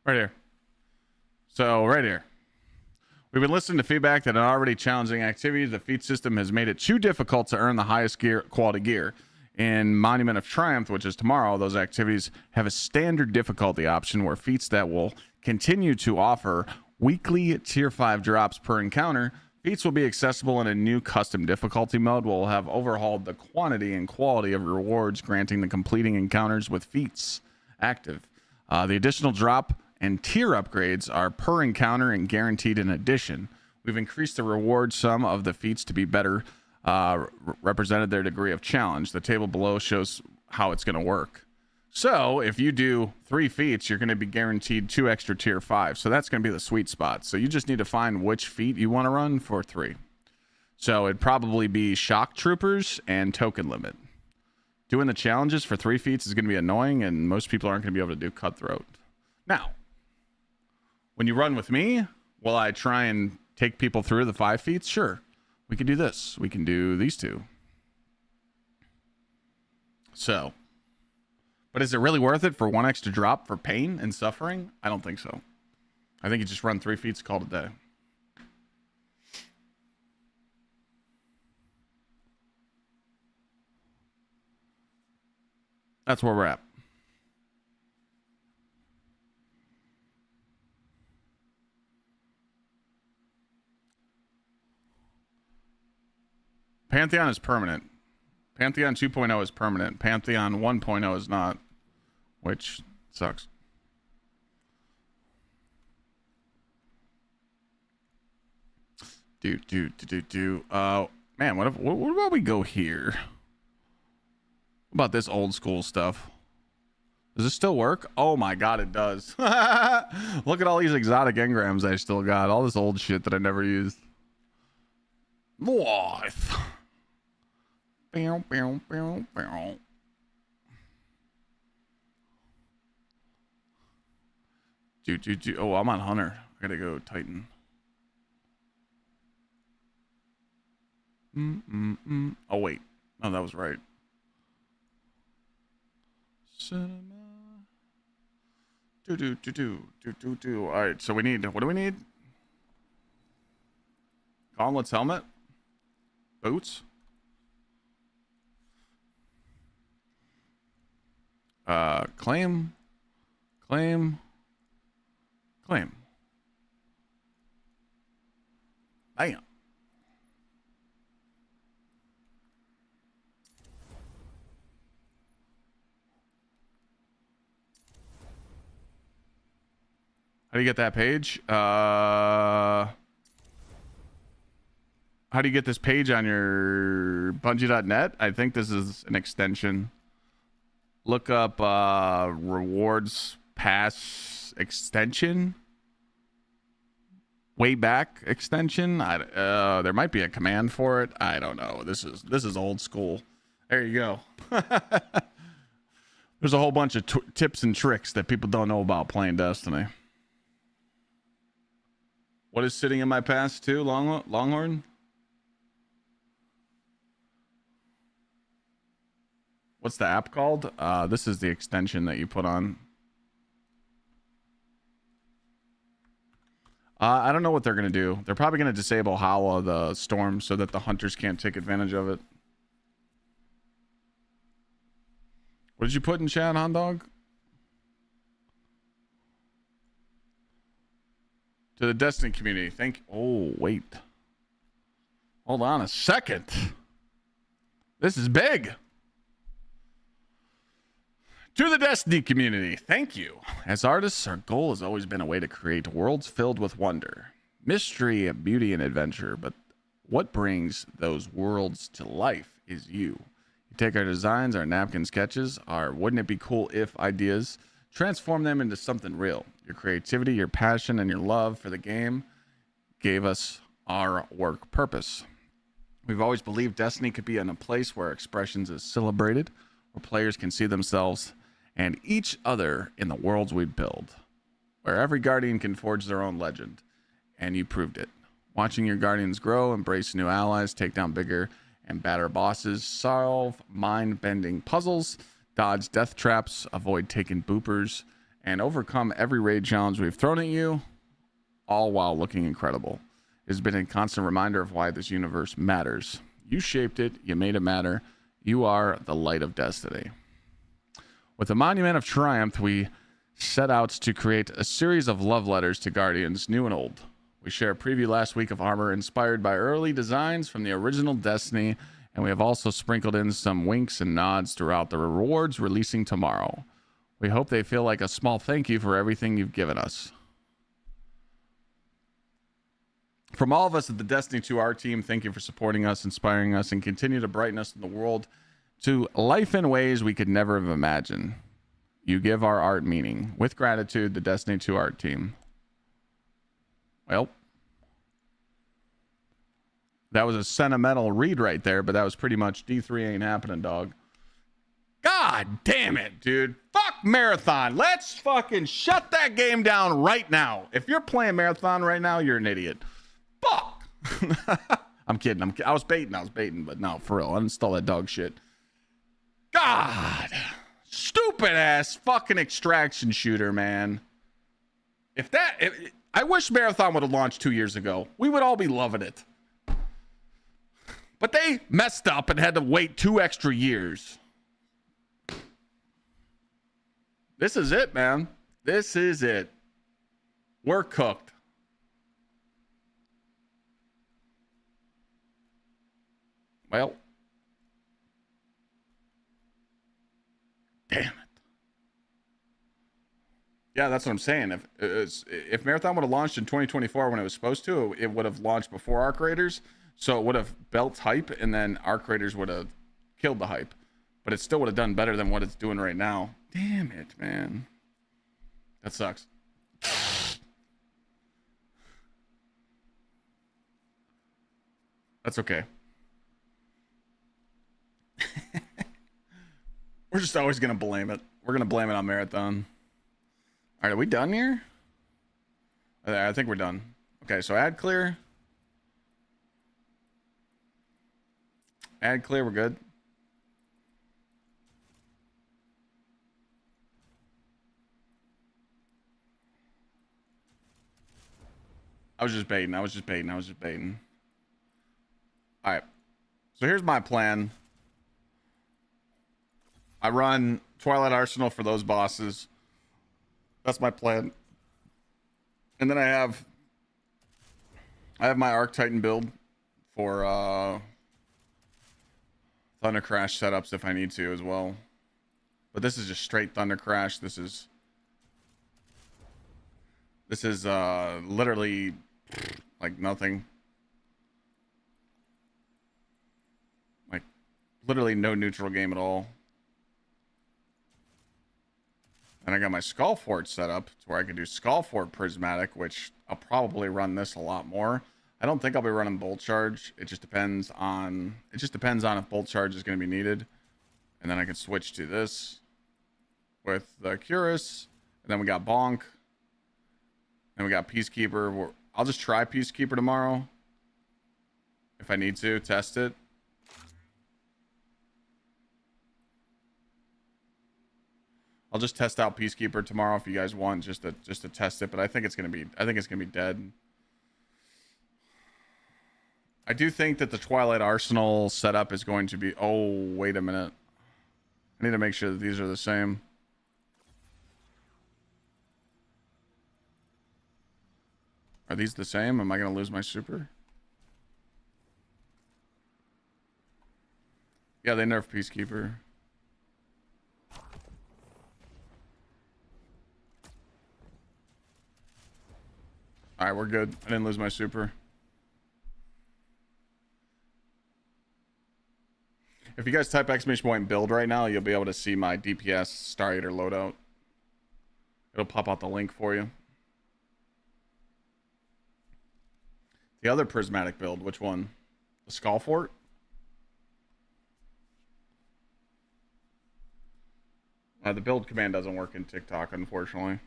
Right here. So, right here. We've been listening to feedback that an already challenging activity, the feat system has made it too difficult to earn the highest quality gear. In Monument of Triumph, which is tomorrow, those activities have a standard difficulty option where feats that will continue to offer weekly tier 5 drops per encounter. Feats will be accessible in a new custom difficulty mode. We'll have overhauled the quantity and quality of rewards, granting the completing encounters with feats active. The additional drop and tier upgrades are per encounter and guaranteed in addition. We've increased the reward sum of the feats to be better represented their degree of challenge. The table below shows how it's going to work. So if you do 3 feats, you're going to be guaranteed 2 extra tier 5. So that's going to be the sweet spot. So you just need to find which feat you want to run for 3. So it'd probably be shock troopers and token limit. Doing the challenges for 3 feats is going to be annoying, and most people aren't going to be able to do cutthroat. Now, when you run with me, will I try and take people through the 5 feats? Sure. We can do this. We can do these 2. So, but is it really worth it for 1 extra drop for pain and suffering? I don't think so. I think you just run 3 feats, call it a day. That's where we're at. Pantheon is permanent. Pantheon 2.0 is permanent. Pantheon 1.0 is not, which sucks. Man, what about we go here? What about this old school stuff? Does this still work? Oh my god, it does. Look at all these exotic engrams I still got. All this old shit that I never used. Life. Bow, bow, bow, bow. Oh, I'm on Hunter. I gotta go Titan. Oh wait. Oh, that was right. Cinema. All right, so we need, what do we need? Gauntlet's helmet, boots, claim. Bam. How do you get that page? How do you get this page on your Bungie.net? I think this is an extension. Look up rewards pass extension. Way back extension. There might be a command for it. I don't know. This is old school. There you go. There's a whole bunch of tips and tricks that people don't know about playing Destiny. What is sitting in my past too, Longhorn? What's the app called? This is the extension that you put on. I don't know what they're going to do. They're probably going to disable Howl the Storm so that the hunters can't take advantage of it. What did you put in chat, Hot Dog? To the Destiny community. Oh, wait. Hold on a second. This is big. To the Destiny community, thank you. As artists, our goal has always been a way to create worlds filled with wonder, mystery, beauty, and adventure. But what brings those worlds to life is you. You take our designs, our napkin sketches, our wouldn't it be cool if ideas, transform them into something real. Your creativity, your passion, and your love for the game gave us our work purpose. We've always believed Destiny could be in a place where expressions is celebrated, where players can see themselves and each other in the worlds we build, where every Guardian can forge their own legend. And you proved it. Watching your Guardians grow, embrace new allies, take down bigger and badder bosses, solve mind-bending puzzles, dodge death traps, avoid taking boopers, and overcome every raid challenge we've thrown at you, all while looking incredible. It's been a constant reminder of why this universe matters. You shaped it, you made it matter. You are the light of Destiny. With the Monument of Triumph, we set out to create a series of love letters to Guardians, new and old. We share a preview last week of armor inspired by early designs from the original Destiny, and we have also sprinkled in some winks and nods throughout the rewards releasing tomorrow. We hope they feel like a small thank you for everything you've given us. From all of us at the Destiny 2R team, thank you for supporting us, inspiring us, and continue to brighten us in the world to life in ways we could never have imagined. You give our art meaning. With gratitude, the Destiny 2 art team. Well, that was a sentimental read right there, but that was pretty much D3 ain't happening, dog. God damn it, dude. Fuck Marathon. Let's fucking shut that game down right now. If you're playing Marathon right now, you're an idiot. Fuck. I'm kidding. I was baiting, but no, for real. Uninstall that dog shit. God. Stupid ass fucking extraction shooter, man. I wish Marathon would have launched 2 years ago. We would all be loving it. But they messed up and had to wait 2 extra years. This is it, man. This is it. We're cooked. Well. Damn it. Yeah, that's what I'm saying. If Marathon would have launched in 2024 when it was supposed to, it would have launched before Arc Raiders. So it would have built hype, and then Arc Raiders would have killed the hype. But it still would have done better than what it's doing right now. Damn it, man. That sucks. That's okay. We're just always going to blame it. We're going to blame it on Marathon. All right, are we done here? I think we're done. Okay, so add clear. Add clear, we're good. I was just baiting. All right. So here's my plan. I run Twilight Arsenal for those bosses. That's my plan. And then I have my Arc Titan build for Thunder Crash setups if I need to as well. But this is just straight Thunder Crash. This is literally like nothing. Like literally no neutral game at all. And I got my Skullfort set up to where I can do Skullfort Prismatic, which I'll probably run this a lot more. I don't think I'll be running Bolt Charge. It just depends on if Bolt Charge is going to be needed. And then I can switch to this with the Curus. And then we got Bonk. And we got Peacekeeper. I'll just try Peacekeeper tomorrow if I need to test it. I'll just test out Peacekeeper tomorrow if you guys want, just to test it. But I think it's gonna be dead. I do think that the Twilight Arsenal setup is going to be. Oh, wait a minute. I need to make sure that these are the same. Are these the same? Am I gonna lose my super? Yeah, they nerfed Peacekeeper. All right, we're good. I didn't lose my super. If you guys type ! build right now, you'll be able to see my DPS Star Eater loadout. It'll pop out the link for you. The other prismatic build, which one? The Skullfort? The build command doesn't work in TikTok, unfortunately.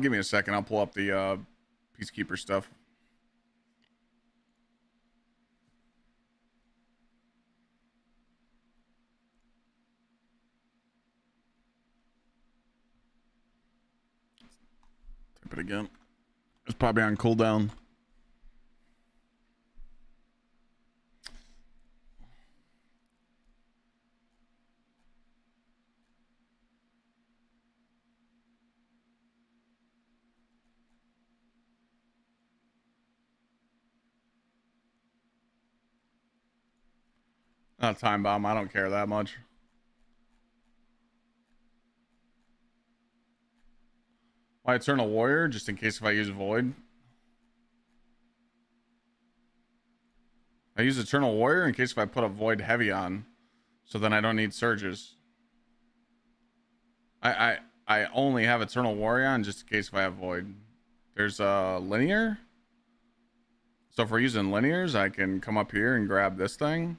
Give me a second. I'll pull up the Peacekeeper stuff. Type it again. It's probably on cooldown. Not time bomb. I don't care that much. Why Eternal Warrior? Just in case if I use Void. I use Eternal Warrior in case if I put a Void Heavy on. So then I don't need surges. I only have Eternal Warrior on just in case if I have Void. There's a linear. So if we're using linears, I can come up here and grab this thing.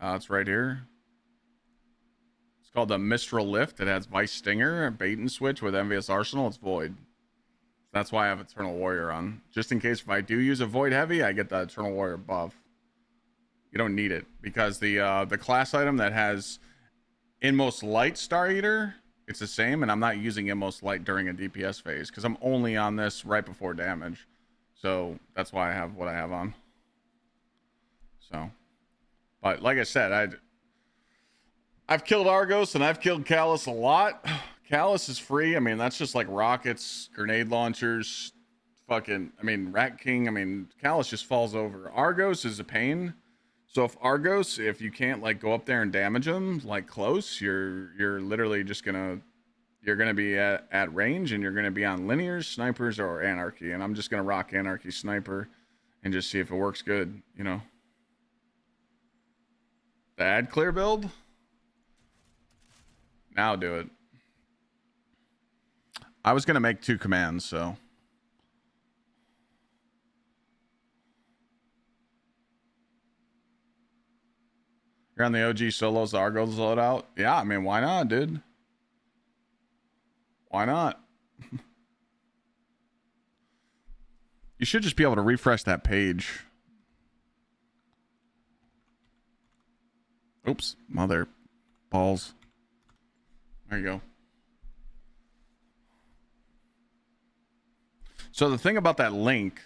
It's right here. It's called the Mistral Lift. It has Vice Stinger, Bait and Switch with Envious Arsenal. It's Void. That's why I have Eternal Warrior on. Just in case if I do use a Void Heavy, I get the Eternal Warrior buff. You don't need it because the class item that has Inmost Light Star Eater, it's the same, and I'm not using Inmost Light during a DPS phase because I'm only on this right before damage. So that's why I have what I have on. So, but like I said, I've killed Argos and I've killed Callus a lot. Callus is free. I mean, that's just like rockets, grenade launchers, fucking, I mean, Rat King. I mean, Callus just falls over. Argos is a pain. So if you can't like go up there and damage them like close, you're literally just you're gonna be at range and you're gonna be on linears, snipers, or anarchy. And I'm just gonna rock anarchy sniper and just see if it works good, you know. The ad clear build? Now do it. I was gonna make 2 commands, so. You're on the OG solos, the Argos loadout? Yeah, I mean, why not, dude? Why not? You should just be able to refresh that page. Oops, mother balls. There you go. So the thing about that link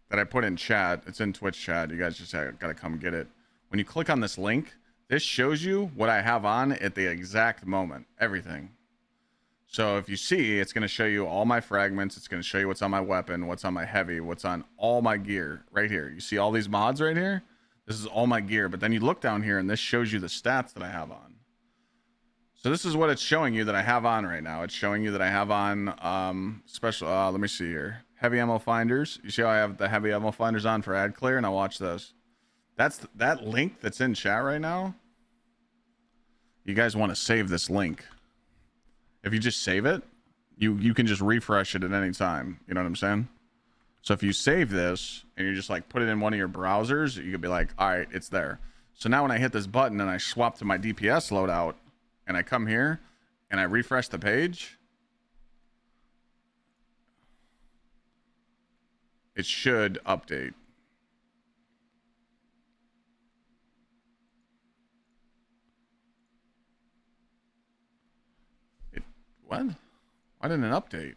that I put in chat, it's in Twitch chat. You guys just gotta come get it. When you click on this link, this shows you what I have on at the exact moment. Everything. So if you see, it's going to show you all my fragments. It's going to show you what's on my weapon, what's on my heavy, what's on all my gear right here. You see all these mods right here? This is all my gear. But then you look down here and this shows you the stats that I have on. So this is what it's showing you that I have on right now. It's showing you that I have on special, let me see here. Heavy ammo finders. You see how I have the heavy ammo finders on for ad clear? Now watch this. That link that's in chat right now. You guys want to save this link. If you just save it, you can just refresh it at any time. You know what I'm saying? So if you save this and you just like put it in one of your browsers, you could be like, all right, it's there. So now when I hit this button and I swap to my DPS loadout and I come here and I refresh the page, it should update. What? Why didn't it update?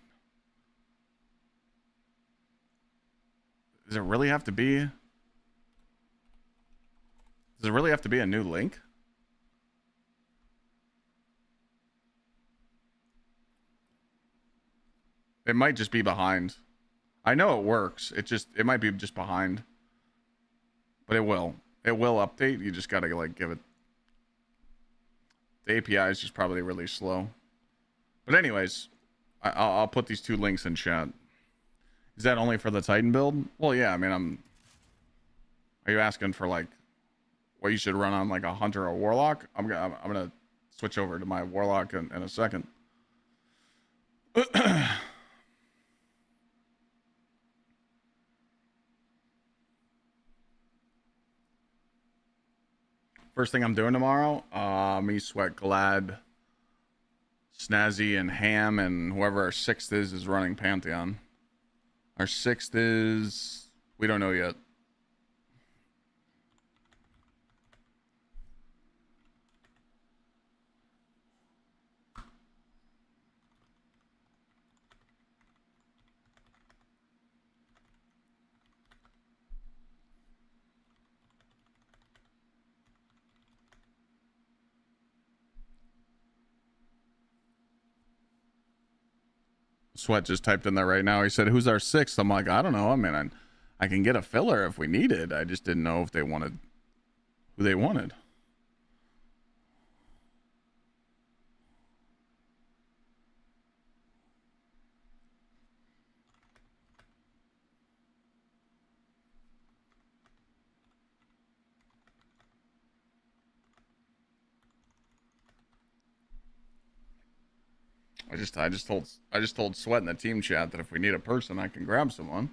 Does it really have to be? Does it really have to be a new link? It might just be behind. I know it works. It might be just behind. But it will. It will update. You just gotta like give it. The API is just probably really slow. But anyways, I'll put these 2 links in chat. Is that only for the Titan build? Well, yeah. I mean, are you asking for like what you should run on like a hunter or warlock? I'm gonna switch over to my warlock in a second. First thing I'm doing tomorrow, me, Sweat, Glad, Snazzy, and Ham, and whoever our 6th is running Pantheon. Our 6th is... we don't know yet. Sweat just typed in there right now. He said, who's our 6th? I'm like, I don't know. I mean, I can get a filler if we need it. I just didn't know if they wanted who they wanted. I just told Sweat in the team chat that if we need a person, I can grab someone.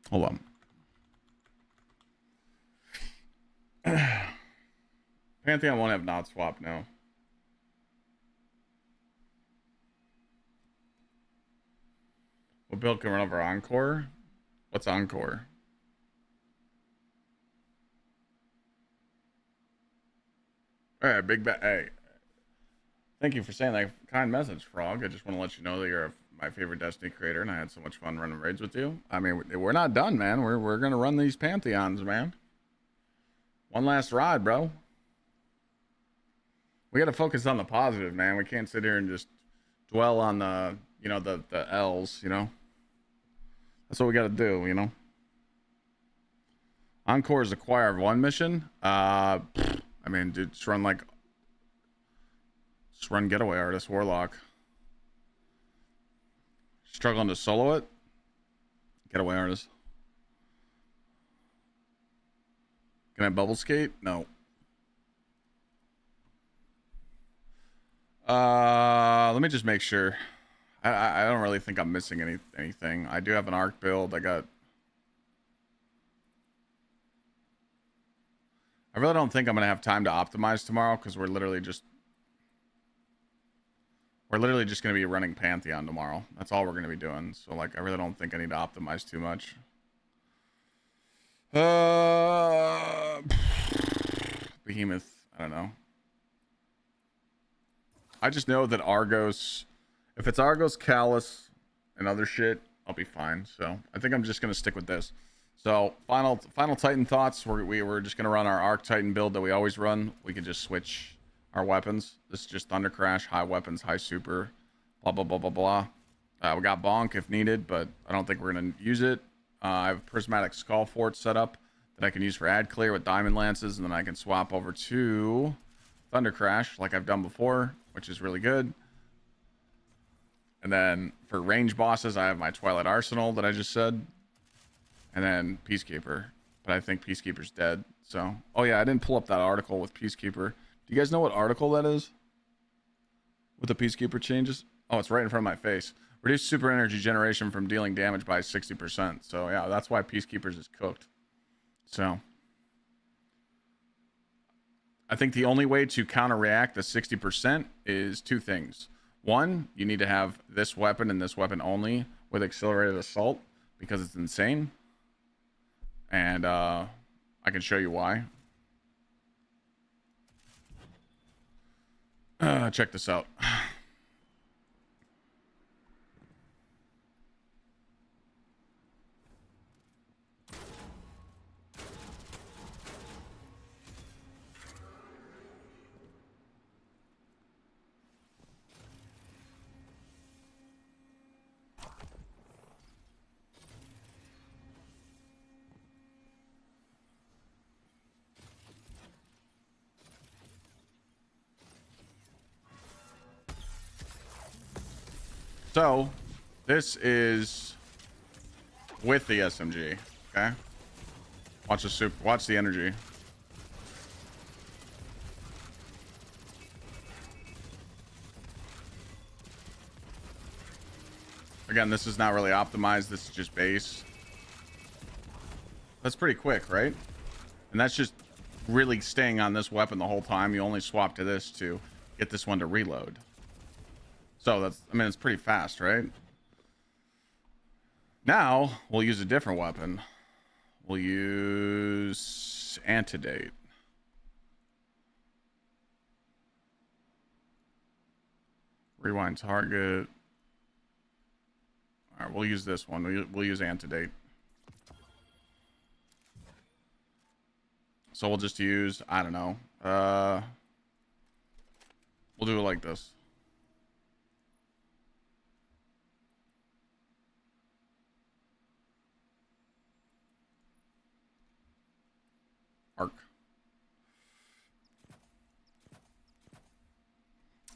Hold on. Pantheon won't have not swap now. What build can run over Encore? What's Encore? All right, big bat. Hey, thank you for saying that kind message, Frog. I just want to let you know that you're my favorite Destiny creator, and I had so much fun running raids with you. I mean, we're not done, man. We're gonna run these Pantheons, man. One last ride, bro. We got to focus on the positive, man. We can't sit here and just dwell on the, you know, the L's, you know. That's what we got to do, you know. Encore is acquire one mission. I mean, dude, just run Getaway Artist Warlock. Struggling to solo it. Getaway Artist. Can I bubble skate? No. Let me just make sure. I don't really think I'm missing anything. I do have an arc build. I really don't think I'm gonna have time to optimize tomorrow because we're literally just gonna be running Pantheon tomorrow. That's all we're gonna be doing. So like, I really don't think I need to optimize too much. Behemoth. I don't know. I just know that Argos, if it's Argos, Callus, and other shit, I'll be fine. So I think I'm just gonna stick with this. So final Titan thoughts. We're just gonna run our Arc Titan build that we always run. We can just switch our weapons. This is just Thunder Crash, high weapons, high super, blah blah blah blah blah. We got Bonk if needed, but I don't think we're gonna use it. I have Prismatic Skull Fort set up that I can use for ad clear with Diamond Lances, and then I can swap over to Thunder Crash like I've done before, which is really good. And then for range bosses, I have my Twilight Arsenal that I just said, and then Peacekeeper. But I think Peacekeeper's dead. So, oh yeah, I didn't pull up that article with Peacekeeper. Do you guys know what article that is? With the Peacekeeper changes? Oh, it's right in front of my face. Reduce super energy generation from dealing damage by 60%. So yeah, that's why Peacekeepers is cooked. So I think the only way to counteract the 60% is two things. One, you need to have this weapon and this weapon only with accelerated assault because it's insane. And I can show you why. Check this out. So, this is with the SMG, okay? Watch the energy. Again, this is not really optimized. This is just base. That's pretty quick, right? And that's just really staying on this weapon the whole time. You only swap to this to get this one to reload. So that's, I mean, it's pretty fast, right? Now we'll use a different weapon. We'll use Antidote. Rewind target. All right, we'll use this one. We'll use Antidote. So we'll just use, I don't know. We'll do it like this. Arc.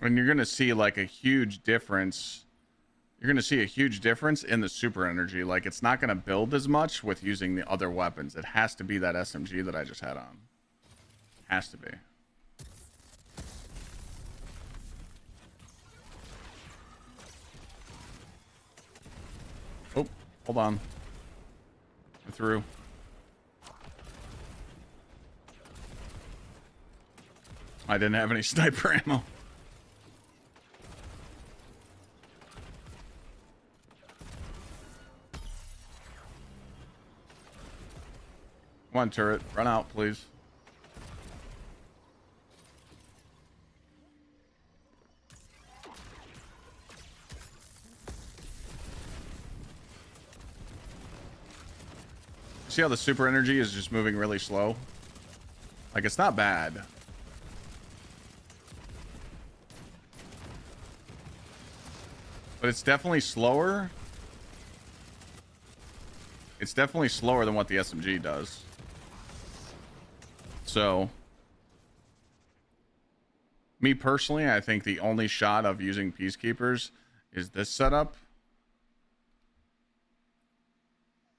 And you're going to see like a huge difference. You're going to see a huge difference in the super energy. Like, it's not going to build as much with using the other weapons. It has to be that SMG that I just had on. Has to be. Oh, hold on. I'm through. I didn't have any sniper ammo. Come on, turret. Run out, please. See how the super energy is just moving really slow? Like, it's not bad. But it's definitely slower. It's definitely slower than what the SMG does. So, me personally, I think the only shot of using Peacekeepers is this setup.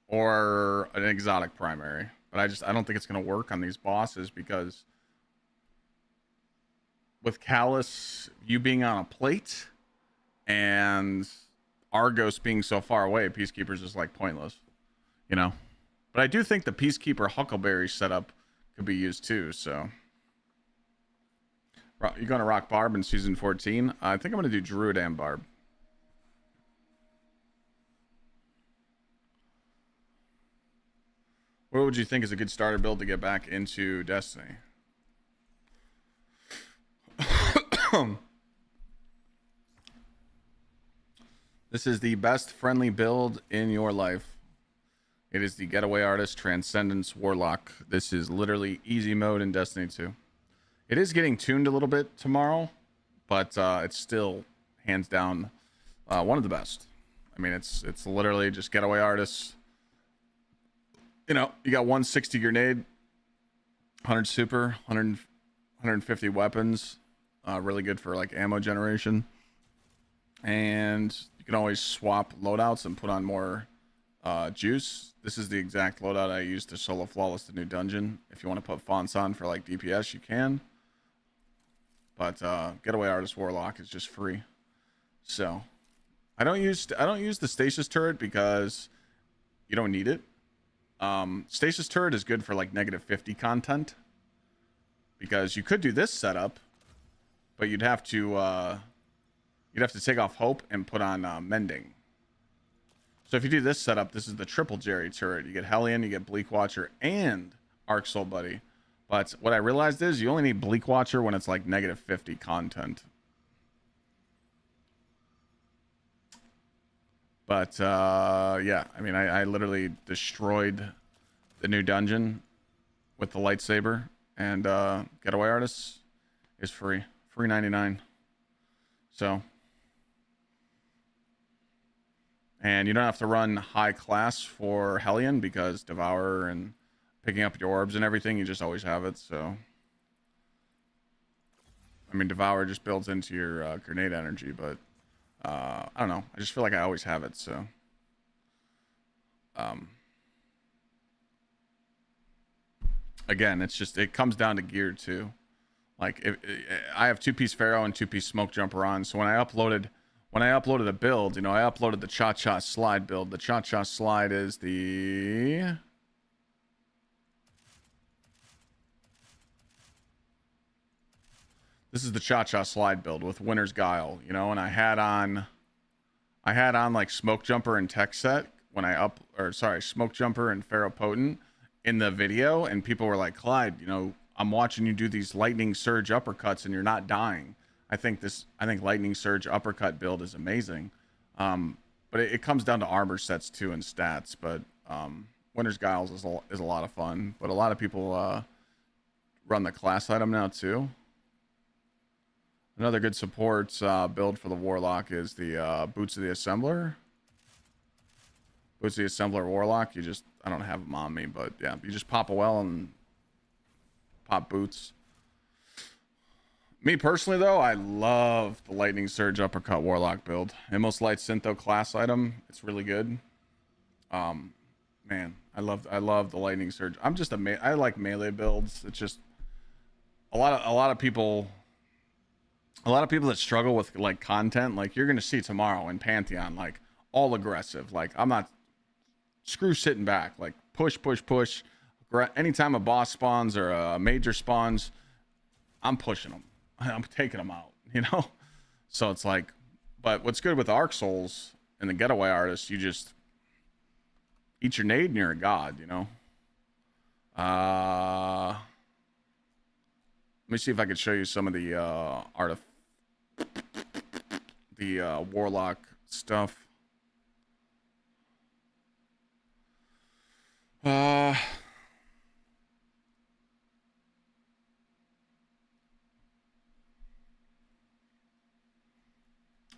Or an exotic primary. But I don't think it's going to work on these bosses because with Callus, you being on a plate and Argos being so far away, Peacekeepers is like pointless, you know? But I do think the Peacekeeper Huckleberry setup could be used too, so. You're going to rock Barb in season 14? I think I'm going to do Druid and Barb. What would you think is a good starter build to get back into Destiny? This is the best friendly build in your life. It is the Getaway Artist Transcendence Warlock. This is literally easy mode in Destiny 2. It is getting tuned a little bit tomorrow, but it's still hands down one of the best. I mean, it's literally just Getaway Artists. You know, you got 160 grenade, 100 super, 150 weapons. Really good for like ammo generation. And you can always swap loadouts and put on more juice. This is the exact loadout I used to solo flawless the new dungeon. If you want to put fonts on for like DPS, you can. But Getaway Artist Warlock is just free. So I don't use the stasis turret because you don't need it. Stasis turret is good for like -50 content because you could do this setup, but you'd have to take off hope and put on mending. So if you do this setup, this is the triple Jerry turret. You get Hellion, you get Bleak Watcher, and Arc Soul Buddy. But what I realized is you only need Bleak Watcher when it's like -50 content. But yeah, I mean, I literally destroyed the new dungeon with the lightsaber, and Getaway Artists is free 99. So, and you don't have to run high class for Hellion because Devourer and picking up your orbs and everything, you just always have it. So, I mean, Devourer just builds into your grenade energy, but I don't know. I just feel like I always have it. So, again, it comes down to gear too. Like I have 2-piece Pharaoh and 2-piece Smoke Jumper on. So when I uploaded a build, you know, I uploaded the Gsxrclyde build. The Gsxrclyde is the This is the Cha-Cha slide build with Winter's Guile, you know, and I had on like Smoke Jumper and Tech Set when Smoke Jumper and Pharaoh Potent in the video, and people were like, Clyde, you know, I'm watching you do these lightning surge uppercuts and you're not dying. I think lightning surge uppercut build is amazing. But it comes down to armor sets too and stats, but Winter's Guiles is a lot of fun, but a lot of people run the class item now too. Another good support build for the Warlock is the Boots of the Assembler. Boots of the Assembler Warlock. I don't have them on me, but yeah, you just pop a well and pop boots. Me personally, though, I love the Lightning Surge Uppercut Warlock build. Most Light Syntho class item. It's really good. Man, I love the Lightning Surge. I like melee builds. It's just a lot of people that struggle with like content, like you're gonna see tomorrow in Pantheon, like all aggressive. Like I'm not screw sitting back, like push. Anytime a boss spawns or a major spawns, I'm pushing them. I'm taking them out, you know? So it's like, but what's good with Arc Souls and the Getaway Artist, you just eat your nade and you're a god, you know? Let me see if I could show you some of the Warlock stuff.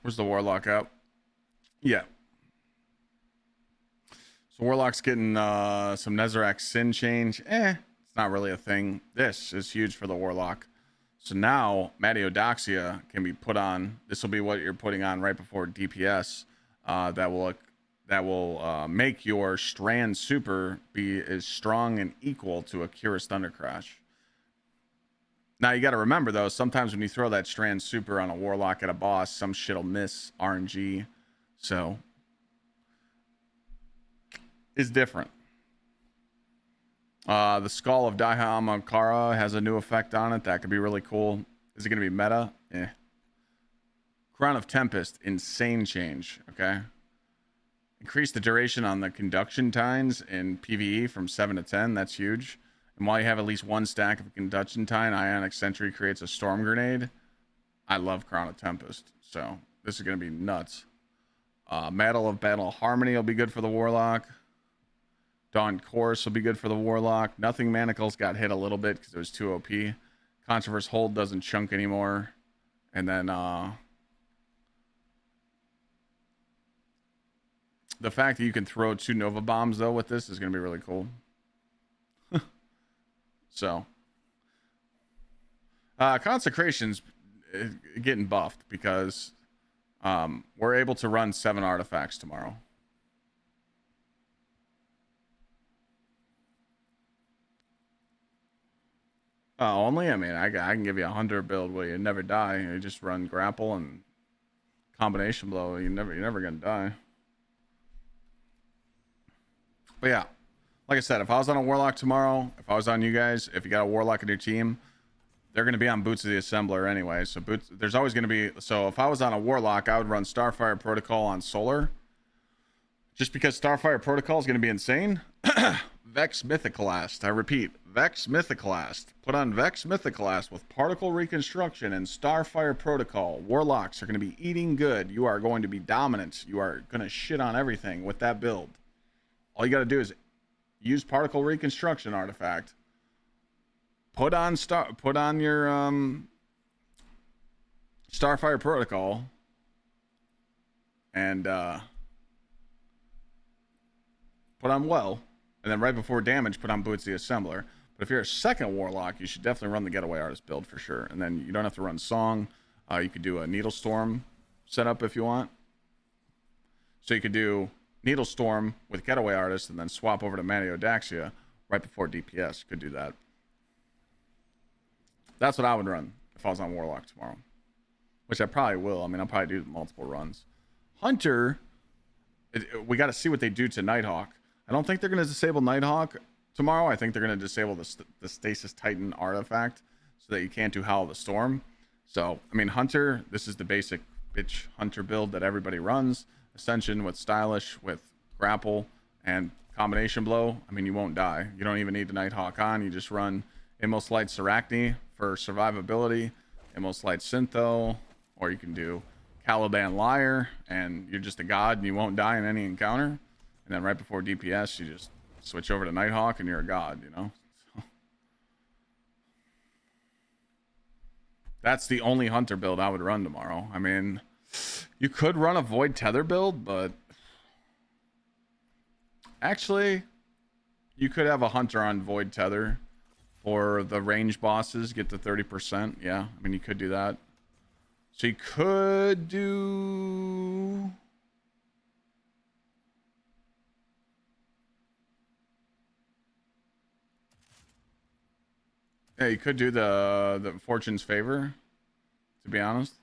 Where's the Warlock at? Yeah. So Warlock's getting some Nezarec Sin change. It's not really a thing. This is huge for the Warlock. So now Matiodoxia can be put on. This will be what you're putting on right before DPS. That will make your Strand Super be as strong and equal to a Curious Thunder Crash. Now you got to remember though, sometimes when you throw that Strand Super on a Warlock at a boss, some shit'll miss RNG. So it's different. The Skull of Daiha Amakara has a new effect on it that could be really cool. Is it going to be meta? Crown of Tempest, insane change. Okay. Increase the duration on the conduction tines in PvE from 7 to 10. That's huge. And while you have at least one stack of conduction tine, Ionic Sentry creates a storm grenade. I love Crown of Tempest, so this is going to be nuts. Medal of Battle Harmony will be good for the Warlock. Dawn Chorus will be good for the Warlock. Nothing Manacles got hit a little bit because it was too OP. Controverse Hold doesn't chunk anymore. And then the fact that you can throw 2 Nova Bombs, though, with this is going to be really cool. So, Consecration's getting buffed because we're able to run 7 artifacts tomorrow. Only? I mean, I can give you a Hunter build where you never die. You just run Grapple and Combination Blow. You're never gonna die. But yeah, like I said, if I was on a Warlock tomorrow, if I was on you guys, if you got a Warlock in your team, they're going to be on Boots of the Assembler anyway. So there's always going to be. So if I was on a Warlock, I would run Starfire Protocol on Solar. Just because Starfire Protocol is going to be insane. Vex Mythiclast. I repeat, Vex Mythiclast. Put on Vex Mythiclast with Particle Reconstruction and Starfire Protocol. Warlocks are going to be eating good. You are going to be dominant. You are going to shit on everything with that build. All you got to do is use Particle Reconstruction artifact. Put on your Starfire Protocol, and put on Well, and then right before damage, put on Boots the Assembler. But if you're a second Warlock, you should definitely run the Getaway Artist build for sure. And then you don't have to run Song. You could do a Needle Storm setup if you want. So you could do Needle Storm with Getaway Artist and then swap over to Matiodoxia right before DPS. Could do that. That's what I would run if I was on Warlock tomorrow. Which I probably will. I mean, I'll probably do multiple runs. Hunter, we got to see what they do to Nighthawk. I don't think they're going to disable Nighthawk tomorrow. I think they're going to disable the Stasis Titan artifact so that you can't do Howl of the Storm. So, I mean, Hunter, this is the basic bitch Hunter build that everybody runs. Ascension with Stylish, with Grapple, and Combination Blow. I mean, you won't die. You don't even need the Nighthawk on. You just run xclyde for survivability, xclyde Syntho, or you can do Caliban Liar, and you're just a god and you won't die in any encounter. And then right before DPS, you just switch over to Nighthawk and you're a god, you know? That's the only Hunter build I would run tomorrow. I mean, you could run a Void Tether build, but actually, you could have a Hunter on Void Tether for the range bosses, get to 30%. Yeah, I mean, you could do that. So you could do... Yeah, you could do the Fortune's Favor, to be honest.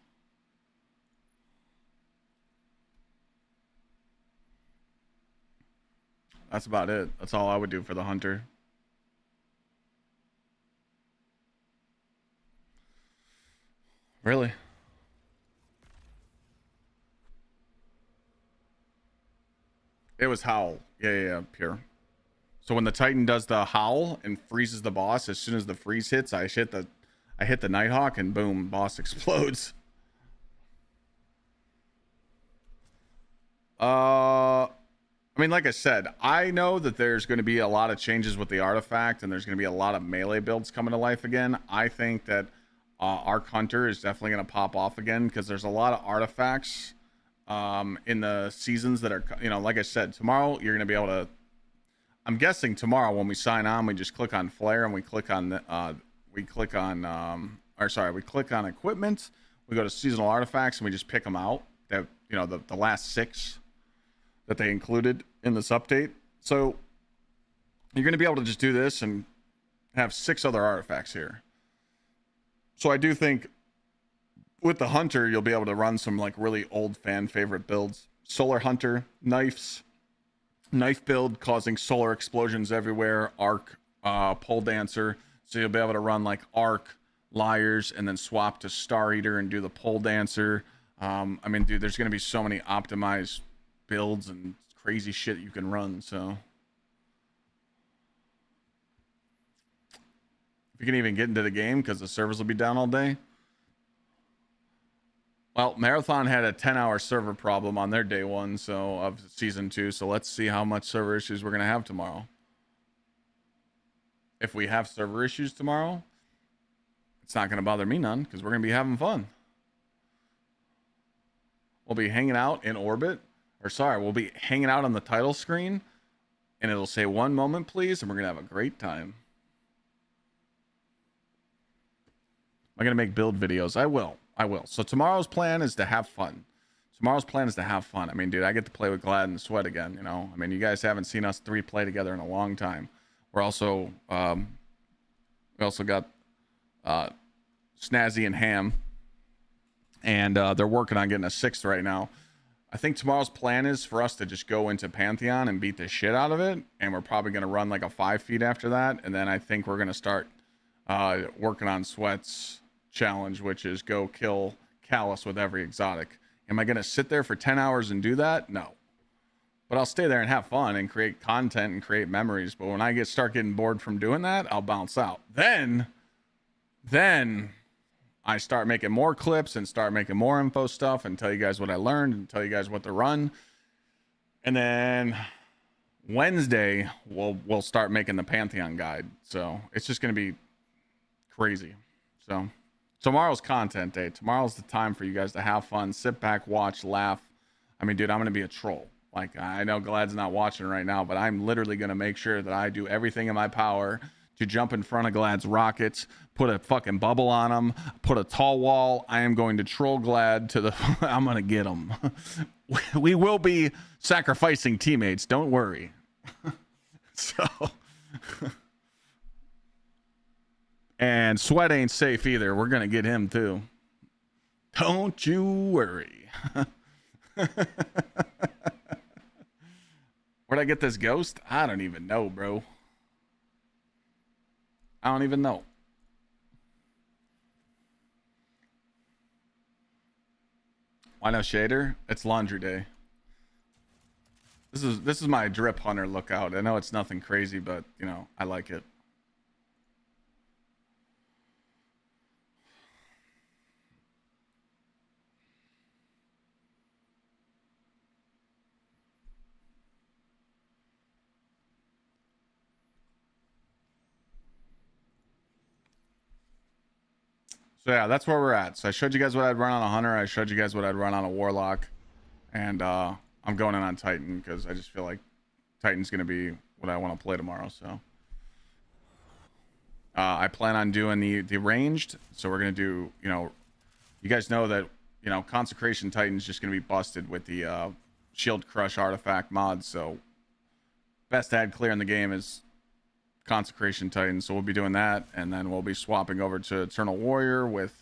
That's about it. That's all I would do for the Hunter. Really? It was Howl. Yeah, pure. So when the Titan does the Howl and freezes the boss, as soon as the freeze hits, I hit the Nighthawk and boom, boss explodes. I mean, like I said, I know that there's going to be a lot of changes with the artifact, and there's going to be a lot of melee builds coming to life again. I think that Arc Hunter is definitely going to pop off again because there's a lot of artifacts in the seasons that are, you know, like I said, tomorrow you're going to be able to. I'm guessing tomorrow when we sign on, we just click on Flare and we click on equipment. We go to seasonal artifacts and we just pick them out. That, you know, the last 6 that they included in this update. So you're going to be able to just do this and have 6 other artifacts here. So I do think with the Hunter, you'll be able to run some like really old fan favorite builds. Solar Hunter, knife build causing solar explosions everywhere. Arc, Pole Dancer. So you'll be able to run like Arc, Liars, and then swap to Star Eater and do the Pole Dancer. I mean, dude, there's going to be so many optimized builds and crazy shit you can run. So if you can even get into the game because the servers will be down all day. Well, Marathon had a 10-hour server problem on their day 1 of season 2. So let's see how much server issues we're going to have tomorrow. If we have server issues tomorrow, it's not going to bother me none because we're going to be having fun. We'll be hanging out in orbit. We'll be hanging out on the title screen. And it'll say 1 moment, please. And we're going to have a great time. Am I going to make build videos? I will. So tomorrow's plan is to have fun. I mean, dude, I get to play with Glad and Sweat again, you know? I mean, you guys haven't seen us 3 play together in a long time. We're also, we also got Snazzy and Ham. And they're working on getting a 6th right now. I think tomorrow's plan is for us to just go into Pantheon and beat the shit out of it. And we're probably going to run like a 5 feet after that. And then I think we're going to start working on Sweat's challenge, which is go kill Callus with every exotic. Am I going to sit there for 10 hours and do that? No. But I'll stay there and have fun and create content and create memories. But when I start getting bored from doing that, I'll bounce out. Then I start making more clips and start making more info stuff and tell you guys what I learned and tell you guys what to run. And then Wednesday, we'll start making the Pantheon guide. So it's just going to be crazy. So tomorrow's content day. Tomorrow's the time for you guys to have fun, sit back, watch, laugh. I mean, dude, I'm going to be a troll. Like, I know Glad's not watching right now, but I'm literally going to make sure that I do everything in my power to jump in front of Glad's rockets, put a fucking bubble on him, put a tall wall. I am going to troll Glad to the... I'm going to get him. We will be sacrificing teammates. Don't worry. So... And Sweat ain't safe either. We're going to get him too. Don't you worry. Where'd I get this ghost? I don't even know, bro. I don't even know. I know shader. It's laundry day. This is my drip hunter lookout. I know it's nothing crazy, but you know, I like it. So yeah, that's where we're at. So I showed you guys what I'd run on a hunter. I showed you guys what I'd run on a warlock, and I'm going in on Titan because I just feel like Titan's gonna be what I want to play tomorrow. So I plan on doing the ranged. So we're gonna do, you know, you guys know that, you know, Consecration Titan's just gonna be busted with the Shield Crush artifact mod. So best ad clear in the game is Consecration Titan, so we'll be doing that, and then we'll be swapping over to Eternal Warrior with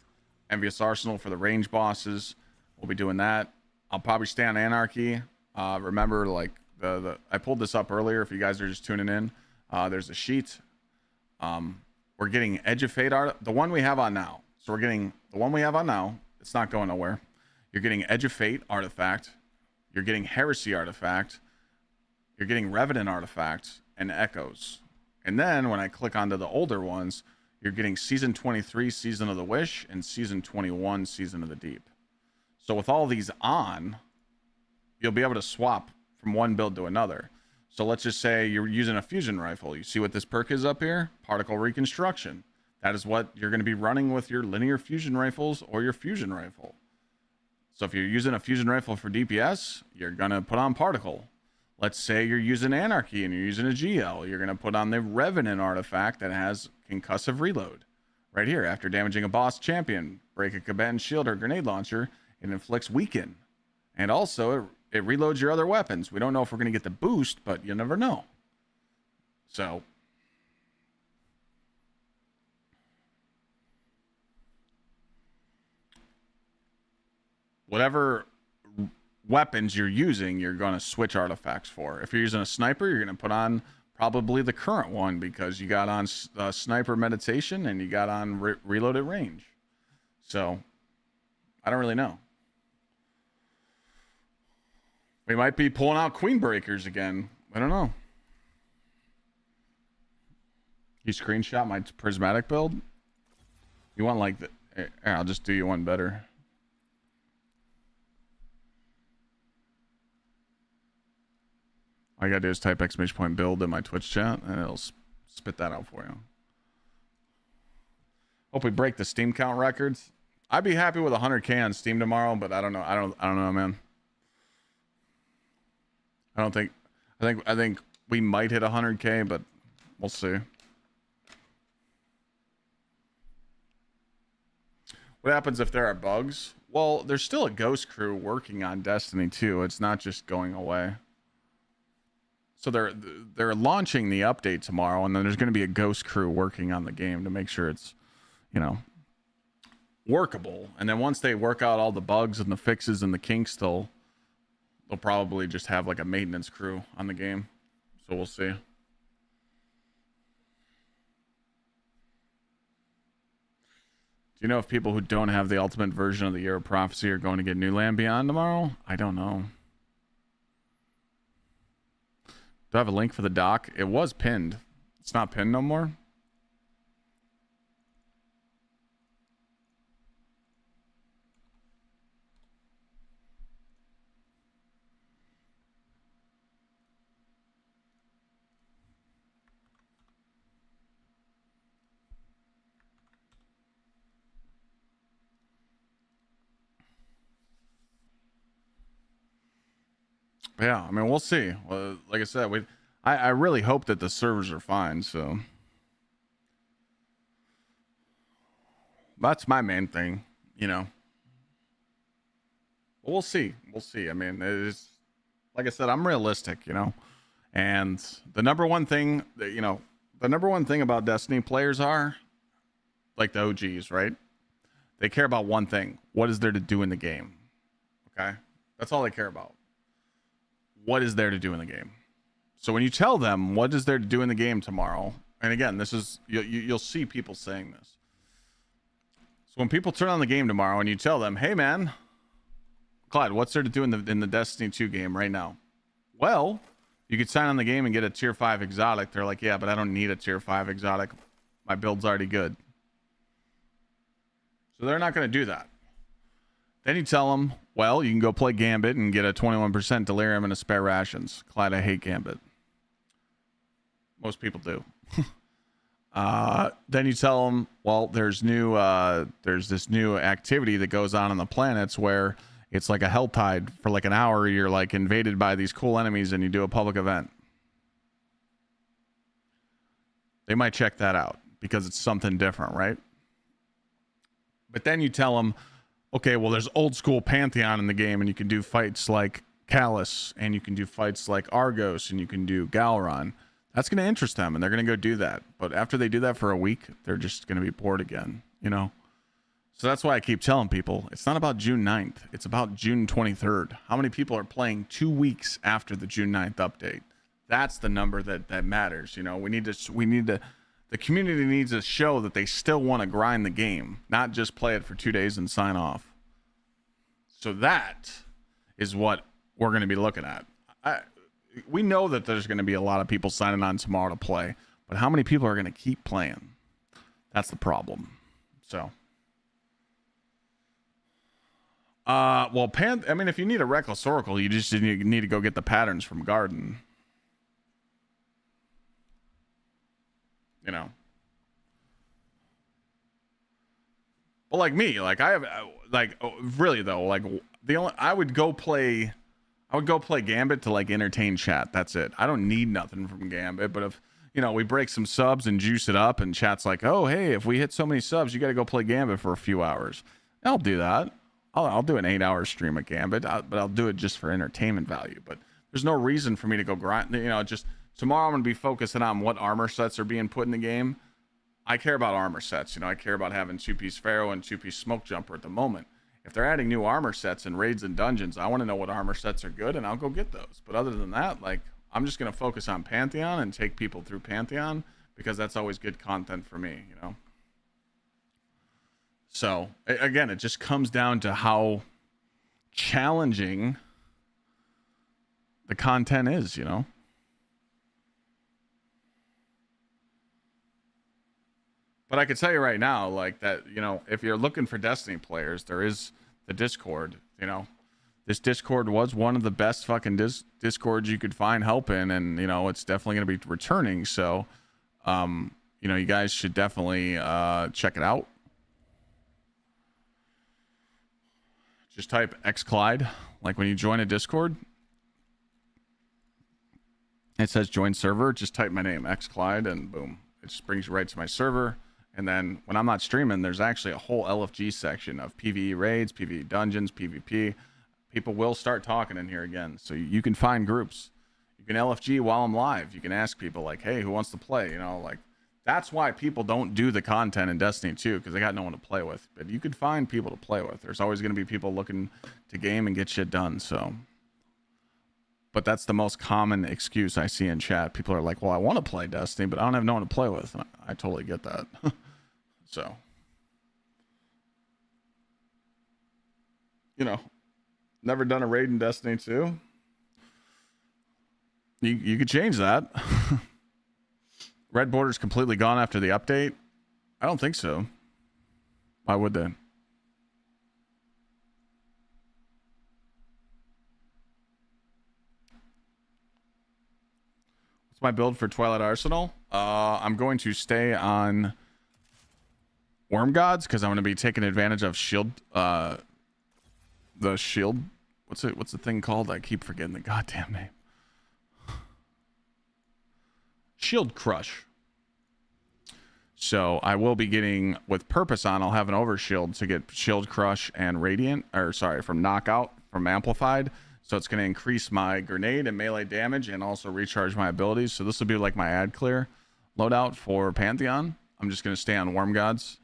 Envious Arsenal for the range bosses. We'll be doing that. I'll probably stay on Anarchy. Remember, like I pulled this up earlier. If you guys are just tuning in, there's a sheet. We're getting Edge of Fate art, the one we have on now. So we're getting the one we have on now. It's not going nowhere. You're getting Edge of Fate artifact. You're getting Heresy artifact. You're getting Revenant artifact and Echoes. And then when I click onto the older ones, you're getting Season 23, Season of the Wish, and Season 21, Season of the Deep. So with all these on, you'll be able to swap from one build to another. So let's just say you're using a fusion rifle. You see what this perk is up here? Particle Reconstruction. That is what you're going to be running with your linear fusion rifles or your fusion rifle. So if you're using a fusion rifle for DPS, you're going to put on Particle. Let's say you're using Anarchy and you're using a GL. You're going to put on the Revenant artifact that has Concussive Reload. Right here, after damaging a boss champion, break a combatant shield or grenade launcher, it inflicts Weaken. And also, it reloads your other weapons. We don't know if we're going to get the boost, but you never know. So, whatever weapons you're using, you're going to switch artifacts for. If you're using a sniper, you're going to put on probably the current one because you got on sniper meditation and you got on reloaded range. So I don't really know. We might be pulling out Queen Breakers again. I don't know. You screenshot my prismatic build? You want like the... Here, I'll just do you one better. All you gotta do is type exclamation point build in my Twitch chat and it'll spit that out for you. Hope we break the Steam count records. I'd be happy with 100K on Steam tomorrow, but I don't know. I don't know, man. I think we might hit 100K, but we'll see. What happens if there are bugs? Well, there's still a ghost crew working on Destiny 2. It's not just going away. So they're launching the update tomorrow, and then there's going to be a ghost crew working on the game to make sure it's, you know, workable. And then once they work out all the bugs and the fixes and the kinks, they'll probably just have like a maintenance crew on the game. So we'll see. Do you know if people who don't have the ultimate version of the Year of Prophecy are going to get New Land Beyond tomorrow? I don't know. Do I have a link for the doc? It was pinned. It's not pinned no more. Yeah, I mean, we'll see. Well, like I said, I really hope that the servers are fine. So that's my main thing, you know. But we'll see. We'll see. I mean, it's like I said, I'm realistic, you know. And the number one thing that, you know, the number one thing about Destiny players are like the OGs, right? They care about one thing. What is there to do in the game? Okay? That's all they care about. What is there to do in the game? So when you tell them what is there to do in the game tomorrow, and again, this is you'll see people saying this. So when people turn on the game tomorrow and you tell them, hey man, Clyde, what's there to do in the Destiny 2 game right now? Well, you could sign on the game and get a tier 5 exotic. They're like, yeah, but I don't need a tier 5 exotic. My build's already good. So they're not going to do that. Then you tell them, well, you can go play Gambit and get a 21% delirium and a spare rations. Clyde, I hate Gambit. Most people do. Then you tell them, well, there's this new activity that goes on the planets where it's like a hell tide for like an hour. You're like invaded by these cool enemies and you do a public event. They might check that out because it's something different, right? But then you tell them, okay, well, there's old school Pantheon in the game and you can do fights like Callus and you can do fights like Argos and you can do Galron. That's going to interest them and they're going to go do that. But after they do that for a week, they're just going to be bored again, you know? So that's why I keep telling people it's not about June 9th. It's about June 23rd. How many people are playing 2 weeks after the June 9th update? That's the number that matters. You know, we need to, the community needs to show that they still want to grind the game, not just play it for 2 days and sign off. So that is what we're going to be looking at. We know that there's going to be a lot of people signing on tomorrow to play, but how many people are going to keep playing? That's the problem. So, well, I mean, if you need a Reckless Oracle, you just need to go get the patterns from Garden. You know. But like me, like I have, like really though, like I would go play Gambit to like entertain chat. That's it. I don't need nothing from Gambit. But if, you know, we break some subs and juice it up and chat's like, oh, hey, if we hit so many subs, you got to go play Gambit for a few hours. I'll do that. I'll do an 8-hour stream of Gambit, but I'll do it just for entertainment value. But there's no reason for me to go grind. You know, just tomorrow I'm going to be focusing on what armor sets are being put in the game. I care about armor sets. You know, I care about having 2-piece Pharaoh and 2-piece Smoke Jumper at the moment. If they're adding new armor sets and raids and dungeons, I want to know what armor sets are good, and I'll go get those. But other than that, like, I'm just going to focus on Pantheon and take people through Pantheon because that's always good content for me, you know? So, again, it just comes down to how challenging the content is, you know? But I can tell you right now, like that, you know, if you're looking for Destiny players, there is the Discord, you know. This Discord was one of the best fucking Discords you could find help in, and, you know, it's definitely going to be returning. So, you know, you guys should definitely check it out. Just type xclyde, like when you join a Discord. It says join server, just type my name, xclyde, and boom. It just brings you right to my server. And then when I'm not streaming, there's actually a whole LFG section of PvE raids, PvE dungeons, PvP. People will start talking in here again. So you can find groups. You can LFG while I'm live. You can ask people like, hey, who wants to play? You know, like that's why people don't do the content in Destiny 2, because they got no one to play with. But you could find people to play with. There's always going to be people looking to game and get shit done. So, but that's the most common excuse I see in chat. People are like, well, I want to play Destiny, but I don't have no one to play with. And I totally get that. So, you know, never done a raid in Destiny 2. You could change that. Red border's completely gone after the update. I don't think so. Why would they? What's my build for Twilight Arsenal? I'm going to stay on Worm Gods because I'm going to be taking advantage of shield. The shield. What's the thing called? I keep forgetting the goddamn name. Shield Crush. So I will be getting, with purpose on, I'll have an overshield to get Shield Crush and Radiant, or sorry, from Knockout, from Amplified. So it's going to increase my grenade and melee damage and also recharge my abilities. So this will be like my ad clear loadout for Pantheon. I'm just going to stay on Worm Gods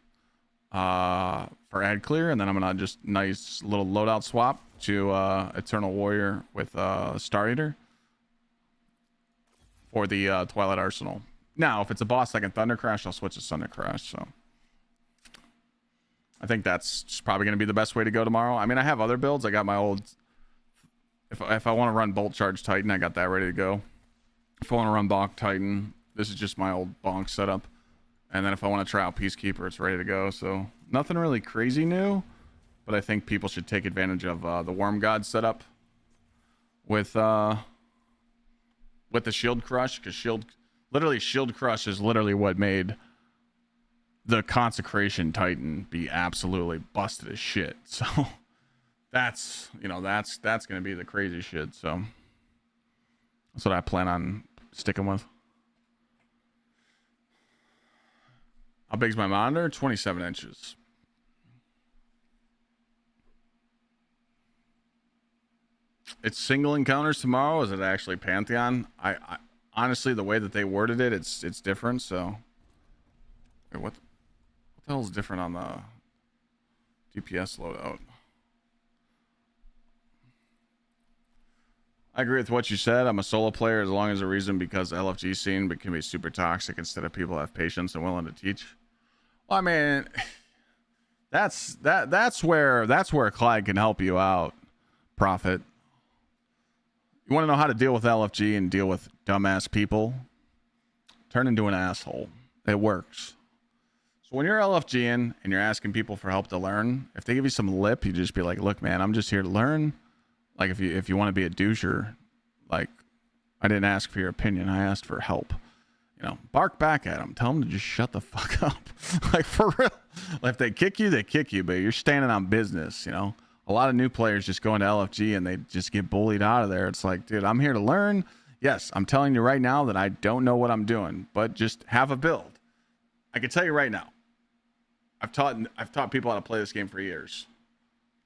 for ad clear, and then I'm going to just nice little loadout swap to Eternal Warrior with Star Eater for the Twilight Arsenal. Now, if it's a boss like in Thunder Crash, I'll switch to Thunder Crash. So I think that's just probably going to be the best way to go tomorrow. I mean, I have other builds. I got my old If I want to run Bolt Charge Titan, I got that ready to go. If I want to run Bonk Titan, this is just my old Bonk setup. And then if I want to try out Peacekeeper, it's ready to go. So nothing really crazy new, but I think people should take advantage of the Worm God setup with the Shield Crush, because Shield Crush is literally what made the Consecration Titan be absolutely busted as shit. So that's gonna be the crazy shit. So that's what I plan on sticking with. How big's my monitor? 27 inches. It's single encounters tomorrow. Is it actually Pantheon? I honestly, the way that they worded it, it's different. So, wait, what the hell is different on the DPS loadout? I agree with what you said. I'm a solo player as long as the reason because LFG scene but can be super toxic instead of people have patience and willing to teach. Well, I mean, that's where Clyde can help you out, Prophet. You want to know how to deal with LFG and deal with dumbass people? Turn into an asshole. It works. So when you're LFGing and you're asking people for help to learn, if they give you some lip, you just be like, look, man, I'm just here to learn. Like if you want to be a doucher, like I didn't ask for your opinion. I asked for help. You know, bark back at them. Tell them to just shut the fuck up. Like for real. Like if they kick you, they kick you, but you're standing on business, you know? A lot of new players just go into LFG and they just get bullied out of there. It's like, dude, I'm here to learn. Yes, I'm telling you right now that I don't know what I'm doing, but just have a build. I can tell you right now, I've taught people how to play this game for years.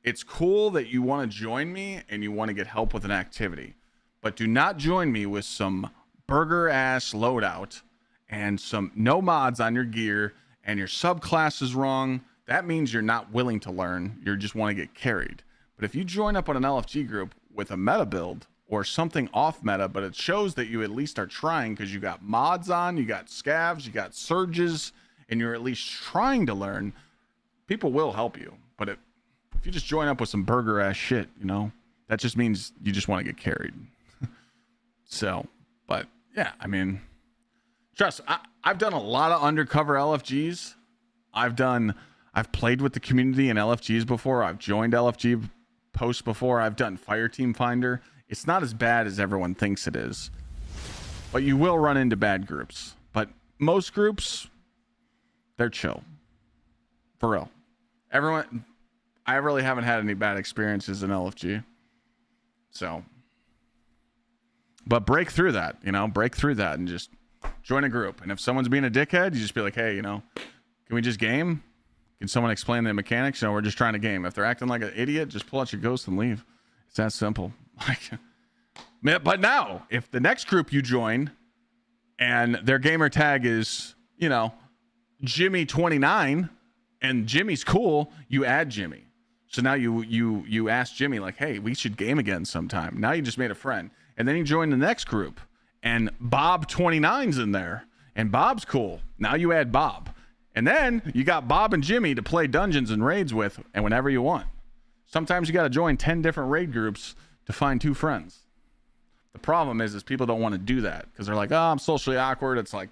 It's cool that you want to join me and you want to get help with an activity, but do not join me with some burger ass loadout and some no mods on your gear and your subclass is wrong. That means you're not willing to learn. You just want to get carried. But if you join up on an LFG group with a meta build or something off meta, but it shows that you at least are trying because you got mods on, you got scavs, you got surges, and you're at least trying to learn, people will help you. But if you just join up with some burger ass shit, you know, that just means you just want to get carried. So, but yeah, I mean, trust, I've done a lot of undercover LFGs. I've played with the community in LFGs before. I've joined LFG posts before. I've done Fire Team Finder. It's not as bad as everyone thinks it is, but you will run into bad groups. But most groups, they're chill. For real. I really haven't had any bad experiences in LFG. So, but break through that, and just join a group. And if someone's being a dickhead, you just be like, hey, can we just game? Can someone explain the mechanics? No, we're just trying to game. If they're acting like an idiot, just pull out your ghost and leave. It's that simple. But now, if the next group you join and their gamer tag is, Jimmy29 and Jimmy's cool, you add Jimmy. So now you ask Jimmy like, hey, we should game again sometime. Now you just made a friend. And then you join the next group and Bob29's in there and Bob's cool. Now you add Bob. And then you got Bob and Jimmy to play dungeons and raids with and whenever you want. Sometimes you got to join 10 different raid groups to find 2 friends. The problem is people don't want to do that because they're like, oh, I'm socially awkward. It's like,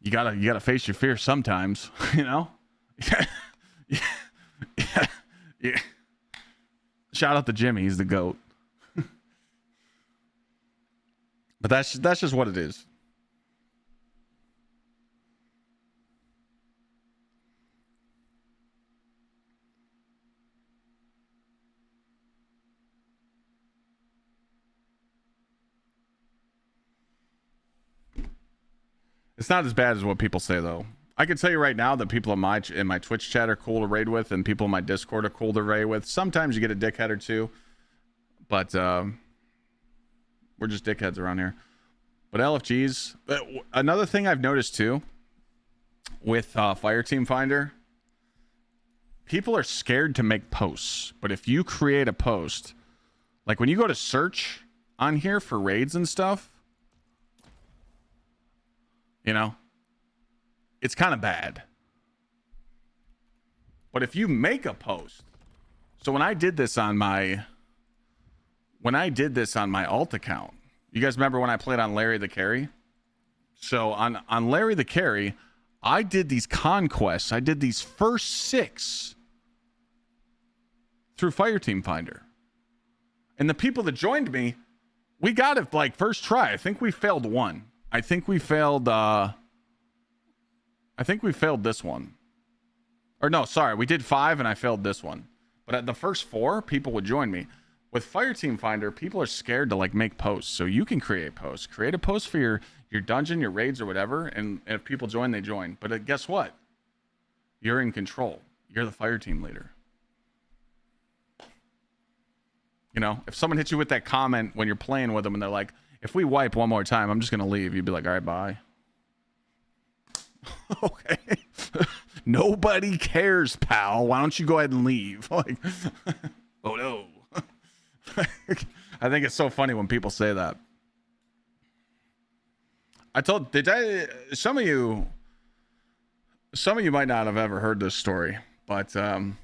you gotta face your fear sometimes, yeah. Shout out to Jimmy, he's the GOAT. But that's just what it is. It's not as bad as what people say, though. I can tell you right now that people in my Twitch chat are cool to raid with, and people in my Discord are cool to raid with. Sometimes you get a dickhead or two, but we're just dickheads around here. But LFGs, another thing I've noticed too with Fire Team Finder, people are scared to make posts. But if you create a post, like when you go to search on here for raids and stuff, it's kind of bad. But if you make a post, so when I did this on my when I did this on my alt account, you guys remember when I played on Larry the Carry? So on Larry the Carry, I did these conquests. I did these first 6 through Fireteam Finder. And the people that joined me, we got it like first try. I think we failed 1. I think we failed this one. Or no, sorry, we did 5 and I failed this one. But at the first 4, people would join me. With Fireteam Finder, people are scared to like make posts. So you can create posts. Create a post for your dungeon, your raids, or whatever. And if people join, they join. But guess what? You're in control. You're the Fireteam leader. You know, if someone hits you with that comment when you're playing with them and they're like, if we wipe one more time, I'm just going to leave. You'd be like, all right, bye. Okay. Nobody cares, pal. Why don't you go ahead and leave? Like, oh no. I think it's so funny when people say that. Some of you might not have ever heard this story, but the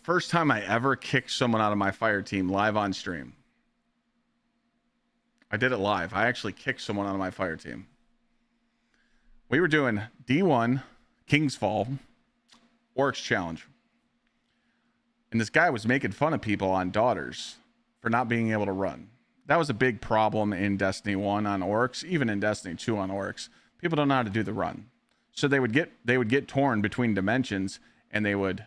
first time I ever kicked someone out of my fire team live on stream, I did it live. I actually kicked someone out of my fire team. We were doing D1 King's Fall Oryx Challenge. And this guy was making fun of people on daughters for not being able to run. That was a big problem in Destiny 1 on Oryx, even in Destiny 2 on Oryx. People don't know how to do the run. So they would get torn between dimensions and they would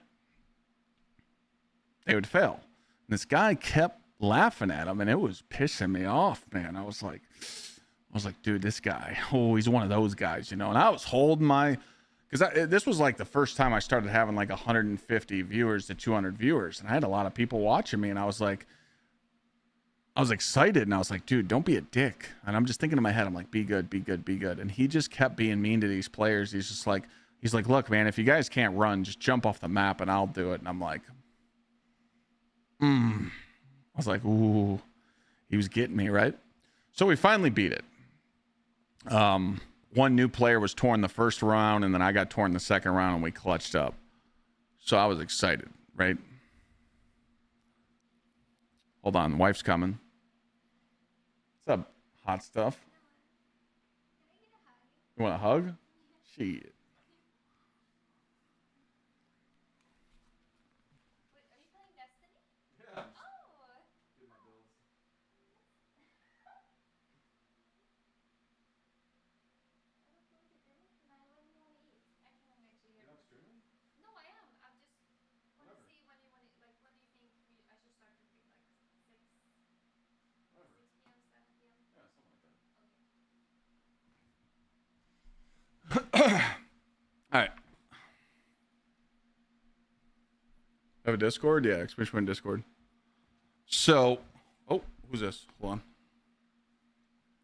fail. And this guy kept laughing at him and it was pissing me off, man. I was like, dude, this guy, he's one of those guys, you know. And I was holding my, because this was like the first time I started having like 150 viewers to 200 viewers, and I had a lot of people watching me, and I was excited, and I was like, dude, don't be a dick. And I'm just thinking in my head, I'm like, be good, be good, be good. And he just kept being mean to these players. He's like, look, man, if you guys can't run, just jump off the map and I'll do it. And I'm like, I was like, ooh, he was getting me, right? So we finally beat it. One new player was torn the first round, and then I got torn the second round, and we clutched up. So I was excited, right? Hold on, wife's coming. What's up, hot stuff? You want a hug? Shit. All right. Have a Discord? Yeah, Xpedition Discord. So, oh, who's this? Hold on.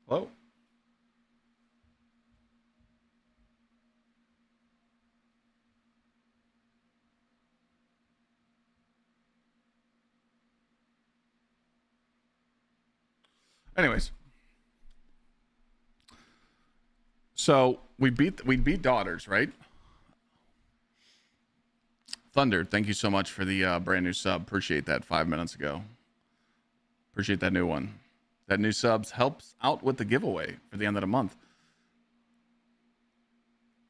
Hello? Anyways. So we beat daughters, right? Thunder, thank you so much for the brand new sub. Appreciate that 5 minutes ago. Appreciate that new one. That new subs helps out with the giveaway for the end of the month.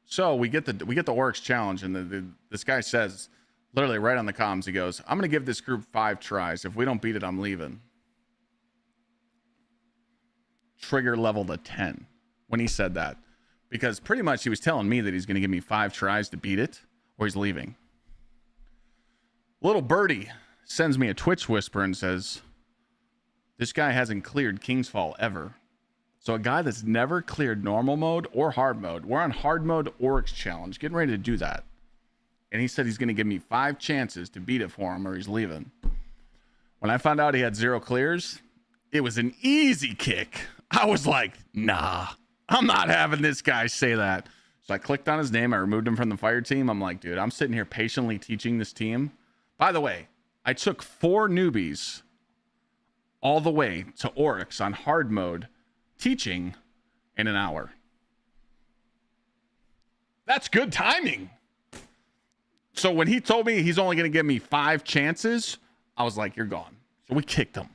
So we get the Oryx challenge, and this guy says, literally right on the comms, he goes, I'm going to give this group 5 tries. If we don't beat it, I'm leaving. Trigger level to 10 when he said that. Because pretty much he was telling me that he's going to give me 5 tries to beat it, or he's leaving. Little birdie sends me a Twitch whisper and says, this guy hasn't cleared King's Fall ever. So a guy that's never cleared normal mode or hard mode. We're on hard mode Oryx challenge, getting ready to do that. And he said he's going to give me 5 chances to beat it for him or he's leaving. When I found out he had 0 clears, it was an easy kick. I was like, nah. I'm not having this guy say that. So I clicked on his name. I removed him from the fire team. I'm like, dude, I'm sitting here patiently teaching this team. By the way, I took 4 newbies all the way to Oryx on hard mode teaching in an hour. That's good timing. So when he told me he's only going to give me 5 chances, I was like, you're gone. So we kicked him.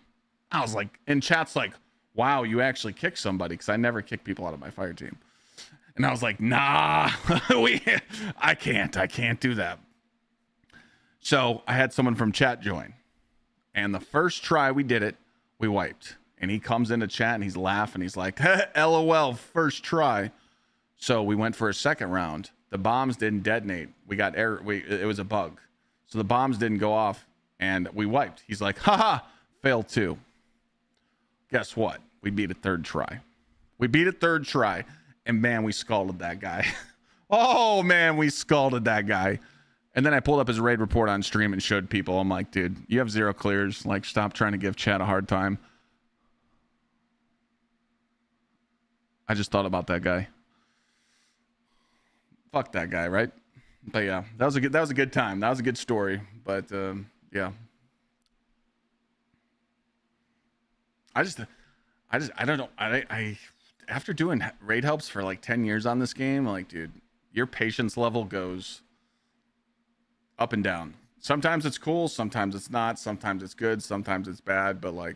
I was like, and chat's like, wow, you actually kicked somebody, because I never kick people out of my fire team. And I was like, nah, I can't do that. So I had someone from chat join. And the first try we did it, we wiped. And he comes into chat and he's laughing. He's like, LOL, first try. So we went for a second round. The bombs didn't detonate. We got error. It was a bug. So the bombs didn't go off and we wiped. He's like, haha, failed 2. Guess what? We beat a third try. And man, we scalded that guy. Oh man, we scalded that guy. And then I pulled up his raid report on stream and showed people. I'm like, dude, you have 0 clears. Like, stop trying to give chat a hard time. I just thought about that guy. Fuck that guy, right? But yeah, that was a good time. That was a good story. But yeah. I don't know. I after doing raid helps for like 10 years on this game, like, dude, your patience level goes up and down. Sometimes it's cool, sometimes it's not, sometimes it's good, sometimes it's bad, but like,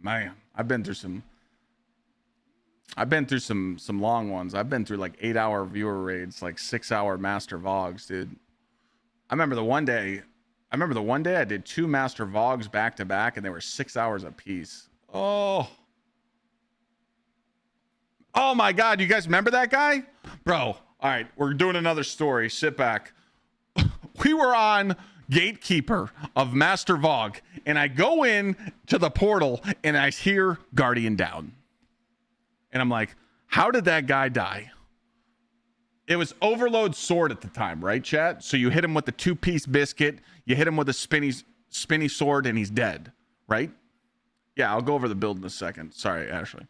man, I've been through some long ones. I've been through like 8-hour viewer raids, like 6-hour master vogs, dude. I remember the one day I did 2 master vogs back to back and they were 6 hours apiece. Oh my God, you guys remember that guy? Bro, all right, we're doing another story. Sit back. We were on Gatekeeper of Master Vogue, and I go in to the portal and I hear Guardian down. And I'm like, how did that guy die? It was Overload Sword at the time, right, chat? So you hit him with the 2-piece biscuit, you hit him with a spinny sword, and he's dead, right? Yeah, I'll go over the build in a second. Sorry, Ashley.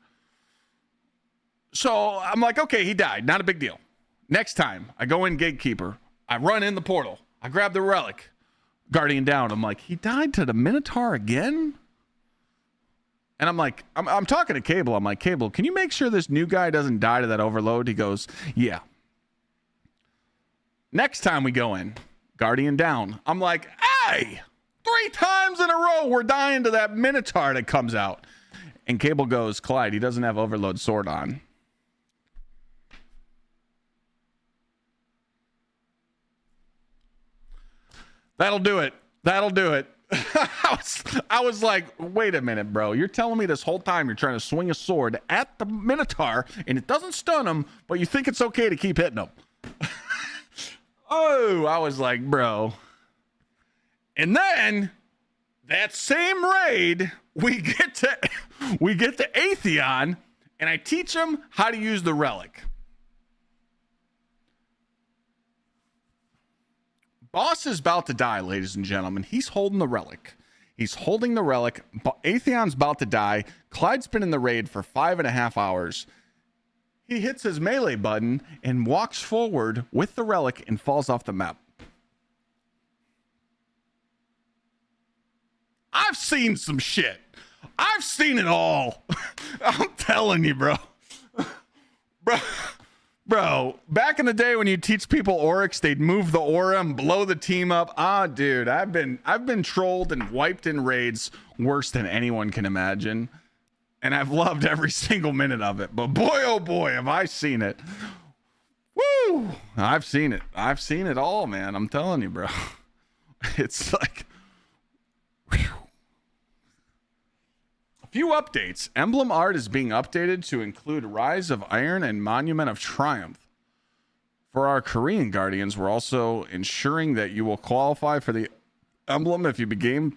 So I'm like, okay, he died. Not a big deal. Next time, I go in Gatekeeper. I run in the portal. I grab the relic. Guardian down. I'm like, he died to the Minotaur again? And I'm like, I'm talking to Cable. I'm like, Cable, can you make sure this new guy doesn't die to that overload? He goes, yeah. Next time we go in, Guardian down. I'm like, hey, 3 times in a row we're dying to that Minotaur that comes out. And Cable goes, Clyde, he doesn't have Overload Sword on. That'll do it. I was like, wait a minute, bro. You're telling me this whole time you're trying to swing a sword at the Minotaur and it doesn't stun him, but you think it's okay to keep hitting him. Oh, I was like, bro. And then that same raid, we get to Atheon and I teach him how to use the relic. Boss is about to die, ladies and gentlemen. He's holding the relic. Atheon's about to die. Clyde's been in the raid for 5.5 hours. He hits his melee button and walks forward with the relic and falls off the map. I've seen some shit. I've seen it all. I'm telling you, bro. Bro, back in the day when you teach people Oryx, they'd move the aura and blow the team up. Ah, dude, I've been trolled and wiped in raids worse than anyone can imagine. And I've loved every single minute of it. But boy, oh boy, have I seen it. Woo! I've seen it. I've seen it all, man. I'm telling you, bro. It's like... Whew. Few updates. Emblem art is being updated to include Rise of Iron and Monument of Triumph. For our Korean Guardians, we're also ensuring that you will qualify for the emblem if you began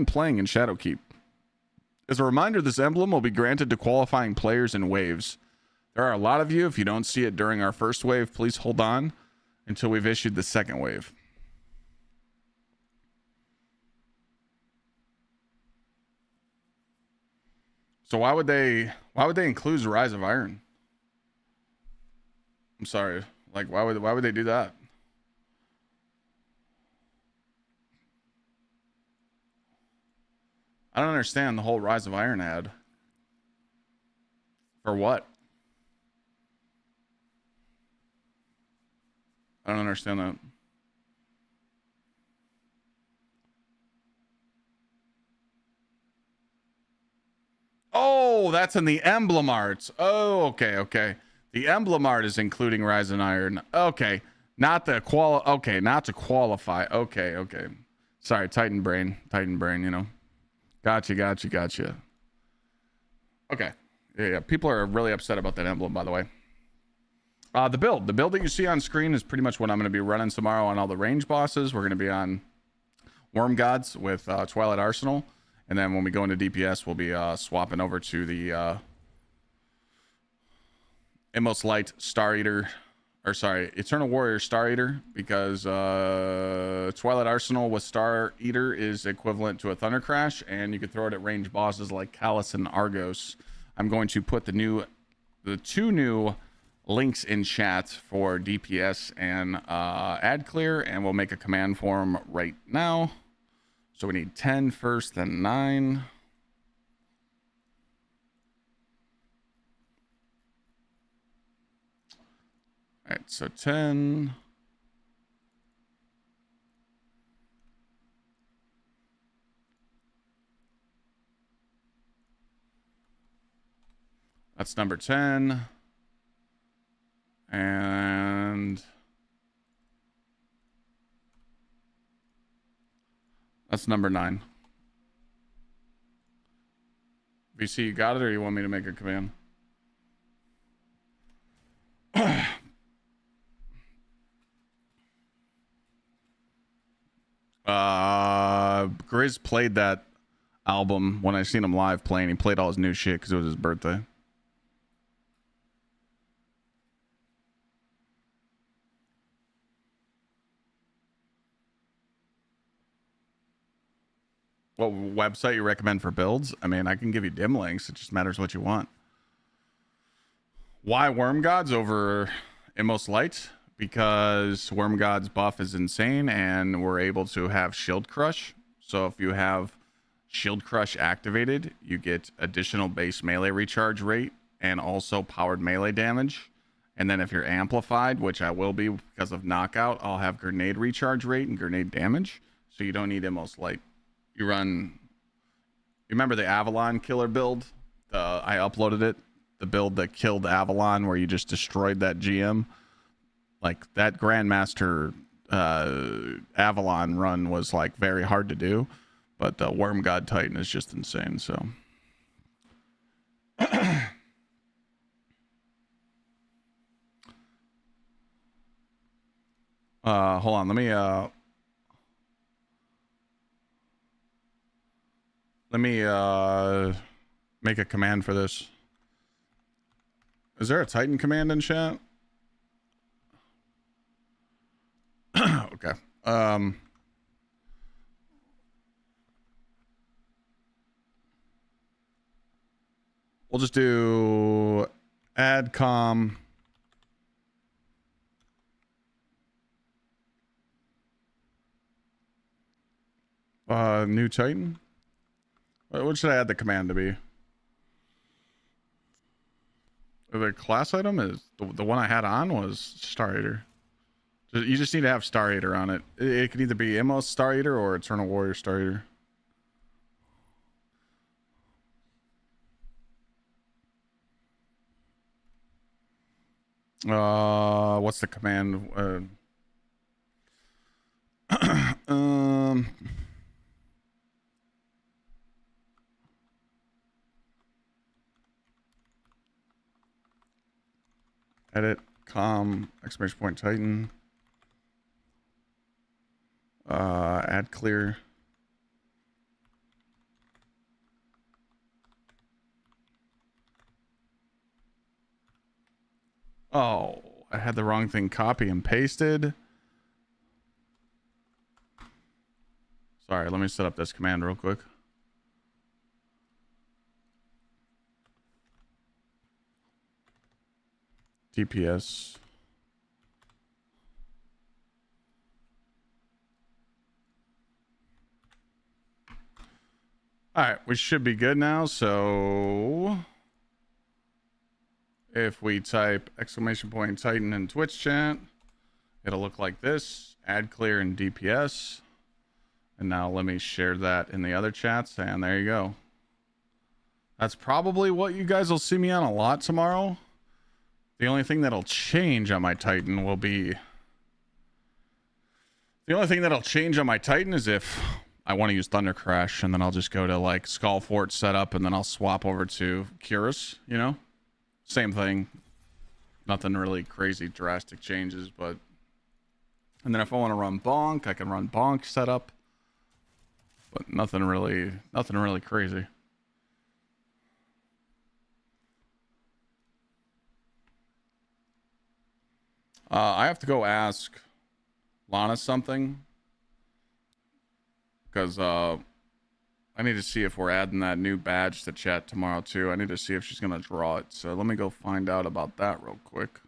playing in Shadowkeep. As a reminder, this emblem will be granted to qualifying players in waves. There are a lot of you. If you don't see it during our first wave, please hold on until we've issued the second wave. So why would they include Rise of Iron? I'm sorry. Like why would they do that? I don't understand the whole Rise of Iron ad. For what? I don't understand that. Oh, that's in the emblem art. Oh, okay, okay. The emblem art is including Rise and Iron. Okay, not the Okay, not to qualify. Okay, okay. Sorry, Titan brain. Titan brain. You know. Gotcha, gotcha, gotcha. Okay. Yeah, yeah. People are really upset about that emblem, by the way. The build that you see on screen is pretty much what I'm going to be running tomorrow on all the range bosses. We're going to be on Worm Gods with Twilight Arsenal, and then when we go into DPS, we'll be swapping over to the Immos Light Star Eater, or sorry, Eternal Warrior Star Eater, because Twilight Arsenal with Star Eater is equivalent to a Thunder Crash, and you can throw it at range bosses like Callus and Argos. I'm going to put the two new links in chat for DPS and ad clear, and we'll make a command for them right now. So we need 10 first, then 9. All right, so 10. That's number 10. And that's number 9. VC, you got it, or you want me to make a command? Grizz played that album when I seen him live playing. He played all his new shit because it was his birthday. What website you recommend for builds? I mean, I can give you dim links. It just matters what you want. Why Worm Gods over Immos Light? Because Worm God's buff is insane, and we're able to have Shield Crush. So if you have Shield Crush activated, you get additional base melee recharge rate and also powered melee damage. And then if you're amplified, which I will be because of knockout, I'll have grenade recharge rate and grenade damage. So you don't need Immos Light. You remember the Avalon killer build? I uploaded it. The build that killed Avalon, where you just destroyed that GM. Like that Grandmaster Avalon run was like very hard to do, but the Worm God Titan is just insane. So hold on, let me make a command for this. Is there a Titan command in chat? Okay. We'll just do adcom new Titan. What should I add the command to be? The class item is the one I had on was Star Eater. You just need to have Star Eater on it. It can either be Immos Star Eater or Eternal Warrior Star Eater. What's the command? Edit exclamation point Titan. Add clear. Oh, I had the wrong thing copy and pasted. Sorry, let me set up this command real quick. DPS. All right, we should be good now. So if we type exclamation point Titan in Twitch chat, it'll look like this. Add clear in DPS. And now let me share that in the other chats. And there you go. That's probably what you guys will see me on a lot tomorrow. The only thing that'll change on my Titan will be... The only thing that'll change on my Titan is if I want to use Thunder Crash, and then I'll just go to like Skull Fort setup, and then I'll swap over to Curus, you know? Same thing. Nothing really crazy drastic changes, but... And then if I want to run Bonk, I can run Bonk setup. But nothing really crazy. I have to go ask Lana something. Because I need to see if we're adding that new badge to chat tomorrow too. I need to see if she's going to draw it. So let me go find out about that real quick.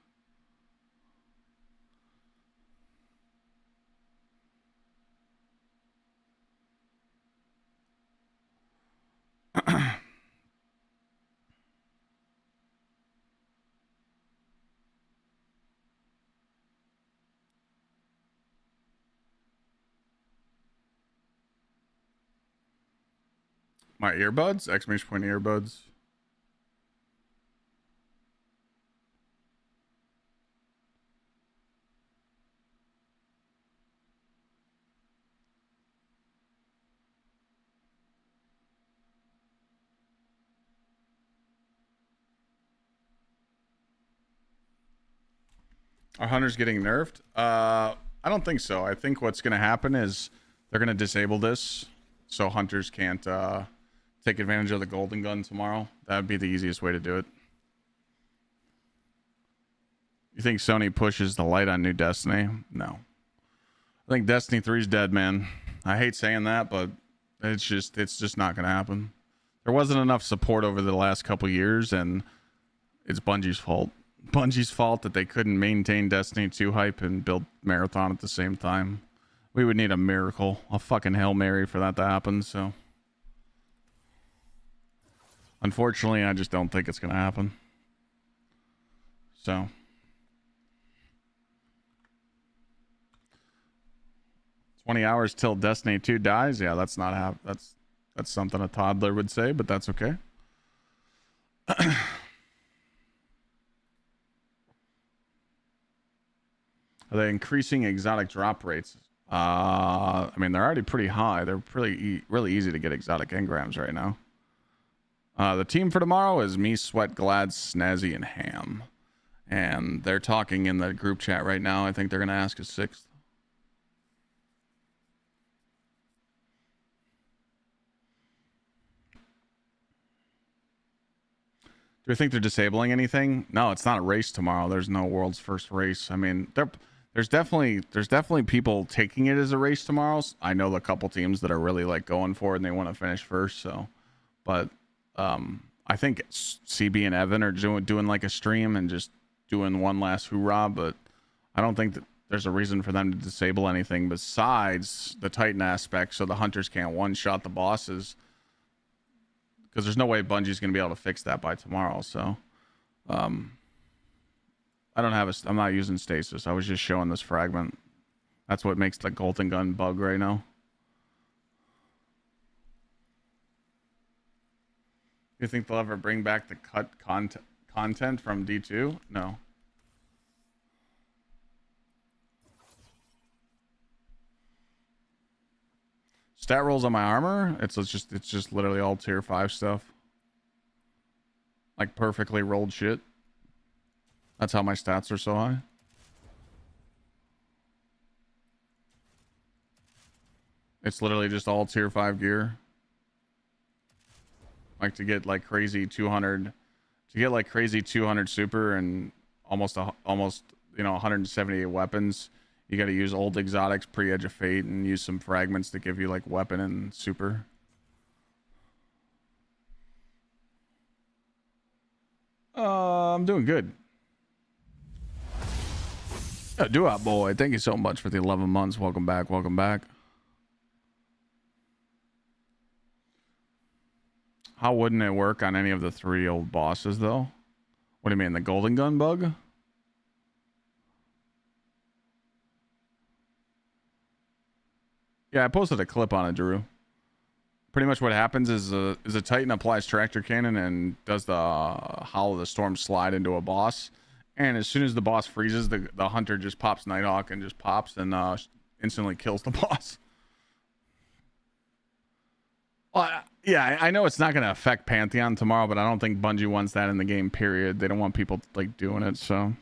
My earbuds? Exclamation point earbuds. Are hunters getting nerfed? I don't think so. I think what's going to happen is they're going to disable this so hunters can't take advantage of the golden gun tomorrow. That would be the easiest way to do it. You think Sony pushes the light on new Destiny? No. I think Destiny 3 is dead, man. I hate saying that, but it's just not going to happen. There wasn't enough support over the last couple years, and it's Bungie's fault. Bungie's fault that they couldn't maintain Destiny 2 hype and build Marathon at the same time. We would need a miracle, a fucking Hail Mary for that to happen, so... Unfortunately, I just don't think it's going to happen. So... 20 hours till Destiny 2 dies? Yeah, that's not that's something a toddler would say, but that's okay. Are they increasing exotic drop rates? I mean, they're already pretty high. They're really easy to get exotic engrams right now. The team for tomorrow is me, Sweat, Glad, Snazzy, and Ham. And they're talking in the group chat right now. I think they're going to ask a sixth. Do you think they're disabling anything? No, it's not a race tomorrow. There's no world's first race. I mean, there's definitely people taking it as a race tomorrow. I know a couple teams that are really like going for it and they want to finish first. So, but I think CB and Evan are doing like a stream and just doing one last hoorah. But I don't think that there's a reason for them to disable anything besides the Titan aspect, so the hunters can't one-shot the bosses. Because there's no way Bungie's going to be able to fix that by tomorrow. So, I'm not using stasis. I was just showing this fragment. That's what makes the golden gun bug right now. You think they'll ever bring back the cut content from D2? No. Stat rolls on my armor, it's just literally all tier 5 stuff. Like perfectly rolled shit. That's how my stats are so high. It's literally just all tier 5 gear. Like to get like crazy 200 super and almost 178 weapons. You got to use old exotics pre-Edge of Fate and use some fragments to give you like weapon and super. I'm doing good. Yeah, do-up boy. Thank you so much for the 11 months. Welcome back. Welcome back. How wouldn't it work on any of the 3 old bosses though? What do you mean, the golden gun bug? Yeah, I posted a clip on it, Drew. pretty much what happens is a Titan applies tractor cannon and does the Hollow of the Storm slide into a boss, and as soon as the boss freezes, the hunter just pops Nighthawk and just pops and instantly kills the boss. Well, yeah, I know it's not going to affect Pantheon tomorrow, but I don't think Bungie wants that in the game, period. They don't want people like doing it, so.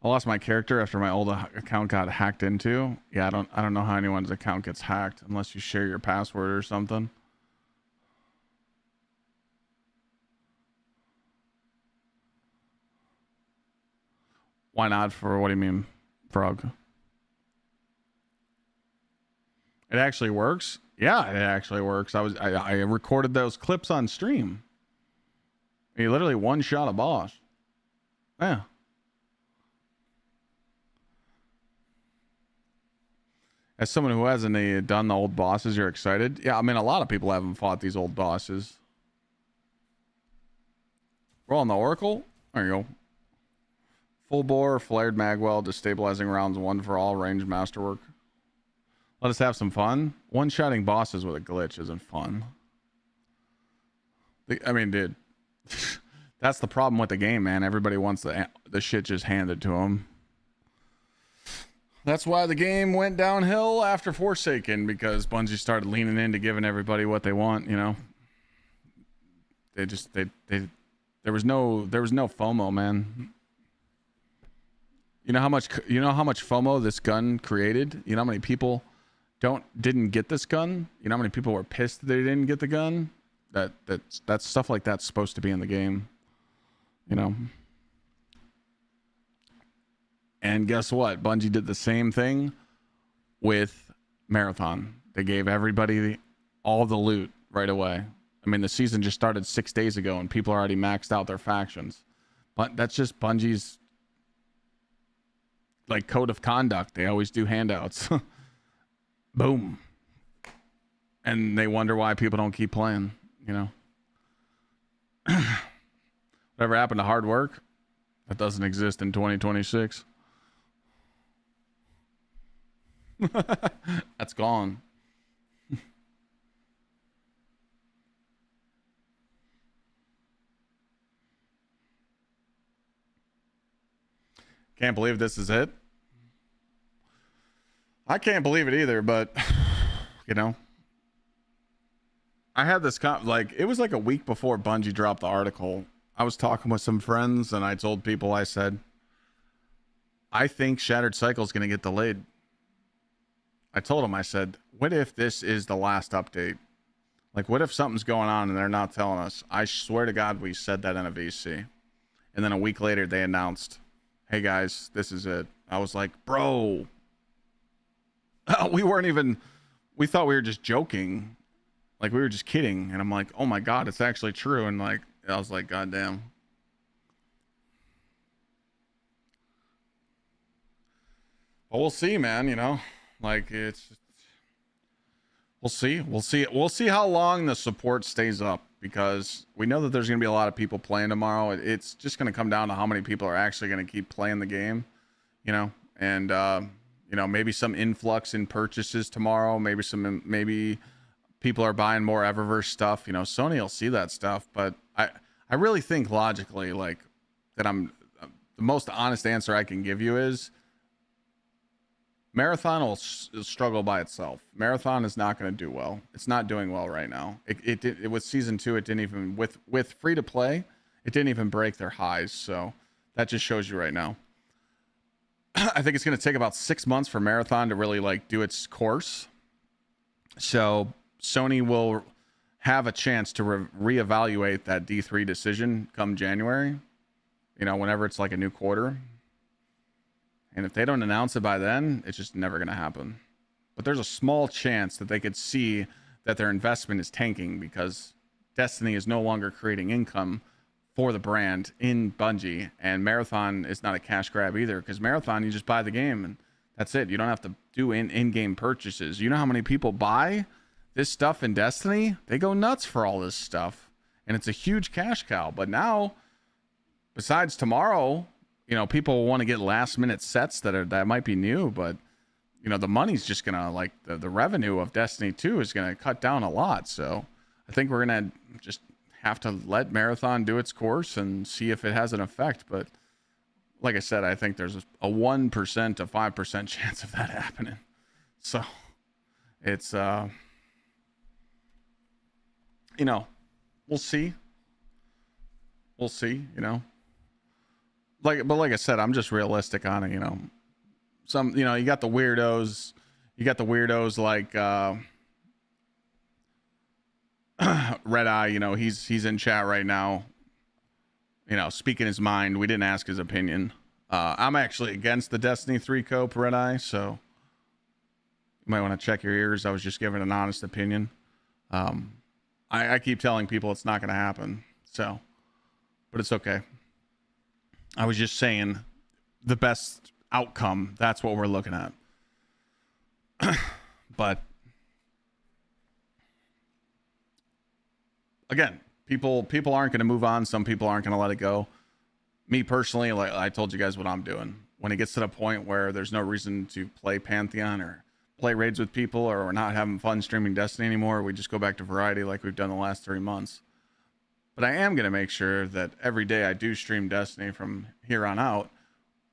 I lost my character after my old account got hacked into. Yeah, I don't know how anyone's account gets hacked unless you share your password or something. Why not? For what do you mean, Frog? It actually works. Yeah, it actually works. I recorded those clips on stream. He literally one shot a boss. Yeah. As someone who hasn't done the old bosses, you're excited? Yeah, I mean, a lot of people haven't fought these old bosses. Roll on the Oracle. There you go. Full bore, flared magwell, destabilizing rounds, one for all, ranged masterwork. Let us have some fun. One-shotting bosses with a glitch isn't fun. I mean, dude, that's the problem with the game, man. Everybody wants the shit just handed to them. That's why the game went downhill after Forsaken, because Bungie started leaning into giving everybody what they want, you know. There was no FOMO, man. You know how much FOMO this gun created? You know how many people didn't get this gun? You know how many people were pissed that they didn't get the gun? That's stuff like that's supposed to be in the game, you know. And guess what? Bungie did the same thing with Marathon. They gave everybody all the loot right away. I mean, the season just started 6 days ago and people already maxed out their factions. But that's just Bungie's like code of conduct. They always do handouts. Boom. And they wonder why people don't keep playing, you know. Whatever happened to hard work? That doesn't exist in 2026. That's gone. Can't believe this is it. I can't believe it either, but you know, I had this it was like a week before Bungie dropped the article. I was talking with some friends and I told people, I said, I think Shattered Cycle is going to get delayed. I told them, I said, what if this is the last update? Like, what if something's going on and they're not telling us? I swear to God, we said that in a VC. And then a week later, they announced, hey guys, this is it. I was like, bro, we thought we were just joking. Like, we were just kidding. And I'm like, oh my God, it's actually true. And like, I was like, God damn. But we'll see, man, you know, like we'll see how long the support stays up, because we know that there's going to be a lot of people playing tomorrow. It's just going to come down to how many people are actually going to keep playing the game, you know, and, you know, maybe some influx in purchases tomorrow. Maybe people are buying more Eververse stuff, you know. Sony will see that stuff, but I really think logically, like, that the most honest answer I can give you is Marathon will struggle by itself. Marathon is not going to do well. It's not doing well right now. It with season 2, it didn't even with free to play, it didn't even break their highs. So that just shows you right now. I think it's going to take about 6 months for Marathon to really like do its course. So Sony will have a chance to reevaluate that D3 decision come January, you know, whenever it's like a new quarter. And if they don't announce it by then, it's just never going to happen. But there's a small chance that they could see that their investment is tanking because Destiny is no longer creating income for the brand in Bungie. And Marathon is not a cash grab either, because Marathon, you just buy the game and that's it. You don't have to do in-game purchases. You know how many people buy this stuff in Destiny? They go nuts for all this stuff. And it's a huge cash cow. But now, besides tomorrow, you know, people want to get last minute sets that might be new, but you know, the money's just gonna, like, the revenue of Destiny 2 is gonna cut down a lot. So I think we're gonna just have to let Marathon do its course and see if it has an effect. But like I said, I think there's a 1% to 5% chance of that happening. So it's you know, we'll see. We'll see, you know. But like I said, I'm just realistic on it, you know. Some, you know, you got the weirdos like Red Eye, you know, he's in chat right now, you know, speaking his mind. We didn't ask his opinion. I'm actually against the Destiny 3 cope, Red Eye, so you might want to check your ears. I was just giving an honest opinion. I keep telling people it's not going to happen, so, but it's okay. I was just saying the best outcome, that's what we're looking at. But again, people aren't going to move on. Some people aren't going to let it go. Me personally, like I told you guys what I'm doing. When it gets to the point where there's no reason to play Pantheon or play raids with people, or we're not having fun streaming Destiny anymore, we just go back to variety like we've done the last 3 months. But I am going to make sure that every day I do stream Destiny from here on out,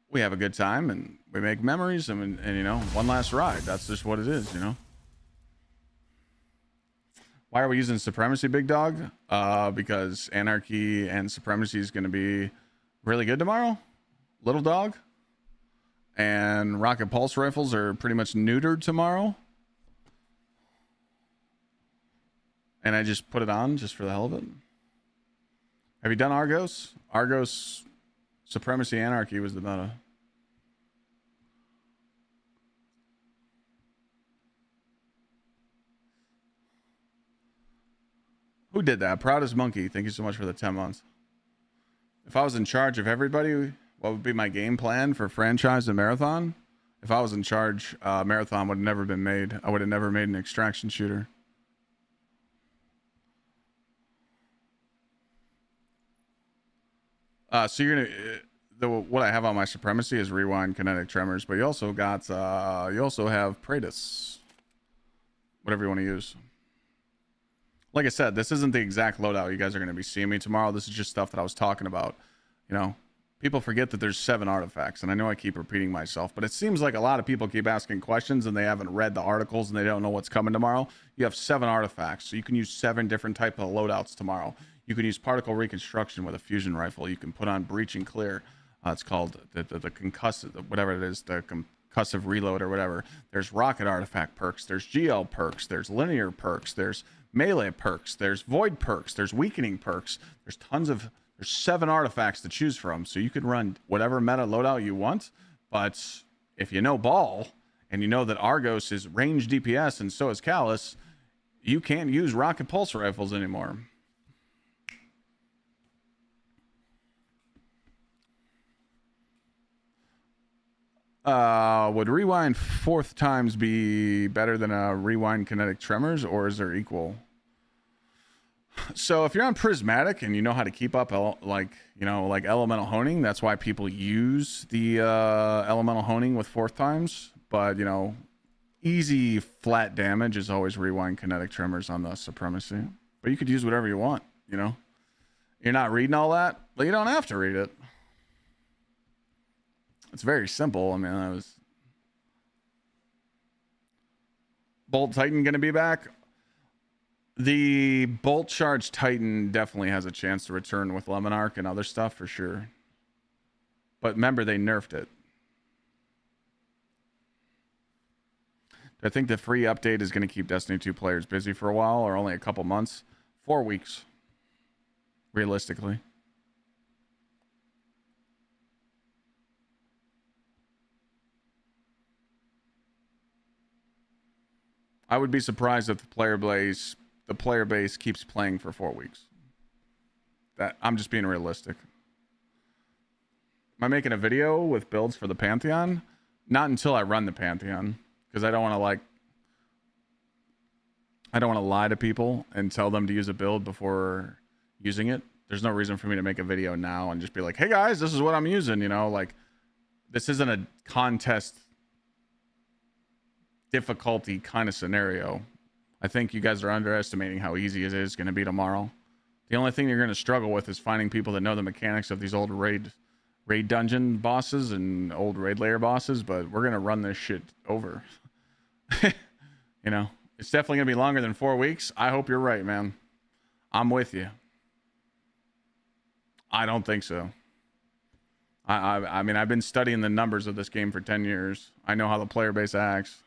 we have a good time and we make memories and you know, one last ride. That's just what it is, you know. Why are we using Supremacy, Big Dog? Because Anarchy and Supremacy is going to be really good tomorrow. Little Dog. And Rocket Pulse Rifles are pretty much neutered tomorrow. And I just put it on just for the hell of it. Have you done Argos? Argos, Supremacy, Anarchy was the meta. Who did that? Proudest Monkey. Thank you so much for the 10 months. If I was in charge of everybody, what would be my game plan for franchise and Marathon? If I was in charge, Marathon would have never been made. I would have never made an extraction shooter. So you're gonna what I have on my Supremacy is Rewind, Kinetic Tremors, but you also got you also have Praetus, whatever you want to use. Like I said, this isn't the exact loadout you guys are going to be seeing me tomorrow. This is just stuff that I was talking about. You know, people forget that there's 7 artifacts, and I know I keep repeating myself, but it seems like a lot of people keep asking questions and they haven't read the articles and they don't know what's coming tomorrow. You have 7 artifacts, so you can use 7 different type of loadouts tomorrow. You can use particle reconstruction with a fusion rifle. You can put on breach and clear. It's called the concussive, whatever it is, the concussive reload or whatever. There's rocket artifact perks. There's GL perks. There's linear perks. There's melee perks. There's void perks. There's weakening perks. There's there's 7 artifacts to choose from. So you can run whatever meta loadout you want. But if you know ball and you know that Argos is range DPS and so is Callus, you can't use rocket pulse rifles anymore. Would rewind 4th times be better than a rewind kinetic tremors, or is there equal? So if you're on prismatic and you know how to keep up like elemental honing, that's why people use the elemental honing with 4th times. But you know, easy flat damage is always rewind kinetic tremors on the Supremacy. But you could use whatever you want, you know. You're not reading all that, but you don't have to read it. It's very simple. I mean, I was Bolt Titan going to be back. The Bolt Charge Titan definitely has a chance to return with Lemon Arc and other stuff for sure. But remember, they nerfed it. I think the free update is going to keep Destiny 2 players busy for a while, or only a couple months. 4 weeks, realistically. I would be surprised if the player base keeps playing for 4 weeks. That I'm just being realistic. Am I making a video with builds for the Pantheon? Not until I run the Pantheon, because I don't want to lie to people and tell them to use a build before using it. There's no reason for me to make a video now and just be like, hey guys, this is what I'm using, you know, like this isn't a contest difficulty kind of scenario. I think you guys are underestimating how easy it is going to be tomorrow. The only thing you're going to struggle with is finding people that know the mechanics of these old raid dungeon bosses and old raid layer bosses, but we're going to run this shit over. You know, it's definitely going to be longer than 4 weeks. I hope you're right, man. I'm with you. I don't think so. I mean, I've been studying the numbers of this game for 10 years. I know how the player base acts.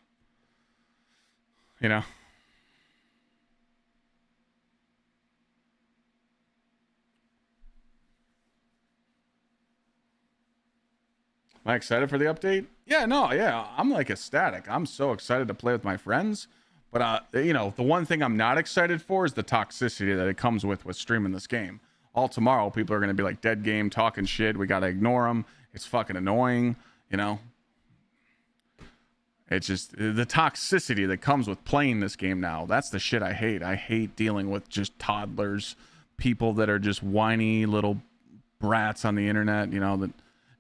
You know? Am I excited for the update? Yeah, no, yeah. I'm like ecstatic. I'm so excited to play with my friends. But, you know, the one thing I'm not excited for is the toxicity that it comes with streaming this game. All tomorrow, people are going to be like, dead game, talking shit. We got to ignore them. It's fucking annoying, you know? It's just the toxicity that comes with playing this game now. That's the shit I hate. I hate dealing with just toddlers, people that are just whiny little brats on the internet, you know, that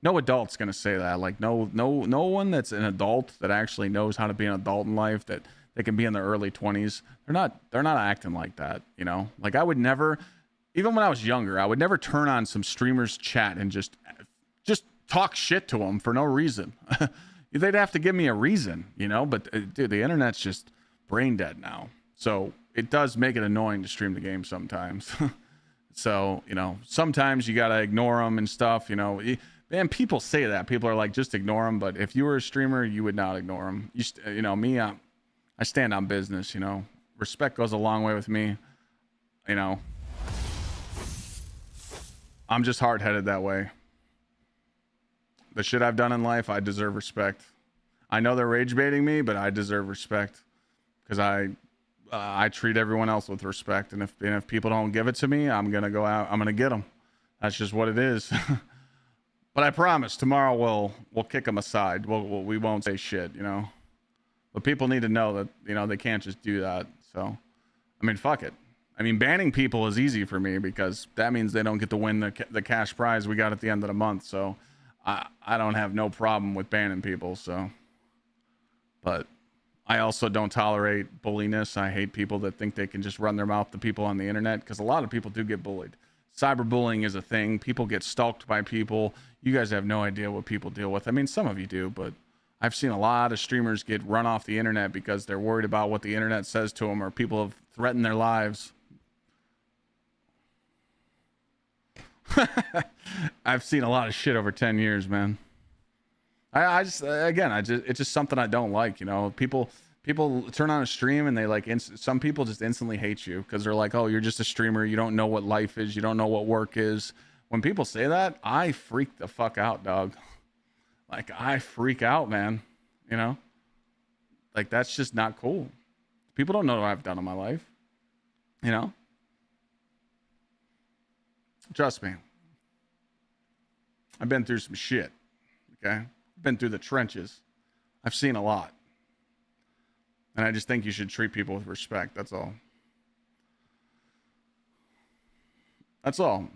no adult's going to say that. Like no one that's an adult that actually knows how to be an adult in life, that they can be in their early 20s. They're not acting like that, you know? Like I would never, even when I was younger, I would never turn on some streamer's chat and just talk shit to them for no reason. They'd have to give me a reason, you know? But dude, the internet's just brain dead now. So it does make it annoying to stream the game sometimes. So, you know, sometimes you got to ignore them and stuff, you know? Man, people say that. People are like, just ignore them. But if you were a streamer, you would not ignore them. You know, me, I stand on business, you know. Respect goes a long way with me. You know, I'm just hard-headed that way. The shit I've done in life, I deserve respect. I know they're rage baiting me, but I deserve respect because I treat everyone else with respect. And if people don't give it to me, I'm gonna go out. I'm gonna get them. That's just what it is. But I promise tomorrow we'll kick them aside. We won't say shit, you know. But people need to know that, you know, they can't just do that. So, I mean, fuck it. I mean, banning people is easy for me because that means they don't get to win the cash prize we got at the end of the month. So, I don't have no problem with banning people. So, but I also don't tolerate bulliness. I hate people that think they can just run their mouth to people on the internet because a lot of people do get bullied. Cyberbullying is a thing. People get stalked by people. You guys have no idea what people deal with. I mean, some of you do, but I've seen a lot of streamers get run off the internet because they're worried about what the internet says to them, or people have threatened their lives. I've seen a lot of shit over 10 years, man. It's just something I don't like, you know. People turn on a stream and they like, some people just instantly hate you because they're like, oh, you're just a streamer. You don't know what life is. You don't know what work is. When people say that, I freak the fuck out, dog. Like, I freak out, man. You know? Like, that's just not cool. People don't know what I've done in my life. You know? Trust me. I've been through some shit. Okay? I've been through the trenches. I've seen a lot. And I just think you should treat people with respect. That's all. That's all.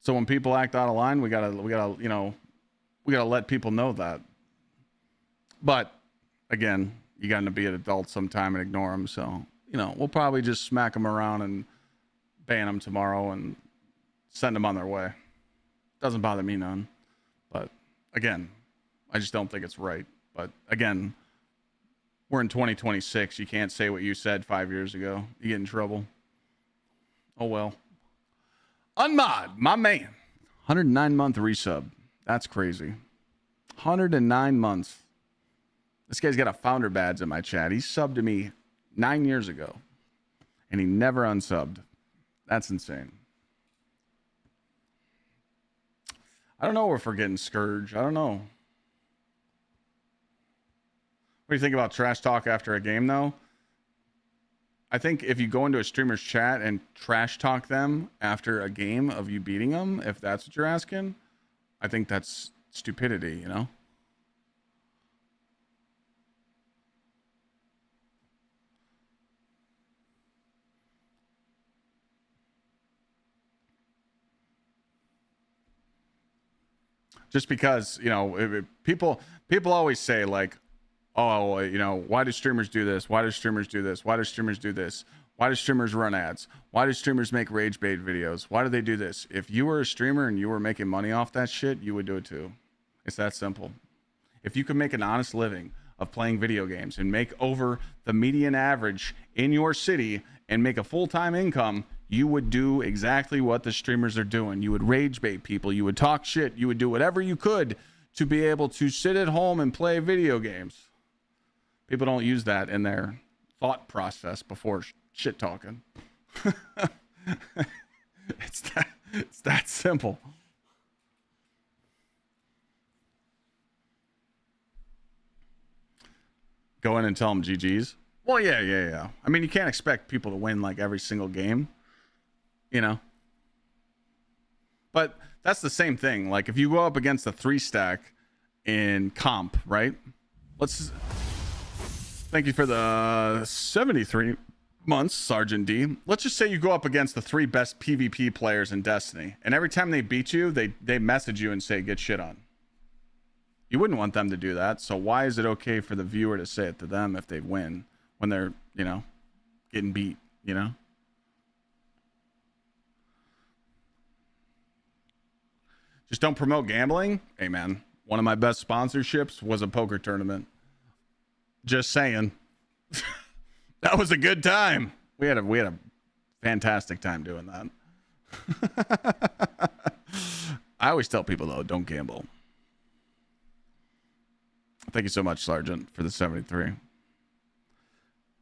So when people act out of line, we gotta, you know, we gotta let people know that. But again, you got to be an adult sometime and ignore them. So, you know, we'll probably just smack them around and ban them tomorrow and send them on their way. Doesn't bother me none. But again, I just don't think it's right. But again, we're in 2026. You can't say what you said 5 years ago. You get in trouble. Oh, well. Unmod, my man. 109-month resub. That's crazy. 109 months. This guy's got a founder badge in my chat. He subbed to me 9 years ago. And he never unsubbed. That's insane. I don't know if we're getting Scourge. I don't know. What do you think about trash talk after a game, though? I think if you go into a streamer's chat and trash talk them after a game of you beating them, if that's what you're asking, I think that's stupidity, you know? Just because, you know, people always say like, oh, you know, why do streamers do this? Why do streamers do this? Why do streamers do this? Why do streamers run ads? Why do streamers make rage bait videos? Why do they do this? If you were a streamer and you were making money off that shit, you would do it too. It's that simple. If you could make an honest living of playing video games and make over the median average in your city and make a full-time income, you would do exactly what the streamers are doing. You would rage bait people. You would talk shit. You would do whatever you could to be able to sit at home and play video games. People don't use that in their thought process before shit talking. It's that simple. Go in and tell them GG's. Well, yeah. I mean, you can't expect people to win like every single game, you know. But that's the same thing. Like if you go up against a 3-stack in comp, right? Thank you for the 73 months, Sergeant D. Let's just say you go up against the 3 best PvP players in Destiny, and every time they beat you, they message you and say, get shit on. You wouldn't want them to do that, so why is it okay for the viewer to say it to them if they win when they're, you know, getting beat, you know? Just don't promote gambling? Hey, man, one of my best sponsorships was a poker tournament. Just saying. That was a good time. We had a fantastic time doing that. I always tell people, though, don't gamble. Thank you so much, Sergeant, for the 73. What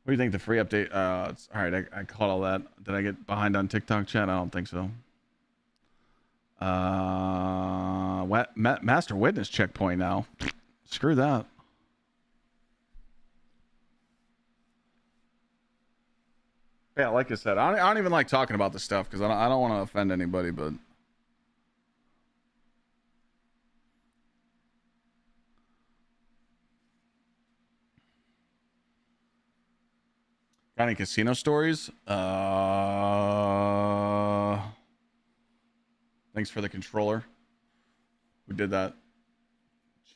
do you think the free update? All right, I caught all that. Did I get behind on TikTok chat? I don't think so. Master Witness checkpoint now. Screw that. Yeah, like I said, I don't even like talking about this stuff because I don't want to offend anybody, but got any casino stories? Thanks for the controller. Who did that?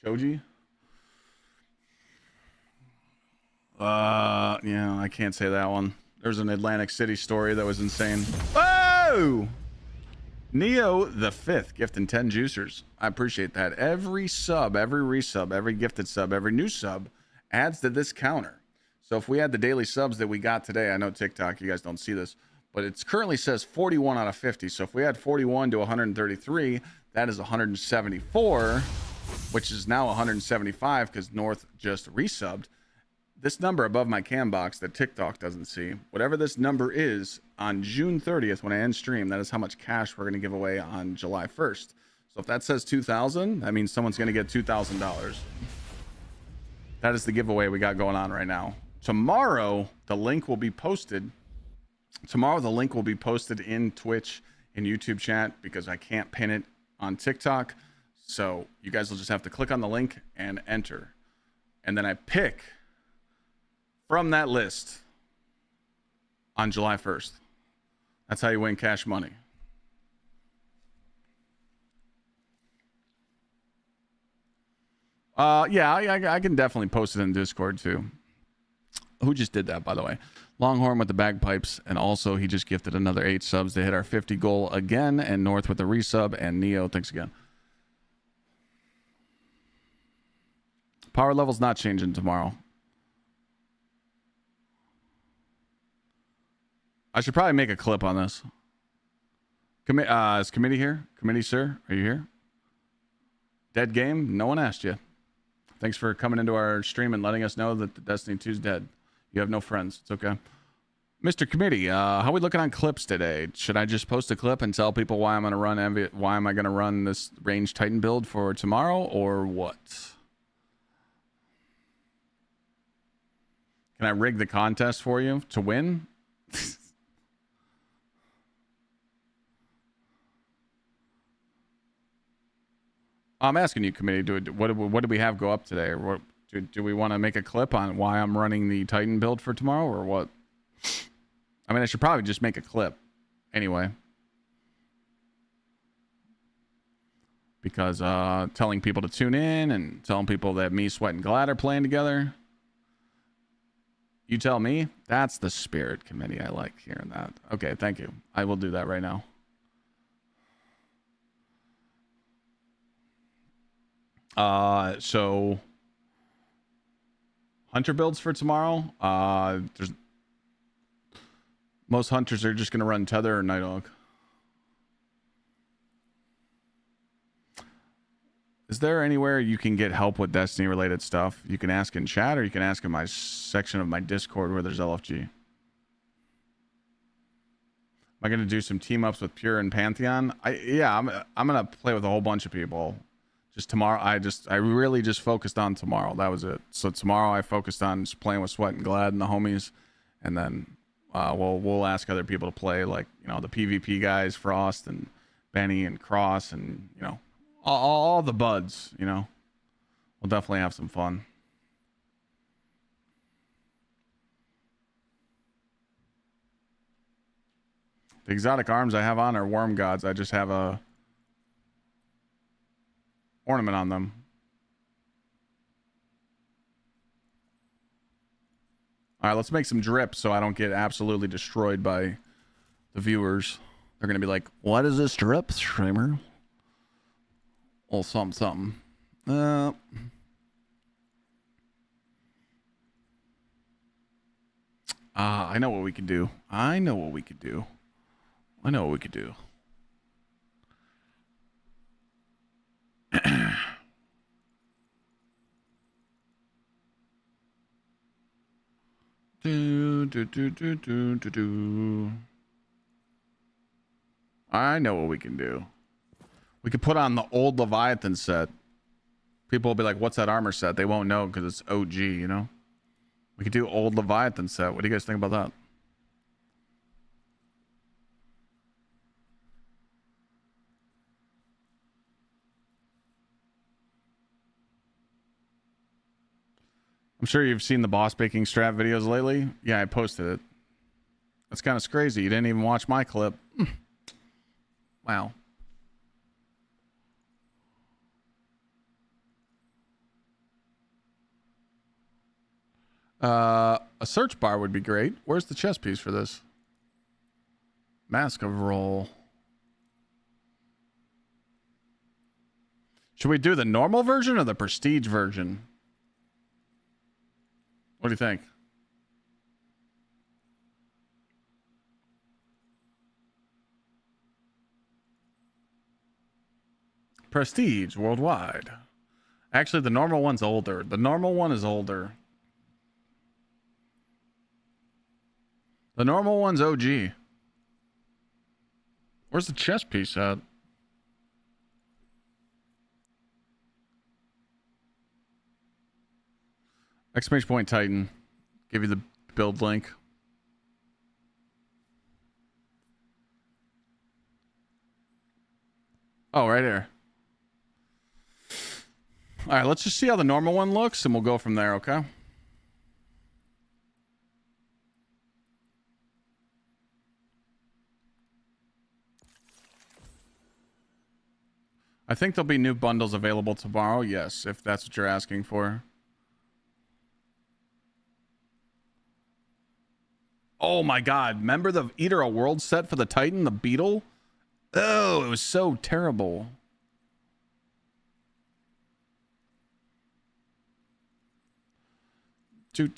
Shoji? Yeah, I can't say that one. There's an Atlantic City story that was insane. Oh! Neo the 5th gifting 10 juicers. I appreciate that. Every sub, every resub, every gifted sub, every new sub adds to this counter. So if we had the daily subs that we got today, I know TikTok, you guys don't see this, but it currently says 41 out of 50. So if we had 41 to 133, that is 174, which is now 175 because North just resubbed. This number above my cam box that TikTok doesn't see, whatever this number is on June 30th when I end stream, that is how much cash we're going to give away on July 1st. So if that says 2,000, that means someone's going to get $2,000. That is the giveaway we got going on right now. Tomorrow, the link will be posted. Tomorrow, the link will be posted in Twitch and YouTube chat because I can't pin it on TikTok. So you guys will just have to click on the link and enter. And then I pick from that list on July 1st. That's how you win cash money. Yeah, I can definitely post it in Discord too. Who just did that, by the way? Longhorn with the bagpipes, and also he just gifted another 8 subs to hit our 50 goal again, and North with the resub, and Neo, thanks again. Power level's not changing tomorrow. I should probably make a clip on this. Is committee here? Committee, sir? Are you here? Dead game? No one asked you. Thanks for coming into our stream and letting us know that the Destiny 2 is dead. You have no friends. It's okay. Mr. Committee, how are we looking on clips today? Should I just post a clip and tell people why I'm going to run why am I going to run this range Titan build for tomorrow, or what? Can I rig the contest for you to win? I'm asking you, committee. What do we have go up today, or what? Do we want to make a clip on why I'm running the Titan build for tomorrow, or what? I mean, I should probably just make a clip anyway, because telling people to tune in and telling people that me, Sweat, and Glad are playing together, You tell me. That's the spirit committee. I like hearing that. Okay, thank you. I will do that right now. So hunter builds for tomorrow. There's most hunters are just gonna run Tether or Nighthawk. Is there anywhere you can get help with Destiny related stuff? You can ask in chat, or you can ask in my section of my Discord where there's LFG. Am I gonna do some team ups with Pure and Pantheon? I'm gonna play with a whole bunch of people. Just tomorrow, I really just focused on tomorrow. That was it. So tomorrow I focused on just playing with Sweat and Glad and the homies, and then we'll ask other people to play, like, you know, the PvP guys, Frost and Benny and Cross, and, you know, all the buds. You know, we'll definitely have some fun. The exotic arms I have on are worm gods. I just have a ornament on them. All right, let's make some drip so I don't get absolutely destroyed by the viewers. They're gonna be like, "What is this drip streamer?" Well, something. I know what we could do. I know what we could do. I know what we can do. We could put on the old Leviathan set. People will be like, "What's that armor set?" They won't know because it's OG, you know? We could do old Leviathan set. What do you guys think about that? I'm sure you've seen the boss baking strat videos lately. Yeah, I posted it. That's kind of crazy. You didn't even watch my clip. Wow. A search bar would be great. Where's the chess piece for this? Mask of Roll. Should we do the normal version or the prestige version? What do you think? Prestige worldwide. Actually, the normal one's older. The normal one is older. The normal one's OG. Where's the chess piece at? Exclamation point Titan. Give you the build link. Oh, right here. All right, let's just see how the normal one looks, and we'll go from there, okay? I think there'll be new bundles available tomorrow. Yes, if that's what you're asking for. Oh my god, remember the Eater a World set for the Titan, the Beetle? Oh, it was so terrible. Where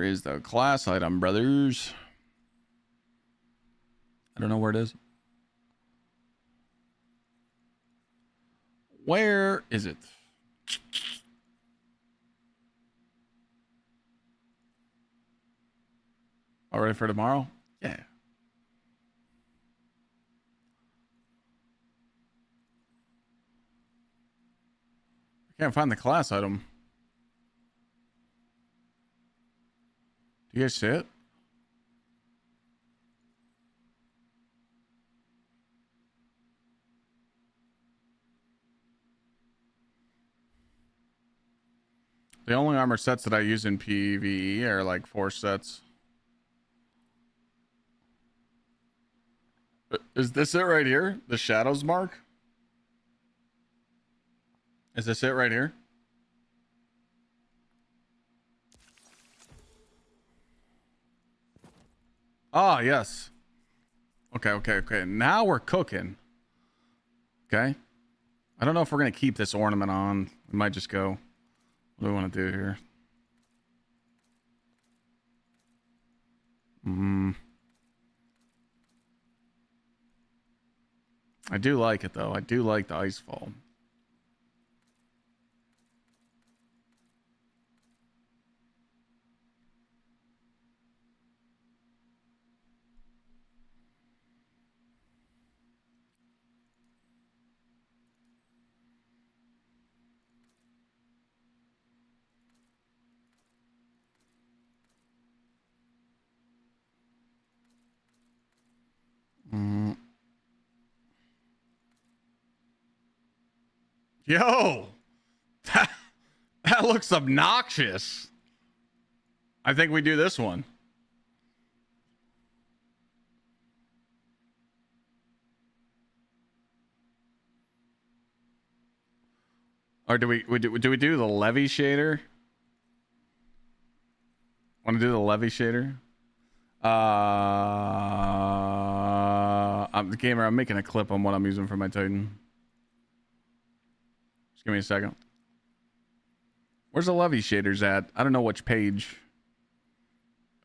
is the class item, brothers? I don't know where it is. Where is it? All ready for tomorrow? Yeah. I can't find the class item. Do you guys see it? The only armor sets that I use in PvE are like 4 sets. Is this it right here? The Shadows mark? Is this it right here? Ah, yes. Okay. Now we're cooking. Okay. I don't know if we're going to keep this ornament on. We might just go. What do we want to do here? I do like it, though. I do like the ice fall. Yo! That looks obnoxious. I think we do this one. Or do we do the levy shader? Want to do the levy shader? I'm the gamer. I'm making a clip on what I'm using for my Titan. Just give me a second. Where's the levy shaders at? I don't know which page.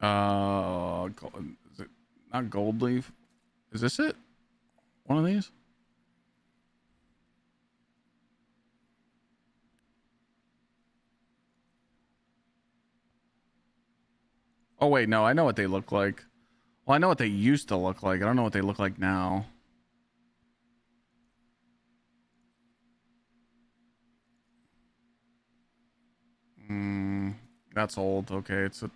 Is it not gold leaf? Is this it? One of these? Oh wait, no, I know what they look like. Well, I know what they used to look like. I don't know what they look like now. That's old. Okay, it's a...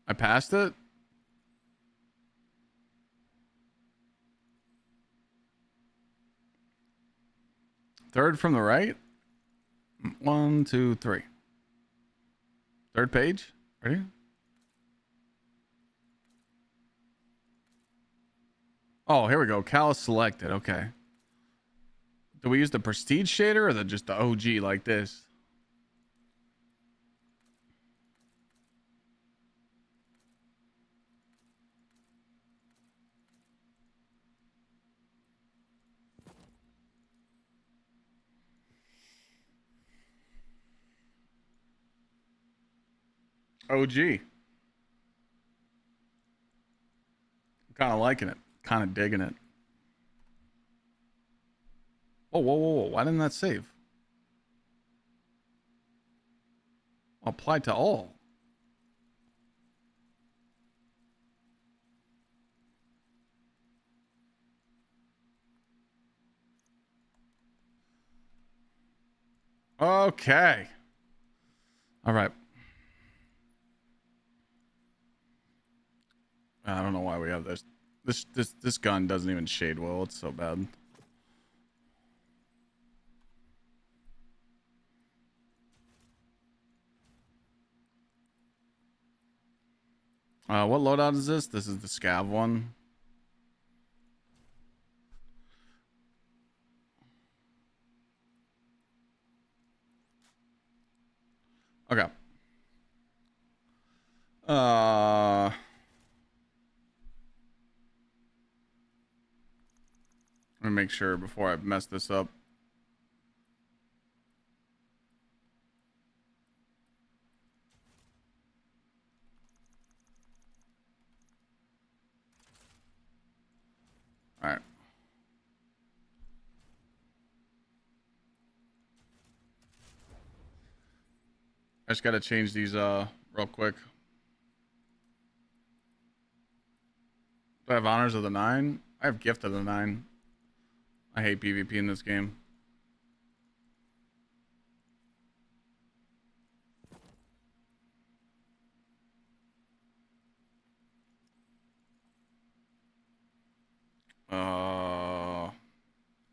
I passed it? Third from the right? 1, 2, 3. Third page? Ready? Oh, here we go. Callus selected. Okay. Do we use the prestige shader or just the OG like this? OG. I'm kind of liking it. Kind of digging it. Oh, whoa. Why didn't that save? Apply to all. Okay. All right. I don't know why we have this. This gun doesn't even shade well. It's so bad. What loadout is this? This is the scav one. Okay. Let me make sure before I mess this up. All right. I just got to change these real quick. Do I have honors of the 9? I have gift of the 9. I hate PvP in this game.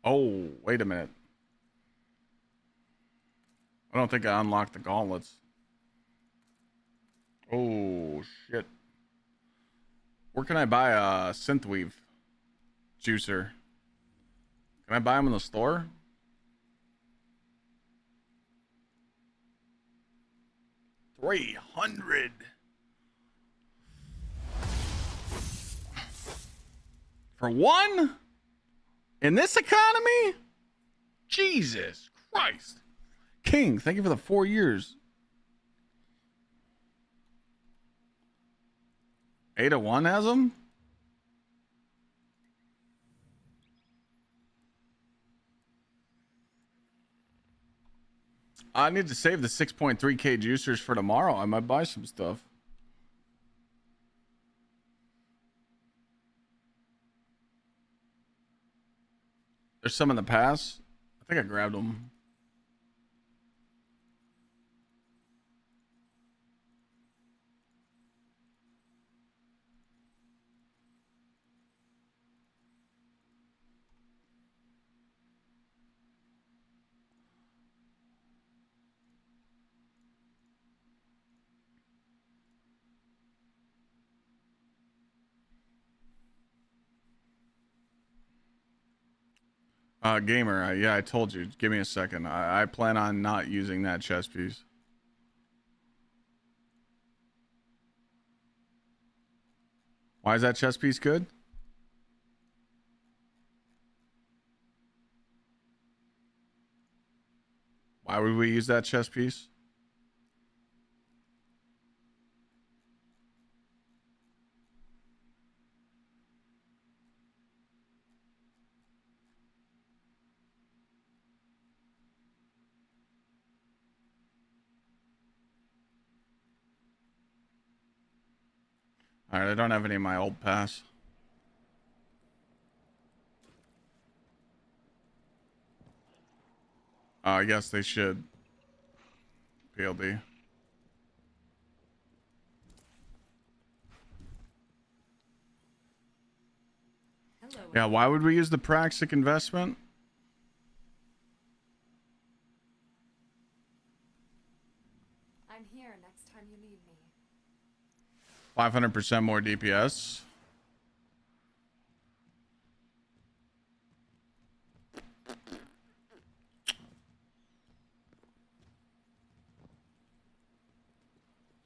Oh, wait a minute. I don't think I unlocked the gauntlets. Oh, shit. Where can I buy a synthweave juicer? Can I buy them in the store? $300. For one? In this economy? Jesus Christ. King, thank you for the 4 years. 801 has them? I need to save the 6.3K juicers for tomorrow. I might buy some stuff. There's some in the pass. I think I grabbed them. Gamer, yeah, I told you. Give me a second. I plan on not using that chess piece. Why is that chess piece good? Why would we use that chess piece? All right, I don't have any of my old pass. I guess they should. PLD. Hello. Yeah, why would we use the Praxic investment? I'm here next time you need me. 500% more DPS.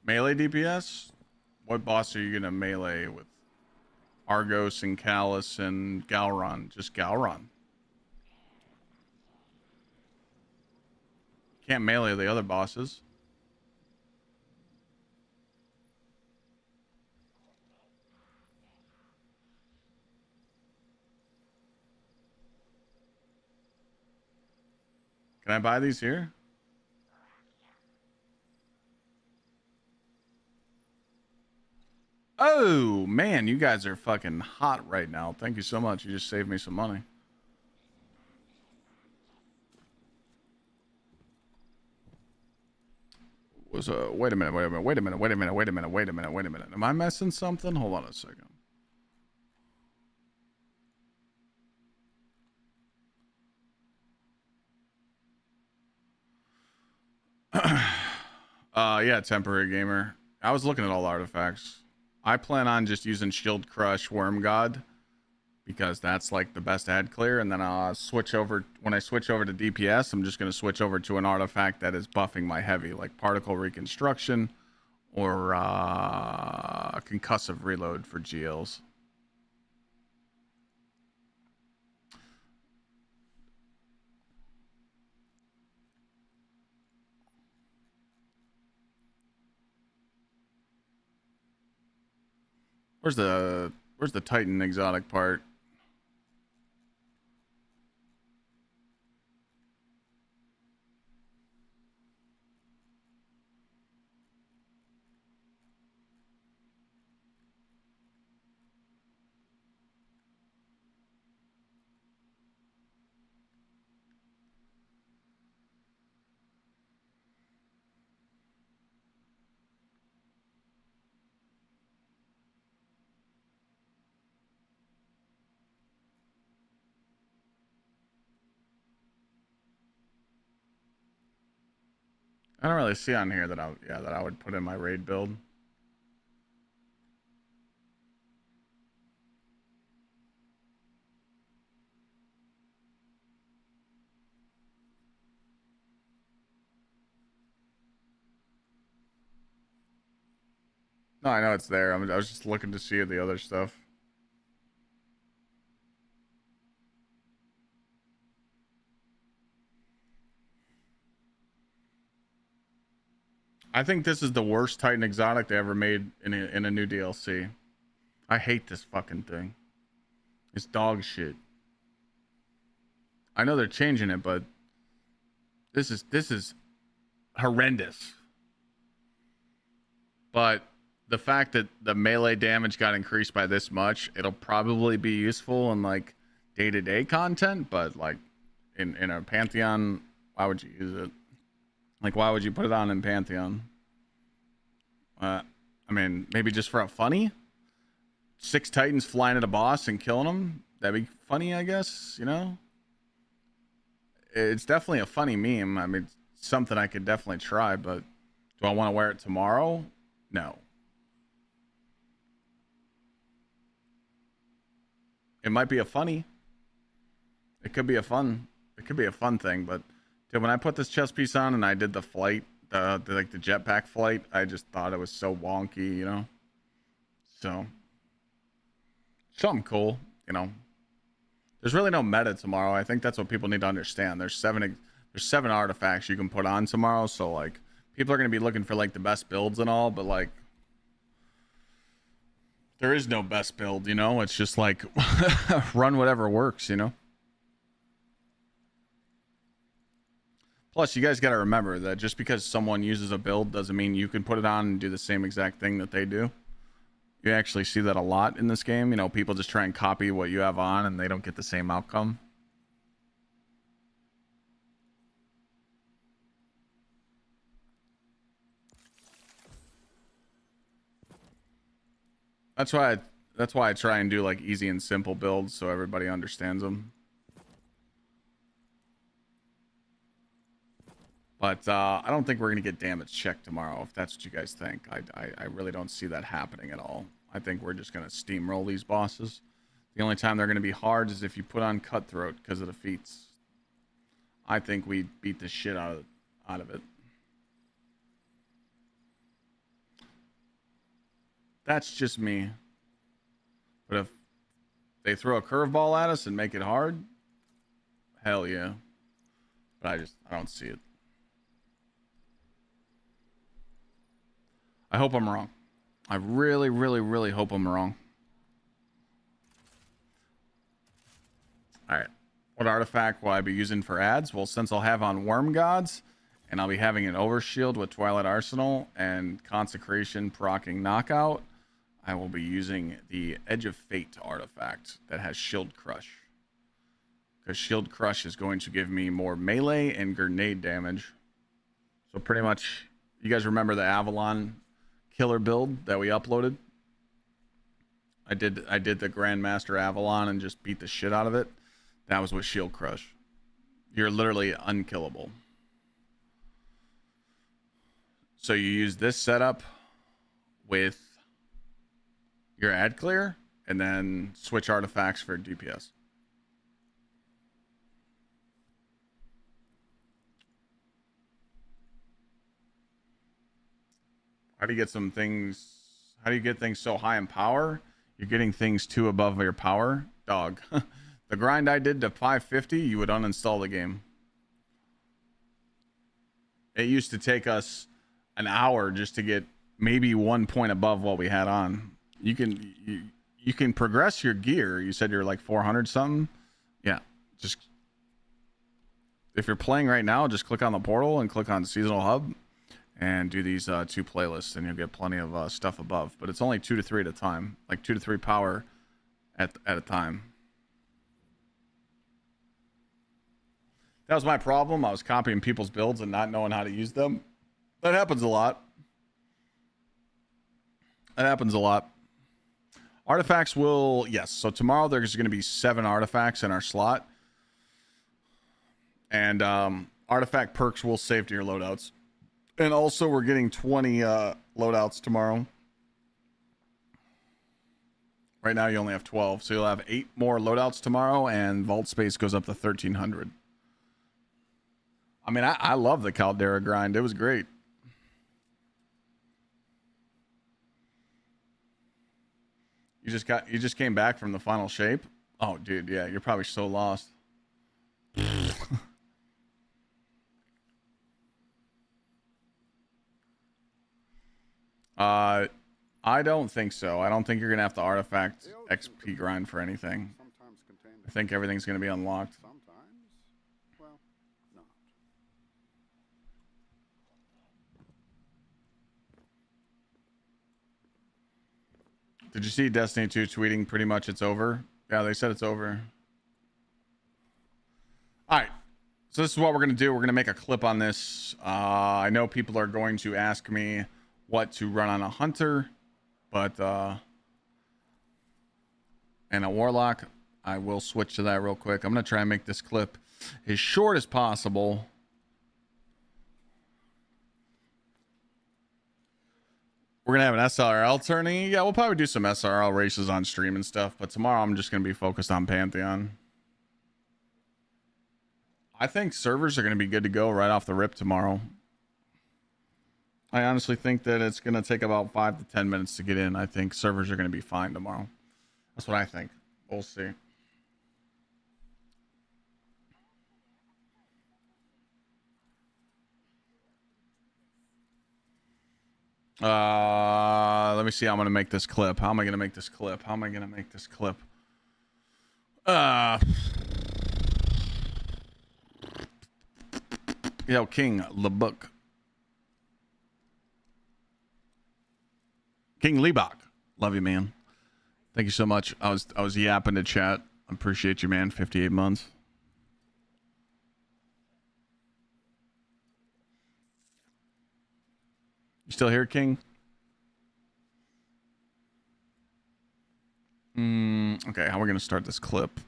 Melee DPS? What boss are you gonna melee with? Argos and Callus and Galron. Just Galron. Can't melee the other bosses. Can I buy these here? Oh, man, you guys are fucking hot right now. Thank you so much. You just saved me some money. Wait a minute. Am I messing something? Hold on a second. Yeah, temporary gamer. I was looking at all the artifacts. I plan on just using Shield Crush Worm God because that's like the best ad clear, and then I'll switch over. When I switch over to DPS, I'm just going to switch over to an artifact that is buffing my heavy, like Particle Reconstruction or Concussive Reload for GLs. Where's the Titan exotic part? I don't really see on here that I would put in my raid build. No, I know it's there. I was just looking to see the other stuff. I think this is the worst Titan exotic they ever made in a new DLC. I hate this fucking thing. It's dog shit. I know they're changing it, but this is horrendous. But the fact that the melee damage got increased by this much, it'll probably be useful in like day-to-day content, but like in a Pantheon, why would you use it? Like, why would you put it on in Pantheon? I mean, maybe just for a funny? 6 Titans flying at a boss and killing them? That'd be funny, I guess, you know? It's definitely a funny meme. I mean, it's something I could definitely try, but do I want to wear it tomorrow? No. It might be a funny. It could be a fun thing, but dude, when I put this chest piece on and I did the flight, the jetpack flight, I just thought it was so wonky, you know? So something cool, you know. There's really no meta tomorrow. I think that's what people need to understand. There's seven artifacts you can put on tomorrow, so like people are going to be looking for like the best builds and all, but like there is no best build, you know? It's just like run whatever works, you know? Plus, you guys got to remember that just because someone uses a build doesn't mean you can put it on and do the same exact thing that they do. You actually see that a lot in this game. You know, people just try and copy what you have on and they don't get the same outcome. That's why I try and do like easy and simple builds so everybody understands them. But I don't think we're going to get damage checked tomorrow, if that's what you guys think. I really don't see that happening at all. I think we're just going to steamroll these bosses. The only time they're going to be hard is if you put on Cutthroat because of the feats. I think we beat the shit out of it. That's just me. But if they throw a curveball at us and make it hard, hell yeah. But I don't see it. I hope I'm wrong. I really, really, really hope I'm wrong. All right. What artifact will I be using for ads? Well, since I'll have on Worm Gods, and I'll be having an Overshield with Twilight Arsenal and Consecration proccing Knockout, I will be using the Edge of Fate artifact that has Shield Crush. Because Shield Crush is going to give me more melee and grenade damage. So pretty much, you guys remember the Avalon killer build that we uploaded? I did the Grandmaster Avalon and just beat the shit out of it. That was with Shield Crush. You're literally unkillable. So you use this setup with your ad clear and then switch artifacts for DPS. How do you get some things? How do you get things so high in power? You're getting things too above your power, dog. The grind I did to 550, you would uninstall the game. It used to take us an hour just to get maybe 1 point above what we had on. You can progress your gear. You said you're like 400 something. Yeah, just if you're playing right now, just click on the portal and click on Seasonal Hub and do these 2 playlists, and you'll get plenty of stuff above. But it's only 2 to 3 at a time, like 2 to 3 power at a time. That was my problem. I was copying people's builds and not knowing how to use them. That happens a lot. Artifacts will, yes. So tomorrow there's going to be 7 artifacts in our slot. And artifact perks will save to your loadouts. And also we're getting 20 loadouts tomorrow. Right now you only have 12. So you'll have 8 more loadouts tomorrow, and vault space goes up to 1,300. I mean, I love the Caldera grind. It was great. You just came back from the final shape? Oh, dude, yeah, you're probably so lost. I don't think so. I don't think you're gonna have to artifact XP grind for anything. I think everything's gonna be unlocked. Did you see Destiny 2 tweeting pretty much it's over? Yeah, they said it's over. All right. So this is what we're going to do. We're going to make a clip on this. I know people are going to ask me what to run on a hunter, but and a warlock. I will switch to that real quick. I'm going to try and make this clip as short as possible. We're going to have an SRL tourney. Yeah, we'll probably do some SRL races on stream and stuff, but tomorrow I'm just going to be focused on Pantheon. I think servers are going to be good to go right off the rip tomorrow. I honestly think that it's going to take about 5 to 10 minutes to get in. I think servers are going to be fine tomorrow. That's what I think. We'll see. Let me see how I'm gonna make this clip. How am I gonna make this clip? How am I gonna make this clip? Yo, King LeBook. King Lebach. Love you, man. Thank you so much. I was yapping to chat. I appreciate you, man. 58 months. You still here, King? Okay, how are we going to start this clip?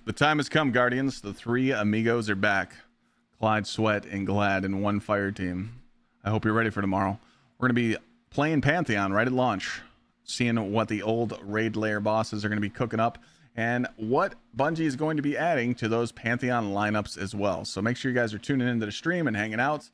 The time has come, Guardians. The three amigos are back. Clyde, Sweat, and Glad in one fire team. I hope you're ready for tomorrow. We're going to be playing Pantheon right at launch, seeing what the old raid layer bosses are going to be cooking up and what Bungie is going to be adding to those Pantheon lineups as well. So make sure you guys are tuning into the stream and hanging out.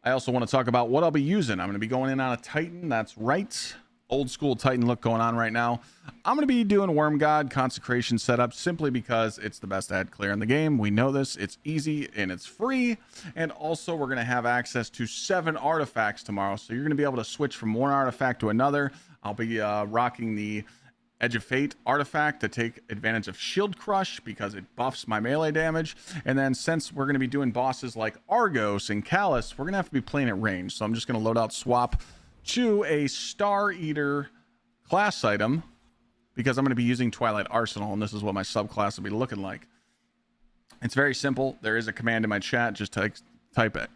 I also want to talk about what I'll be using. I'm going to be going in on a Titan. That's right. Old school Titan look going on right now. I'm going to be doing Worm God Consecration setup simply because it's the best ad clear in the game. We know this. It's easy and it's free. And also we're going to have access to 7 artifacts tomorrow. So you're going to be able to switch from one artifact to another. I'll be rocking the Edge of Fate artifact to take advantage of Shield Crush because it buffs my melee damage. And then since we're going to be doing bosses like Argos and Callus, we're going to have to be playing at range. So I'm just going to load out swap to a Star Eater class item because I'm going to be using Twilight Arsenal, and this is what my subclass will be looking like. It's very simple. There is a command in my chat. Just type it. Let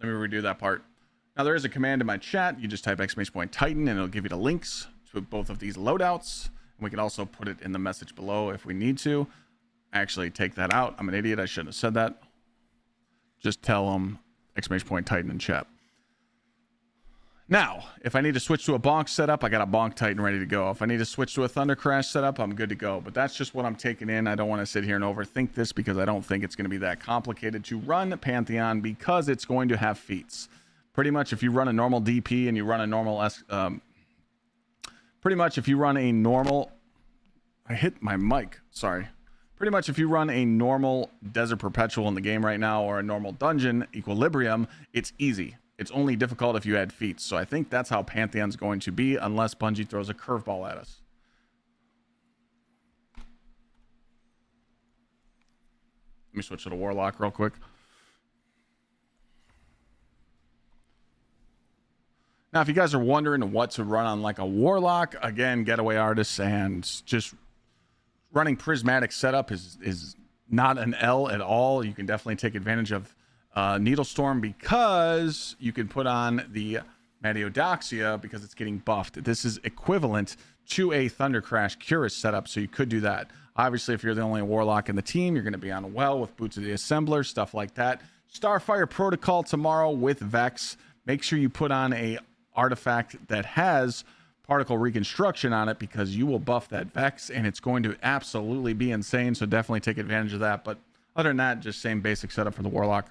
me redo that part. Now there is a command in my chat. You just type !Titan and it'll give you the links to both of these loadouts. And we can also put it in the message below if we need to. Actually, take that out. I'm an idiot. I shouldn't have said that. Just tell them !Titan in chat. Now, if I need to switch to a bonk setup, I got a bonk Titan ready to go. If I need to switch to a Thunder Crash setup, I'm good to go. But that's just what I'm taking in. I don't want to sit here and overthink this because I don't think it's going to be that complicated to run Pantheon because it's going to have feats. Pretty much if you run a normal DP and you run a normal... pretty much if you run a normal... I hit my mic. Sorry. Pretty much if you run a normal Desert Perpetual in the game right now or a normal dungeon, Equilibrium, it's easy. It's only difficult if you add feats. So I think that's how Pantheon's going to be unless Bungie throws a curveball at us. Let me switch to the Warlock real quick. Now, if you guys are wondering what to run on like a Warlock, again, Getaway Artists and just running Prismatic setup is not an L at all. You can definitely take advantage of Needlestorm because you can put on the Matiodoxia because it's getting buffed. This is equivalent to a Thunder Crash Curus setup, so you could do that. Obviously, if you're the only Warlock in the team, you're going to be on well with Boots of the Assembler, stuff like that. Starfire Protocol tomorrow with Vex. Make sure you put on a artifact that has particle reconstruction on it because you will buff that Vex, and it's going to absolutely be insane, so definitely take advantage of that. But other than that, just same basic setup for the Warlock.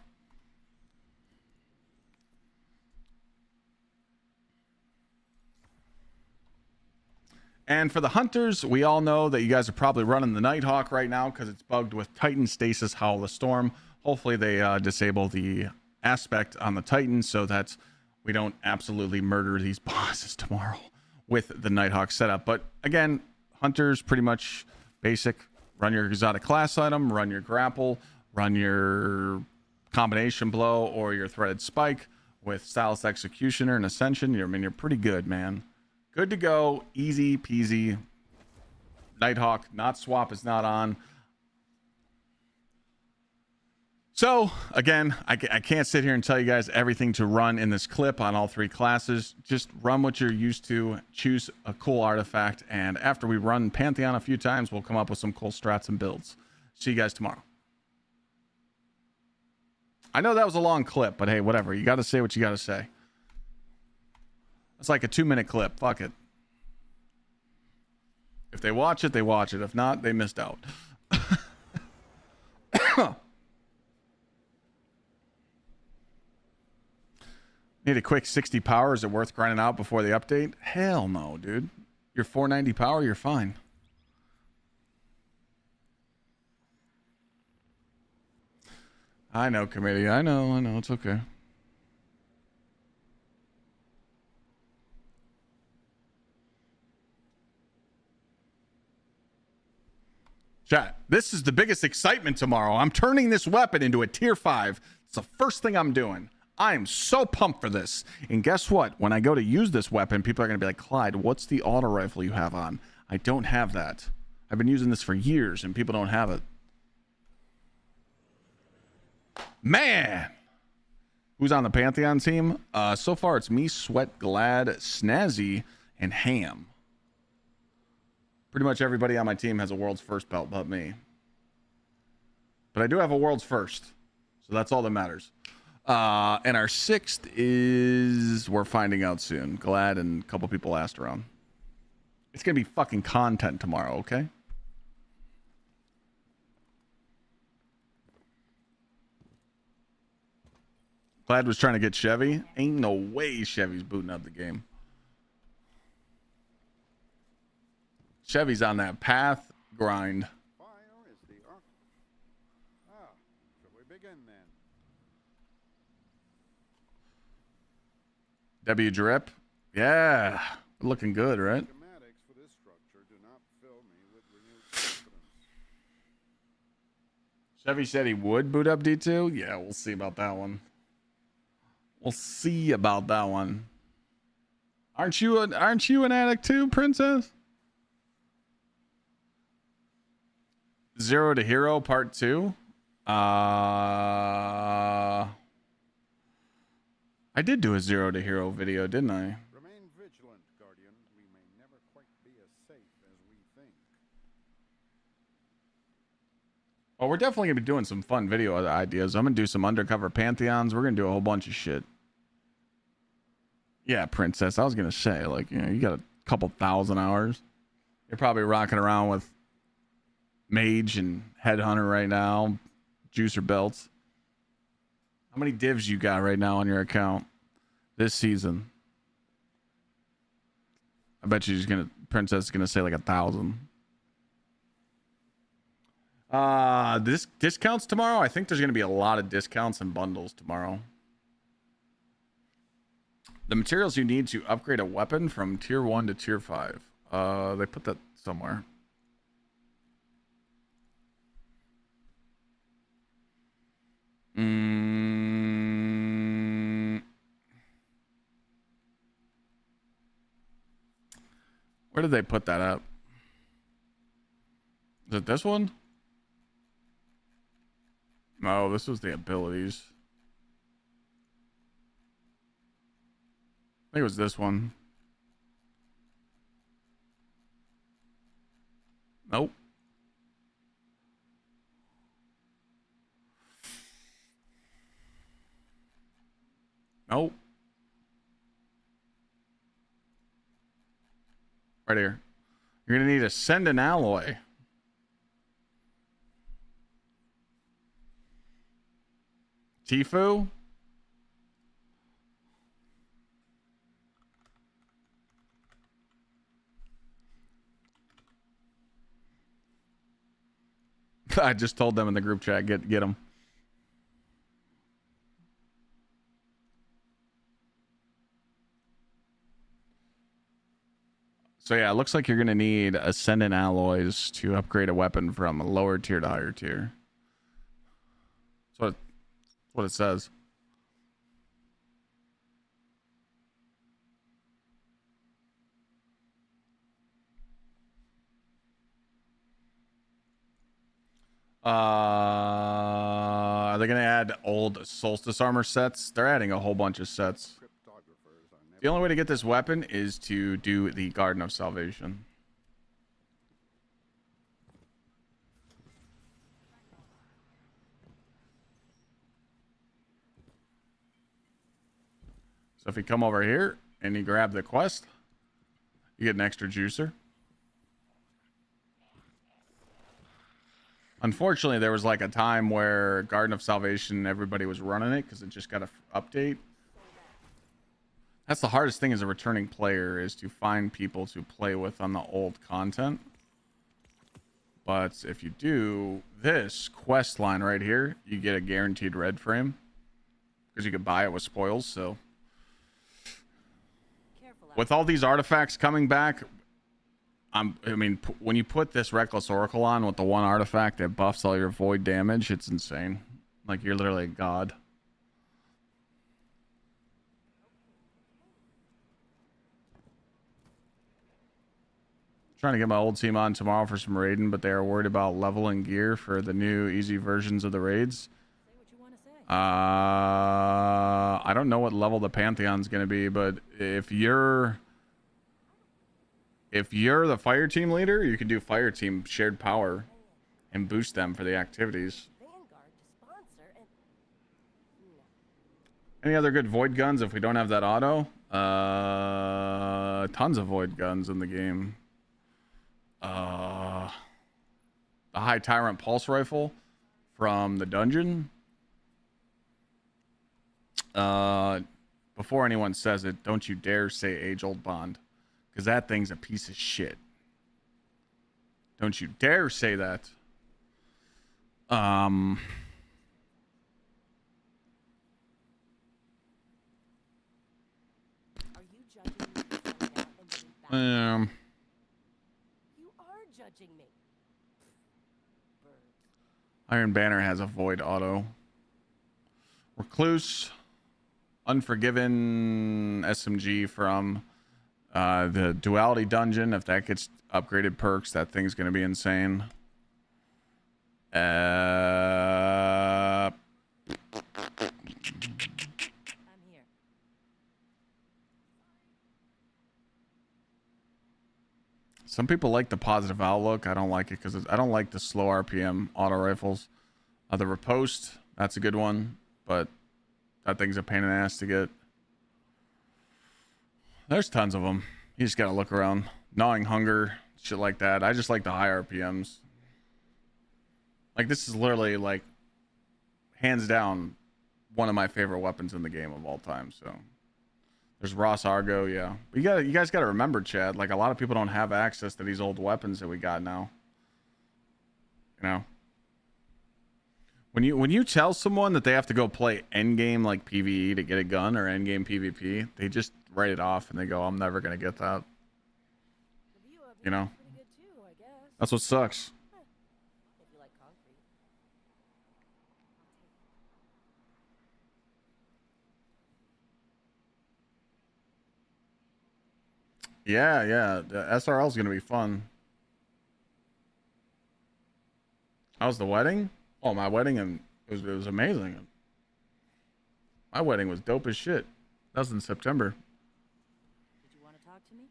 And for the hunters, we all know that you guys are probably running the Nighthawk right now because it's bugged with Titan Stasis Howl of Storm. Hopefully they disable the aspect on the Titan so that we don't absolutely murder these bosses tomorrow with the Nighthawk setup. But again, hunters pretty much basic. Run your exotic class item, run your grapple, run your combination blow or your threaded spike with Stylus Executioner and Ascension. You're pretty good, man. Good to go. Easy peasy. Nighthawk, not swap is not on. So again, I can't sit here and tell you guys everything to run in this clip on all three classes. Just run what you're used to, choose a cool artifact, and after we run Pantheon a few times, we'll come up with some cool strats and builds. See you guys tomorrow. I know that was a long clip, but hey, whatever. You got to say what you got to say. It's like a 2-minute clip. Fuck it. If they watch it, they watch it. If not, they missed out. Need a quick 60 power. Is it worth grinding out before the update? Hell no, dude. You're 490 power, you're fine. I know, committee. I know. It's okay. Chat, this is the biggest excitement tomorrow. I'm turning this weapon into a tier 5. It's the first thing I'm doing. I am so pumped for this. And guess what? When I go to use this weapon, people are going to be like, Clyde, what's the auto rifle you have on? I don't have that. I've been using this for years and people don't have it. Man. Who's on the Pantheon team? So far, it's me, Sweat, Glad, Snazzy, and Ham. Pretty much everybody on my team has a world's first belt but me. But I do have a world's first. So that's all that matters. And our 6th is... we're finding out soon. Glad and a couple people asked around. It's going to be fucking content tomorrow, okay? Glad was trying to get Chevy. Ain't no way Chevy's booting up the game. Chevy's on that path grind. Fire is the shall we begin then? W drip. Yeah. Looking good, right? Schematics for this structure do not fill me with renewed confidence. Chevy said he would boot up D2. Yeah, we'll see about that one. We'll see about that one. Aren't you an addict too, princess? Zero to Hero Part 2. I did do a Zero to Hero video, didn't I? Remain vigilant, Guardian. We may never quite be as safe as we think. Oh, we're definitely gonna be doing some fun video ideas. I'm gonna do some undercover pantheons. We're gonna do a whole bunch of shit. Yeah, princess. I was gonna say, like, you know, you got a couple thousand hours. You're probably rocking around with Mage and Headhunter right now, juicer belts. How many divs you got right now on your account this season? I bet you Princess is gonna say like 1,000. This discounts tomorrow. I think there's gonna be a lot of discounts and bundles tomorrow. The materials you need to upgrade a weapon from tier 1 to tier 5. They put that somewhere. Where did they put that up? Is it this one? No, this was the abilities. I think it was this one. Nope. Nope. Right here. You're going to need to send an alloy. Tifu? I just told them in the group chat, get them. So yeah, it looks like you're gonna need Ascendant alloys to upgrade a weapon from a lower tier to higher tier. That's what it says. Are they gonna add old Solstice armor sets? They're adding a whole bunch of sets. Cryptographers are never The only way to get this weapon is to do the Garden of Salvation. So if you come over here and you grab the quest, you get an extra juicer. Unfortunately, there was like a time where Garden of Salvation, everybody was running it because it just got an update. That's the hardest thing as a returning player, is to find people to play with on the old content. But if you do this quest line right here, you get a guaranteed red frame because you could buy it with spoils. So with all these artifacts coming back, when you put this Reckless Oracle on with the one artifact that buffs all your void damage, it's insane. Like, you're literally a god. Trying to get my old team on tomorrow for some raiding, but they are worried about leveling gear for the new easy versions of the raids. I don't know what level the Pantheon's going to be, but if you're the fire team leader, you can do fire team shared power and boost them for the activities. Any other good void guns if we don't have that auto? Tons of void guns in the game. The High Tyrant Pulse Rifle from the dungeon. Before anyone says it, don't you dare say age-old bond, because that thing's a piece of shit. Don't you dare say that. Are you judging me You are judging me. Iron Banner has a void auto. Recluse, Unforgiven SMG from the Duality Dungeon. If that gets upgraded perks, that thing's going to be insane. I'm here. Some people like the positive outlook. I don't like it because I don't like the slow RPM auto rifles. The Riposte, that's a good one, but that thing's a pain in the ass to get. There's tons of them. You just gotta look around. Gnawing Hunger, shit like that. I just like the high RPMs. Like, this is literally, like, hands down one of my favorite weapons in the game of all time. So there's Ross Argo, yeah. But you guys gotta remember, Chad, like, a lot of people don't have access to these old weapons that we got now. You know? When you tell someone that they have to go play endgame like PvE to get a gun or endgame PvP, they just write it off and they go, I'm never gonna get that. You know? That's what sucks. Yeah, the SRL is gonna be fun. How's the wedding? Oh, my wedding, and it was amazing. My wedding was dope as shit. That was in September. Did you want to talk to me?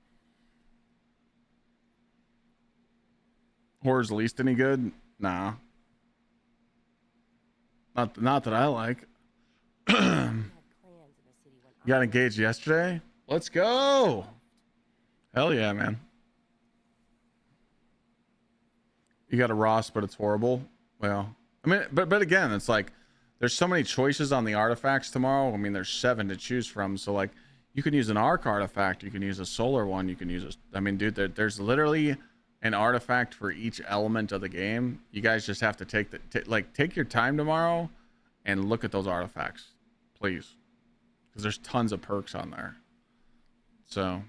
Horror's least any good? Nah. Not that I like. You got engaged yesterday? Let's go. Hell yeah, man. You got a Ross, but it's horrible. Well, I mean, but again, it's like there's so many choices on the artifacts tomorrow. I mean, there's 7 to choose from. So like, you can use an arc artifact, you can use a solar one, you can use a. I mean, dude, there's literally an artifact for each element of the game. You guys just have to take take your time tomorrow and look at those artifacts, please, because there's tons of perks on there. So,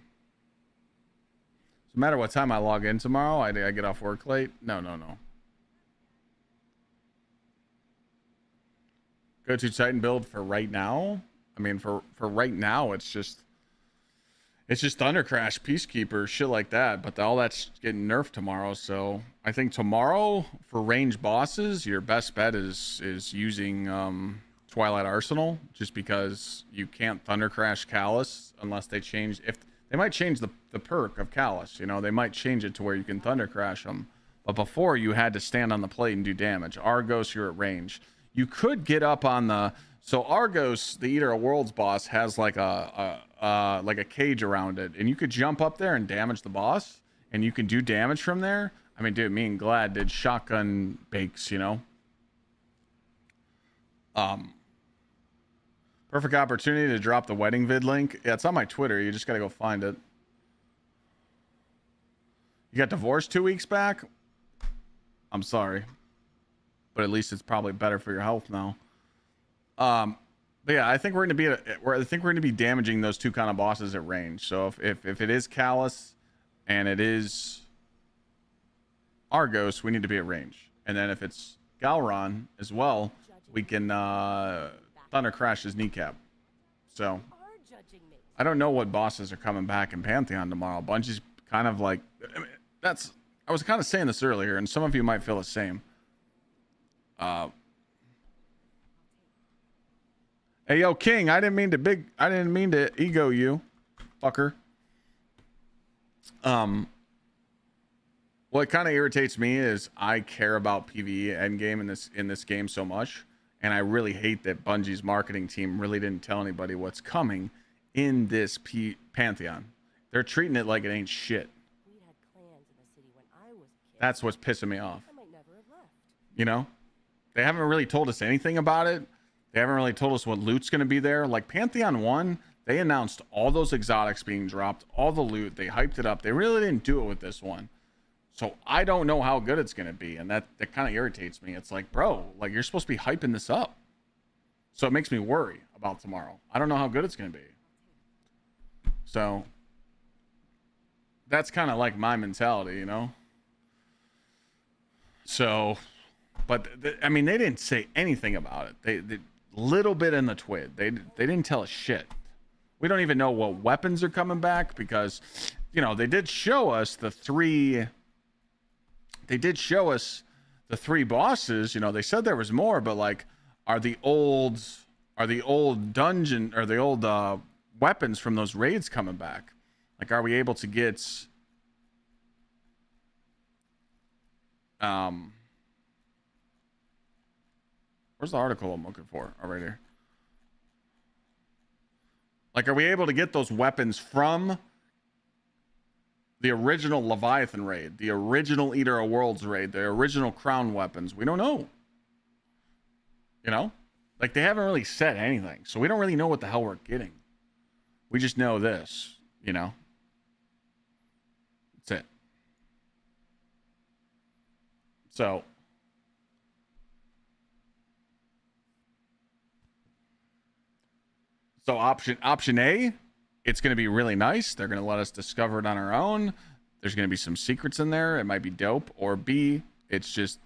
no matter what time I log in tomorrow, I get off work late. No. Go to Titan build for right now. I mean, for right now, it's just Thunder Crash, Peacekeeper, shit like that. But all that's getting nerfed tomorrow. So I think tomorrow for range bosses, your best bet is using Twilight Arsenal, just because you can't Thunder Crash Callus unless they change. If they might change the perk of Callus, you know, they might change it to where you can Thunder Crash them. But before, you had to stand on the plate and do damage. Argos, you're at range. You could get up on the... So Argos, the Eater of Worlds boss, has like a cage around it, and you could jump up there and damage the boss, and you can do damage from there. I mean, dude, me and Glad did shotgun bakes, you know. Perfect opportunity to drop the wedding vid link. Yeah, it's on my Twitter. You just gotta go find it. You got divorced 2 weeks back? I'm sorry, but at least it's probably better for your health now. But yeah, I think we're gonna be damaging those two kind of bosses at range. So if it is Callus and it is Argos, we need to be at range. And then if it's Galron as well, we can Thunder Crash his kneecap. So I don't know what bosses are coming back in Pantheon tomorrow. Bungie's kind of like, I mean, I was kind of saying this earlier, and some of you might feel the same. Hey, yo, King, I didn't mean to ego you, fucker. What kind of irritates me is I care about PvE endgame in this game so much, and I really hate that Bungie's marketing team really didn't tell anybody what's coming in this Pantheon. They're treating it like it ain't shit. That's what's pissing me off. You know, they haven't really told us anything about it. They haven't really told us what loot's going to be there. Like Pantheon 1, they announced all those exotics being dropped, all the loot. They hyped it up. They really didn't do it with this one. So I don't know how good it's going to be. And that kind of irritates me. It's like, bro, like you're supposed to be hyping this up. So it makes me worry about tomorrow. I don't know how good it's going to be. So that's kind of like my mentality, you know? So, but I mean, they didn't say anything about it. They little bit in the twid. They didn't tell us shit. We don't even know what weapons are coming back because, you know, they did show us the three bosses. You know, they said there was more, but like, are the old dungeon or the old weapons from those raids coming back? Like, are we able to get where's the article I'm looking for? Oh, right here. Like, are we able to get those weapons from the original Leviathan raid, the original Eater of Worlds raid, the original Crown weapons? We don't know. You know? Like, they haven't really said anything. So we don't really know what the hell we're getting. We just know this, you know? That's it. So option A, it's going to be really nice. They're going to let us discover it on our own. There's going to be some secrets in there. It might be dope. Or B, it's just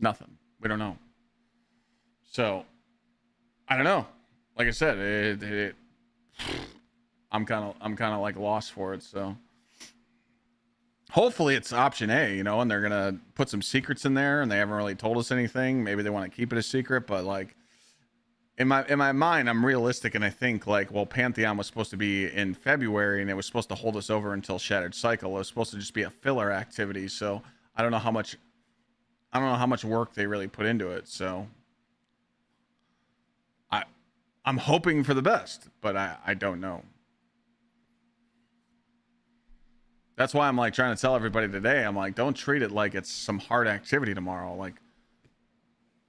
nothing. We don't know. So I don't know. Like I said, I'm kind of like lost for it. So hopefully it's option A, you know, and they're going to put some secrets in there and they haven't really told us anything. Maybe they want to keep it a secret, but like, in my mind, I'm realistic, and I think like, well, Pantheon was supposed to be in February, and it was supposed to hold us over until Shattered Cycle. It was supposed to just be a filler activity, so I don't know how much work they really put into it. So I'm hoping for the best, but I don't know. That's why I'm like trying to tell everybody today. I'm like, don't treat it like it's some hard activity tomorrow. Like,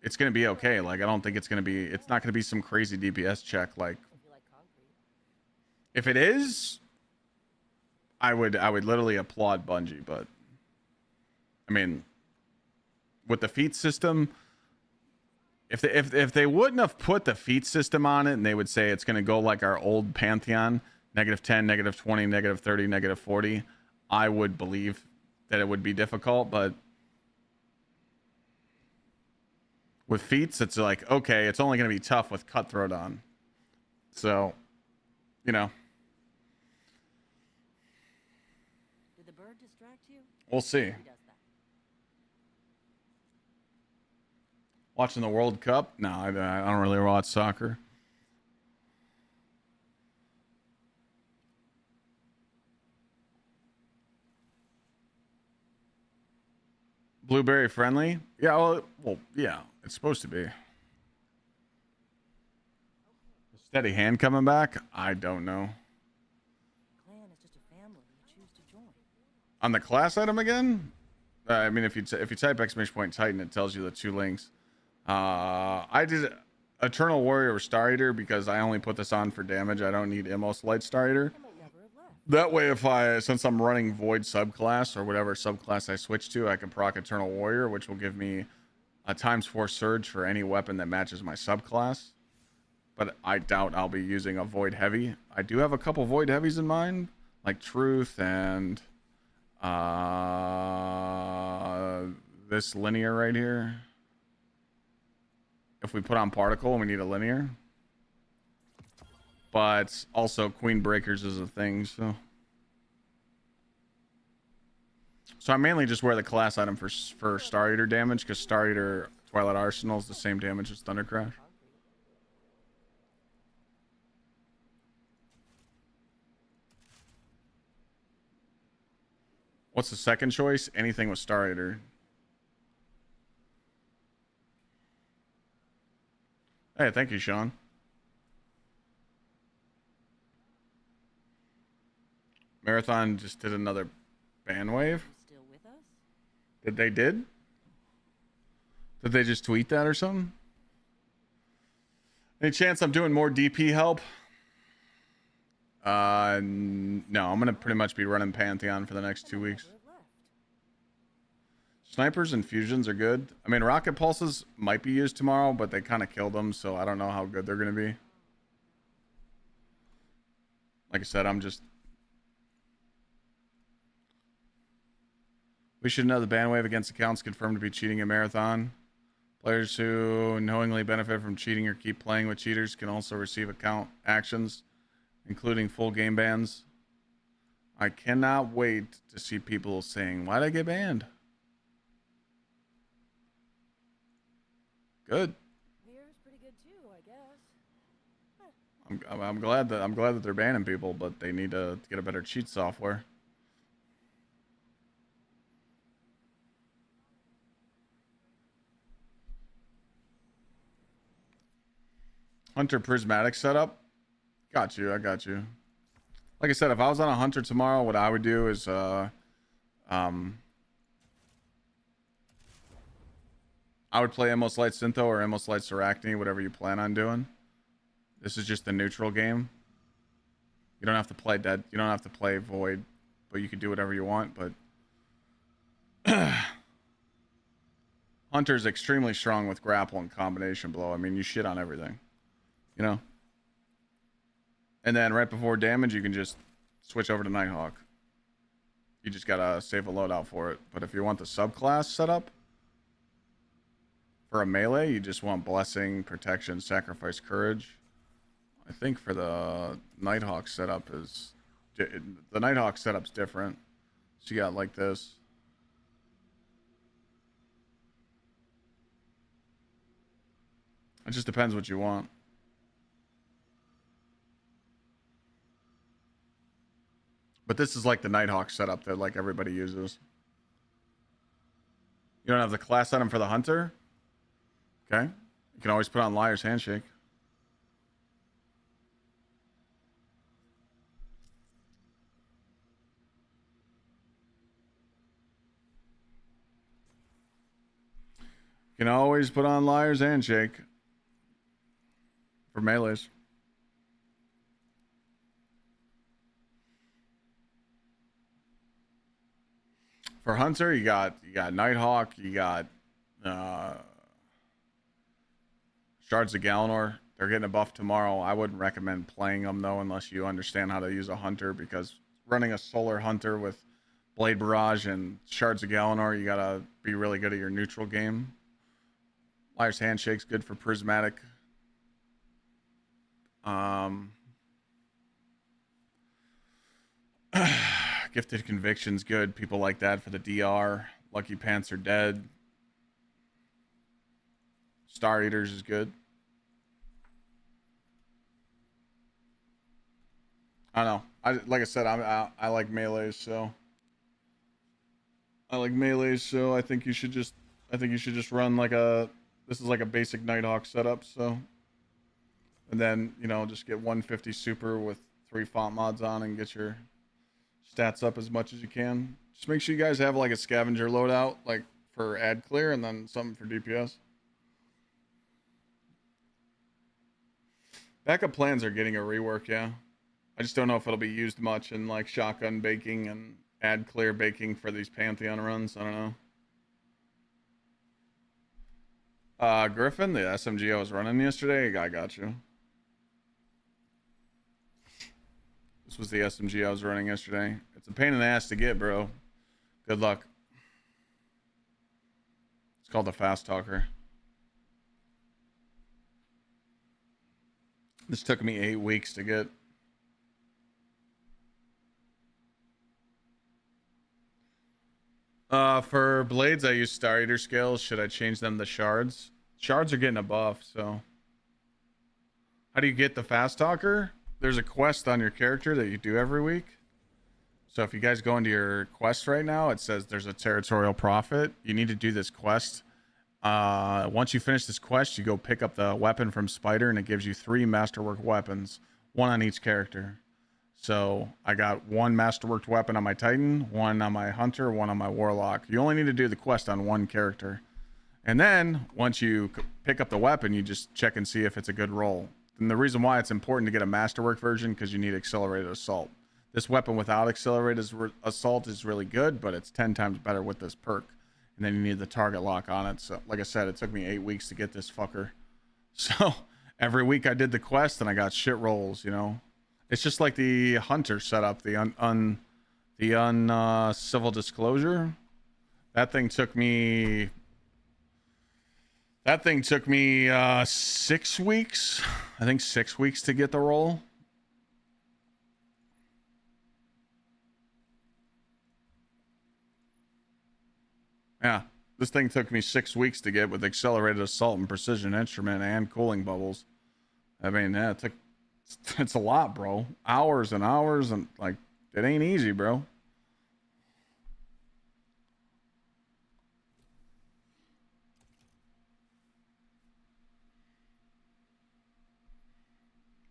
it's going to be okay. Like, I don't think it's not going to be some crazy DPS check. Like, if it is, I would literally applaud Bungie, but I mean, with the feat system, if they wouldn't have put the feat system on it and they would say it's going to go like our old Pantheon, -10, -20, -30, -40, I would believe that it would be difficult, but with feats, it's like, okay, it's only going to be tough with Cutthroat on. So, you know, Did the bird distract you? we'll see. He does that. Watching the World Cup? No, I don't really watch soccer. Blueberry friendly? Yeah, well, yeah, it's supposed to be. Steady hand coming back? I don't know. Clan is just a family you choose to join. On the class item again? I mean, if you type exclamation Titan, it tells you the 2 links. I did Eternal Warrior or Star Eater because I only put this on for damage. I don't need Immos Light Star Eater. I might never have left. That way, since I'm running Void subclass or whatever subclass I switch to, I can proc Eternal Warrior, which will give me a ×4 surge for any weapon that matches my subclass. But I doubt I'll be using a Void Heavy. I do have a couple Void Heavies in mind, like Truth and this linear right here. If we put on Particle and we need a linear. But also Queen Breakers is a thing, so I mainly just wear the class item for Star Eater damage, because Star Eater Twilight Arsenal is the same damage as Thunder Crash. What's the second choice? Anything with Star Eater. Hey, thank you, Sean. Marathon just did another ban wave. Still with us? Did they did? Did they just tweet that or something? Any chance I'm doing more DP help? No, I'm gonna pretty much be running Pantheon for the next 2 weeks. Never have left. Snipers and fusions are good. I mean, rocket pulses might be used tomorrow, but they kind of killed them, so I don't know how good they're gonna be. Like I said, we should know the ban wave against accounts confirmed to be cheating in Marathon. Players who knowingly benefit from cheating or keep playing with cheaters can also receive account actions, including full game bans. I cannot wait to see people saying, why'd I get banned? Good. Mirror's pretty good too, I guess. I'm glad that they're banning people, but they need to get a better cheat software. Hunter prismatic setup. Got you. I got you. Like I said, if I was on a Hunter tomorrow, what I would do is I would play Immos Light Syntho or Immos Light Sarachne, whatever you plan on doing. This is just the neutral game. You don't have to play dead. You don't have to play Void, but you can do whatever you want. But Hunter's extremely strong with grapple and combination blow. I mean, you shit on everything, you know. And then right before damage, you can just switch over to Nighthawk. You just gotta save a loadout for it. But if you want the subclass setup for a melee, you just want Blessing, Protection, Sacrifice, Courage. I think for the Nighthawk setup the Nighthawk setup's different. So you got like this. It just depends what you want. But this is like the Nighthawk setup that like everybody uses. You don't have the class item for the Hunter? Okay. You can always put on Liar's Handshake. You can always put on Liar's Handshake for melees. For Hunter, you got Nighthawk, you got Shards of Galanor. They're getting a buff tomorrow. I wouldn't recommend playing them though unless you understand how to use a hunter, because running a solar hunter with Blade Barrage and Shards of Galanor, you gotta be really good at your neutral game. Liar's Handshake's good for prismatic. Gifted Conviction's good. People like that for the DR. Lucky Pants are dead. Star Eaters is good. I don't know. Like I said, I like melees, so I think you should just run like a, this is like a basic Nighthawk setup, so, and then, you know, just get 150 super with 3 font mods on and get your stats up as much as you can. Just make sure you guys have like a scavenger loadout, like for ad clear, and then something for DPS. Backup plans are getting a rework, yeah. I just don't know if it'll be used much in like shotgun baking and ad clear baking for these Pantheon runs. I don't know. Griffin, the SMG I was running yesterday, I got you. This was the SMG I was running yesterday. It's a pain in the ass to get, bro. Good luck. It's called the Fast Talker. This took me 8 weeks to get. For blades, I use Star Eater scales. Should I change them to shards? Shards are getting a buff, so. How do you get the Fast Talker? There's a quest on your character that you do every week. So if you guys go into your quest right now, it says there's a territorial prophet. You need to do this quest. Once you finish this quest, you go pick up the weapon from Spider, and it gives you 3 masterwork weapons, 1 on each character. So I got 1 masterworked weapon on my Titan, 1 on my Hunter, 1 on my Warlock. You only need to do the quest on 1 character. And then once you pick up the weapon, you just check and see if it's a good roll. And the reason why it's important to get a masterwork version, because you need accelerated assault. This weapon without accelerated assault is really good, but it's 10 times better with this perk. And then you need the target lock on it. So like I said, it took me 8 weeks to get this fucker. So every week I did the quest and I got shit rolls, you know. It's just like the Hunter setup, the civil disclosure. That thing took me 6 weeks. I think 6 weeks to get the roll. Yeah, this thing took me 6 weeks to get with accelerated assault and precision instrument and cooling bubbles. I mean, yeah, it's a lot, bro. Hours and hours, and like, it ain't easy, bro.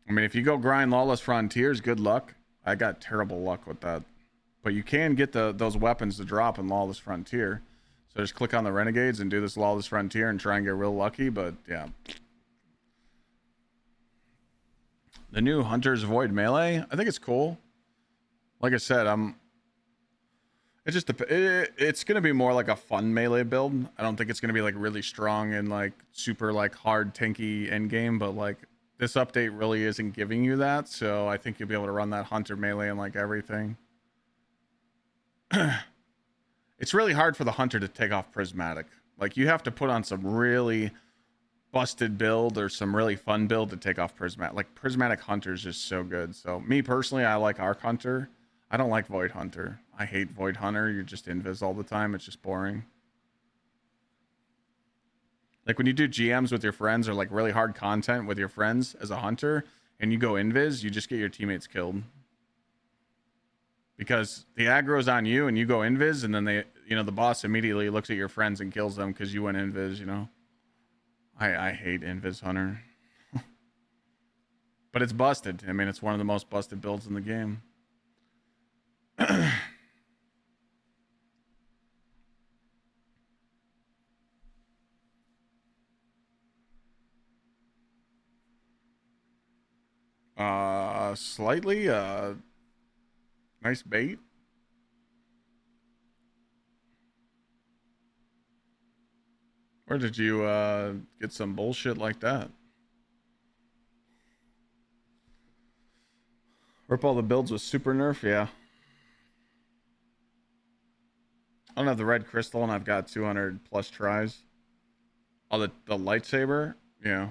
I mean, if you go grind Lawless Frontiers, good luck. I got terrible luck with that. But you can get those weapons to drop in Lawless Frontier. So just click on the Renegades and do this Lawless Frontier and try and get real lucky, but yeah. The new Hunter's Void Melee, I think it's cool. Like I said, it's going to be more like a fun melee build. I don't think it's going to be like really strong and like super like hard tanky endgame, but like this update really isn't giving you that. So I think you'll be able to run that Hunter melee and like everything. It's really hard for the Hunter to take off Prismatic. Like you have to put on some really busted build or some really fun build to take off Prismatic. Like Prismatic Hunter is just so good. So me personally, I like Arc Hunter. I don't like Void Hunter. I hate Void Hunter. You're just invis all the time. It's just boring. Like when you do GMs with your friends or like really hard content with your friends as a hunter and you go invis, you just get your teammates killed. Because the aggro's on you and you go invis, and then the boss immediately looks at your friends and kills them because you went invis, you know. I hate invis hunter. But it's busted. I mean, it's one of the most busted builds in the game. Slightly, nice bait. Where did you get some bullshit like that? Rip all the builds with super nerf, yeah. I don't have the red crystal and I've got 200 plus tries. Oh, the lightsaber, yeah.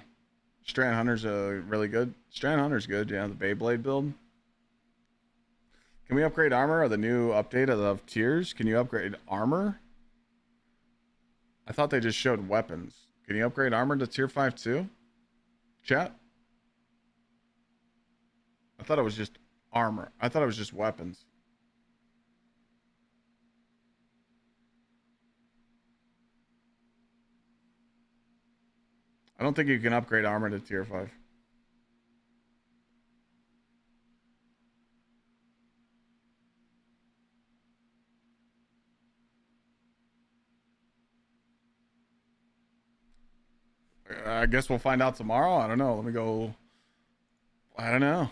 Strand Hunter's really good. Strand Hunter's good, yeah. The Beyblade build. Can we upgrade armor or the new update of the tiers? Can you upgrade armor? I thought they just showed weapons. Can you upgrade armor to tier 5 too? Chat? I thought it was just armor. I thought it was just weapons. I don't think you can upgrade armor to tier 5. I guess we'll find out tomorrow. I don't know. Let me go. I don't know.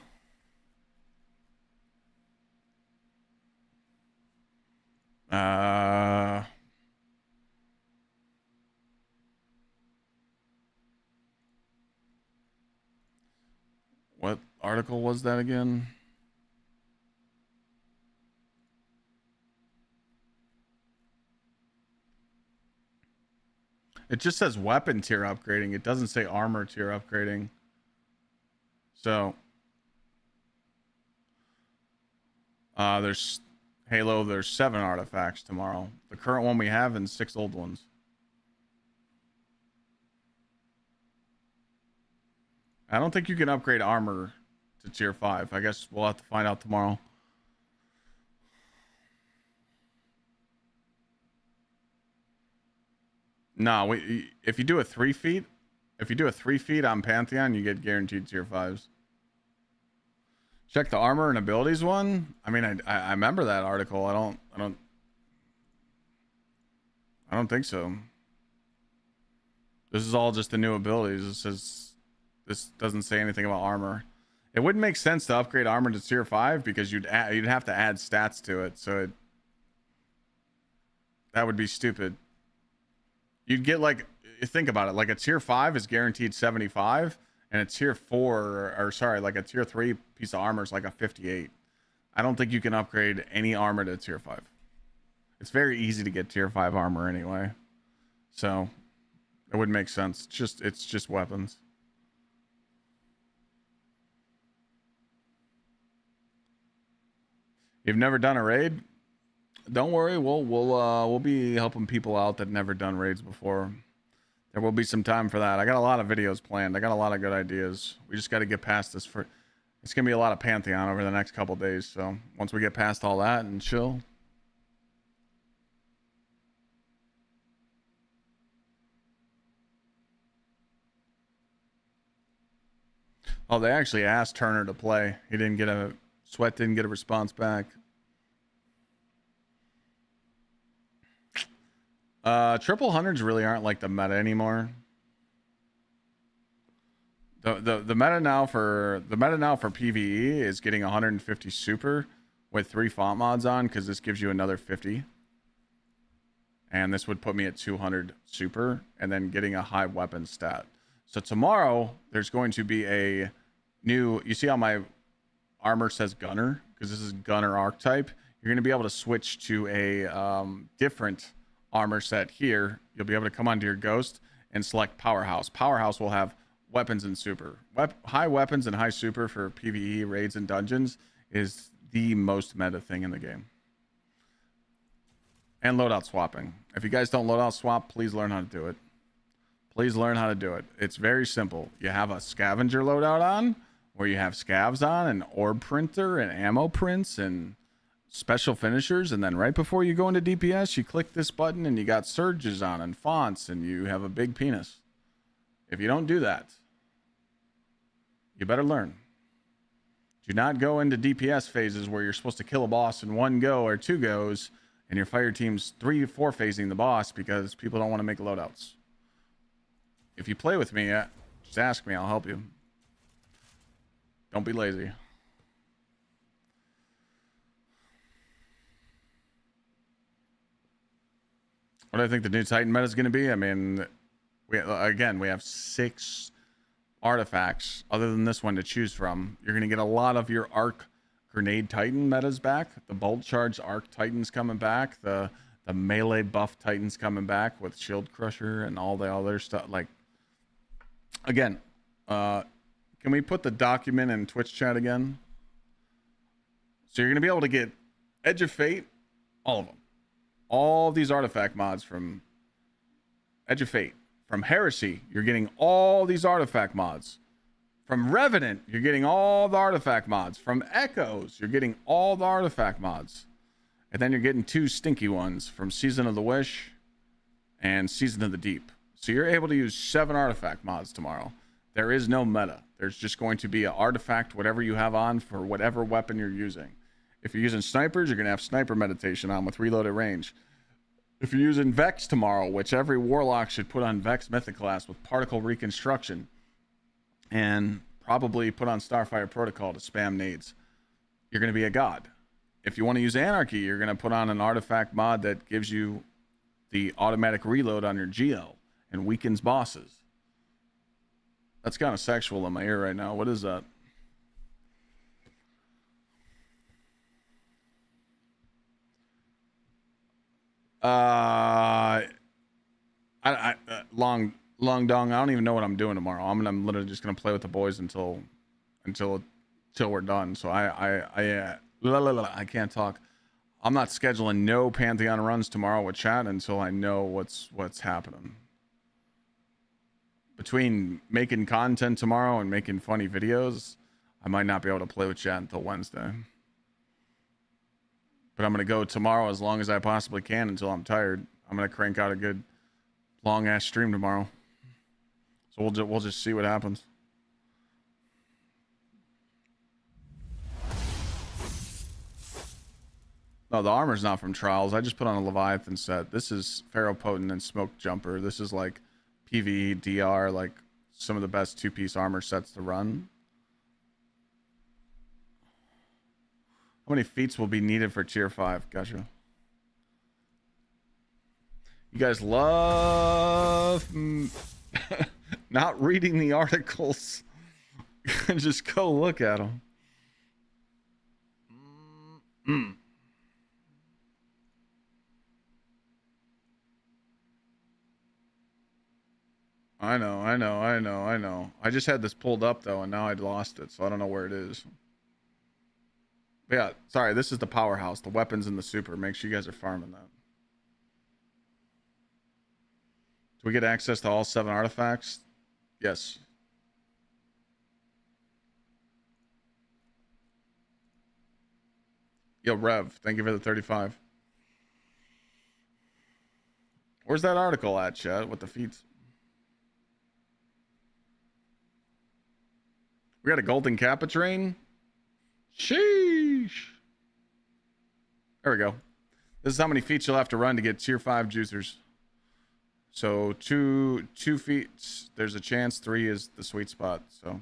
What article was that again? It just says weapon tier upgrading. It doesn't say armor tier upgrading. So, there's Halo. There's 7 artifacts tomorrow. The current one we have and 6 old ones. I don't think you can upgrade armor to tier 5. I guess we'll have to find out tomorrow. No, if you do a 3 feet, on Pantheon, you get guaranteed tier 5s. Check the armor and abilities one. I mean, I remember that article. I don't think so. This is all just the new abilities. This doesn't say anything about armor. It wouldn't make sense to upgrade armor to tier 5 because you'd have to add stats to it. So that would be stupid. You'd get like, think about it, like a tier 5 is guaranteed 75 and a tier 4 or sorry, like a tier 3 piece of armor is like a 58. I don't think you can upgrade any armor to tier 5. It's very easy to get tier 5 armor anyway. So it wouldn't make sense. It's just weapons. You've never done a raid? Don't worry, we'll be helping people out that never done raids before. There will be some time for that. I got a lot of videos planned. I got a lot of good ideas. We just got to get past this. It's gonna be a lot of Pantheon over the next couple days. So once we get past all that and chill. Oh, they actually asked Turner to play. He didn't get a Sweat didn't get a response back. Triple hundreds really aren't like the meta anymore. The meta now for PvE is getting 150 super with 3 font mods on because this gives you another 50. And this would put me at 200 super and then getting a high weapon stat. So tomorrow there's going to be a new, you see how my armor says gunner because this is gunner archetype. You're going to be able to switch to a different armor set here. You'll be able to come onto your ghost and select powerhouse. Powerhouse will have weapons and super. High weapons and high super for PvE raids and dungeons is the most meta thing in the game. And loadout swapping. If you guys don't loadout swap, please learn how to do it. Please learn how to do it. It's very simple. You have a scavenger loadout on where you have scavs on and orb printer and ammo prints and special finishers, and then right before you go into DPS you click this button and you got surges on and fonts and you have a big penis. If you don't do that, you better learn. Do not go into DPS phases where you're supposed to kill a boss in 1 go or 2 goes and your fire team's 3 or 4 phasing the boss because people don't want to make loadouts. If you play with me, just ask me, I'll help you. Don't be lazy. What do I think the new Titan meta is going to be? I mean, We have 6 artifacts other than this one to choose from. You're going to get a lot of your arc grenade titan metas back. The bolt charge arc titans coming back. The melee buff titans coming back with shield crusher and all the other stuff. Like, again, can we put the document in Twitch chat again? So you're going to be able to get Edge of Fate, all of them. All these artifact mods from Edge of Fate. From Heresy, you're getting all these artifact mods. From Revenant, you're getting all the artifact mods. From Echoes, you're getting all the artifact mods. And then you're getting 2 stinky ones from Season of the Wish and Season of the Deep. So you're able to use 7 artifact mods tomorrow. There is no meta. There's just going to be an artifact, whatever you have on for whatever weapon you're using. If you're using snipers, you're going to have sniper meditation on with reloaded range. If you're using Vex tomorrow, which every Warlock should put on Vex Mythic class with Particle Reconstruction, and probably put on Starfire Protocol to spam nades, you're going to be a god. If you want to use Anarchy, you're going to put on an artifact mod that gives you the automatic reload on your Geo and weakens bosses. That's kind of sexual in my ear right now. What is that? Long dong. I don't even know what I'm doing tomorrow. I'm literally just gonna play with the boys until we're done. So I can't talk. I'm not scheduling no Pantheon runs tomorrow with chat until I know what's happening. Between making content tomorrow and making funny videos, I might not be able to play with chat until Wednesday. But I'm going to go tomorrow as long as I possibly can until I'm tired. I'm going to crank out a good long ass stream tomorrow. So we'll just see what happens. No, the armor's not from Trials. I just put on a Leviathan set. This is Pharaoh Potent and Smoke Jumper. This is like PvE, DR, like some of the best 2-piece armor sets to run. How many feats will be needed for tier 5? Gotcha. You guys love not reading the articles. Just go look at them. I know. I just had this pulled up though, and now I'd lost it, so I don't know where it is. But yeah, sorry, this is the powerhouse, the weapons and the super. Make sure you guys are farming that. Do we get access to all 7 artifacts? Yes. Yo, Rev, thank you for the 35. Where's that article at, chat? With the feats? We got a golden kappa train. Sheesh. There we go. This is how many feats you'll have to run to get tier 5 juicers. So two feats. There's a chance 3 is the sweet spot. So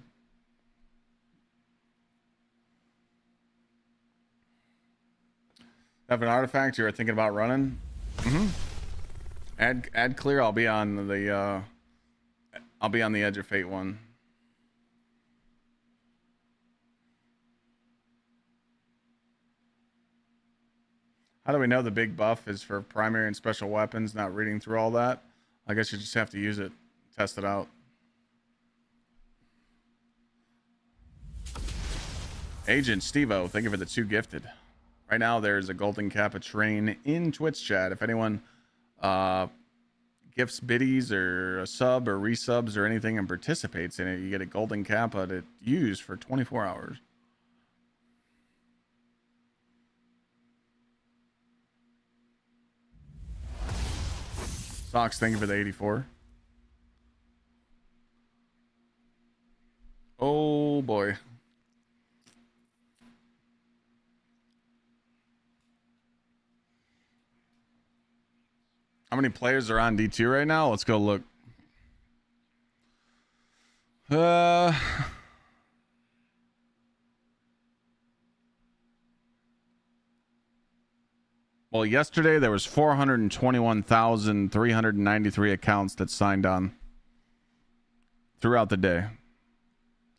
have an artifact you're thinking about running. Add clear. I'll be on the Edge of Fate one. How do we know the big buff is for primary and special weapons? Not reading through all that. I guess you just have to use it, test it out. Agent Stevo, thank you for the 2 gifted. Right now, there's a golden kappa train in Twitch chat. If anyone gifts biddies or a sub or resubs or anything and participates in it, you get a golden kappa to use for 24 hours. Socks, thank you for the 84. Oh boy. How many players are on D2 right now? Let's go look. Well, yesterday there was 421,393 accounts that signed on. throughout the day.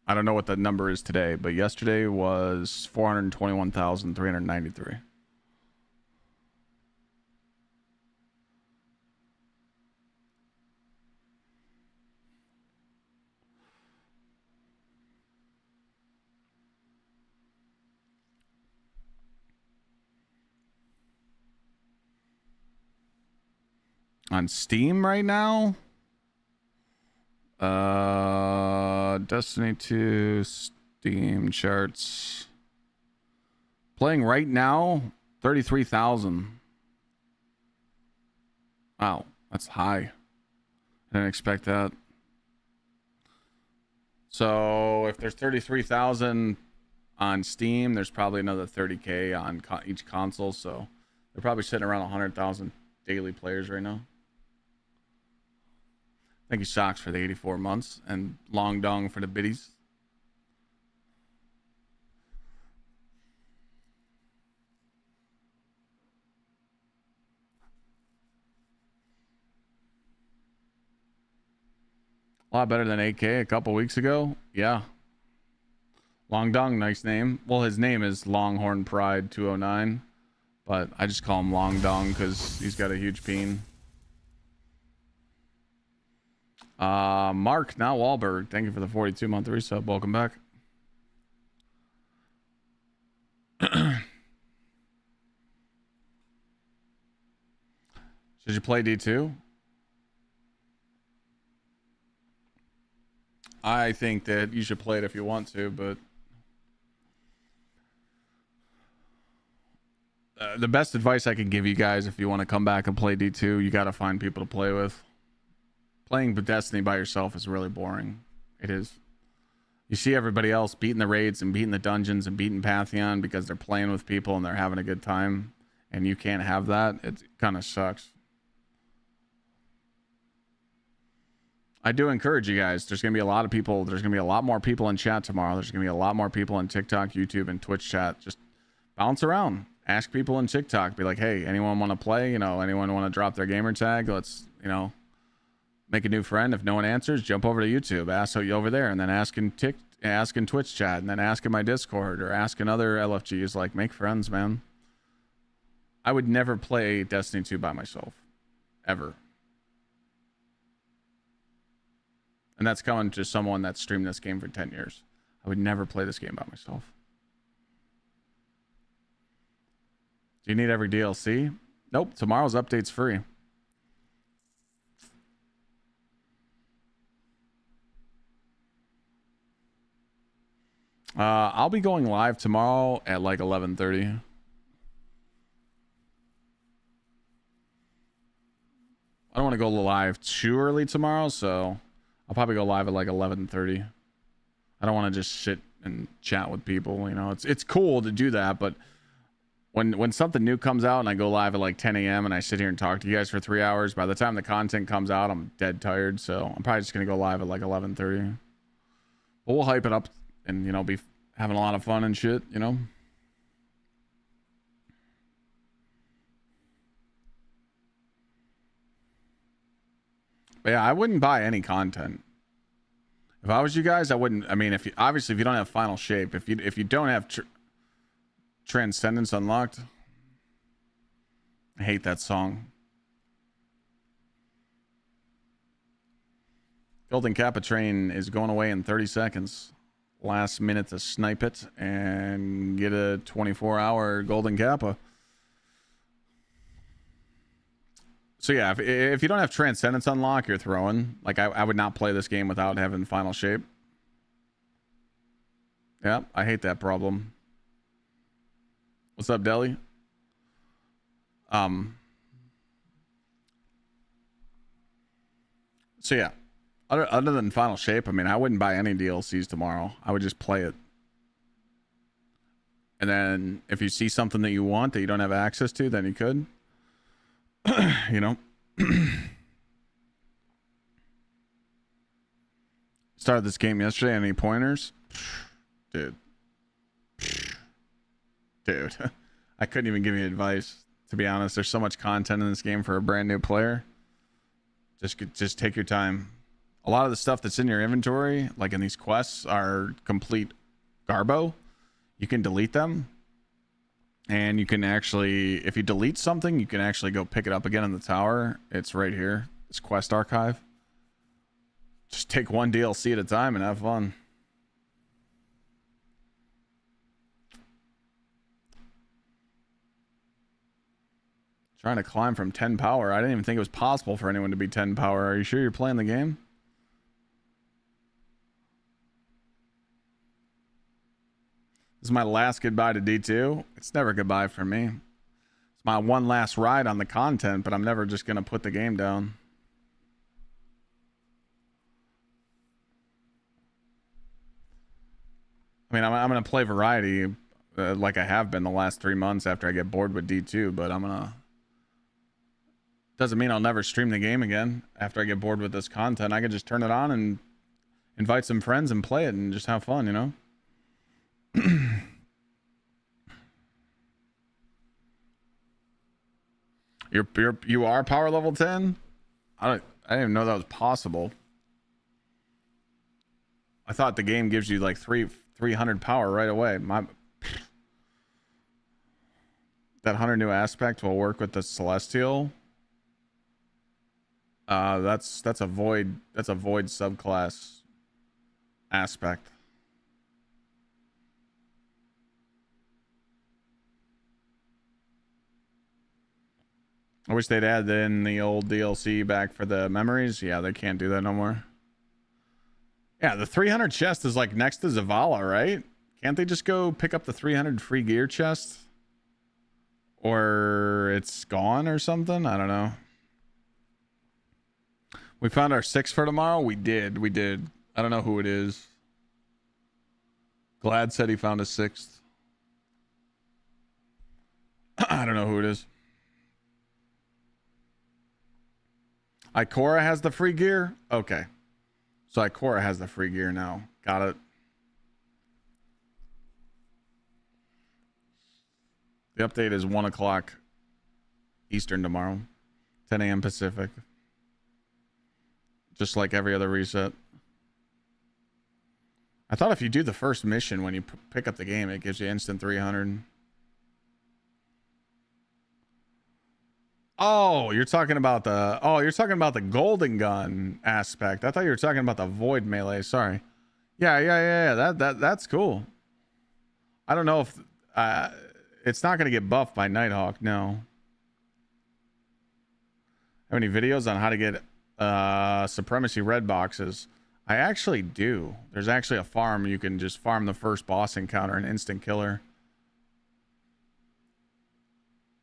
I don't know what the number is today, but yesterday was 421,393. On Steam right now, Destiny 2 Steam charts. Playing right now, 33,000. Wow, that's high. I didn't expect that. So if there's 33,000 on Steam, there's probably another 30K on each console. So they're probably sitting around 100,000 daily players right now. Thank you, Socks, for the 84 months, and Long Dong for the biddies. A lot better than 8K a couple weeks ago. Yeah. Long Dong, nice name. Well, his name is Longhorn Pride 209, but I just call him Long Dong because he's got a huge peen. Mark, now Wahlberg, thank you for the 42-month resub. Welcome back. Should you play D2? I think that you should play it if you want to, but the best advice I can give you guys, if you want to come back and play D2, you got to find people to play with. Playing Destiny by yourself is really boring. It is. You see everybody else beating the raids and beating the dungeons and beating Pantheon because they're playing with people and they're having a good time, and you can't have that. It kind of sucks. I do encourage you guys. There's going to be a lot of people. There's going to be a lot more people in chat tomorrow. There's going to be a lot more people in TikTok, YouTube, and Twitch chat. Just bounce around. Ask people in TikTok. Be like, hey, anyone want to play? Anyone want to drop their gamer tag? Let's, make a new friend. If no one answers, jump over to YouTube. Ask over there, and then ask in Twitch chat, and then ask in my Discord, or ask in other LFGs. Like, make friends, man. I would never play Destiny 2 by myself. Ever. And that's coming to someone that's streamed this game for 10 years. I would never play this game by myself. Do you need every DLC? Nope. Tomorrow's update's free. I'll be going live tomorrow at like 11:30. I don't want to go live too early tomorrow, so I'll probably go live at like 11:30. I don't want to just sit and chat with people. It's cool to do that, but when something new comes out and I go live at like 10 a.m. and I sit here and talk to you guys for 3 hours, by the time the content comes out, I'm dead tired. So I'm probably just gonna go live at like 11:30. But we'll hype it up and be having a lot of fun and shit. But yeah, I wouldn't buy any content. If I was you guys, I wouldn't. I mean, if you don't have Final Shape, if you don't have Transcendence unlocked, I hate that song. Golden Kappa train is going away in 30 seconds. Last minute to snipe it and get a 24-hour Golden Kappa. So yeah, if you don't have Transcendence unlock, you're throwing. Like, I would not play this game without having Final Shape. Yeah, I hate that problem. What's up, Deli? So yeah, other than Final Shape, I mean, I wouldn't buy any DLCs tomorrow. I would just play it. And then if you see something that you want that you don't have access to, then you could. Started this game yesterday. Any pointers? Dude, I couldn't even give you advice, to be honest. There's so much content in this game for a brand new player. Just take your time. A lot of the stuff that's in your inventory, like in these quests, are complete garbo. You can delete them. And you can actually, if you delete something, you can actually go pick it up again in the tower. It's right here. It's quest archive. Just take one DLC at a time and have fun. Trying to climb from 10 power. I didn't even think it was possible for anyone to be 10 power. Are you sure you're playing the game? This is my last goodbye to D2. It's never goodbye for me. It's my one last ride on the content, but I'm never just going to put the game down. I mean, I'm going to play variety like I have been the last 3 months after I get bored with D2, but I'm going to... Doesn't mean I'll never stream the game again after I get bored with this content. I can just turn it on and invite some friends and play it and just have fun, you know? You are power level 10? I didn't even know that was possible. I thought the game gives you like 300 power right away. That 100 new aspect will work with the celestial. That's a void subclass aspect. I wish they'd add in the old DLC back for the memories. Yeah, they can't do that no more. Yeah, the 300 chest is like next to Zavala, right? Can't they just go pick up the 300 free gear chest? Or it's gone or something? I don't know. We found our 6 for tomorrow. We did. I don't know who it is. Glad said he found a 6th. I don't know who it is. Ikora has the free gear? Okay. So Ikora has the free gear now. Got it. The update is 1 o'clock Eastern tomorrow. 10 a.m. Pacific. Just like every other reset. I thought if you do the first mission when you pick up the game, it gives you instant 300. Oh, you're talking about the golden gun aspect. I thought you were talking about the void melee. Sorry. Yeah. That's cool. I don't know if it's not going to get buffed by Nighthawk. No. Have any videos on how to get supremacy red boxes? I actually do. There's actually a farm you can just farm the first boss encounter, an instant killer.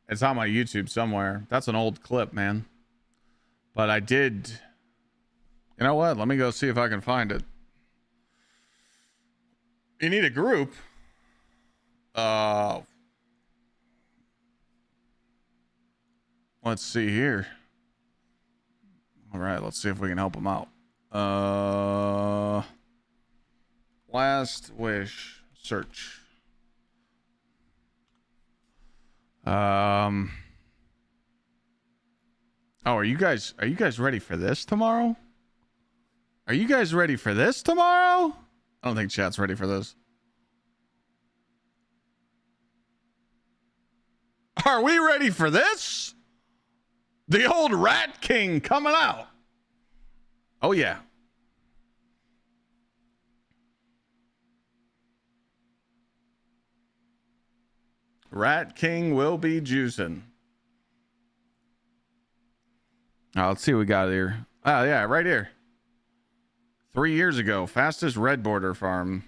It's on my YouTube somewhere. That's an old clip, man. But I did... You know what? Let me go see if I can find it. You need a group. Let's see here. All right, let's see if we can help them out. Last wish search. Oh, are you guys ready for this tomorrow? Are you guys ready for this tomorrow? I don't think chat's ready for this. Are we ready for this? The old Rat King coming out. Oh yeah. Rat King will be juicing. Let's see what we got here. Oh yeah, right here. 3 years ago, fastest red border farm.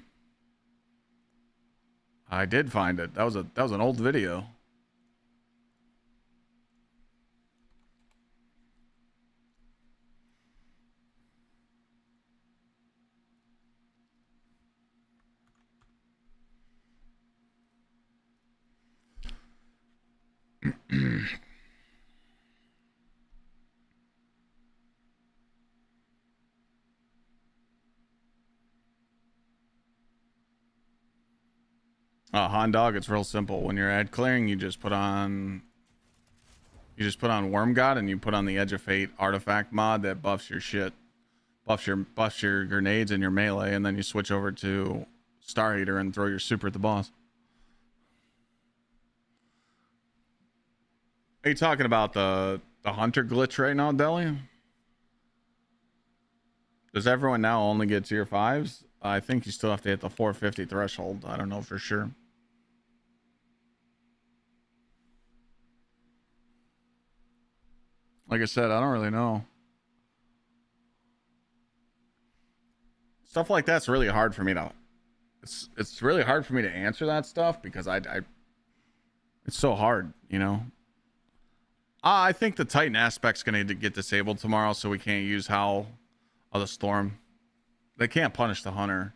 I did find it. That was an old video. Hon Dog, it's real simple. When you're ad clearing, you just put on Worm God and you put on the Edge of Fate artifact mod that buffs your shit. buffs your grenades and your melee, and then you switch over to Star Eater and throw your super at the boss. Are you talking about the hunter glitch right now, Deli? Does everyone now only get tier 5s? I think you still have to hit the 450 threshold. I don't know for sure. Like I said, I don't really know. Stuff like that's really hard for me to. It's really hard for me to answer that stuff because I it's so hard, you know. I think the Titan aspect's gonna need to get disabled tomorrow, so we can't use Howl of the Storm. They can't punish the hunter.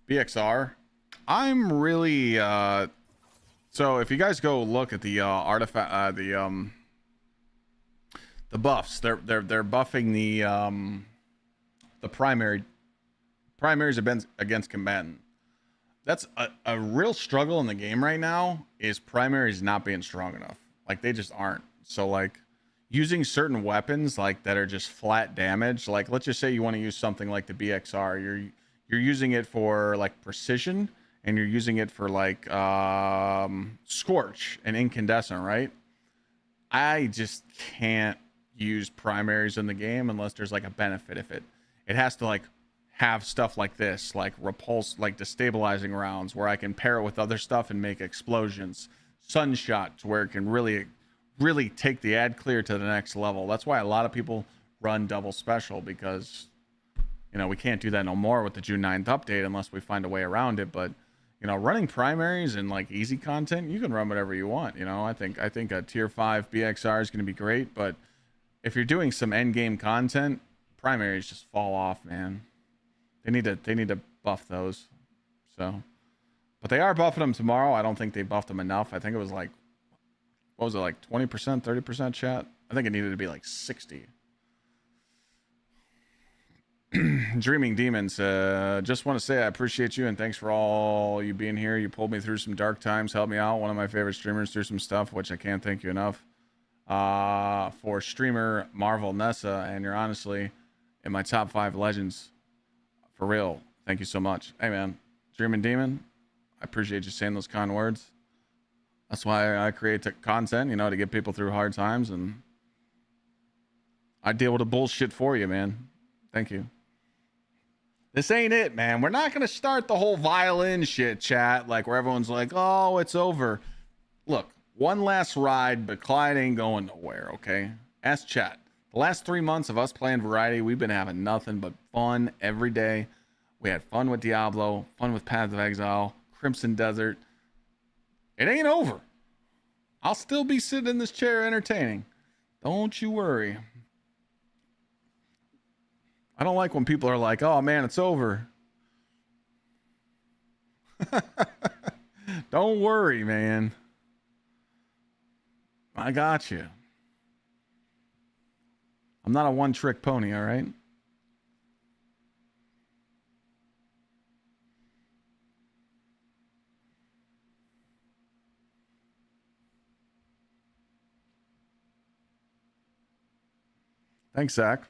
BXR. I'm really so if you guys go look at the artifact the buffs, they're buffing the primaries against combatant. That's a real struggle in the game right now, is primaries not being strong enough. Like, they just aren't. So like using certain weapons like that are just flat damage, like let's just say you want to use something like the BXR, you're using it for like precision, and you're using it for like scorch and incandescent, right? I just can't use primaries in the game unless there's like a benefit. If it has to like have stuff like this, like repulse, like destabilizing rounds, where I can pair it with other stuff and make explosions, sunshot, to where it can really take the ad clear to the next level. That's why a lot of people run double special, because you know we can't do that no more with the June 9th update unless we find a way around it. But you know, running primaries and like easy content, you can run whatever you want. You know, I think a tier 5 BXR is going to be great, but if you're doing some end game content, primaries just fall off, man. They need to buff those. So, but they are buffing them tomorrow. I don't think they buffed them enough. I think it was like, what was it, like 20%, 30% chat? I think it needed to be like 60. Dreaming Demons, just want to say I appreciate you and thanks for all you being here. You pulled me through some dark times, helped me out. One of my favorite streamers through some stuff, which I can't thank you enough. For streamer Marvel Nessa, and you're honestly in my top 5 legends. For real. Thank you so much. Hey man, Dreaming Demon, I appreciate you saying those kind words. That's why I create content, you know, to get people through hard times, and I deal with the bullshit for you, man. Thank you. This ain't it, man. We're not going to start the whole violin shit, chat, like where everyone's like, oh, it's over. Look, one last ride, but Clyde ain't going nowhere, okay? Ask chat. The last 3 months of us playing Variety, we've been having nothing but fun every day. We had fun with Diablo, fun with Path of Exile, Crimson Desert. It ain't over. I'll still be sitting in this chair entertaining. Don't you worry. I don't like when people are like, oh man, it's over. Don't worry, man. I got you. I'm not a one-trick pony, all right? Thanks, Zach.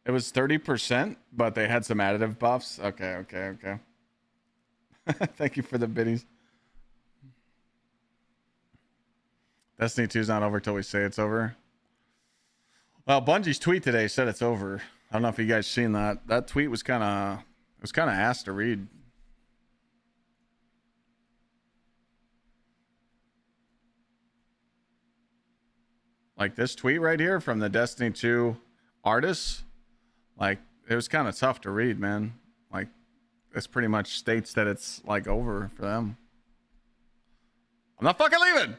It was 30%, but they had some additive buffs. Okay. Thank you for the biddies. Destiny 2 is not over till we say it's over. Well, Bungie's tweet today said it's over. I don't know if you guys seen that. That tweet was kind of ass to read. Like this tweet right here from the Destiny 2 artists, like it was kind of tough to read, man. Like this pretty much states that it's like over for them. I'm not fucking leaving.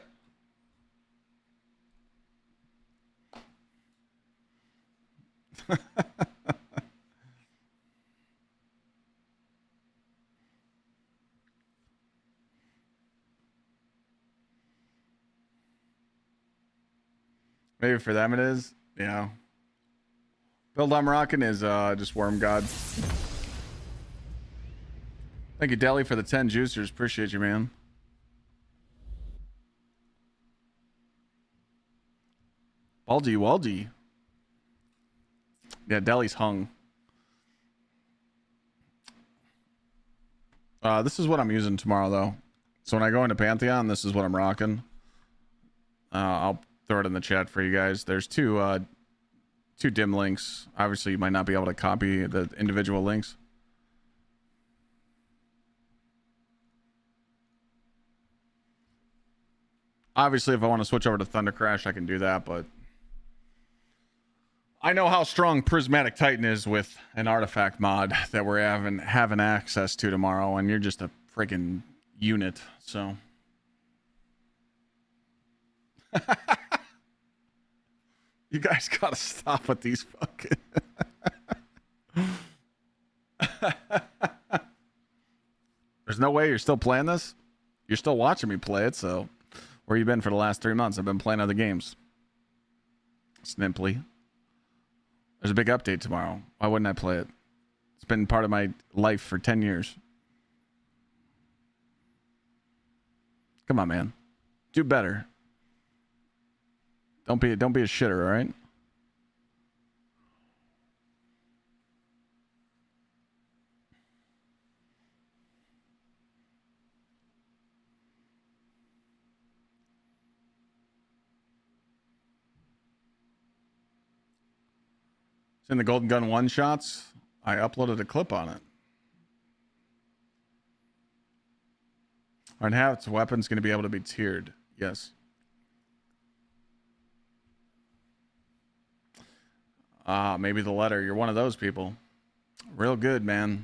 Maybe for them it is. Yeah. Build I'm rocking is just Worm God. Thank you, Deli, for the 10 juicers. Appreciate you, man. Baldy Waldy. Yeah, Deli's hung. This is what I'm using tomorrow, though. So when I go into Pantheon, this is what I'm rocking. I'll throw it in the chat for you guys. There's two dim links. Obviously, you might not be able to copy the individual links. Obviously, if I want to switch over to Thunder Crash, I can do that, but I know how strong Prismatic Titan is with an artifact mod that we're having access to tomorrow, and you're just a freaking unit, so. You guys gotta stop with these fucking. There's no way you're still playing this? You're still watching me play it, so. Where you been for the last 3 months? I've been playing other games. Snimply. There's a big update tomorrow. Why wouldn't I play it? It's been part of my life for 10 years. Come on, man. Do better. Don't be a shitter, all right? In the Golden Gun one shots, I uploaded a clip on it. And how its weapon's going to be able to be tiered. Yes. Maybe the letter. You're one of those people. Real good, man.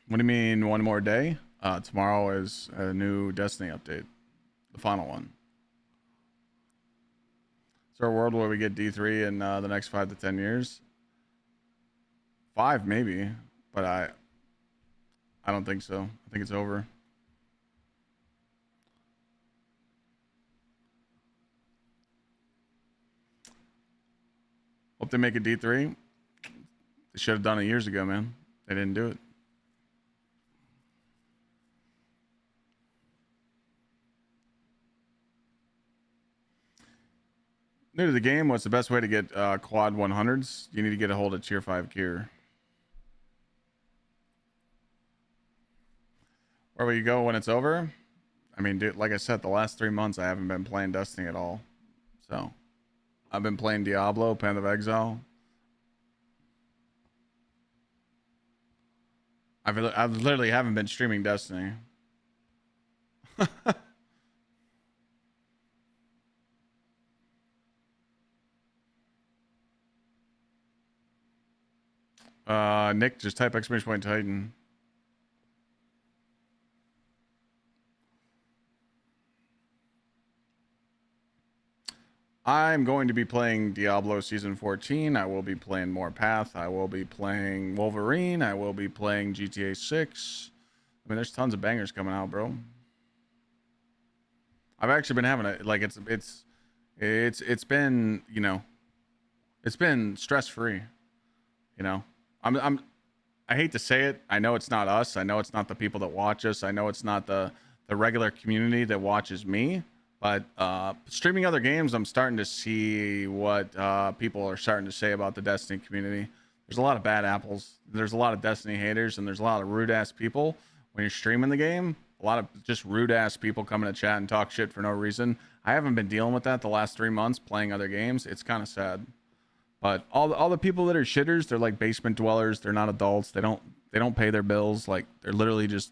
What do you mean one more day? Tomorrow is a new Destiny update. The final one. Is there a world where we get D3 in the next 5 to 10 years? 5 maybe, but I don't think so. I think it's over. Hope they make a D3. They should have done it years ago, man. They didn't do it. New to the game, what's the best way to get quad 100s? You need to get a hold of tier 5 gear. Where will you go when it's over? I mean, dude, like I said, the last 3 months I haven't been playing Destiny at all. So, I've been playing Diablo, Path of Exile. I literally haven't been streaming Destiny. Nick, just type exclamation point Titan. I'm going to be playing Diablo Season 14. I will be playing more Path. I will be playing Wolverine. I will be playing GTA 6. I mean, there's tons of bangers coming out, bro. I've actually been having a, like, it's been, you know, it's been stress-free, you know. I hate to say it. I know it's not us. I know it's not the people that watch us. I know it's not the regular community that watches me. But streaming other games, I'm starting to see what people are starting to say about the Destiny community. There's a lot of bad apples. There's a lot of Destiny haters, and there's a lot of rude-ass people when you're streaming the game. A lot of just rude-ass people coming to chat and talk shit for no reason. I haven't been dealing with that the last 3 months playing other games. It's kind of sad. But all the people that are shitters, they're like basement dwellers. They're not adults. They don't pay their bills. Like, they're literally just,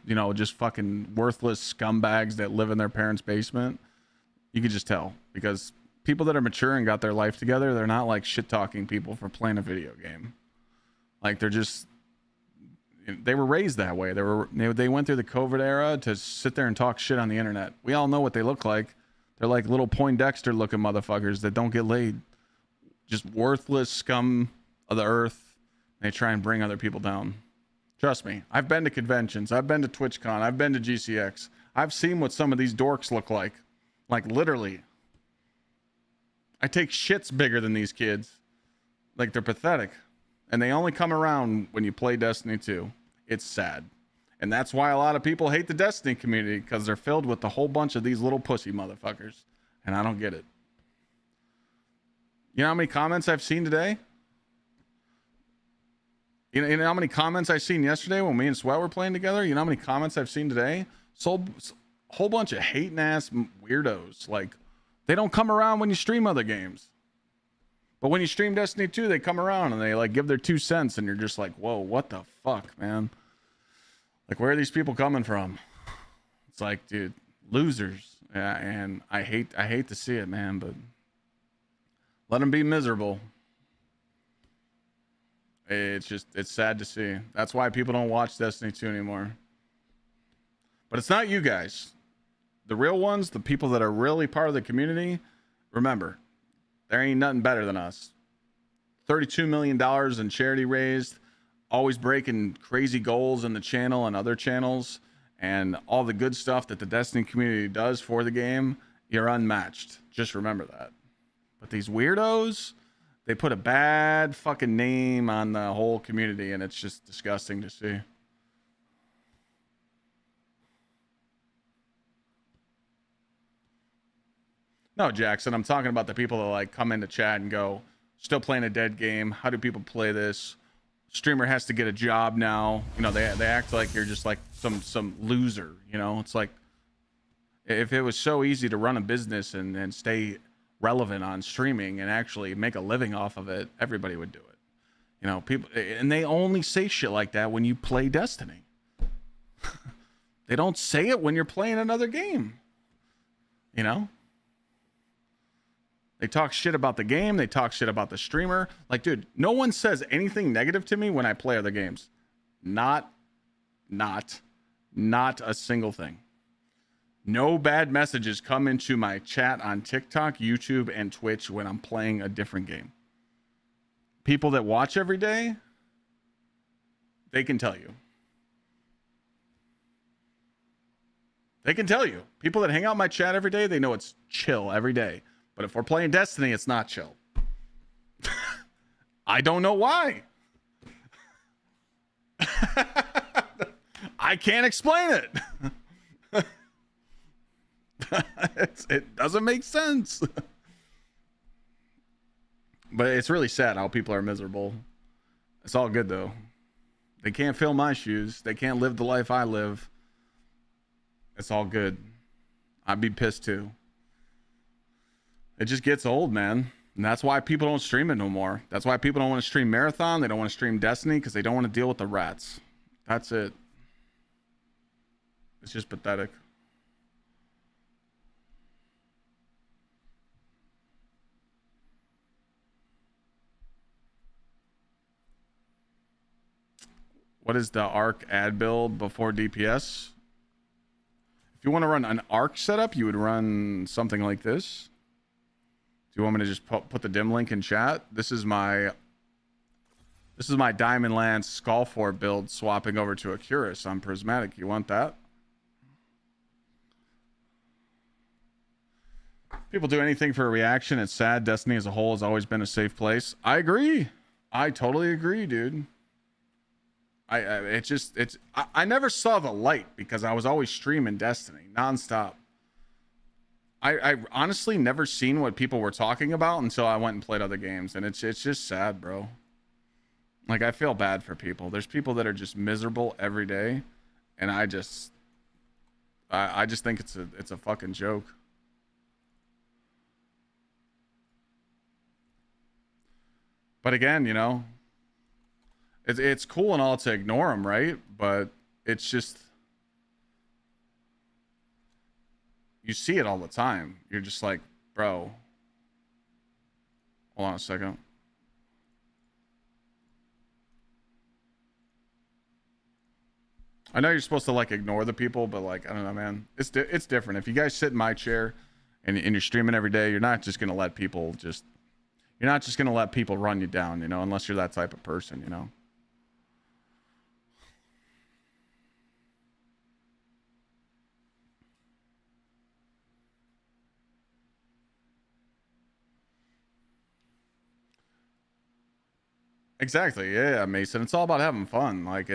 you know, just fucking worthless scumbags that live in their parents' basement. You can just tell, because people that are mature and got their life together, they're not like shit talking people for playing a video game. Like, they're just, they were raised that way. They went through the COVID era to sit there and talk shit on the internet. We all know what they look like. They're like little Poindexter looking motherfuckers that don't get laid. Just worthless scum of the earth. They try and bring other people down. Trust me. I've been to conventions. I've been to TwitchCon. I've been to GCX. I've seen what some of these dorks look like. Like, literally. I take shits bigger than these kids. Like, they're pathetic. And they only come around when you play Destiny 2. It's sad. And that's why a lot of people hate the Destiny community, because they're filled with a whole bunch of these little pussy motherfuckers. And I don't get it. You know how many comments I've seen today? You know how many comments I seen yesterday when me and Sweat were playing together? You know how many comments I've seen today? So, a whole bunch of hating ass weirdos. Like, they don't come around when you stream other games. But when you stream Destiny 2, they come around and they like give their 2 cents, and you're just like, whoa, what the fuck, man? Like, where are these people coming from? It's like, dude, losers. Yeah, and I hate to see it, man, but let them be miserable. It's sad to see. That's why people don't watch Destiny 2 anymore. But it's not you guys. The real ones, the people that are really part of the community, remember, there ain't nothing better than us. $32 million in charity raised, always breaking crazy goals in the channel and other channels, and all the good stuff that the Destiny community does for the game. You're unmatched. Just remember that. But these weirdos, they put a bad fucking name on the whole community, and it's just disgusting to see. No, Jackson, I'm talking about the people that like come into chat and go, still playing a dead game. How do people play this? Streamer has to get a job now. You know, they act like you're just like some loser, you know? It's like, if it was so easy to run a business and stay relevant on streaming and actually make a living off of it, everybody would do it. You know, people, and they only say shit like that when you play Destiny. They don't say it when you're playing another game. You know? They talk shit about the game. They talk shit about the streamer. Like, dude, no one says anything negative to me when I play other games. Not a single thing. No bad messages come into my chat on TikTok, YouTube, and Twitch when I'm playing a different game. People that watch every day, they can tell you. They can tell you. People that hang out in my chat every day, they know it's chill every day. But if we're playing Destiny, it's not chill. I don't know why. I can't explain it. It doesn't make sense. But it's really sad how people are miserable. It's all good, though. They can't fill my shoes. They can't live the life I live. It's all good. I'd be pissed, too. It just gets old, man. And that's why people don't stream it no more. That's why people don't want to stream Marathon. They don't want to stream Destiny because they don't want to deal with the rats. That's it. It's just pathetic. What is the ARC ad build before DPS? If you want to run an ARC setup, you would run something like this. Do you want me to just put the dim link in chat? This is my Diamond Lance Skullfort build swapping over to a Curus on Prismatic. You want that? People do anything for a reaction. It's sad. Destiny as a whole has always been a safe place. I agree. I totally agree, dude. I never saw the light because I was always streaming Destiny nonstop. I honestly never seen what people were talking about until I went and played other games, and it's just sad, bro. Like, I feel bad for people. There's people that are just miserable every day, and I just think it's a fucking joke. But again, you know, it's cool and all to ignore them, right? But it's just, you see it all the time. You're just like, bro, hold on a second. I know you're supposed to like ignore the people, but like, I don't know, man. It's different. If you guys sit in my chair and you're streaming every day, you're not just going to let people run you down, you know, unless you're that type of person, you know. Exactly. Yeah, Mason. It's all about having fun. Like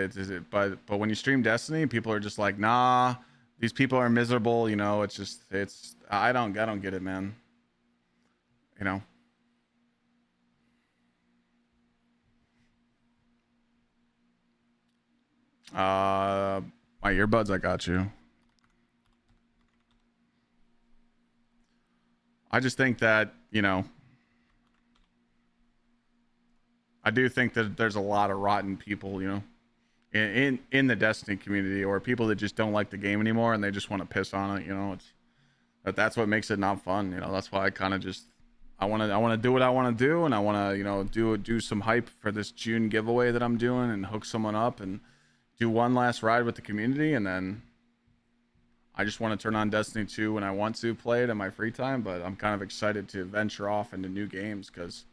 but when you stream Destiny, people are just like, nah, these people are miserable. You know, I don't get it, man. You know. My earbuds, I got you. I just think that, you know, I do think that there's a lot of rotten people, you know, in the Destiny community, or people that just don't like the game anymore and they just want to piss on it. You know, that's what makes it not fun. You know, that's why I kind of just I want to do what I want to do, and I want to, you know, do some hype for this June giveaway that I'm doing, and hook someone up and do one last ride with the community, and then I just want to turn on Destiny 2 when I want to play it in my free time. But I'm kind of excited to venture off into new games because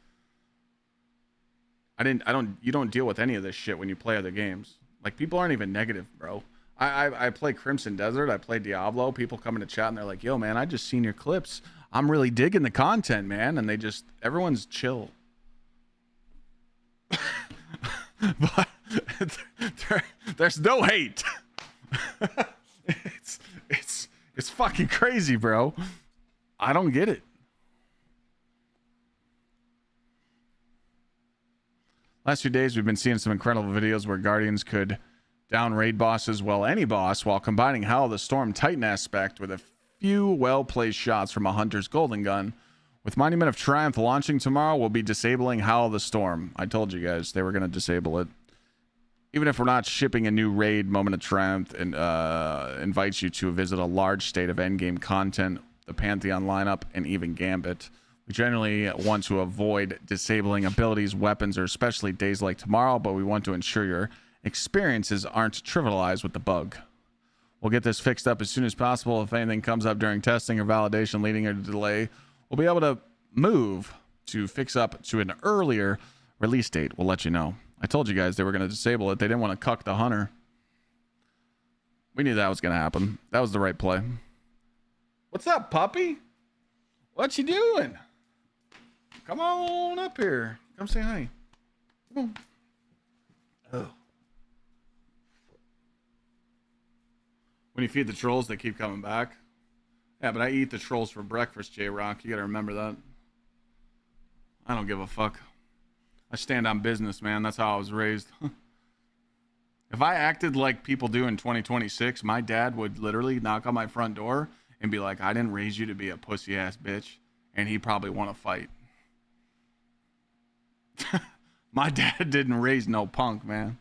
you don't deal with any of this shit when you play other games. Like, people aren't even negative, bro. I play Crimson Desert, I play Diablo. People come into chat and they're like, yo, man, I just seen your clips. I'm really digging the content, man. And everyone's chill. But there's no hate. It's fucking crazy, bro. I don't get it. Last few days, we've been seeing some incredible videos where Guardians could down raid bosses, well, any boss, while combining Howl of the Storm Titan aspect with a few well-placed shots from a Hunter's Golden Gun. With Monument of Triumph launching tomorrow, we'll be disabling Howl of the Storm. I told you guys they were going to disable it. Even if we're not shipping a new raid, Moment of Triumph invites you to visit a large state of endgame content, the Pantheon lineup, and even Gambit. We generally want to avoid disabling abilities, weapons, or especially days like tomorrow, but we want to ensure your experiences aren't trivialized with the bug. We'll get this fixed up as soon as possible. If anything comes up during testing or validation leading to delay, we'll be able to move to fix up to an earlier release date. We'll let you know. I told you guys they were going to disable it. They didn't want to cuck the hunter. We knew that was going to happen. That was the right play. What's up, puppy? What you doing? Come on up here. Come say hi. Come on. Oh. When you feed the trolls, they keep coming back. Yeah, but I eat the trolls for breakfast, J-Rock. You gotta remember that. I don't give a fuck. I stand on business, man. That's how I was raised. If I acted like people do in 2026, my dad would literally knock on my front door and be like, I didn't raise you to be a pussy-ass bitch. And he'd probably want to fight. My dad didn't raise no punk, man.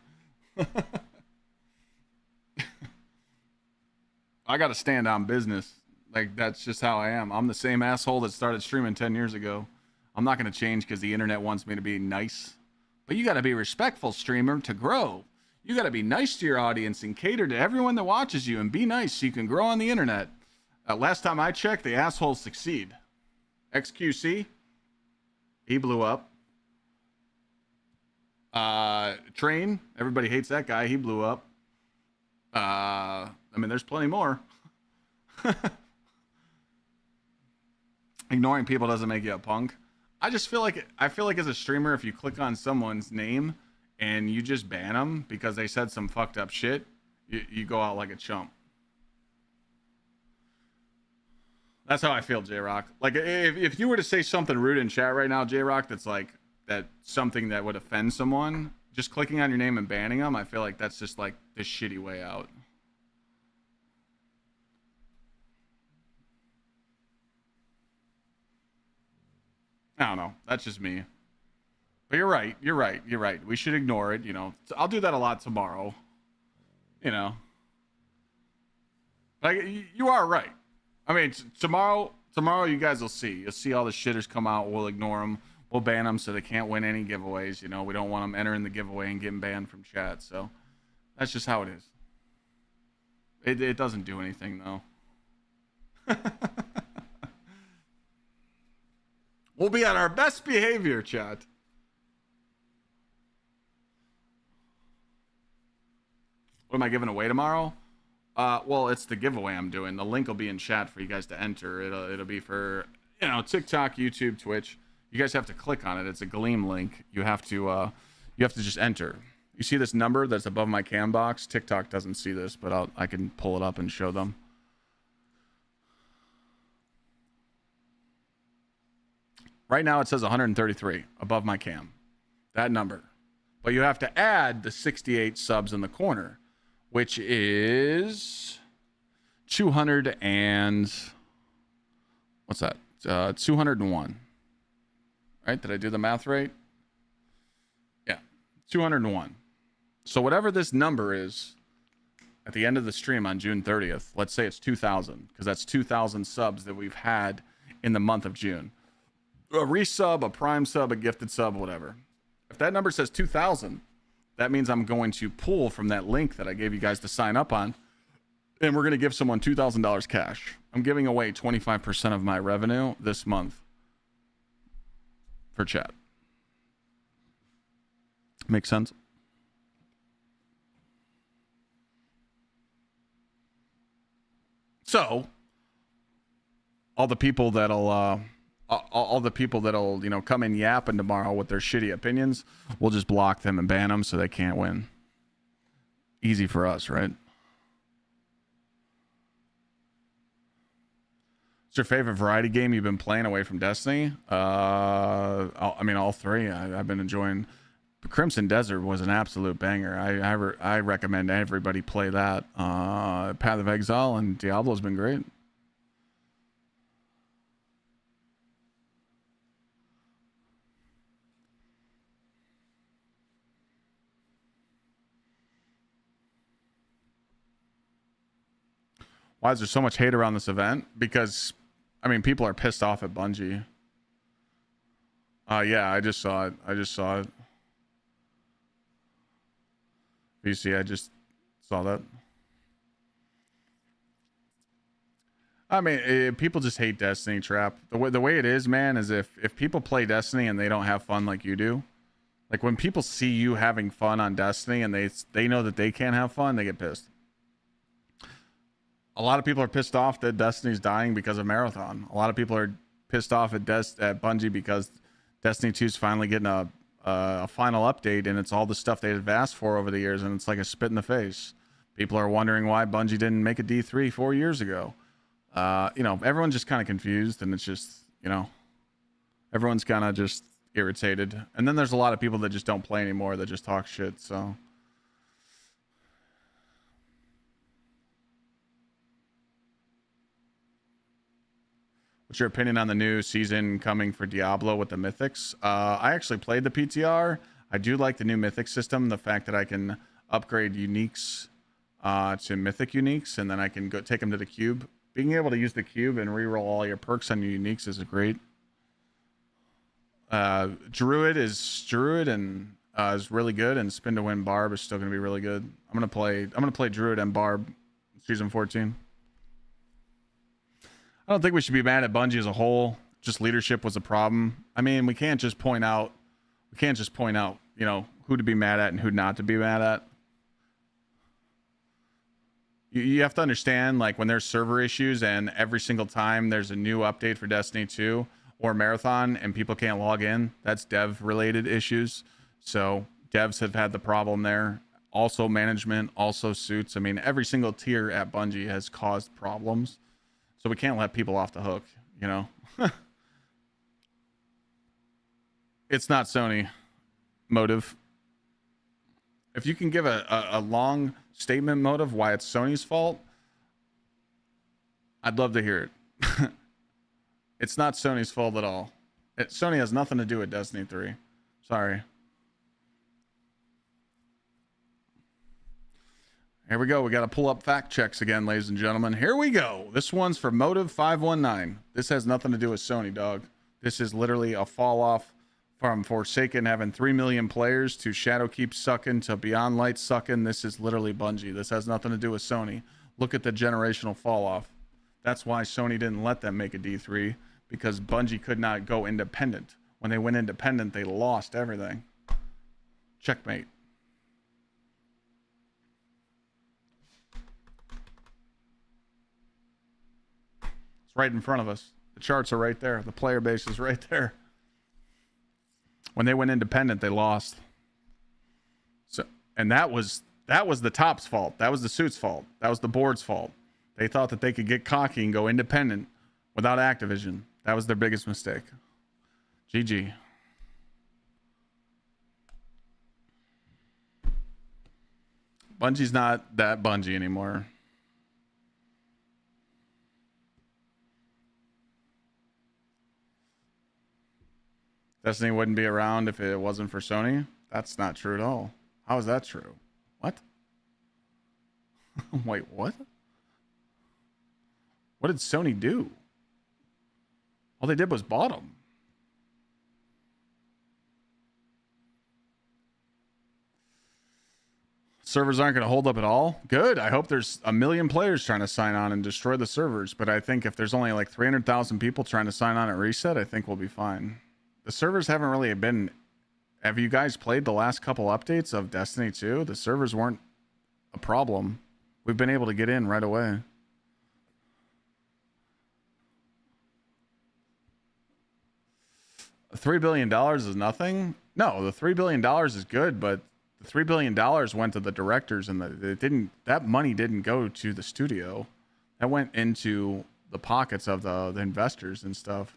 I gotta stand on business. Like, that's just how I am. I'm the same asshole that started streaming 10 years ago. I'm not gonna change because the internet wants me to be nice. But you gotta be respectful, streamer, to grow. You gotta be nice to your audience and cater to everyone that watches you and be nice so you can grow on the internet. Last time I checked, the assholes succeed. XQC, he blew up. Train, everybody hates that guy. He blew up. I mean, there's plenty more. Ignoring people doesn't make you a punk. I feel like as a streamer, if you click on someone's name and you just ban them because they said some fucked up shit, you go out like a chump. That's how I feel, J-Rock. Like, if you were to say something rude in chat right now, J-Rock, that's something that would offend someone, just clicking on your name and banning them, I feel like that's just like the shitty way out. I don't know. That's just me. But you're right. We should ignore it, you know. I'll do that a lot tomorrow. You know. Like, you are right. I mean, tomorrow you guys will see. You'll see all the shitters come out. We'll ignore them. We'll ban them so they can't win any giveaways. You know, we don't want them entering the giveaway and getting banned from chat. So that's just how it is. It doesn't do anything, though. We'll be on our best behavior, chat. What am I giving away tomorrow? Well, it's the giveaway I'm doing. The link will be in chat for you guys to enter. It'll be for, you know, TikTok, YouTube, Twitch. You guys have to click on it. It's a Gleam link. You have to You have to just enter. You see this number that's above my cam box? TikTok doesn't see this, but I can pull it up and show them. Right now it says 133 above my cam. That number. But you have to add the 68 subs in the corner, which is 200 and what's that? 201. Right? Did I do the math right? Yeah. 201. So whatever this number is at the end of the stream on June 30th, let's say it's 2,000, because that's 2,000 subs that we've had in the month of June. A resub, a prime sub, a gifted sub, whatever. If that number says 2,000, that means I'm going to pull from that link that I gave you guys to sign up on, and we're going to give someone $2,000 cash. I'm giving away 25% of my revenue this month for chat. Make sense? So, all the people that'll come in yapping tomorrow with their shitty opinions, we'll just block them and ban them so they can't win. Easy for us, right? What's your favorite variety game you've been playing away from Destiny? All three. I've been enjoying. Crimson Desert was an absolute banger. I recommend everybody play that. Path of Exile and Diablo's been great. Why is there so much hate around this event? Because, people are pissed off at Bungie. Yeah, I just saw it. VC, I just saw that. People just hate Destiny, Trap. The way it is, man, is if people play Destiny and they don't have fun like you do, like when people see you having fun on Destiny and they know that they can't have fun, they get pissed. A lot of people are pissed off that Destiny's dying because of Marathon. A lot of people are pissed off at Bungie because Destiny 2 is finally getting a final update, and it's all the stuff they've asked for over the years, and it's like a spit in the face. People are wondering why Bungie didn't make a D3 4 years ago. Everyone's just kind of confused, and it's just, everyone's kind of just irritated. And then there's a lot of people that just don't play anymore, that just talk shit, so... What's your opinion on the new season coming for Diablo with the Mythics? I actually played the PTR. I do like the new Mythic system. The fact that I can upgrade uniques to Mythic uniques, and then I can go take them to the cube. Being able to use the cube and reroll all your perks on your uniques is great. Druid is really good, and Spin to Win Barb is still going to be really good. I'm gonna play Druid and Barb season 14. I don't think we should be mad at Bungie as a whole. Just leadership was a problem. We can't just point out, who to be mad at and who not to be mad at. You have to understand, like, when there's server issues and every single time there's a new update for Destiny 2 or Marathon and people can't log in, that's dev related issues. So devs have had the problem there. Also management, also suits. Every single tier at Bungie has caused problems. So we can't let people off the hook, It's not Sony. Motive. If you can give a long statement motive why it's Sony's fault, I'd love to hear it. It's not Sony's fault at all. Sony has nothing to do with Destiny 3. Sorry. Here we go. We got to pull up fact checks again, ladies and gentlemen. Here we go. This one's for Motive 519. This has nothing to do with Sony, dog. This is literally a fall off from Forsaken having 3 million players to Shadowkeep sucking to Beyond Light sucking. This is literally Bungie. This has nothing to do with Sony. Look at the generational fall off. That's why Sony didn't let them make a D3, because Bungie could not go independent. When they went independent, they lost everything. Checkmate. It's right in front of us. The charts are right there. The player base is right there. When they went independent, they lost. And that was the top's fault. That was the suit's fault. That was the board's fault. They thought that they could get cocky and go independent without Activision. That was their biggest mistake. GG. Bungie's not that Bungie anymore. Destiny wouldn't be around if it wasn't for Sony. That's not true at all. How is that true? What? Wait, what? What did Sony do? All they did was bought them. Servers aren't going to hold up at all. Good. I hope there's a million players trying to sign on and destroy the servers. But I think if there's only like 300,000 people trying to sign on at reset, I think we'll be fine. The servers haven't really been... Have you guys played the last couple updates of Destiny 2? The servers weren't a problem. We've been able to get in right away. $3 billion is nothing? No, the $3 billion is good, but the $3 billion went to the directors, and that money didn't go to the studio. That went into the pockets of the investors and stuff.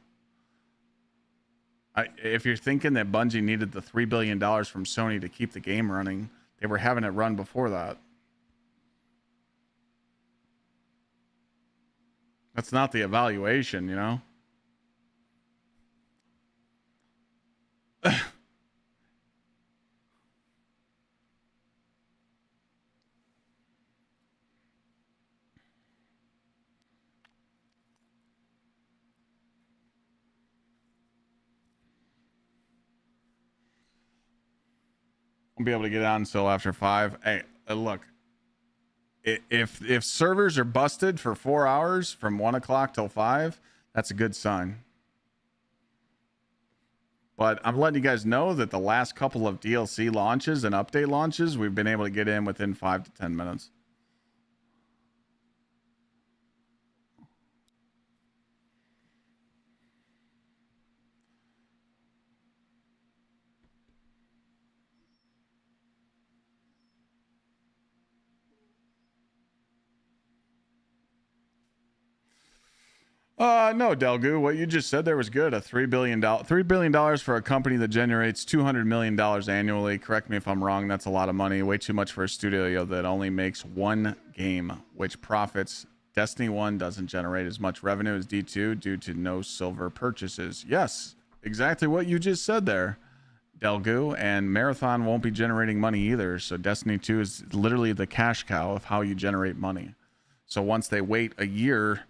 If you're thinking that Bungie needed the $3 billion from Sony to keep the game running, they were having it run before that. That's not the evaluation, you know? Won't be able to get on until after 5. Hey, look. If servers are busted for 4 hours from 1 o'clock till 5, that's a good sign. But I'm letting you guys know that the last couple of DLC launches and update launches, we've been able to get in within 5 to 10 minutes. No, Delgu, what you just said there was good. $3 billion for a company that generates $200 million annually. Correct me if I'm wrong. That's a lot of money. Way too much for a studio that only makes one game, which profits. Destiny 1 doesn't generate as much revenue as D2 due to no silver purchases. Yes, exactly what you just said there, Delgu. And Marathon won't be generating money either. So Destiny 2 is literally the cash cow of how you generate money. So once they wait a year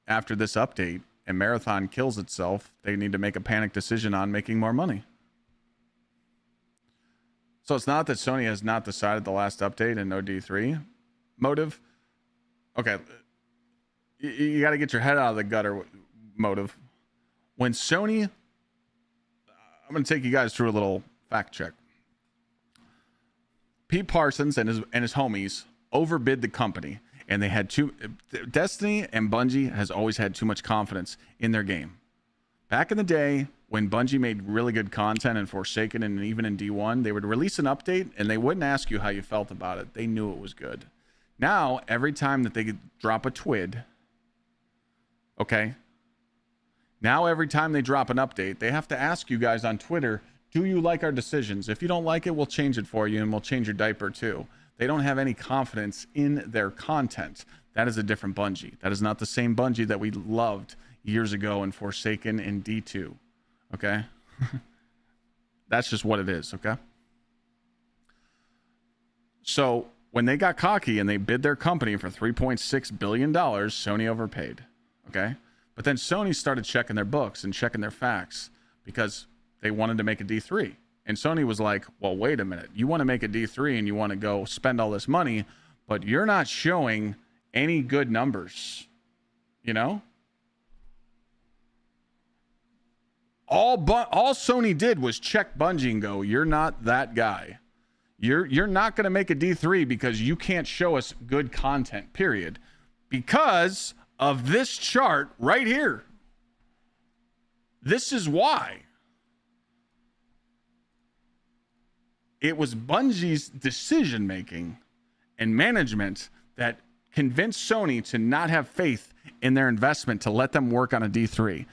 after this update and Marathon kills itself, they need to make a panic decision on making more money. So it's not that Sony has not decided the last update and no D3 motive. Okay, you got to get your head out of the gutter motive. When Sony, I'm going to take you guys through a little fact check. Pete Parsons and his homies overbid the company. And they had Destiny and Bungie has always had too much confidence in their game. Back in the day, when Bungie made really good content in Forsaken and even in D1, they would release an update and they wouldn't ask you how you felt about it. They knew it was good. Now, every time that they drop a TWID, okay? Now, every time they drop an update, they have to ask you guys on Twitter, do you like our decisions? If you don't like it, we'll change it for you and we'll change your diaper too. They don't have any confidence in their content. That is a different Bungie. That is not the same Bungie that we loved years ago in Forsaken and D2. Okay? That's just what it is, okay? So when they got cocky and they bid their company for $3.6 billion, Sony overpaid, okay? But then Sony started checking their books and checking their facts because they wanted to make a D3. And Sony was like, well, wait a minute. You want to make a D3 and you want to go spend all this money, but you're not showing any good numbers, you know? All Sony did was check Bungie and go, you're not that guy. You're not going to make a D3 because you can't show us good content, period. Because of this chart right here. This is why. It was Bungie's decision making and management that convinced Sony to not have faith in their investment to let them work on a D3.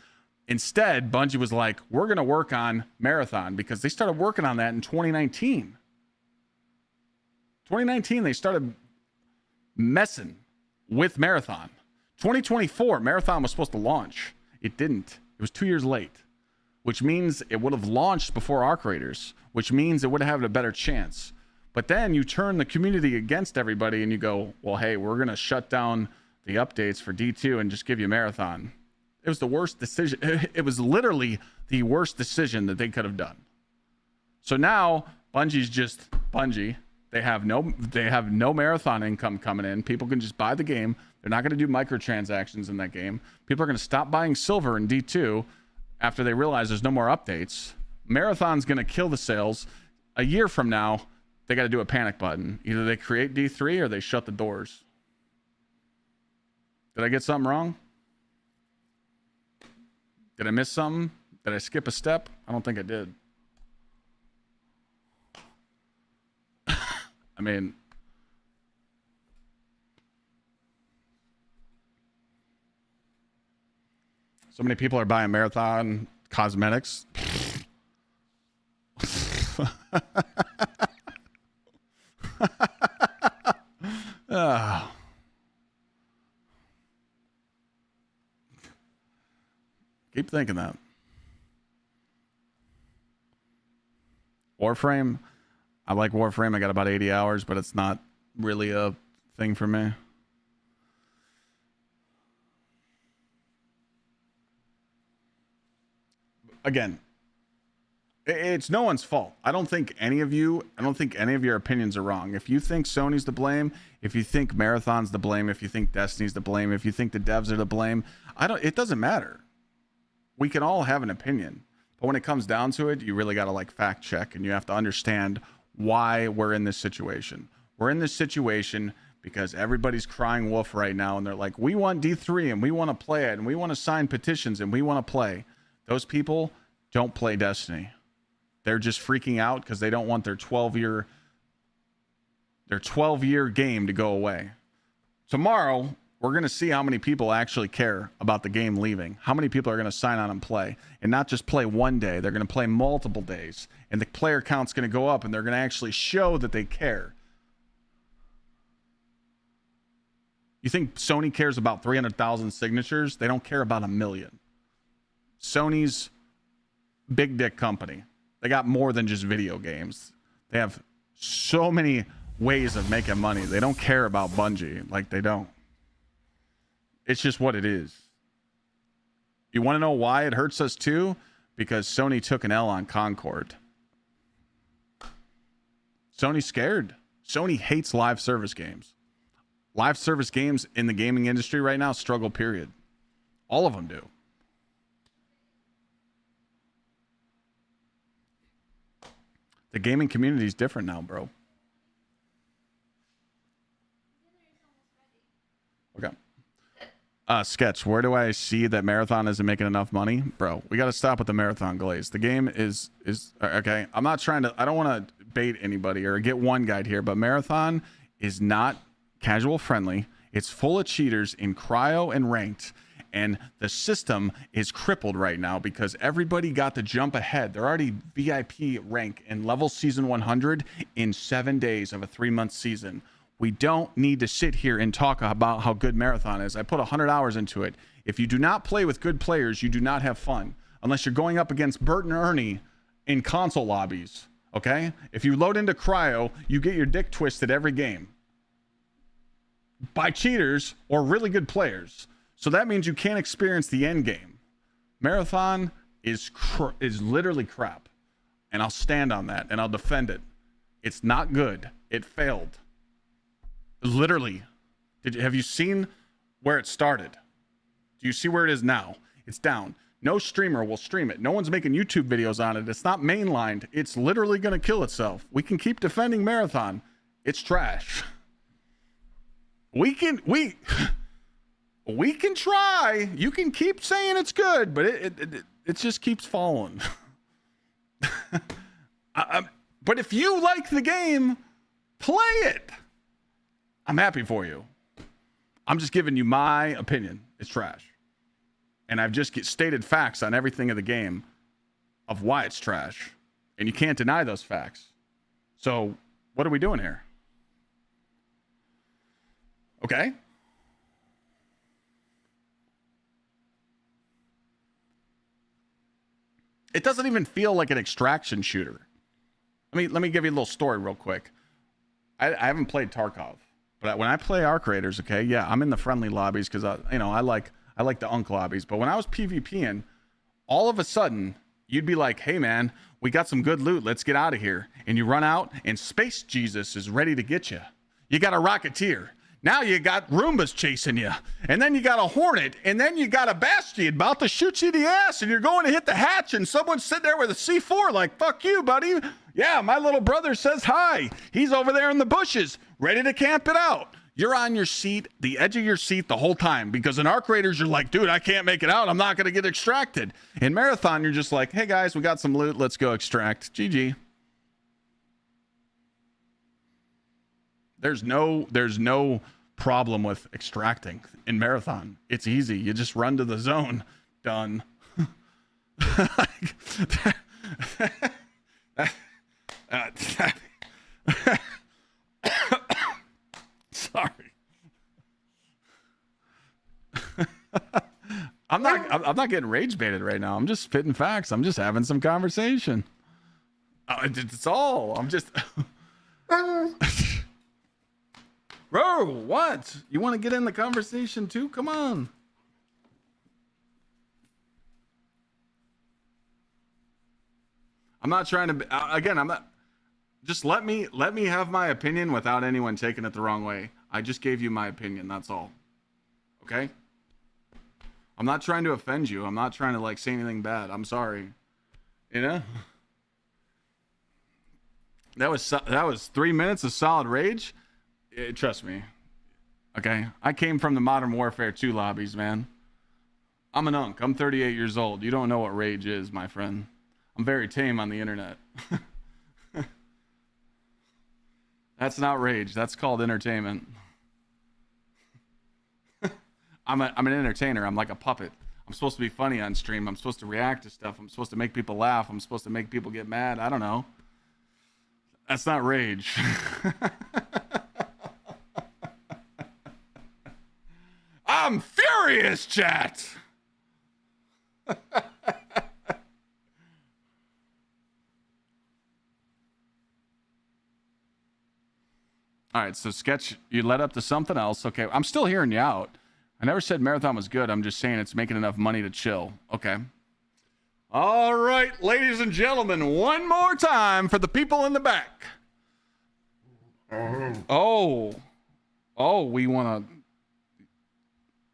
Instead, Bungie was like, we're going to work on Marathon, because they started working on that in 2019. 2019, they started messing with Marathon. 2024, Marathon was supposed to launch. It didn't. It was 2 years late, which means it would have launched before Arc Raiders, which means it would have had a better chance. But then you turn the community against everybody and you go, well, hey, we're going to shut down the updates for D2 and just give you Marathon. It was the worst decision. It was literally the worst decision that they could have done. So now Bungie's just Bungie. They have no Marathon income coming in. People can just buy the game. They're not going to do microtransactions in that game. People are going to stop buying silver in D2 after they realize there's no more updates. Marathon's going to kill the sales. A year from now, they got to do a panic button. Either they create D3 or they shut the doors. Did I get something wrong? Did I miss something? Did I skip a step? I don't think I did. I mean, so many people are buying Marathon cosmetics. Keep thinking that. Warframe. I like Warframe. I got about 80 hours, but it's not really a thing for me. Again, it's no one's fault. I don't think any of your opinions are wrong. If you think Sony's to blame, if you think Marathon's to blame, if you think Destiny's to blame, if you think the devs are to blame, it doesn't matter. We can all have an opinion. But when it comes down to it, you really got to like fact check, and you have to understand why we're in this situation. We're in this situation because everybody's crying wolf right now, and they're like, we want D3 and we want to play it and we want to sign petitions and we want to play. Those people don't play Destiny. They're just freaking out because they don't want their 12-year game to go away. Tomorrow, we're going to see how many people actually care about the game leaving. How many people are going to sign on and play, and not just play one day. They're going to play multiple days, and the player count's going to go up, and they're going to actually show that they care. You think Sony cares about 300,000 signatures? They don't care about 1 million. Sony's big dick company. They got more than just video games. They have so many ways of making money. They don't care about Bungie. Like, they don't. It's just what it is. You want to know why it hurts us too? Because Sony took an L on Concord. Sony's scared. Sony hates live service games. Live service games in the gaming industry right now struggle, period. All of them do. The gaming community is different now, bro. Okay. Sketch, where do I see that Marathon isn't making enough money? Bro, we got to stop with the Marathon glaze. The game is okay. I don't want to bait anybody or get one guide here, but Marathon is not casual friendly. It's full of cheaters in cryo and ranked. And the system is crippled right now because everybody got to jump ahead. They're already VIP rank and level season 100 in 7 days of a 3-month season. We don't need to sit here and talk about how good Marathon is. I put 100 hours into it. If you do not play with good players, you do not have fun. Unless you're going up against Bert and Ernie in console lobbies, okay? If you load into cryo, you get your dick twisted every game by cheaters or really good players. So that means you can't experience the end game. Marathon is literally crap. And I'll stand on that and I'll defend it. It's not good. It failed. Literally. Have you seen where it started? Do you see where it is now? It's down. No streamer will stream it. No one's making YouTube videos on it. It's not mainlined. It's literally going to kill itself. We can keep defending Marathon. It's trash. We can try. You can keep saying it's good, but it just keeps falling. But if you like the game, play it. I'm happy for you. I'm just giving you my opinion. It's trash. And I've just stated facts on everything of the game of why it's trash. And you can't deny those facts. So what are we doing here? Okay. It doesn't even feel like an extraction shooter. Let me give you a little story real quick. I haven't played Tarkov, but when I play Arc Raiders, okay, yeah, I'm in the friendly lobbies because I like the Unk lobbies. But when I was PvPing, all of a sudden you'd be like, "Hey man, we got some good loot. Let's get out of here." And you run out, and Space Jesus is ready to get you. You got a Rocketeer. Now you got Roombas chasing you. And then you got a Hornet. And then you got a Bastion about to shoot you in the ass. And you're going to hit the hatch. And someone's sitting there with a C4 like, "Fuck you, buddy. Yeah, my little brother says hi. He's over there in the bushes, ready to camp it out." You're on your seat, the edge of your seat the whole time. Because in Arc Raiders, you're like, "Dude, I can't make it out. I'm not going to get extracted." In Marathon, you're just like, "Hey, guys, we got some loot. Let's go extract. GG." There's no problem with extracting in Marathon. It's easy. You just run to the zone. Done. Sorry. I'm not getting rage baited right now. I'm just spitting facts. I'm just having some conversation. It's all. I'm just. Bro, what? You want to get in the conversation too? Come on. I'm not trying to. Again, I'm not. Just let me have my opinion without anyone taking it the wrong way. I just gave you my opinion. That's all. Okay? I'm not trying to offend you. I'm not trying to like say anything bad. I'm sorry. You know? That was 3 minutes of solid rage. Trust me. Okay? I came from the Modern Warfare 2 lobbies, man. I'm an unk. I'm 38 years old. You don't know what rage is, my friend. I'm very tame on the internet. That's not rage. That's called entertainment. I'm an entertainer. I'm like a puppet. I'm supposed to be funny on stream. I'm supposed to react to stuff. I'm supposed to make people laugh. I'm supposed to make people get mad. I don't know. That's not rage. I'm furious, chat. All right, so Sketch, you led up to something else. Okay, I'm still hearing you out. I never said Marathon was good. I'm just saying it's making enough money to chill. Okay. All right, ladies and gentlemen, one more time for the people in the back. Oh, we want to...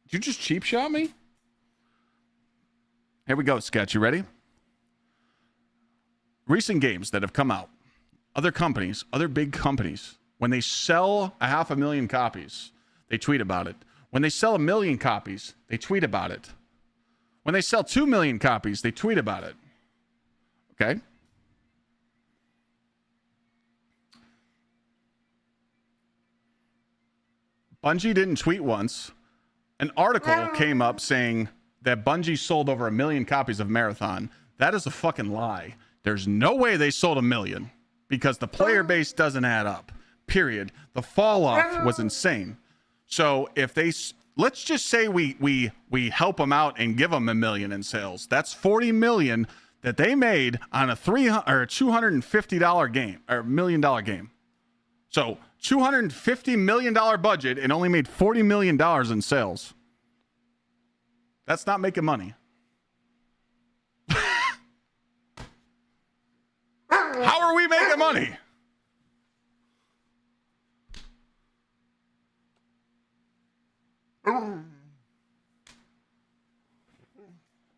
Did you just cheap shot me? Here we go, Sketch. You ready? Recent games that have come out. Other companies, other big companies, when they sell 500,000 copies, they tweet about it. When they sell 1 million copies, they tweet about it. When they sell 2 million copies, they tweet about it. Okay? Bungie didn't tweet once. An article came up saying that Bungie sold over 1 million copies of Marathon. That is a fucking lie. There's no way they sold 1 million because the player base doesn't add up. Period. The fall off was insane. So if they, let's just say we help them out and give them 1 million in sales. That's 40 million that they made on a $250 game or $1 million game. So $250 million budget and only made $40 million in sales. That's not making money. How are we making money?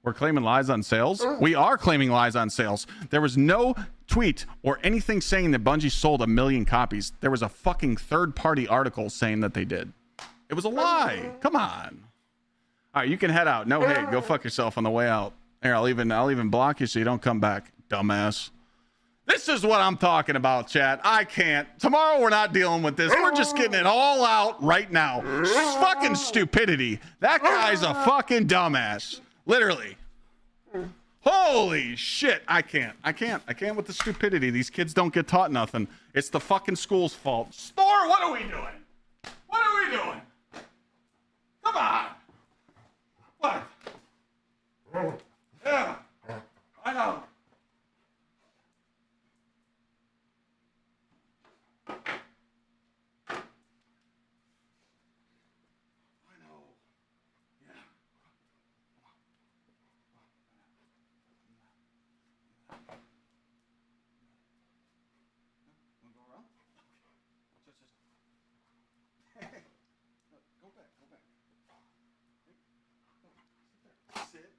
We're claiming lies on sales. We are claiming lies on sales. There was no tweet or anything saying that Bungie sold 1 million copies. There was a fucking third-party article saying that they did. It was a lie. Come on. All right, you can head out. No, hey, go fuck yourself on the way out. Here, I'll even block you so you don't come back, dumbass. This is what I'm talking about, chat. I can't. Tomorrow we're not dealing with this. We're just getting it all out right now. Fucking stupidity. That guy's a fucking dumbass. Literally. Holy shit. I can't with the stupidity. These kids don't get taught nothing. It's the fucking school's fault. Thor, what are we doing? What are we doing? Come on. What? Yeah. I know. Sit.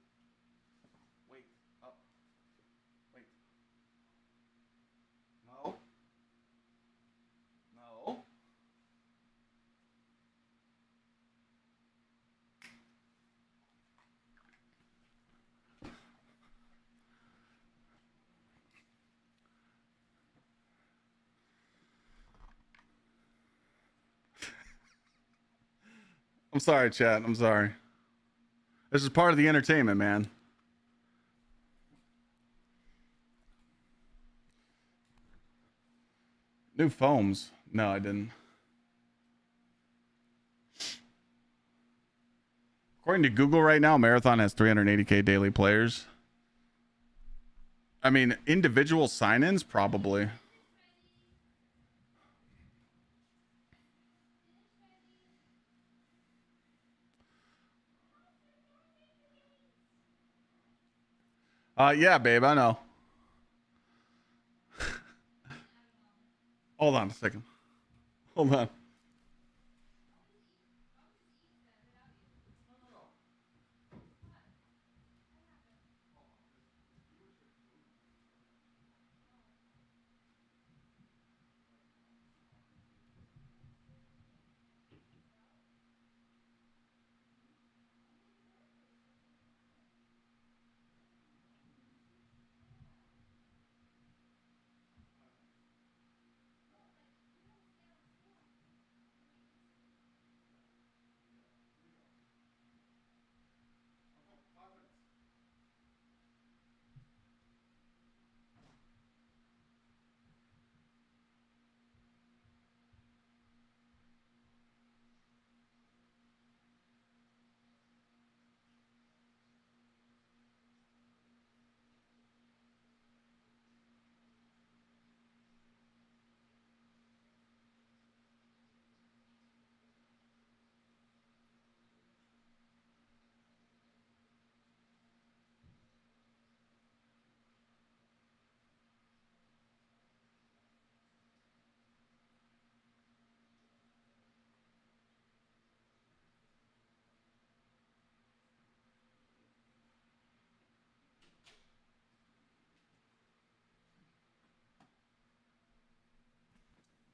Wait. Up. Wait. No. No. I'm sorry, chat. I'm sorry. This is part of the entertainment, man. New foams. No, I didn't. According to Google right now, Marathon has 380K daily players. I mean, individual sign-ins, probably. Yeah, babe, I know. Hold on a second. Hold on.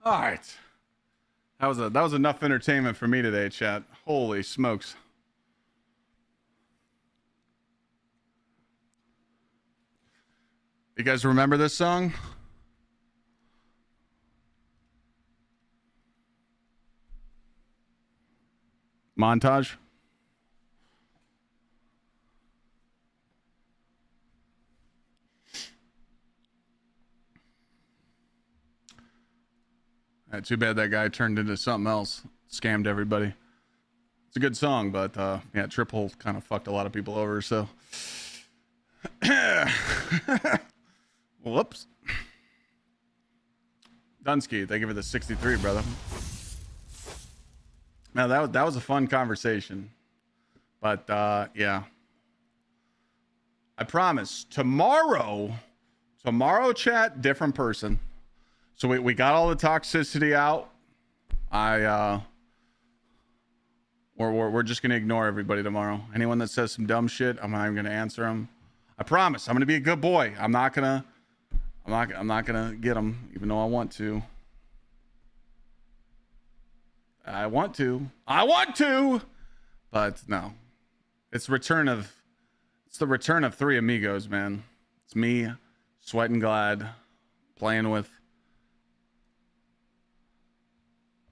All right. That was enough entertainment for me today, chat. Holy smokes. You guys remember this song? Montage. Too bad that guy turned into something else. Scammed everybody. It's a good song, but yeah, Triple kind of fucked a lot of people over, so. Whoops. Dunsky, thank you for the 63, brother. Now that was a fun conversation. But yeah. I promise tomorrow, chat, different person. So we got all the toxicity out. We're just gonna ignore everybody tomorrow. Anyone that says some dumb shit, I'm not even gonna answer them. I promise. I'm gonna be a good boy. I'm not gonna get them, even though I want to. I want to, but no. It's the return of three amigos, man. It's me, Sweat and Glad, playing with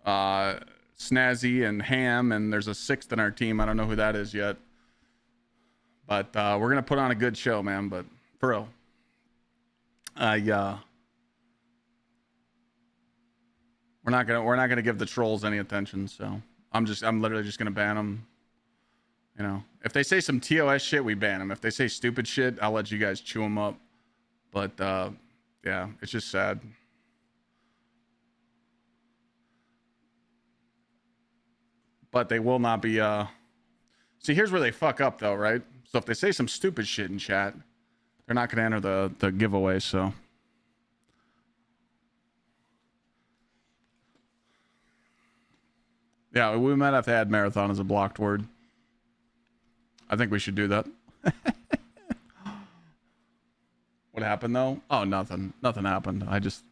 Snazzy and Ham, and there's a sixth in our team. I don't know who that is yet. But we're gonna put on a good show, man. But for real. We're not gonna give the trolls any attention, so I'm literally just gonna ban them. You know, if they say some TOS shit, we ban them. If they say stupid shit, I'll let you guys chew them up. But yeah, it's just sad. But they will not be. See, here's where they fuck up, though, right? So if they say some stupid shit in chat, they're not gonna enter the giveaway. So. Yeah, we might have to add marathon as a blocked word. I think we should do that. What happened though? Oh, nothing. Nothing happened. I just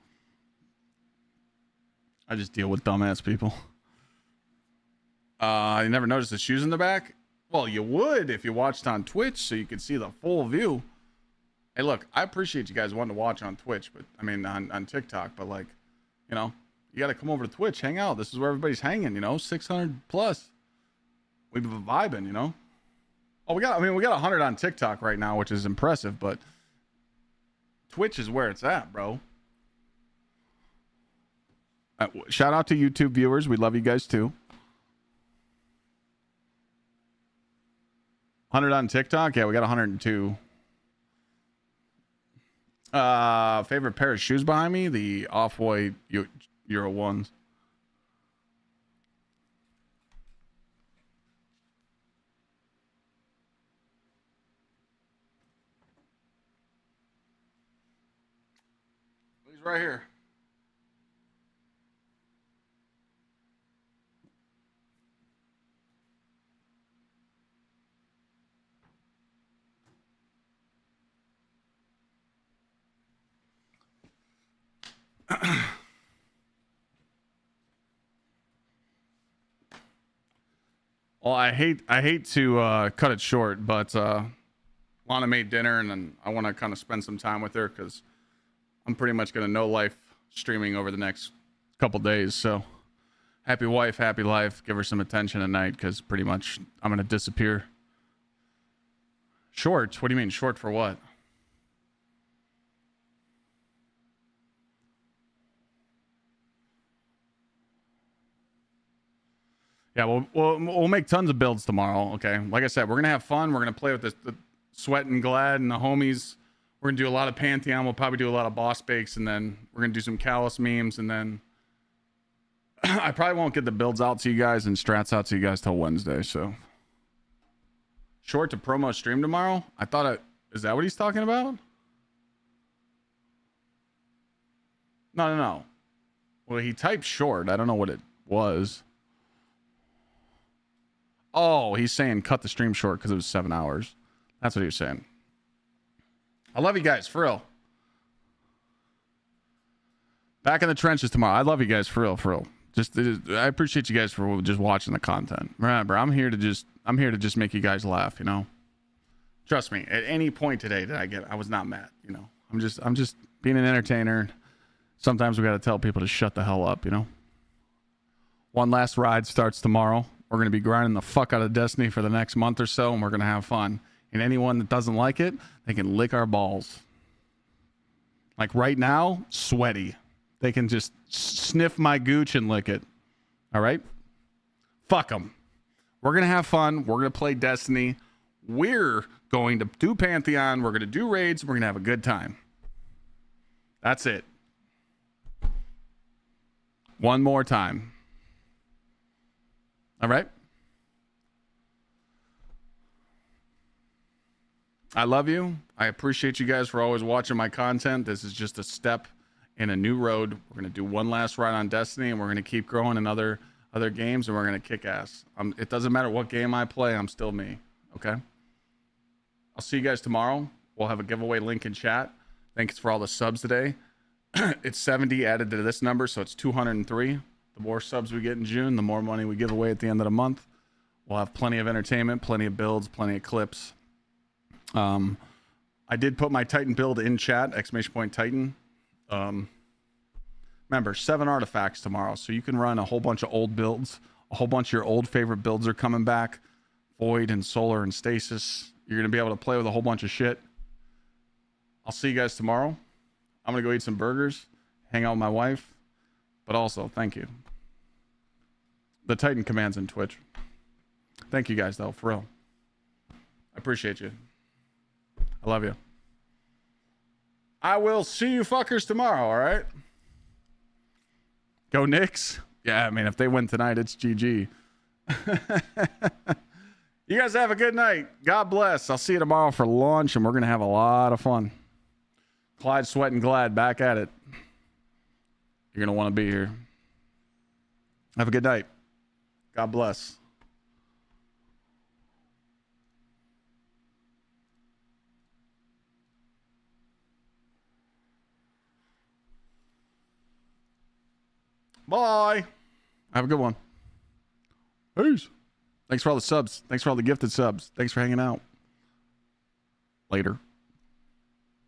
deal with dumbass people. You never noticed the shoes in the back? Well, you would if you watched on Twitch so you could see the full view. Hey, look, I appreciate you guys wanting to watch on Twitch, but I mean on TikTok, but like, you know, you got to come over to Twitch, hang out. This is where everybody's hanging, you know, 600 plus. We've been vibing, you know. Oh, we got 100 on TikTok right now, which is impressive, but Twitch is where it's at, bro. Shout out to YouTube viewers. We love you guys too. 100 on TikTok? Yeah, we got 102. Favorite pair of shoes behind me? The Off-White Euro ones. He's right here. Well, I hate to cut it short, but Lana made dinner, and then I want to kind of spend some time with her because I'm pretty much going to no life streaming over the next couple days. So happy wife, happy life. Give her some attention at night because pretty much I'm going to disappear. Short? What do you mean? Short for what? Yeah, we'll make tons of builds tomorrow. Okay, like I said, we're gonna have fun. We're gonna play with the Sweat and Glad and the homies. We're gonna do a lot of Pantheon. We'll probably do a lot of boss bakes, and then we're gonna do some Callus memes, and then I probably won't get the builds out to you guys and strats out to you guys till Wednesday. So short to promo stream tomorrow. Is that what he's talking about? No. Well, he typed short. I don't know what it was. Oh, he's saying cut the stream short because it was 7 hours. That's what he was saying. I love you guys, for real. Back in the trenches tomorrow. I love you guys, for real. I appreciate you guys for just watching the content. Remember, I'm here to just make you guys laugh, you know. Trust me, at any point today that I was not mad, you know. I'm just being an entertainer. Sometimes we got to tell people to shut the hell up, you know. One Last Ride starts tomorrow. We're going to be grinding the fuck out of Destiny for the next month or so, and we're going to have fun. And anyone that doesn't like it, they can lick our balls. Like right now, sweaty. They can just sniff my gooch and lick it. All right? Fuck them. We're going to have fun. We're going to play Destiny. We're going to do Pantheon. We're going to do raids. We're going to have a good time. That's it. One more time. All right. I love you. I appreciate you guys for always watching my content. This is just a step in a new road. We're going to do one last ride on Destiny, and we're going to keep growing in other games, and we're going to kick ass. It doesn't matter what game I play. I'm still me. Okay. I'll see you guys tomorrow. We'll have a giveaway link in chat. Thanks for all the subs today. It's 70 added to this number, so it's 203. The more subs we get in June, the more money we give away at the end of the month. We'll have plenty of entertainment, plenty of builds, plenty of clips. I did put my Titan build in chat, !Titan. Remember, 7 artifacts tomorrow, so you can run a whole bunch of old builds. A whole bunch of your old favorite builds are coming back. Void and Solar and Stasis. You're going to be able to play with a whole bunch of shit. I'll see you guys tomorrow. I'm going to go eat some burgers, hang out with my wife. But also, thank you. The Titan commands in Twitch. Thank you guys, though, for real. I appreciate you. I love you. I will see you fuckers tomorrow, all right? Go Knicks. Yeah, I mean, if they win tonight, it's GG. You guys have a good night. God bless. I'll see you tomorrow for lunch, and we're going to have a lot of fun. Clyde, Sweat, and Glad back at it. You're going to want to be here. Have a good night. God bless. Bye. Have a good one. Peace. Thanks for all the subs. Thanks for all the gifted subs. Thanks for hanging out. Later.